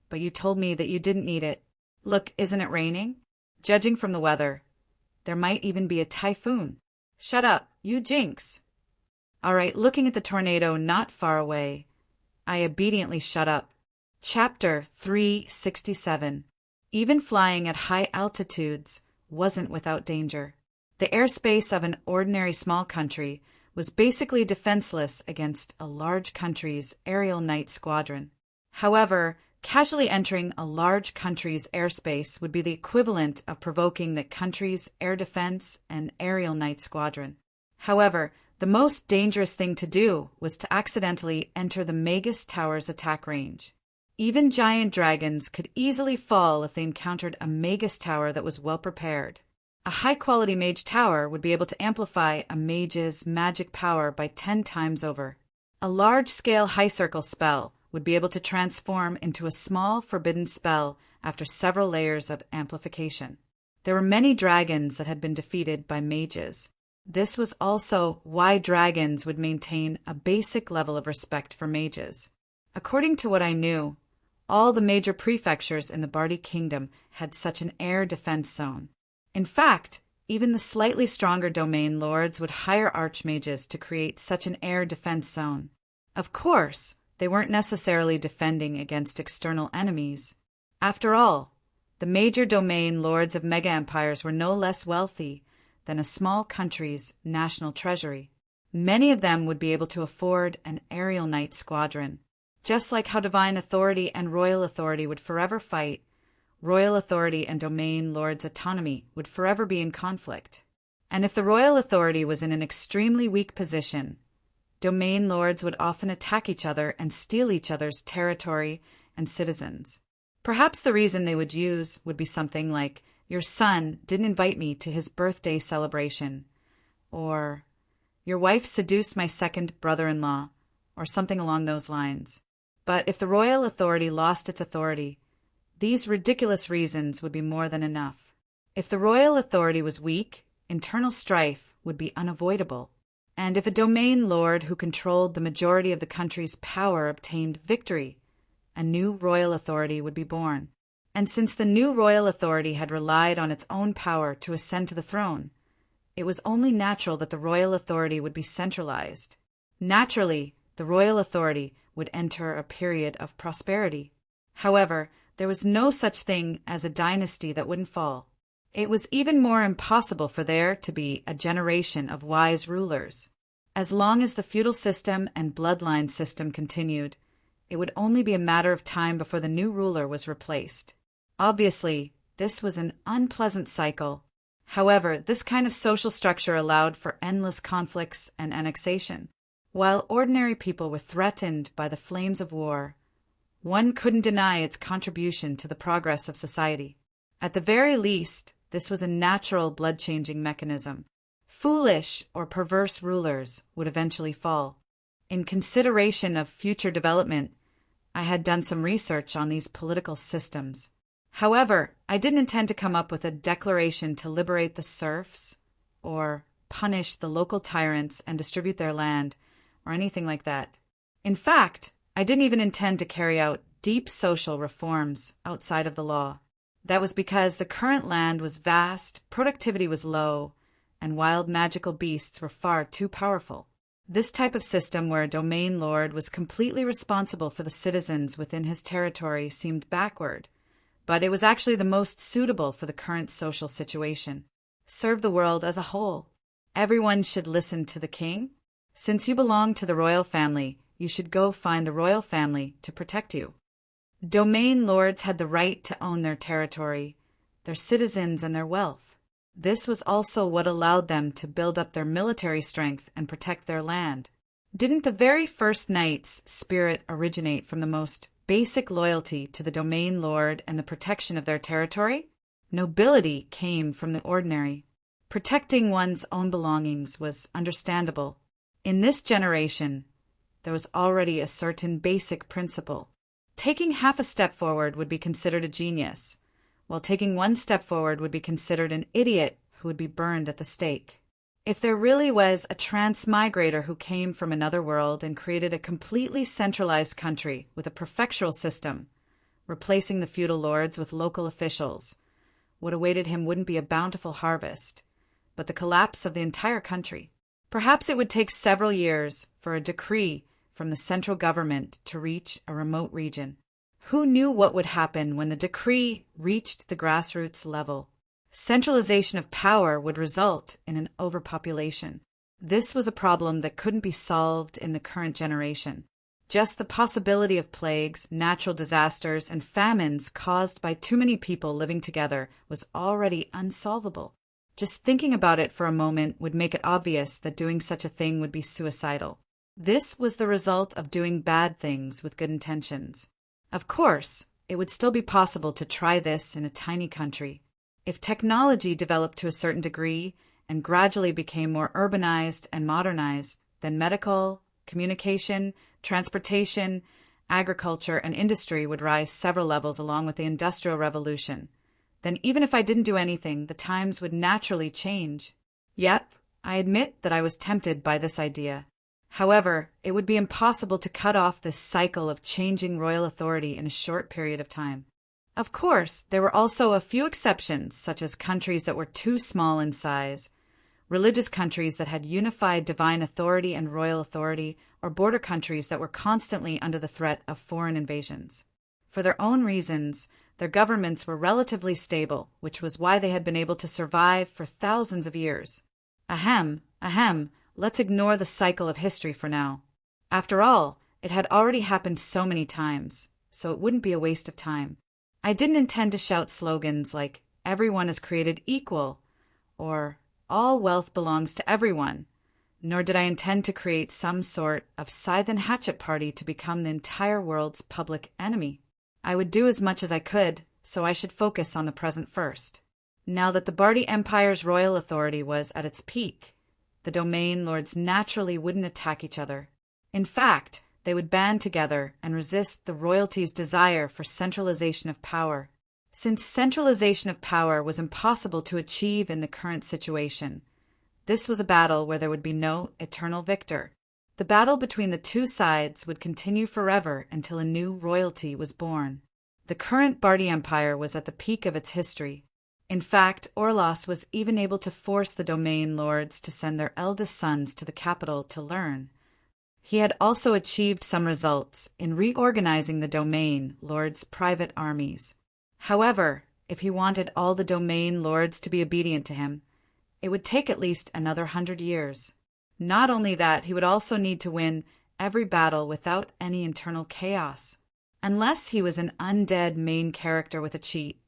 but you told me that you didn't need it. Look, isn't it raining? Judging from the weather, there might even be a typhoon. Shut up, you jinx. All right, looking at the tornado not far away, I obediently shut up. Chapter 367. Even flying at high altitudes wasn't without danger. The airspace of an ordinary small country was basically defenseless against a large country's aerial night squadron. However, casually entering a large country's airspace would be the equivalent of provoking the country's air defense and aerial night squadron. However, the most dangerous thing to do was to accidentally enter the Magus Tower's attack range. Even giant dragons could easily fall if they encountered a Magus Tower that was well prepared. A high-quality mage tower would be able to amplify a mage's magic power by 10 times over. A large-scale high circle spell would be able to transform into a small forbidden spell after several layers of amplification. There were many dragons that had been defeated by mages. This was also why dragons would maintain a basic level of respect for mages. According to what I knew, all the major prefectures in the Bardi Kingdom had such an air defense zone. In fact, even the slightly stronger domain lords would hire archmages to create such an air defense zone. Of course, they weren't necessarily defending against external enemies. After all, the major domain lords of mega-empires were no less wealthy than a small country's national treasury. Many of them would be able to afford an aerial night squadron. Just like how divine authority and royal authority would forever fight, royal authority and domain lords' autonomy would forever be in conflict. And if the royal authority was in an extremely weak position, domain lords would often attack each other and steal each other's territory and citizens. Perhaps the reason they would use would be something like, "Your son didn't invite me to his birthday celebration," or "Your wife seduced my second brother-in-law," or something along those lines. But if the royal authority lost its authority, these ridiculous reasons would be more than enough. If the royal authority was weak, internal strife would be unavoidable. And if a domain lord who controlled the majority of the country's power obtained victory, a new royal authority would be born. And since the new royal authority had relied on its own power to ascend to the throne, it was only natural that the royal authority would be centralized. Naturally, the royal authority would enter a period of prosperity. However, there was no such thing as a dynasty that wouldn't fall. It was even more impossible for there to be a generation of wise rulers. As long as the feudal system and bloodline system continued, it would only be a matter of time before the new ruler was replaced. Obviously, this was an unpleasant cycle. However, this kind of social structure allowed for endless conflicts and annexation. While ordinary people were threatened by the flames of war, one couldn't deny its contribution to the progress of society. At the very least, this was a natural blood-changing mechanism. Foolish or perverse rulers would eventually fall. In consideration of future development, I had done some research on these political systems. However, I didn't intend to come up with a declaration to liberate the serfs or punish the local tyrants and distribute their land or anything like that. In fact, I didn't even intend to carry out deep social reforms outside of the law. That was because the current land was vast, productivity was low, and wild magical beasts were far too powerful. This type of system where a domain lord was completely responsible for the citizens within his territory seemed backward, but it was actually the most suitable for the current social situation. Serve the world as a whole. Everyone should listen to the king. Since you belong to the royal family, you should go find the royal family to protect you. Domain lords had the right to own their territory, their citizens, and their wealth. This was also what allowed them to build up their military strength and protect their land. Didn't the very first knight's spirit originate from the most basic loyalty to the domain lord and the protection of their territory? Nobility came from the ordinary. Protecting one's own belongings was understandable. In this generation, there was already a certain basic principle. Taking half a step forward would be considered a genius, while taking one step forward would be considered an idiot who would be burned at the stake. If there really was a transmigrator who came from another world and created a completely centralized country with a prefectural system, replacing the feudal lords with local officials, what awaited him wouldn't be a bountiful harvest, but the collapse of the entire country. Perhaps it would take several years for a decree from the central government to reach a remote region. Who knew what would happen when the decree reached the grassroots level? Centralization of power would result in an overpopulation. This was a problem that couldn't be solved in the current generation. Just the possibility of plagues, natural disasters, and famines caused by too many people living together was already unsolvable. Just thinking about it for a moment would make it obvious that doing such a thing would be suicidal. This was the result of doing bad things with good intentions. Of course, it would still be possible to try this in a tiny country. If technology developed to a certain degree and gradually became more urbanized and modernized, then medical, communication, transportation, agriculture, and industry would rise several levels along with the Industrial Revolution. Then even if I didn't do anything, the times would naturally change. Yep, I admit that I was tempted by this idea. However, it would be impossible to cut off this cycle of changing royal authority in a short period of time. Of course, there were also a few exceptions, such as countries that were too small in size, religious countries that had unified divine authority and royal authority, or border countries that were constantly under the threat of foreign invasions. For their own reasons, their governments were relatively stable, which was why they had been able to survive for thousands of years. Ahem, let's ignore the cycle of history for now. After all, it had already happened so many times, so it wouldn't be a waste of time. I didn't intend to shout slogans like, "Everyone is created equal," or "All wealth belongs to everyone," nor did I intend to create some sort of scythe and hatchet party to become the entire world's public enemy. I would do as much as I could, so I should focus on the present first. Now that the Bardi Empire's royal authority was at its peak, the domain lords naturally wouldn't attack each other. In fact, they would band together and resist the royalty's desire for centralization of power. Since centralization of power was impossible to achieve in the current situation, this was a battle where there would be no eternal victor. The battle between the two sides would continue forever until a new royalty was born. The current Bardi Empire was at the peak of its history. In fact, Orlos was even able to force the domain lords to send their eldest sons to the capital to learn. He had also achieved some results in reorganizing the domain lords' private armies. However, if he wanted all the domain lords to be obedient to him, it would take at least another 100 years. Not only that, he would also need to win every battle without any internal chaos. Unless he was an undead main character with a cheat,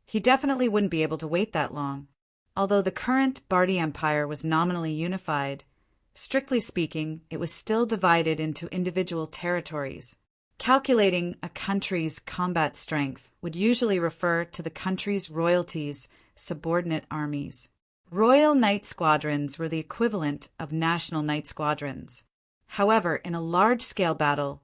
he definitely wouldn't be able to wait that long. Although the current Bardi Empire was nominally unified, strictly speaking, it was still divided into individual territories. Calculating a country's combat strength would usually refer to the country's royalty's subordinate armies. Royal Knight Squadrons were the equivalent of national Knight Squadrons. However, in a large-scale battle,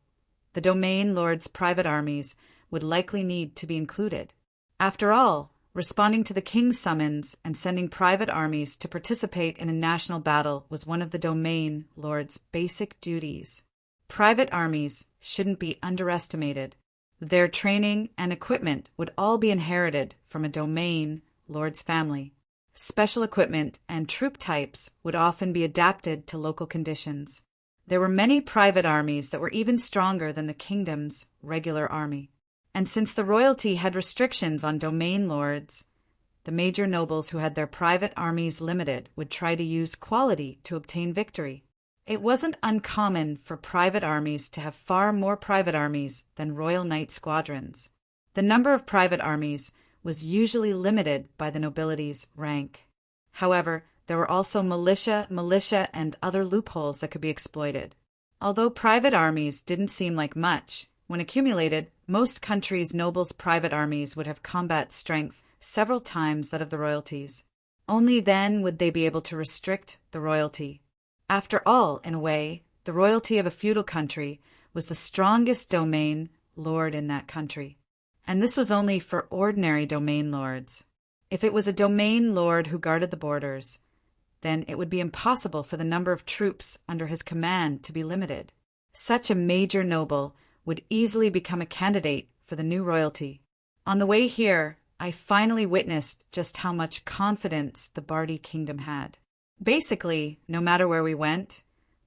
the domain lords' private armies would likely need to be included. After all, responding to the king's summons and sending private armies to participate in a national battle was one of the domain lords' basic duties. Private armies shouldn't be underestimated. Their training and equipment would all be inherited from a domain lord's family. Special equipment and troop types would often be adapted to local conditions. There were many private armies that were even stronger than the kingdom's regular army. And since the royalty had restrictions on domain lords, the major nobles who had their private armies limited would try to use quality to obtain victory. It wasn't uncommon for private armies to have far more private armies than Royal Knight Squadrons. The number of private armies was usually limited by the nobility's rank. However, there were also militia, and other loopholes that could be exploited. Although private armies didn't seem like much, when accumulated, most countries' nobles' private armies would have combat strength several times that of the royalties. Only then would they be able to restrict the royalty. After all, in a way, the royalty of a feudal country was the strongest domain lord in that country. And this was only for ordinary domain lords. If it was a domain lord who guarded the borders, then it would be impossible for the number of troops under his command to be limited. Such a major noble would easily become a candidate for the new royalty. On the way here, I finally witnessed just how much confidence the Bardi kingdom had. Basically, no matter where we went,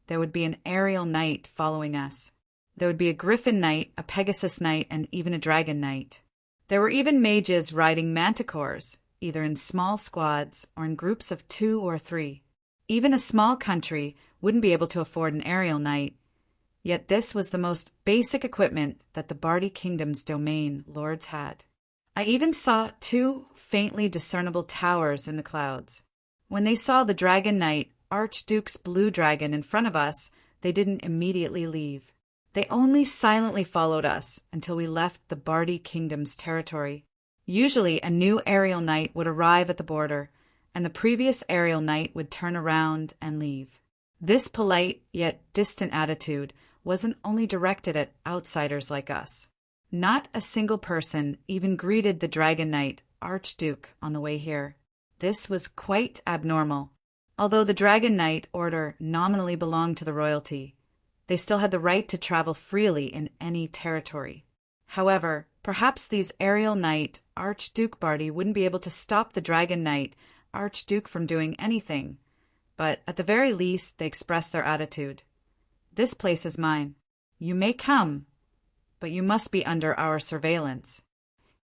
there would be an aerial knight following us. There would be a griffin knight, a pegasus knight, and even a dragon knight. There were even mages riding manticores, either in small squads or in groups of 2 or 3. Even a small country wouldn't be able to afford an aerial knight, yet this was the most basic equipment that the Bardi Kingdom's domain lords had. I even saw 2 faintly discernible towers in the clouds. When they saw the Dragon Knight, Archduke's blue dragon, in front of us, they didn't immediately leave. They only silently followed us until we left the Bardi Kingdom's territory. Usually, a new aerial knight would arrive at the border, and the previous aerial knight would turn around and leave. This polite yet distant attitude wasn't only directed at outsiders like us. Not a single person even greeted the Dragon Knight, Archduke, on the way here. This was quite abnormal. Although the Dragon Knight order nominally belonged to the royalty, they still had the right to travel freely in any territory. However, perhaps these aerial knight, Archduke Bardi, wouldn't be able to stop the Dragon Knight, Archduke, from doing anything, but at the very least they expressed their attitude. This place is mine. You may come, but you must be under our surveillance.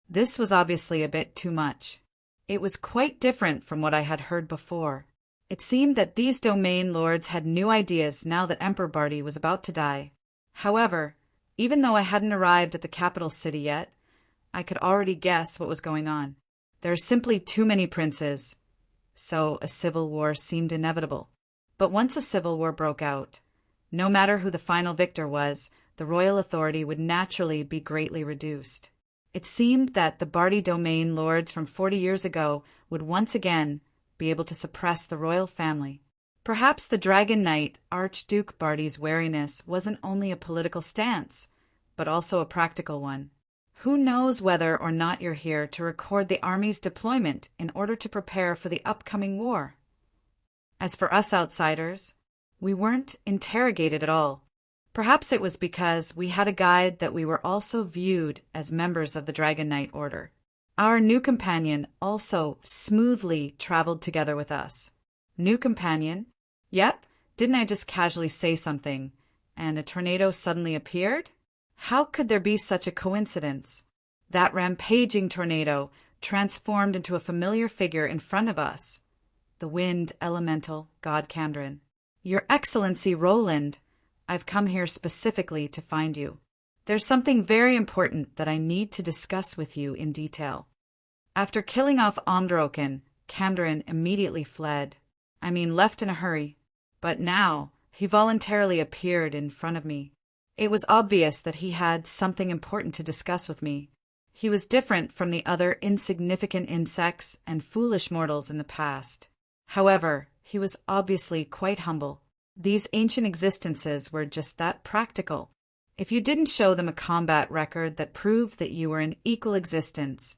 This was obviously a bit too much. It was quite different from what I had heard before. It seemed that these domain lords had new ideas now that Emperor Bardi was about to die. However, even though I hadn't arrived at the capital city yet, I could already guess what was going on. There are simply too many princes, so a civil war seemed inevitable. But once a civil war broke out, no matter who the final victor was, the royal authority would naturally be greatly reduced. It seemed that the Bardi domain lords from 40 years ago would once again be able to suppress the royal family. Perhaps the Dragon Knight Archduke Bardi's wariness wasn't only a political stance, but also a practical one. Who knows whether or not you're here to record the army's deployment in order to prepare for the upcoming war? As for us outsiders, we weren't interrogated at all. Perhaps it was because we had a guide that we were also viewed as members of the Dragon Knight Order. Our new companion also smoothly traveled together with us. New companion? Yep, didn't I just casually say something, and a tornado suddenly appeared? How could there be such a coincidence? That rampaging tornado transformed into a familiar figure in front of us. The wind elemental, God Camdrin. Your Excellency Roland, I've come here specifically to find you. There's something very important that I need to discuss with you in detail. After killing off Omdroken, Camdrin immediately fled. Left in a hurry. But now, he voluntarily appeared in front of me. It was obvious that he had something important to discuss with me. He was different from the other insignificant insects and foolish mortals in the past. However, he was obviously quite humble. These ancient existences were just that practical. If you didn't show them a combat record that proved that you were in equal existence,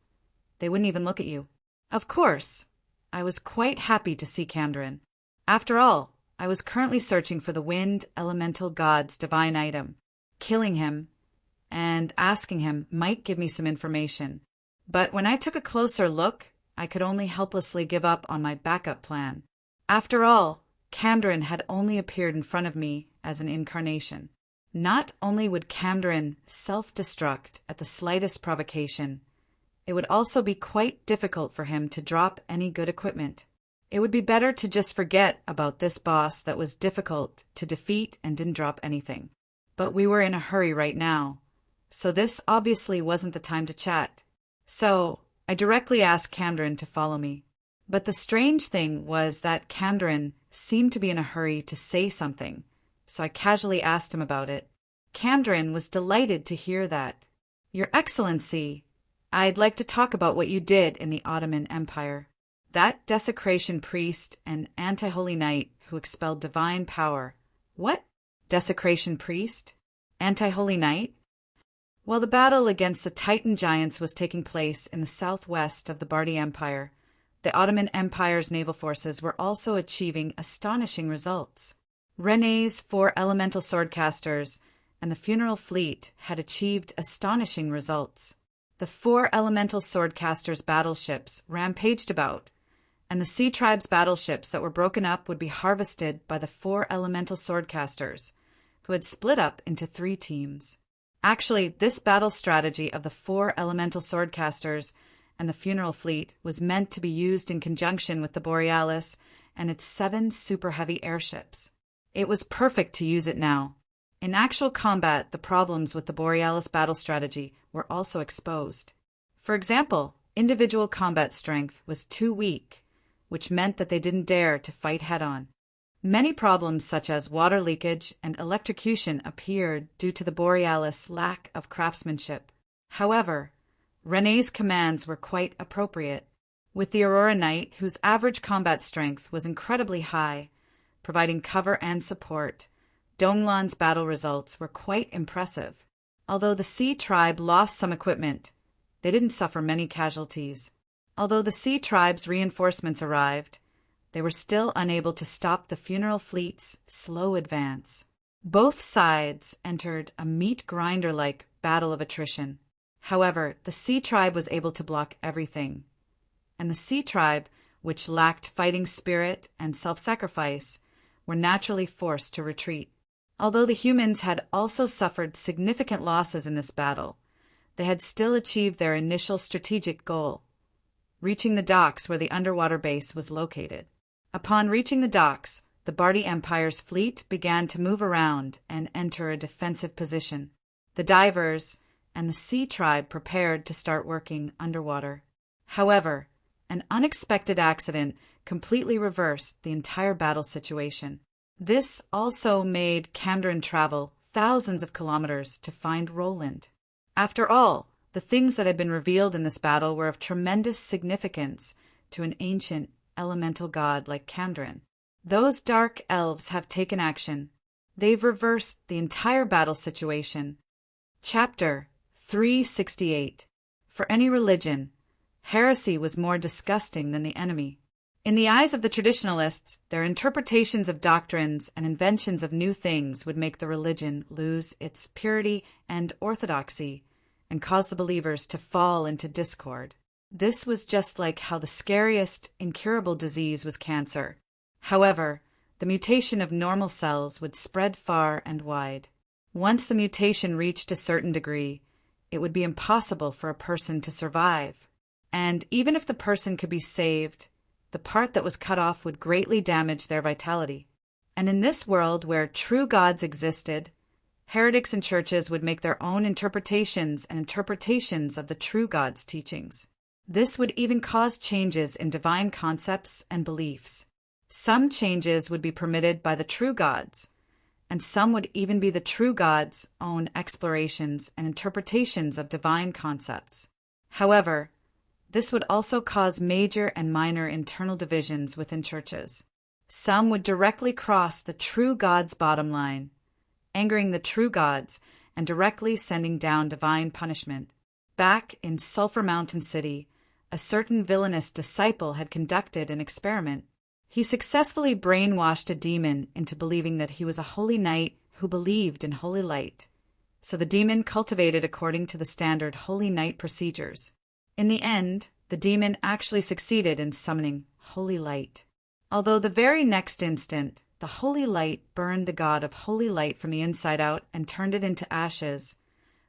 they wouldn't even look at you. Of course, I was quite happy to see Camdrin. After all, I was currently searching for the wind elemental god's divine item. Killing him and asking him might give me some information. But when I took a closer look, I could only helplessly give up on my backup plan. After all, Camdrin had only appeared in front of me as an incarnation. Not only would Camdrin self-destruct at the slightest provocation, it would also be quite difficult for him to drop any good equipment. It would be better to just forget about this boss that was difficult to defeat and didn't drop anything. But we were in a hurry right now, so this obviously wasn't the time to chat. So I directly asked Camdrin to follow me. But the strange thing was that Camdrin seemed to be in a hurry to say something, so I casually asked him about it. Camdrin was delighted to hear that. Your Excellency, I'd like to talk about what you did in the Ottoman Empire. That desecration priest and anti-holy knight who expelled divine power. What? Desecration priest? Anti-holy knight? While the battle against the Titan giants was taking place in the southwest of the Bardi Empire, the Ottoman Empire's naval forces were also achieving astonishing results. René's 4 elemental swordcasters and the funeral fleet had achieved astonishing results. The 4 elemental swordcasters' battleships rampaged about, and the Sea Tribe's battleships that were broken up would be harvested by the 4 elemental swordcasters, who had split up into 3 teams. Actually, this battle strategy of the 4 elemental swordcasters and the funeral fleet was meant to be used in conjunction with the Borealis and its 7 super heavy airships. It was perfect to use it now. In actual combat, the problems with the Borealis battle strategy were also exposed. For example, individual combat strength was too weak, which meant that they didn't dare to fight head-on. Many problems such as water leakage and electrocution appeared due to the Borealis' lack of craftsmanship. However, René's commands were quite appropriate. With the Aurora Knight, whose average combat strength was incredibly high, providing cover and support, Donglan's battle results were quite impressive. Although the Sea Tribe lost some equipment, they didn't suffer many casualties. Although the Sea Tribe's reinforcements arrived, they were still unable to stop the funeral fleet's slow advance. Both sides entered a meat grinder-like battle of attrition. However, the Sea Tribe was able to block everything, and the Sea Tribe, which lacked fighting spirit and self-sacrifice, were naturally forced to retreat. Although the humans had also suffered significant losses in this battle, they had still achieved their initial strategic goal, reaching the docks where the underwater base was located. Upon reaching the docks, the Bardi Empire's fleet began to move around and enter a defensive position. The divers, and the sea tribe prepared to start working underwater. However, an unexpected accident completely reversed the entire battle situation. This also made Camdren travel thousands of kilometers to find Roland. After all, the things that had been revealed in this battle were of tremendous significance to an ancient elemental god like Camdren. Those dark elves have taken action. They've reversed the entire battle situation. Chapter 368. For any religion, heresy was more disgusting than the enemy. In the eyes of the traditionalists, their interpretations of doctrines and inventions of new things would make the religion lose its purity and orthodoxy and cause the believers to fall into discord. This was just like how the scariest, incurable disease was cancer. However, the mutation of normal cells would spread far and wide. Once the mutation reached a certain degree, it would be impossible for a person to survive. And even if the person could be saved, the part that was cut off would greatly damage their vitality. And in this world where true gods existed, heretics and churches would make their own interpretations and interpretations of the true God's teachings. This would even cause changes in divine concepts and beliefs. Some changes would be permitted by the true gods, and some would even be the true God's own explorations and interpretations of divine concepts. However, this would also cause major and minor internal divisions within churches. Some would directly cross the true God's bottom line, angering the true gods and directly sending down divine punishment. Back in Sulphur Mountain City, a certain villainous disciple had conducted an experiment. He successfully brainwashed a demon into believing that he was a holy knight who believed in holy light. So the demon cultivated according to the standard holy knight procedures. In the end, the demon actually succeeded in summoning holy light. Although the very next instant, the holy light burned the god of holy light from the inside out and turned it into ashes,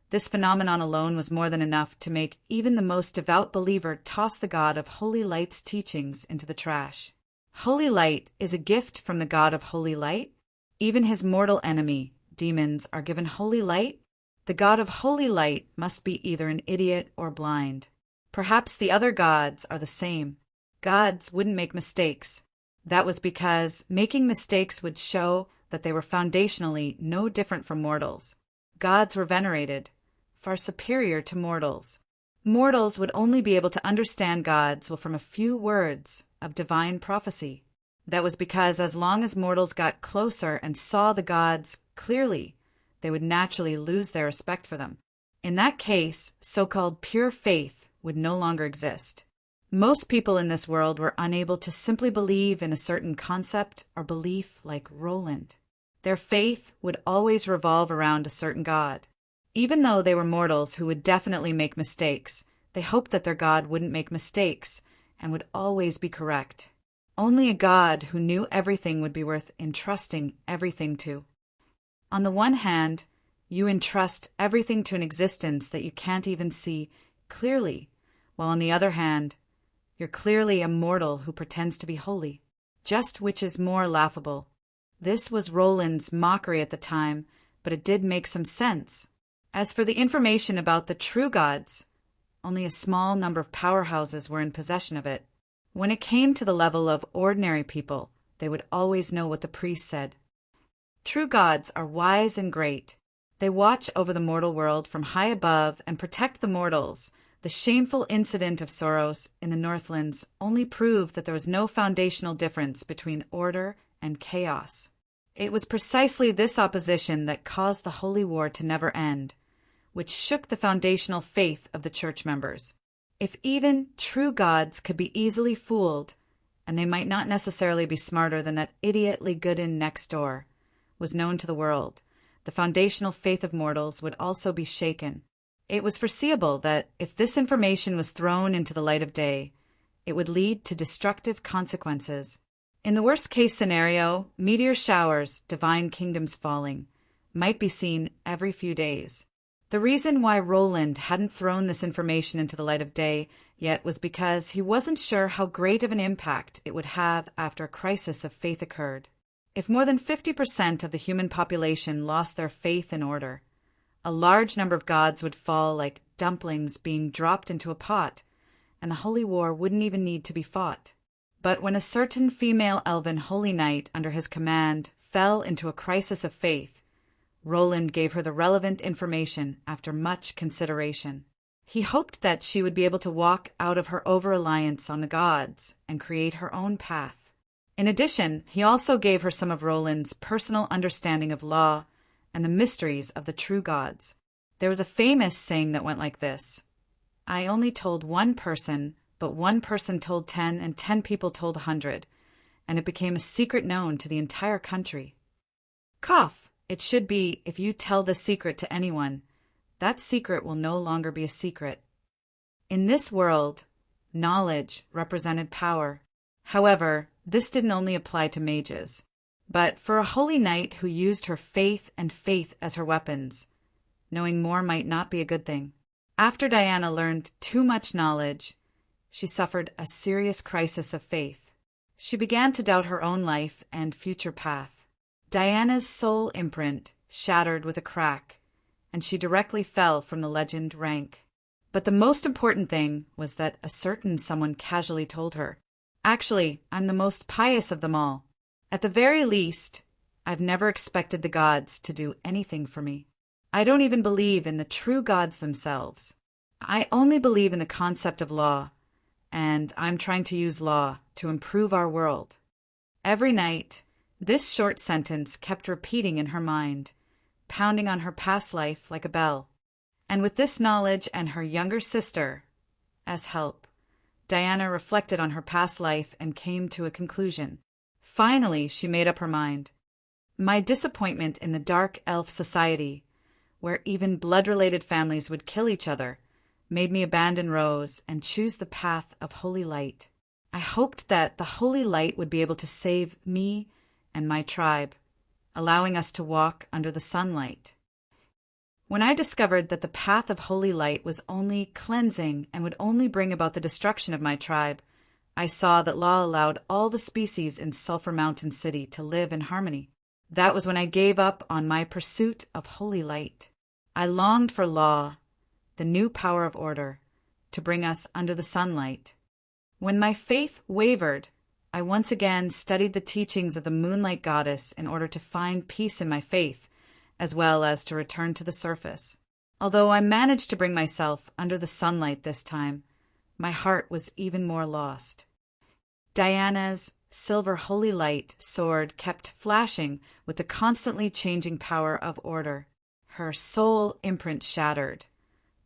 this phenomenon alone was more than enough to make even the most devout believer toss the god of holy light's teachings into the trash. Holy light is a gift from the god of holy light. Even his mortal enemy, demons, are given holy light. The god of holy light must be either an idiot or blind. Perhaps the other gods are the same. Gods wouldn't make mistakes. That was because making mistakes would show that they were foundationally no different from mortals. Gods were venerated, far superior to mortals. Mortals would only be able to understand gods from a few words of divine prophecy. That was because as long as mortals got closer and saw the gods clearly, they would naturally lose their respect for them. In that case, so-called pure faith would no longer exist. Most people in this world were unable to simply believe in a certain concept or belief like Roland. Their faith would always revolve around a certain god. Even though they were mortals who would definitely make mistakes, they hoped that their god wouldn't make mistakes and would always be correct. Only a god who knew everything would be worth entrusting everything to. On the one hand, you entrust everything to an existence that you can't even see clearly, while on the other hand, you're clearly a mortal who pretends to be holy. Just which is more laughable? This was Roland's mockery at the time, but it did make some sense. As for the information about the true gods, only a small number of powerhouses were in possession of it. When it came to the level of ordinary people, they would always know what the priest said. True gods are wise and great. They watch over the mortal world from high above and protect the mortals. The shameful incident of Soros in the Northlands only proved that there was no foundational difference between order and chaos. It was precisely this opposition that caused the Holy War to never end, which shook the foundational faith of the church members. If even true gods could be easily fooled, and they might not necessarily be smarter than that idiot Ligoodin next door, was known to the world, the foundational faith of mortals would also be shaken. It was foreseeable that if this information was thrown into the light of day, it would lead to destructive consequences. In the worst-case scenario, meteor showers, divine kingdoms falling, might be seen every few days. The reason why Roland hadn't thrown this information into the light of day yet was because he wasn't sure how great of an impact it would have after a crisis of faith occurred. If more than 50% of the human population lost their faith in order, A large number of gods would fall like dumplings being dropped into a pot, and the holy war wouldn't even need to be fought. But when a certain female elven holy knight under his command fell into a crisis of faith, Roland gave her the relevant information after much consideration. He hoped that she would be able to walk out of her over-reliance on the gods and create her own path. In addition, he also gave her some of Roland's personal understanding of law and the mysteries of the true gods. There was a famous saying that went like this: "I only told one person, but one person told 10, and 10 people told 100, and it became a secret known to the entire country." Cough! It should be, if you tell the secret to anyone, that secret will no longer be a secret. In this world, knowledge represented power. However, this didn't only apply to mages, but for a holy knight who used her faith and faith as her weapons, knowing more might not be a good thing. After Diana learned too much knowledge, she suffered a serious crisis of faith. She began to doubt her own life and future path. Diana's soul imprint shattered with a crack, and she directly fell from the legend rank. But the most important thing was that a certain someone casually told her, "Actually, I'm the most pious of them all. At the very least, I've never expected the gods to do anything for me. I don't even believe in the true gods themselves. I only believe in the concept of law, and I'm trying to use law to improve our world." Every night, this short sentence kept repeating in her mind, pounding on her past life like a bell. And with this knowledge and her younger sister as help, Diana reflected on her past life and came to a conclusion. Finally, she made up her mind. My disappointment in the dark elf society, where even blood-related families would kill each other, made me abandon Rose and choose the path of holy light. I hoped that the holy light would be able to save me and my tribe, allowing us to walk under the sunlight. When I discovered that the path of holy light was only cleansing and would only bring about the destruction of my tribe, I saw that law allowed all the species in Sulphur Mountain City to live in harmony. That was when I gave up on my pursuit of holy light. I longed for law, the new power of order, to bring us under the sunlight. When my faith wavered, I once again studied the teachings of the Moonlight Goddess in order to find peace in my faith, as well as to return to the surface. Although I managed to bring myself under the sunlight this time, my heart was even more lost. Diana's silver holy light sword kept flashing with the constantly changing power of order. Her soul imprint shattered,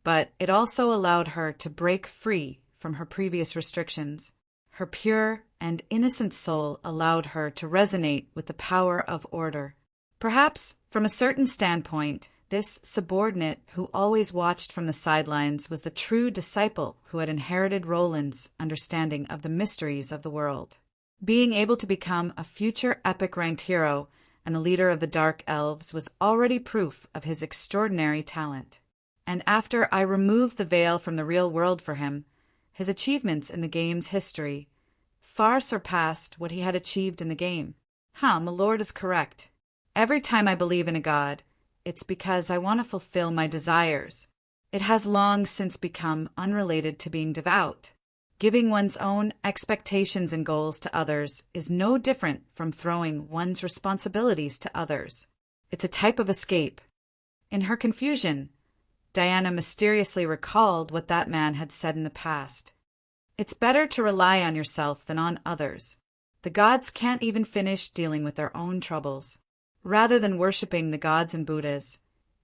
but it also allowed her to break free from her previous restrictions. Her pure and innocent soul allowed her to resonate with the power of order. Perhaps, from a certain standpoint, this subordinate who always watched from the sidelines was the true disciple who had inherited Roland's understanding of the mysteries of the world. Being able to become a future epic-ranked hero and the leader of the Dark Elves was already proof of his extraordinary talent. And after I removed the veil from the real world for him, his achievements in the game's history far surpassed what he had achieved in the game. My lord is correct. Every time I believe in a god, it's because I want to fulfill my desires. It has long since become unrelated to being devout. Giving one's own expectations and goals to others is no different from throwing one's responsibilities to others. It's a type of escape. In her confusion, Diana mysteriously recalled what that man had said in the past. It's better to rely on yourself than on others. The gods can't even finish dealing with their own troubles. Rather than worshipping the gods and Buddhas,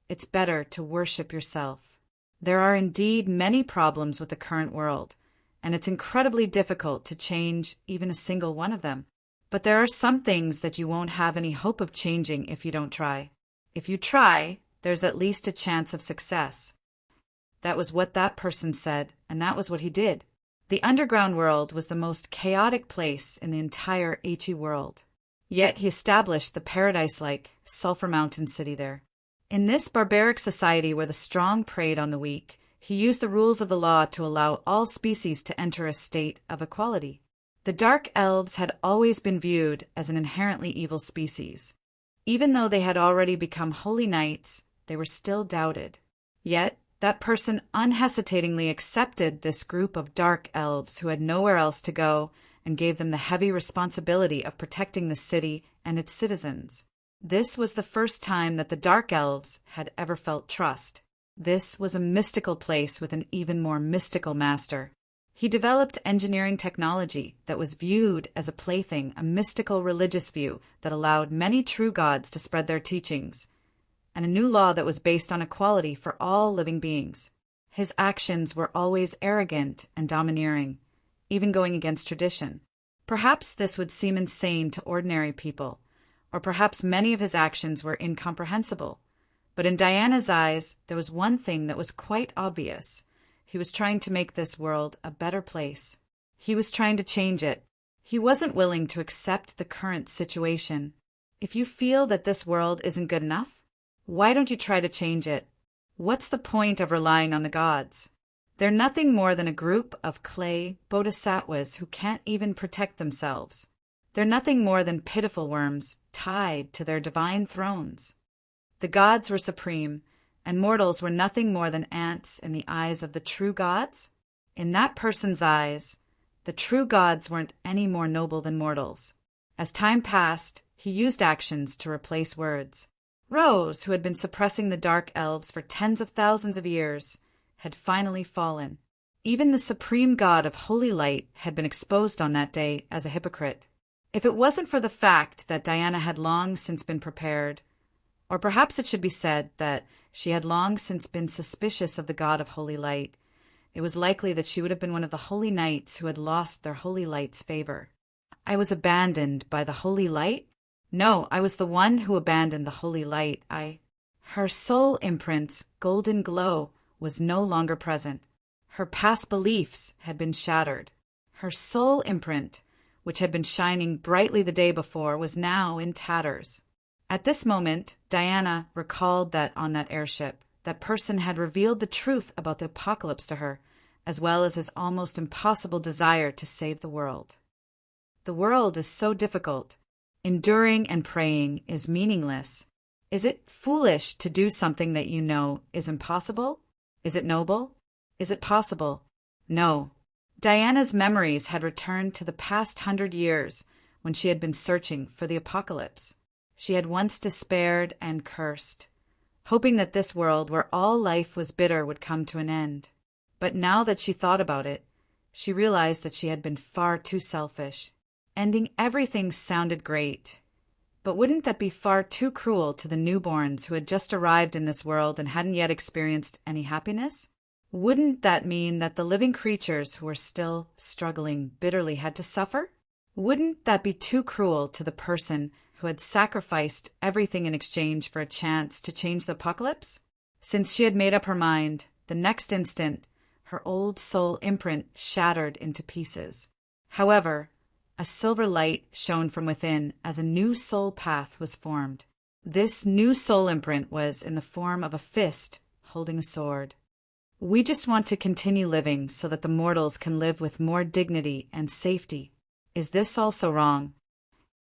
it's better to worship yourself. There are indeed many problems with the current world, and it's incredibly difficult to change even a single one of them. But there are some things that you won't have any hope of changing if you don't try. If you try, there's at least a chance of success. That was what that person said, and that was what he did. The underground world was the most chaotic place in the entire HE world. Yet he established the paradise-like Sulphur Mountain City there. In this barbaric society where the strong preyed on the weak, he used the rules of the law to allow all species to enter a state of equality. The Dark Elves had always been viewed as an inherently evil species. Even though they had already become holy knights they were still doubted. Yet, that person unhesitatingly accepted this group of dark elves who had nowhere else to go and gave them the heavy responsibility of protecting the city and its citizens. This was the first time that the dark elves had ever felt trust. This was a mystical place with an even more mystical master. He developed engineering technology that was viewed as a plaything, a mystical religious view that allowed many true gods to spread their teachings, and a new law that was based on equality for all living beings. His actions were always arrogant and domineering, even going against tradition. Perhaps this would seem insane to ordinary people, or perhaps many of his actions were incomprehensible. But in Diana's eyes, there was one thing that was quite obvious. He was trying to make this world a better place. He was trying to change it. He wasn't willing to accept the current situation. If you feel that this world isn't good enough, why don't you try to change it? What's the point of relying on the gods? They're nothing more than a group of clay bodhisattvas who can't even protect themselves. They're nothing more than pitiful worms tied to their divine thrones. The gods were supreme, and mortals were nothing more than ants in the eyes of the true gods? In that person's eyes, the true gods weren't any more noble than mortals. As time passed, he used actions to replace words. Rose, who had been suppressing the dark elves for tens of thousands of years, had finally fallen. Even the supreme god of holy light had been exposed on that day as a hypocrite. If it wasn't for the fact that Diana had long since been prepared, or perhaps it should be said that she had long since been suspicious of the god of holy light, it was likely that she would have been one of the holy knights who had lost their holy light's favor. I was abandoned by the holy light? No, I was the one who abandoned the holy light. Her soul imprint's golden glow was no longer present. Her past beliefs had been shattered. Her soul imprint, which had been shining brightly the day before, was now in tatters. At this moment, Diana recalled that on that airship, that person had revealed the truth about the apocalypse to her, as well as his almost impossible desire to save the world. The world is so difficult. Enduring and praying is meaningless. Is it foolish to do something that you know is impossible? Is it noble? Is it possible? No. Diana's memories had returned to the past 100 years when she had been searching for the apocalypse. She had once despaired and cursed, hoping that this world where all life was bitter would come to an end. But now that she thought about it, she realized that she had been far too selfish. Ending everything sounded great, but wouldn't that be far too cruel to the newborns who had just arrived in this world and hadn't yet experienced any happiness? Wouldn't that mean that the living creatures who were still struggling bitterly had to suffer? Wouldn't that be too cruel to the person who had sacrificed everything in exchange for a chance to change the apocalypse? Since she had made up her mind, the next instant, her old soul imprint shattered into pieces. However, a silver light shone from within as a new soul path was formed. This new soul imprint was in the form of a fist holding a sword. We just want to continue living so that the mortals can live with more dignity and safety. Is this also wrong?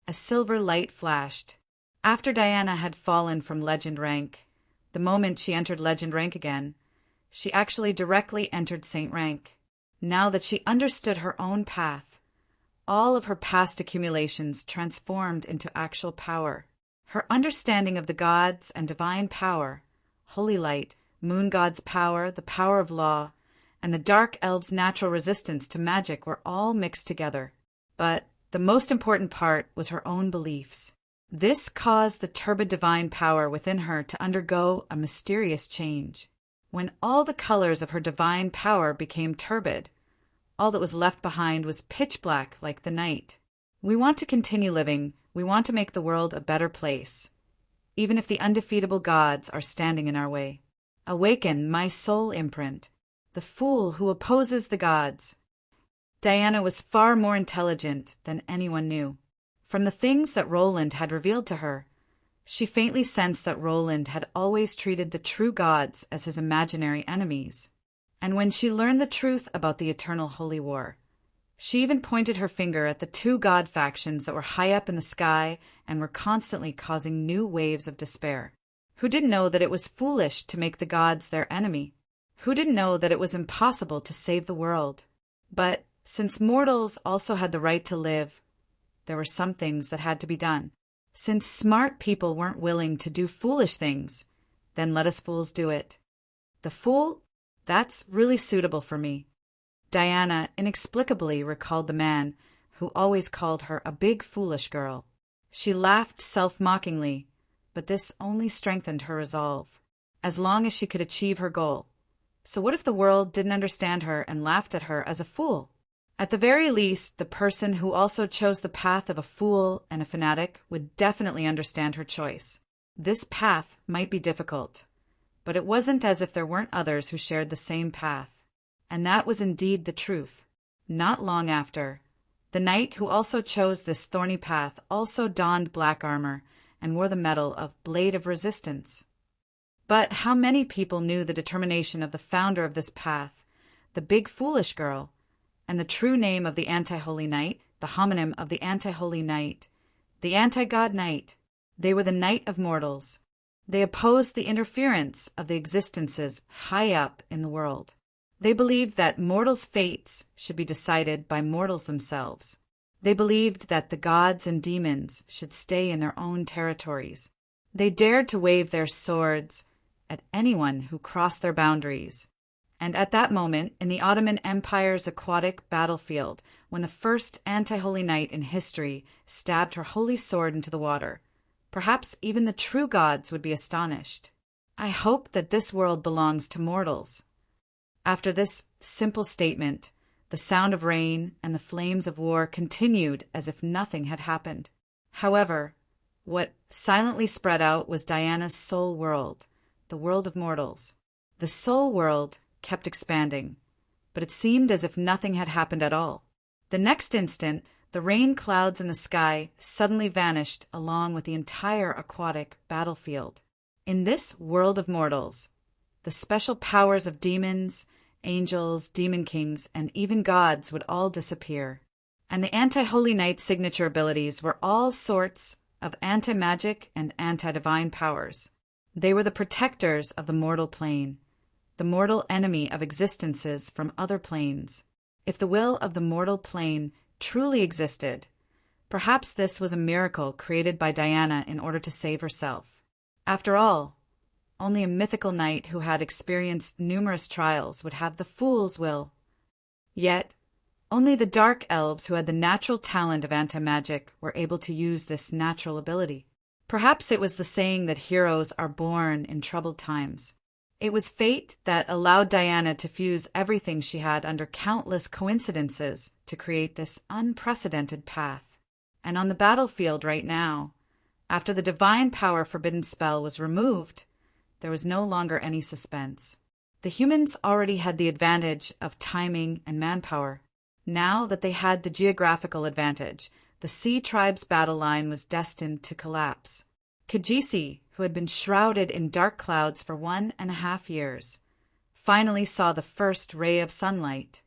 A silver light flashed. After Diana had fallen from legend rank, the moment she entered legend rank again, she actually directly entered saint rank. Now that she understood her own path, all of her past accumulations transformed into actual power. Her understanding of the gods and divine power, holy light, moon god's power, the power of law, and the dark elves' natural resistance to magic were all mixed together. But the most important part was her own beliefs. This caused the turbid divine power within her to undergo a mysterious change. When all the colors of her divine power became turbid, all that was left behind was pitch black like the night. We want to continue living. We want to make the world a better place, even if the undefeatable gods are standing in our way. Awaken my soul imprint, the fool who opposes the gods. Diana was far more intelligent than anyone knew. From the things that Roland had revealed to her, she faintly sensed that Roland had always treated the true gods as his imaginary enemies. And when she learned the truth about the eternal holy war, she even pointed her finger at the two god factions that were high up in the sky and were constantly causing new waves of despair. Who didn't know that it was foolish to make the gods their enemy? Who didn't know that it was impossible to save the world? But since mortals also had the right to live, there were some things that had to be done. Since smart people weren't willing to do foolish things, then let us fools do it. The fool? That's really suitable for me. Diana inexplicably recalled the man who always called her a big foolish girl. She laughed self-mockingly, but this only strengthened her resolve, as long as she could achieve her goal. So what if the world didn't understand her and laughed at her as a fool? At the very least, the person who also chose the path of a fool and a fanatic would definitely understand her choice. This path might be difficult, but it wasn't as if there weren't others who shared the same path. And that was indeed the truth. Not long after, the knight who also chose this thorny path also donned black armor and wore the medal of Blade of Resistance. But how many people knew the determination of the founder of this path, the big foolish girl, and the true name of the anti-holy knight, the homonym of the anti-holy knight, the anti-god knight? They were the knight of mortals. They opposed the interference of the existences high up in the world. They believed that mortals' fates should be decided by mortals themselves. They believed that the gods and demons should stay in their own territories. They dared to wave their swords at anyone who crossed their boundaries. And at that moment, in the Ottoman Empire's aquatic battlefield, when the first anti-holy knight in history stabbed her holy sword into the water, perhaps even the true gods would be astonished. I hope that this world belongs to mortals. After this simple statement, the sound of rain and the flames of war continued as if nothing had happened. However, what silently spread out was Diana's soul world, the world of mortals. The soul world kept expanding, but it seemed as if nothing had happened at all. The next instant, the rain clouds in the sky suddenly vanished along with the entire aquatic battlefield. In this world of mortals, the special powers of demons, angels, demon kings, and even gods would all disappear. And the anti-holy knight's signature abilities were all sorts of anti-magic and anti-divine powers. They were the protectors of the mortal plane, the mortal enemy of existences from other planes. If the will of the mortal plane truly existed, perhaps this was a miracle created by Diana in order to save herself. After all, only a mythical knight who had experienced numerous trials would have the fool's will. Yet, only the dark elves who had the natural talent of anti-magic were able to use this natural ability. Perhaps it was the saying that heroes are born in troubled times. It was fate that allowed Diana to fuse everything she had under countless coincidences to create this unprecedented path. And on the battlefield right now, after the divine power forbidden spell was removed, there was no longer any suspense. The humans already had the advantage of timing and manpower. Now that they had the geographical advantage, the Sea Tribe's battle line was destined to collapse. Kajisi, who had been shrouded in dark clouds for 1.5 years, finally saw the first ray of sunlight.